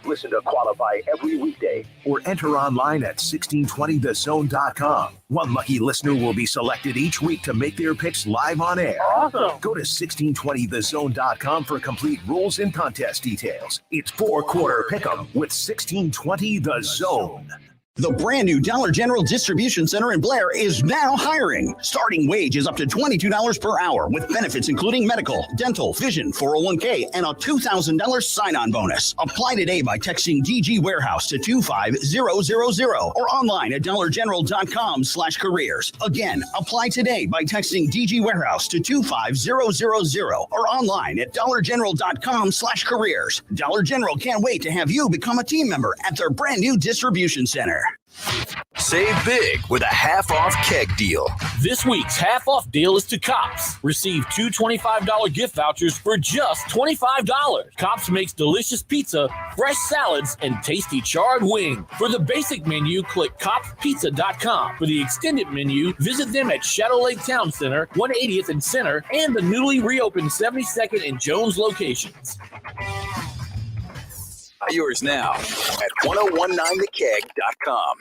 Listen to qualify every weekday or enter online at 1620thezone.com. One lucky listener will be selected each week to make their picks live on air. Awesome. Go to 1620thezone.com for complete rules and contest details. It's four-quarter pick'em with 1620 The Zone. The brand new Dollar General Distribution Center in Blair is now hiring. Starting wage is up to $22 per hour with benefits including medical, dental, vision, 401k, and a $2,000 sign-on bonus. Apply today by texting DG Warehouse to 25000 or online at dollargeneral.com/careers. Again, apply today by texting DG Warehouse to 25000 or online at dollargeneral.com/careers. Dollar General can't wait to have you become a team member at their brand new distribution center. Save big with a half-off keg deal. This week's half-off deal is to Cops. Receive 2 $25 gift vouchers for just $25. Cops makes delicious pizza, fresh salads, and tasty charred wing. For the basic menu, click copspizza.com. For the extended menu, visit them at Shadow Lake Town Center, 180th and Center, and the newly reopened 72nd and Jones locations. Yours now at 1019thekeg.com.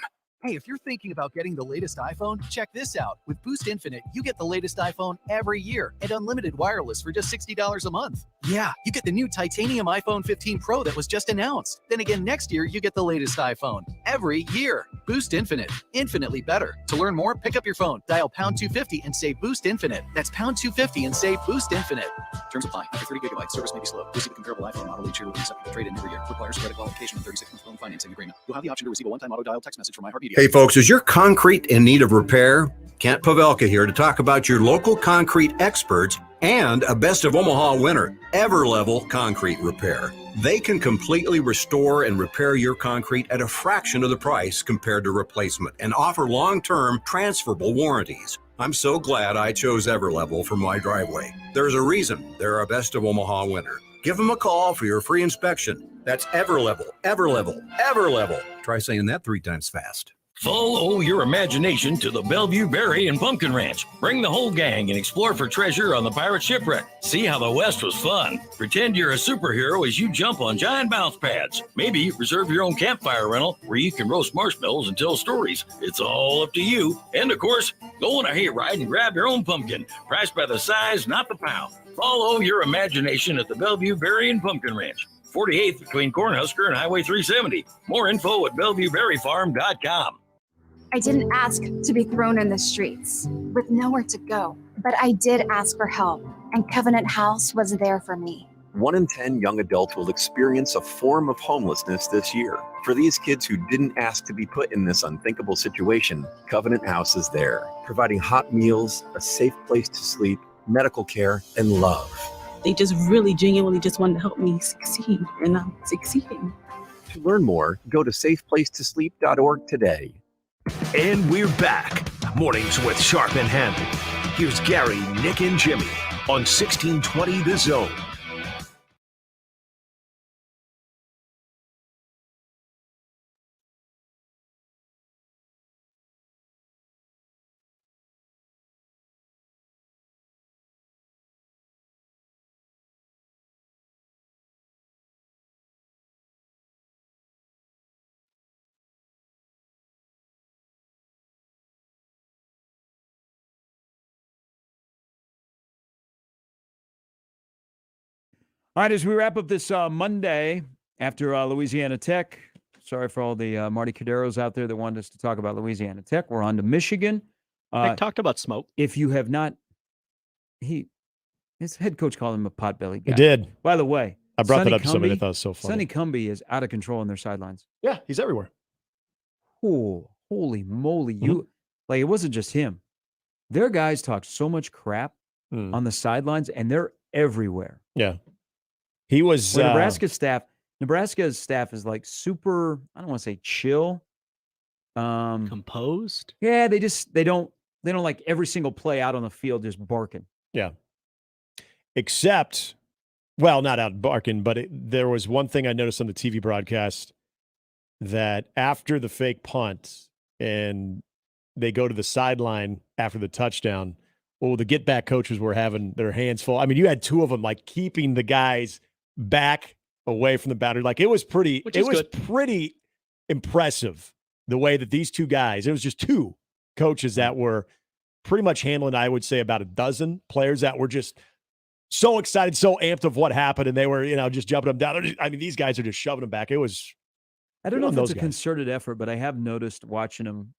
Hey, if you're thinking about getting the latest iPhone, check this out. With Boost Infinite, you get the latest iPhone every year and unlimited wireless for just $60 a month. Yeah, you get the new titanium iPhone 15 Pro that was just announced. Then again, next year, you get the latest iPhone every year. Boost Infinite, infinitely better. To learn more, pick up your phone, dial pound 250 and say Boost Infinite. That's pound 250 and say Boost Infinite. Terms apply. After 30 gigabytes, service may be slow. Receive a comparable iPhone model each year with acceptable trade-in every year. Requires credit qualification and 36-month loan financing agreement. You'll have the option to receive a one-time auto-dial text message from iHeartMedia. Hey folks, is your concrete in need of repair? Kent Pavelka here to talk about your local concrete experts and a Best of Omaha winner, Everlevel Concrete Repair. They can completely restore and repair your concrete at a fraction of the price compared to replacement and offer long-term transferable warranties. I'm so glad I chose Everlevel for my driveway. There's a reason they're a Best of Omaha winner. Give them a call for your free inspection. That's Everlevel, Everlevel, Everlevel. Try saying that 3 times fast. Follow your imagination to the Bellevue Berry and Pumpkin Ranch. Bring the whole gang and explore for treasure on the pirate shipwreck. See how the West was fun. Pretend you're a superhero as you jump on giant bounce pads. Maybe reserve your own campfire rental where you can roast marshmallows and tell stories. It's all up to you. And of course, go on a hayride and grab your own pumpkin. Priced by the size, not the pound. Follow your imagination at the Bellevue Berry and Pumpkin Ranch. 48th between Cornhusker and Highway 370. More info at BellevueBerryFarm.com. I didn't ask to be thrown in the streets with nowhere to go, but I did ask for help, and Covenant House was there for me. 1 in 10 young adults will experience a form of homelessness this year. For these kids who didn't ask to be put in this unthinkable situation, Covenant House is there, providing hot meals, a safe place to sleep, medical care, and love. They just really genuinely just wanted to help me succeed, and I'm succeeding. To learn more, go to safeplacetosleep.org today. And we're back. Mornings with Sharp and Handley. Here's Gary, Nick, and Jimmy on 1620 The Zone. All right, as we wrap up this Monday after Louisiana Tech, Sorry for all the Marty Caderos out there that wanted us to talk about Louisiana Tech. We're on to Michigan. I talked about Smoke. If you have not, his head coach called him a potbelly guy. He did. By the way, I brought Sonny that up to somebody Cumbie, that thought was so funny. Sonny Cumbie is out of control on their sidelines. Yeah, he's everywhere. Oh, holy moly. It wasn't just him. Their guys talk so much crap on the sidelines, and they're everywhere. Yeah. He was Nebraska's staff is like super, I don't want to say chill. Composed? Yeah, they don't like every single play out on the field just barking. Yeah. Except, well, not out barking, but there was one thing I noticed on the TV broadcast that after the fake punt and they go to the sideline after the touchdown, the get back coaches were having their hands full. I mean, you had two of them like keeping the guys back away from the boundary. Like it was pretty impressive the way that these two guys, it was just two coaches that were pretty much handling, I would say, about a dozen players that were just so excited, so amped of what happened. And they were, just jumping them down. I mean, these guys are just shoving them back. It was, I don't know if it's a concerted effort, but I have noticed watching them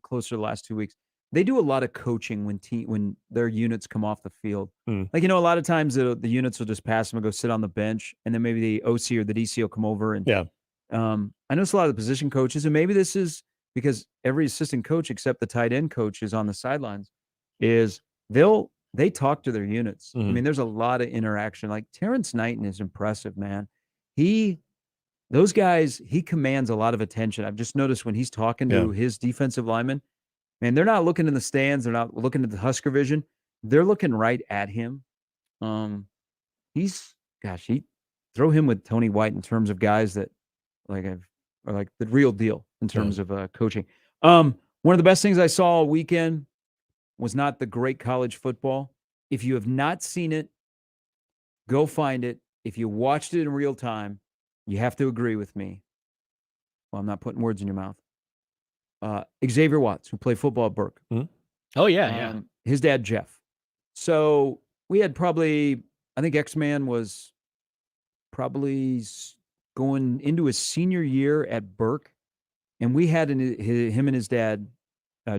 closer to the last 2 weeks. They do a lot of coaching when their units come off the field. Like, a lot of times the units will just pass them and go sit on the bench, and then maybe the OC or the DC will come over. And I notice a lot of the position coaches, and maybe this is because every assistant coach except the tight end coach is on the sidelines, is they talk to their units. I mean, there's a lot of interaction. Like Terrence Knighton is impressive, man. Those guys, he commands a lot of attention. I've just noticed when he's talking to his defensive linemen, man, they're not looking in the stands. They're not looking at the Husker vision. They're looking right at him. He throw him with Tony White in terms of guys that are like the real deal in terms of coaching. One of the best things I saw all weekend was not the great college football. If you have not seen it, go find it. If you watched it in real time, you have to agree with me. Well, I'm not putting words in your mouth. Xavier Watts, who played football at Burke. Oh, yeah. His dad, Jeff. So we had I think X-Man was probably going into his senior year at Burke. And we had him and his dad,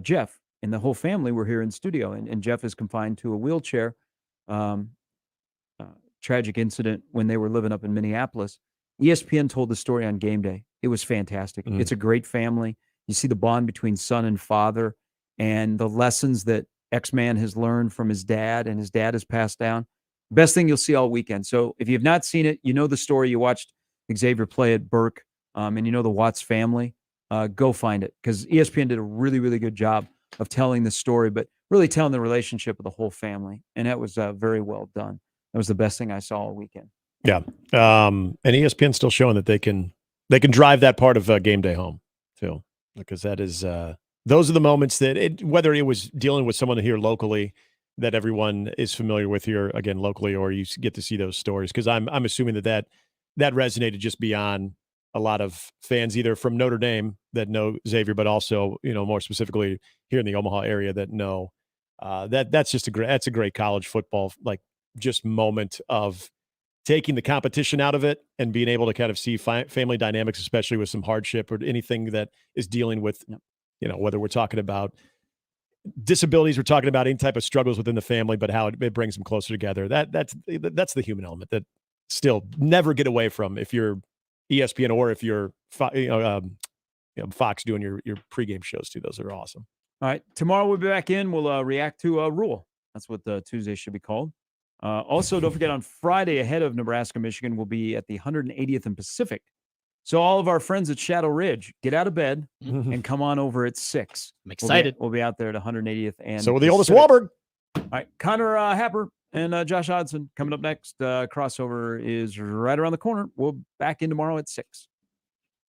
Jeff, and the whole family were here in studio. And Jeff is confined to a wheelchair. Tragic incident when they were living up in Minneapolis. ESPN told the story on game day. It was fantastic. It's a great family. You see the bond between son and father and the lessons that X-Man has learned from his dad and his dad has passed down. Best thing you'll see all weekend. So if you've not seen it, you know the story. You watched Xavier play at Burke, and you know the Watts family. Go find it, because ESPN did a really, really good job of telling the story, but really telling the relationship of the whole family. And that was very well done. That was the best thing I saw all weekend. Yeah. And ESPN's still showing that they can drive that part of game day home too, because that is those are the moments that whether it was dealing with someone here locally that everyone is familiar with here again locally, or you get to see those stories, because I'm assuming that resonated just beyond a lot of fans either from Notre Dame that know Xavier, but also more specifically here in the Omaha area that know that's a great college football just moment of taking the competition out of it and being able to kind of see family dynamics, especially with some hardship or anything that is dealing with, whether we're talking about disabilities, we're talking about any type of struggles within the family, but how it brings them closer together. That's the human element that still never get away from if you're ESPN or if you're Fox doing your pregame shows too. Those are awesome. All right. Tomorrow we'll be back in. We'll react to Rule. That's what Tuesday should be called. Also, don't forget on Friday ahead of Nebraska, Michigan, we'll be at the 180th and Pacific. So all of our friends at Shadow Ridge, get out of bed and come on over at 6. I'm excited. We'll be out there at 180th and so we're the oldest Wahlberg. All right, Connor Happer and Josh Hodson coming up next. Crossover is right around the corner. We'll back in tomorrow at 6.